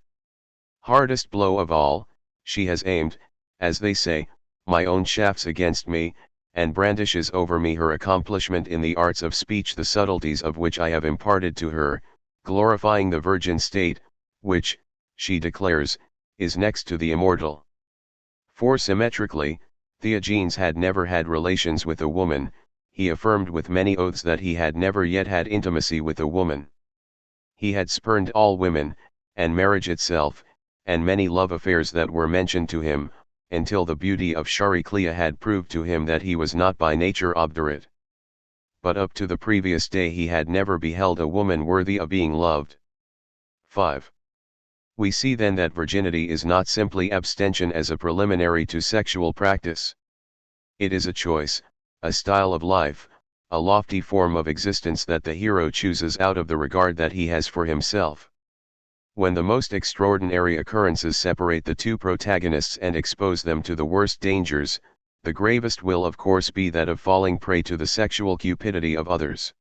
Hardest blow of all, she has aimed, as they say, my own shafts against me, and brandishes over me her accomplishment in the arts of speech, the subtleties of which I have imparted to her, glorifying the virgin state, which, she declares, is next to the immortal. For symmetrically, Theogenes had never had relations with a woman. He affirmed with many oaths that he had never yet had intimacy with a woman. He had spurned all women, and marriage itself, and many love affairs that were mentioned to him, until the beauty of Chariclea had proved to him that he was not by nature obdurate. But up to the previous day he had never beheld a woman worthy of being loved. 5. We see then that virginity is not simply abstention as a preliminary to sexual practice. It is a choice, a style of life, a lofty form of existence that the hero chooses out of the regard that he has for himself. When the most extraordinary occurrences separate the two protagonists and expose them to the worst dangers, the gravest will of course be that of falling prey to the sexual cupidity of others.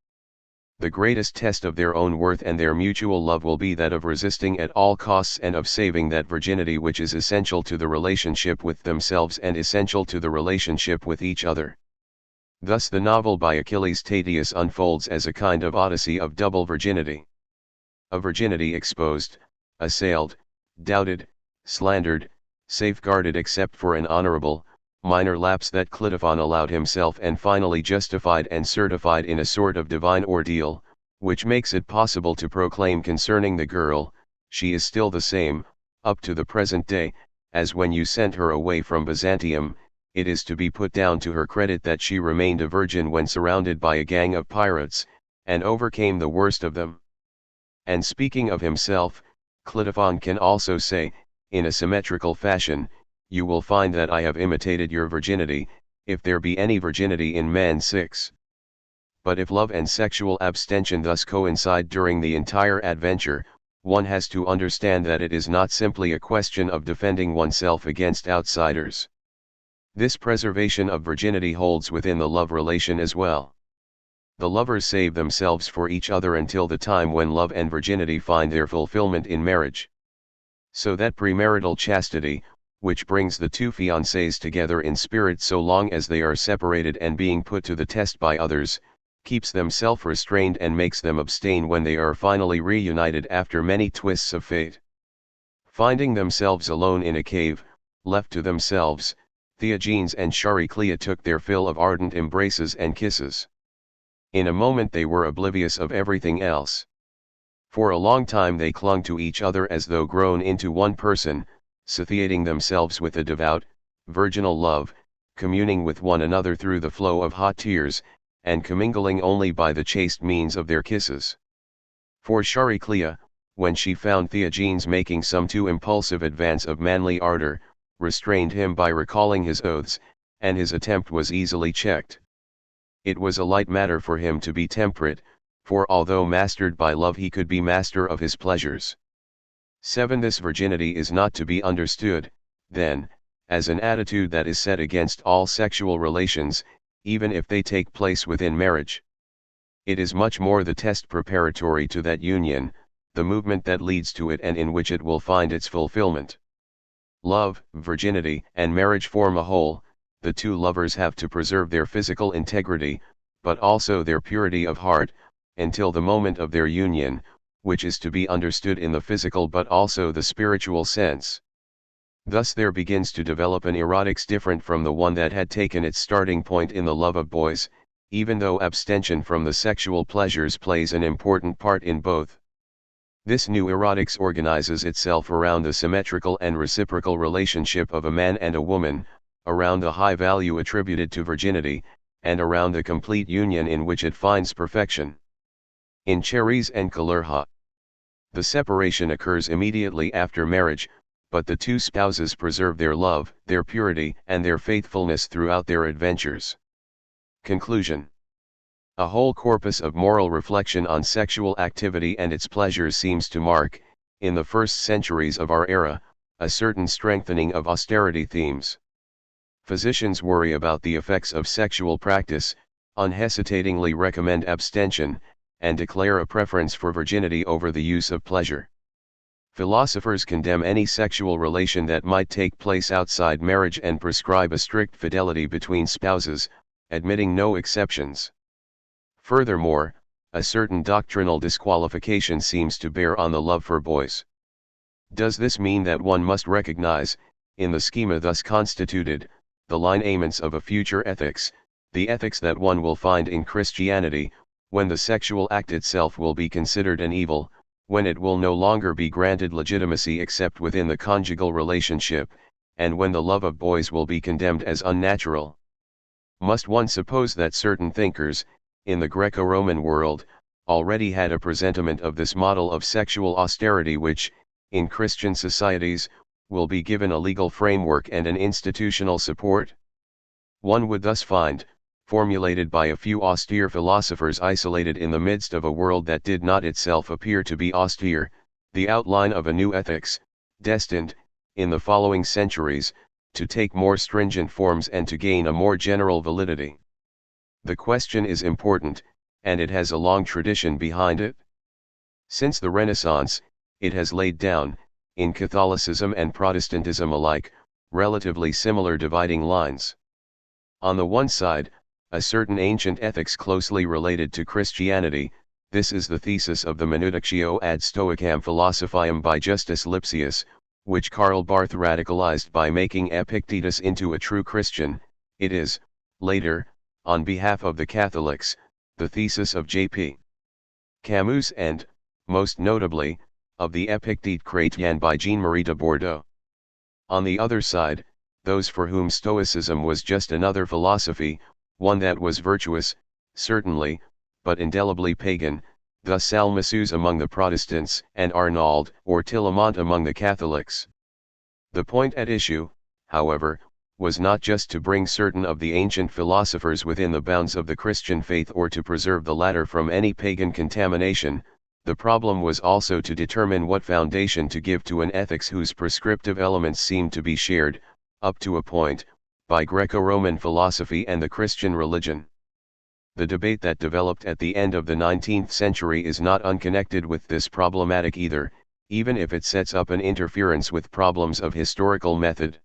The greatest test of their own worth and their mutual love will be that of resisting at all costs and of saving that virginity which is essential to the relationship with themselves and essential to the relationship with each other. Thus the novel by Achilles Tatius unfolds as a kind of odyssey of double virginity. A virginity exposed, assailed, doubted, slandered, safeguarded except for an honorable, minor lapse that Clitophon allowed himself, and finally justified and certified in a sort of divine ordeal, which makes it possible to proclaim concerning the girl, she is still the same, up to the present day, as when you sent her away from Byzantium. It is to be put down to her credit that she remained a virgin when surrounded by a gang of pirates, and overcame the worst of them. And speaking of himself, Clitophon can also say, in a symmetrical fashion, you will find that I have imitated your virginity, if there be any virginity in men. 6. But if love and sexual abstention thus coincide during the entire adventure, one has to understand that it is not simply a question of defending oneself against outsiders. This preservation of virginity holds within the love relation as well. The lovers save themselves for each other until the time when love and virginity find their fulfillment in marriage. So that premarital chastity, which brings the two fiancés together in spirit so long as they are separated and being put to the test by others, keeps them self-restrained and makes them abstain when they are finally reunited after many twists of fate. Finding themselves alone in a cave, left to themselves, Theogenes and Chariclea took their fill of ardent embraces and kisses. In a moment they were oblivious of everything else. For a long time they clung to each other as though grown into one person, satiating themselves with a devout, virginal love, communing with one another through the flow of hot tears, and commingling only by the chaste means of their kisses. For Chariclea, when she found Theogenes making some too impulsive advance of manly ardor, restrained him by recalling his oaths, and his attempt was easily checked. It was a light matter for him to be temperate, for although mastered by love he could be master of his pleasures. 7. This virginity is not to be understood, then, as an attitude that is set against all sexual relations, even if they take place within marriage. It is much more the test preparatory to that union, the movement that leads to it and in which it will find its fulfillment. Love, virginity, and marriage form a whole. The two lovers have to preserve their physical integrity, but also their purity of heart, until the moment of their union, which is to be understood in the physical but also the spiritual sense. Thus there begins to develop an erotics different from the one that had taken its starting point in the love of boys, even though abstention from the sexual pleasures plays an important part in both. This new erotics organizes itself around the symmetrical and reciprocal relationship of a man and a woman, around the high value attributed to virginity, and around the complete union in which it finds perfection. In Charis and Calurha, the separation occurs immediately after marriage, but the two spouses preserve their love, their purity, and their faithfulness throughout their adventures. Conclusion. A whole corpus of moral reflection on sexual activity and its pleasures seems to mark, in the first centuries of our era, a certain strengthening of austerity themes. Physicians worry about the effects of sexual practice, unhesitatingly recommend abstention, and declare a preference for virginity over the use of pleasure. Philosophers condemn any sexual relation that might take place outside marriage and prescribe a strict fidelity between spouses, admitting no exceptions. Furthermore, a certain doctrinal disqualification seems to bear on the love for boys. Does this mean that one must recognize, in the schema thus constituted, the lineaments of a future ethics, the ethics that one will find in Christianity, when the sexual act itself will be considered an evil, when it will no longer be granted legitimacy except within the conjugal relationship, and when the love of boys will be condemned as unnatural? Must one suppose that certain thinkers, in the Greco-Roman world, already had a presentiment of this model of sexual austerity which, in Christian societies, will be given a legal framework and an institutional support? One would thus find, formulated by a few austere philosophers isolated in the midst of a world that did not itself appear to be austere, the outline of a new ethics, destined, in the following centuries, to take more stringent forms and to gain a more general validity. The question is important, and it has a long tradition behind it. Since the Renaissance, it has laid down, in Catholicism and Protestantism alike, relatively similar dividing lines. On the one side, a certain ancient ethics closely related to Christianity. This is the thesis of the Menudictio ad Stoicam Philosophiam by Justus Lipsius, which Karl Barth radicalized by making Epictetus into a true Christian. It is, later, on behalf of the Catholics, the thesis of J.P. Camus and, most notably, of the Epictete Chrétien by Jean-Marie de Bordeaux. On the other side, those for whom Stoicism was just another philosophy, one that was virtuous, certainly, but indelibly pagan, thus Salmasius among the Protestants and Arnauld or Tillemont among the Catholics. The point at issue, however, was not just to bring certain of the ancient philosophers within the bounds of the Christian faith or to preserve the latter from any pagan contamination. The problem was also to determine what foundation to give to an ethics whose prescriptive elements seemed to be shared, up to a point, by Greco-Roman philosophy and the Christian religion. The debate that developed at the end of the 19th century is not unconnected with this problematic either, even if it sets up an interference with problems of historical method.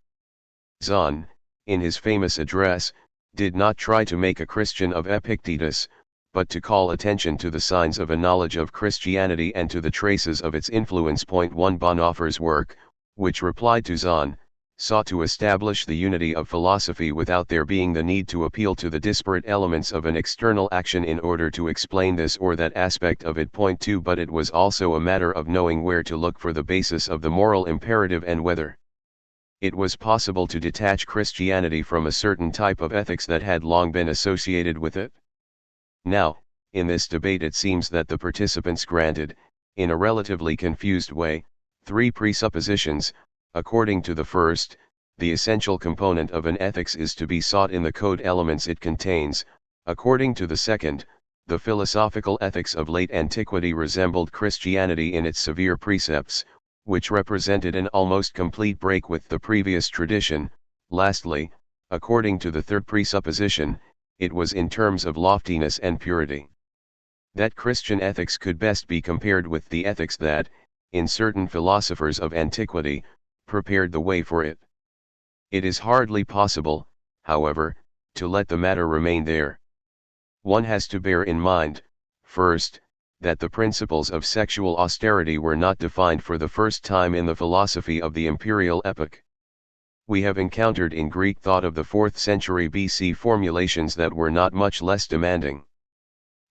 Zahn, in his famous address, did not try to make a Christian of Epictetus, but to call attention to the signs of a knowledge of Christianity and to the traces of its influence. 1 Bonhoeffer's work, which replied to Zahn, sought to establish the unity of philosophy without there being the need to appeal to the disparate elements of an external action in order to explain this or that aspect of it. 2 But it was also a matter of knowing where to look for the basis of the moral imperative and whether it was possible to detach Christianity from a certain type of ethics that had long been associated with it. Now, in this debate it seems that the participants granted, in a relatively confused way, three presuppositions. According to the first, the essential component of an ethics is to be sought in the code elements it contains. According to the second, the philosophical ethics of late antiquity resembled Christianity in its severe precepts, which represented an almost complete break with the previous tradition. Lastly, according to the third presupposition, it was in terms of loftiness and purity that Christian ethics could best be compared with the ethics that, in certain philosophers of antiquity, prepared the way for it. It is hardly possible, however, to let the matter remain there. One has to bear in mind, first, that the principles of sexual austerity were not defined for the first time in the philosophy of the imperial epoch. We have encountered in Greek thought of the 4th century BC formulations that were not much less demanding.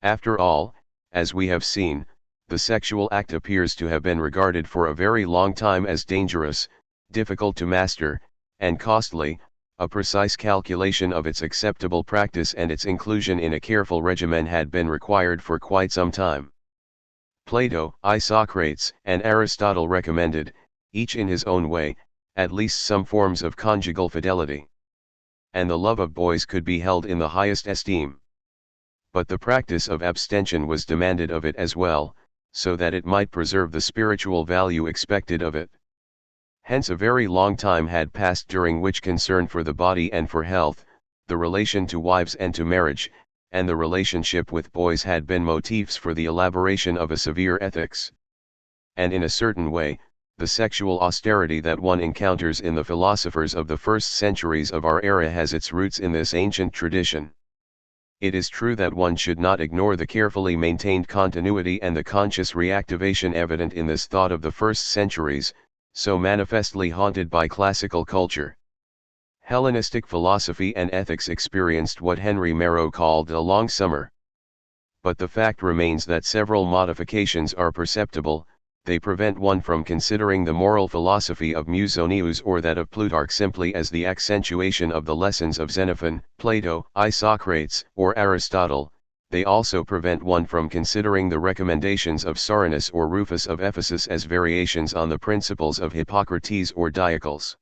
After all, as we have seen, the sexual act appears to have been regarded for a very long time as dangerous, difficult to master, and costly. A precise calculation of its acceptable practice and its inclusion in a careful regimen had been required for quite some time. Plato, Isocrates, and Aristotle recommended, each in his own way, at least some forms of conjugal fidelity. And the love of boys could be held in the highest esteem. But the practice of abstention was demanded of it as well, so that it might preserve the spiritual value expected of it. Hence a very long time had passed during which concern for the body and for health, the relation to wives and to marriage, and the relationship with boys had been motifs for the elaboration of a severe ethics. And in a certain way, the sexual austerity that one encounters in the philosophers of the first centuries of our era has its roots in this ancient tradition. It is true that one should not ignore the carefully maintained continuity and the conscious reactivation evident in this thought of the first centuries, so manifestly haunted by classical culture. Hellenistic philosophy and ethics experienced what Henry Marrow called a long summer. But the fact remains that several modifications are perceptible. They prevent one from considering the moral philosophy of Musonius or that of Plutarch simply as the accentuation of the lessons of Xenophon, Plato, Isocrates, or Aristotle. They also prevent one from considering the recommendations of Soranus or Rufus of Ephesus as variations on the principles of Hippocrates or Diocles.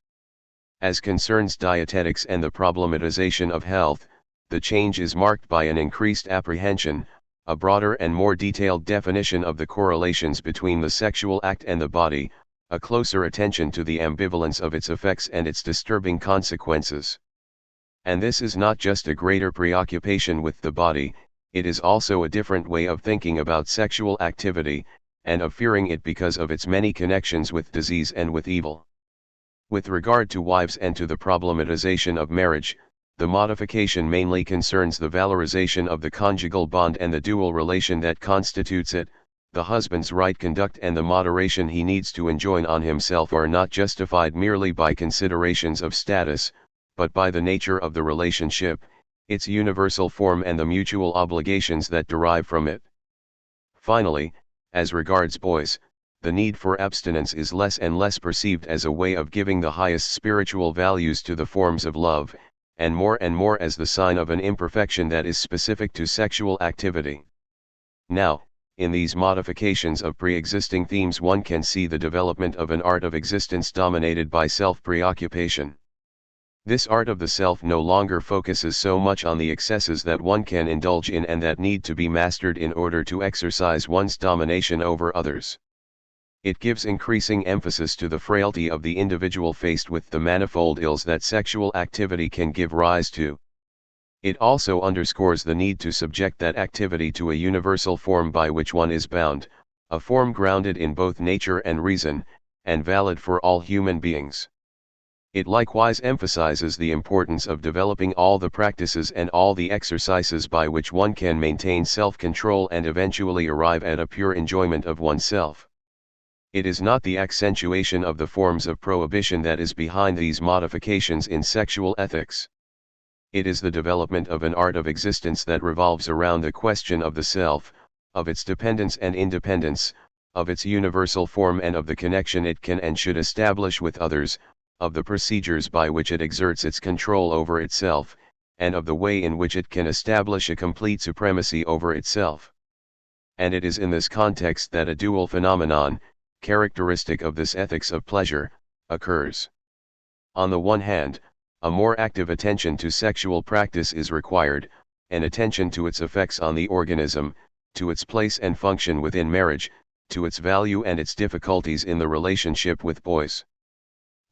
As concerns dietetics and the problematization of health, the change is marked by an increased apprehension, a broader and more detailed definition of the correlations between the sexual act and the body, a closer attention to the ambivalence of its effects and its disturbing consequences. And this is not just a greater preoccupation with the body, it is also a different way of thinking about sexual activity, and of fearing it because of its many connections with disease and with evil. With regard to wives and to the problematization of marriage, the modification mainly concerns the valorization of the conjugal bond and the dual relation that constitutes it. The husband's right conduct and the moderation he needs to enjoin on himself are not justified merely by considerations of status, but by the nature of the relationship, its universal form and the mutual obligations that derive from it. Finally, as regards boys, the need for abstinence is less and less perceived as a way of giving the highest spiritual values to the forms of love, and more as the sign of an imperfection that is specific to sexual activity. Now, in these modifications of pre-existing themes one can see the development of an art of existence dominated by self-preoccupation. This art of the self no longer focuses so much on the excesses that one can indulge in and that need to be mastered in order to exercise one's domination over others. It gives increasing emphasis to the frailty of the individual faced with the manifold ills that sexual activity can give rise to. It also underscores the need to subject that activity to a universal form by which one is bound, a form grounded in both nature and reason, and valid for all human beings. It likewise emphasizes the importance of developing all the practices and all the exercises by which one can maintain self-control and eventually arrive at a pure enjoyment of oneself. It is not the accentuation of the forms of prohibition that is behind these modifications in sexual ethics. It is the development of an art of existence that revolves around the question of the self, of its dependence and independence, of its universal form and of the connection it can and should establish with others, of the procedures by which it exerts its control over itself, and of the way in which it can establish a complete supremacy over itself. And it is in this context that a dual phenomenon, characteristic of this ethics of pleasure, occurs. On the one hand, a more active attention to sexual practice is required, an attention to its effects on the organism, to its place and function within marriage, to its value and its difficulties in the relationship with boys.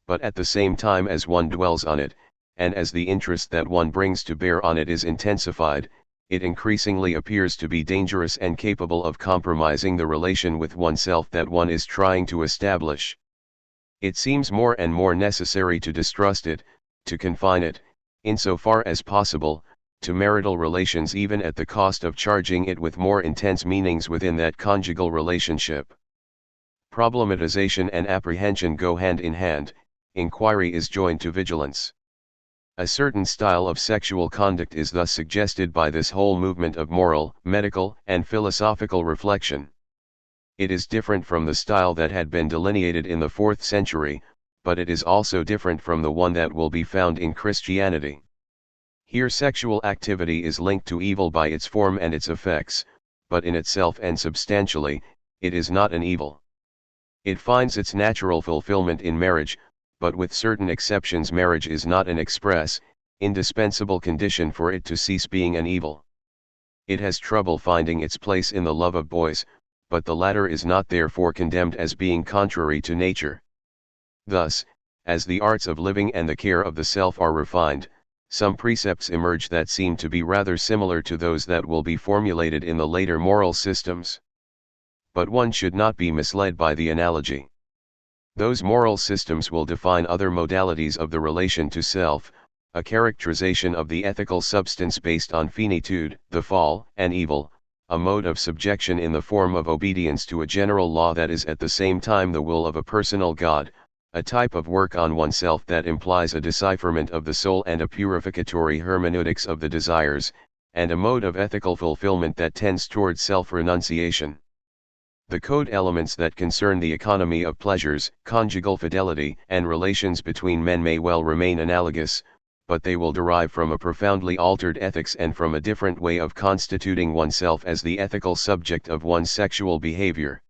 But at the same time as one dwells on it, and as the interest that one brings to bear on it is intensified, it increasingly appears to be dangerous and capable of compromising the relation with oneself that one is trying to establish. It seems more and more necessary to distrust it, to confine it, insofar as possible, to marital relations even at the cost of charging it with more intense meanings within that conjugal relationship. Problematization and apprehension go hand in hand. Inquiry is joined to vigilance. A certain style of sexual conduct is thus suggested by this whole movement of moral, medical, and philosophical reflection. It is different from the style that had been delineated in the 4th century, but it is also different from the one that will be found in Christianity. Here sexual activity is linked to evil by its form and its effects, but in itself and substantially, it is not an evil. It finds its natural fulfillment in marriage, but with certain exceptions marriage is not an express, indispensable condition for it to cease being an evil. It has trouble finding its place in the love of boys, but the latter is not therefore condemned as being contrary to nature. Thus, as the arts of living and the care of the self are refined, some precepts emerge that seem to be rather similar to those that will be formulated in the later moral systems. But one should not be misled by the analogy. Those moral systems will define other modalities of the relation to self, a characterization of the ethical substance based on finitude, the fall, and evil, a mode of subjection in the form of obedience to a general law that is at the same time the will of a personal God, a type of work on oneself that implies a decipherment of the soul and a purificatory hermeneutics of the desires, and a mode of ethical fulfillment that tends toward self-renunciation. The code elements that concern the economy of pleasures, conjugal fidelity, and relations between men may well remain analogous, but they will derive from a profoundly altered ethics and from a different way of constituting oneself as the ethical subject of one's sexual behavior.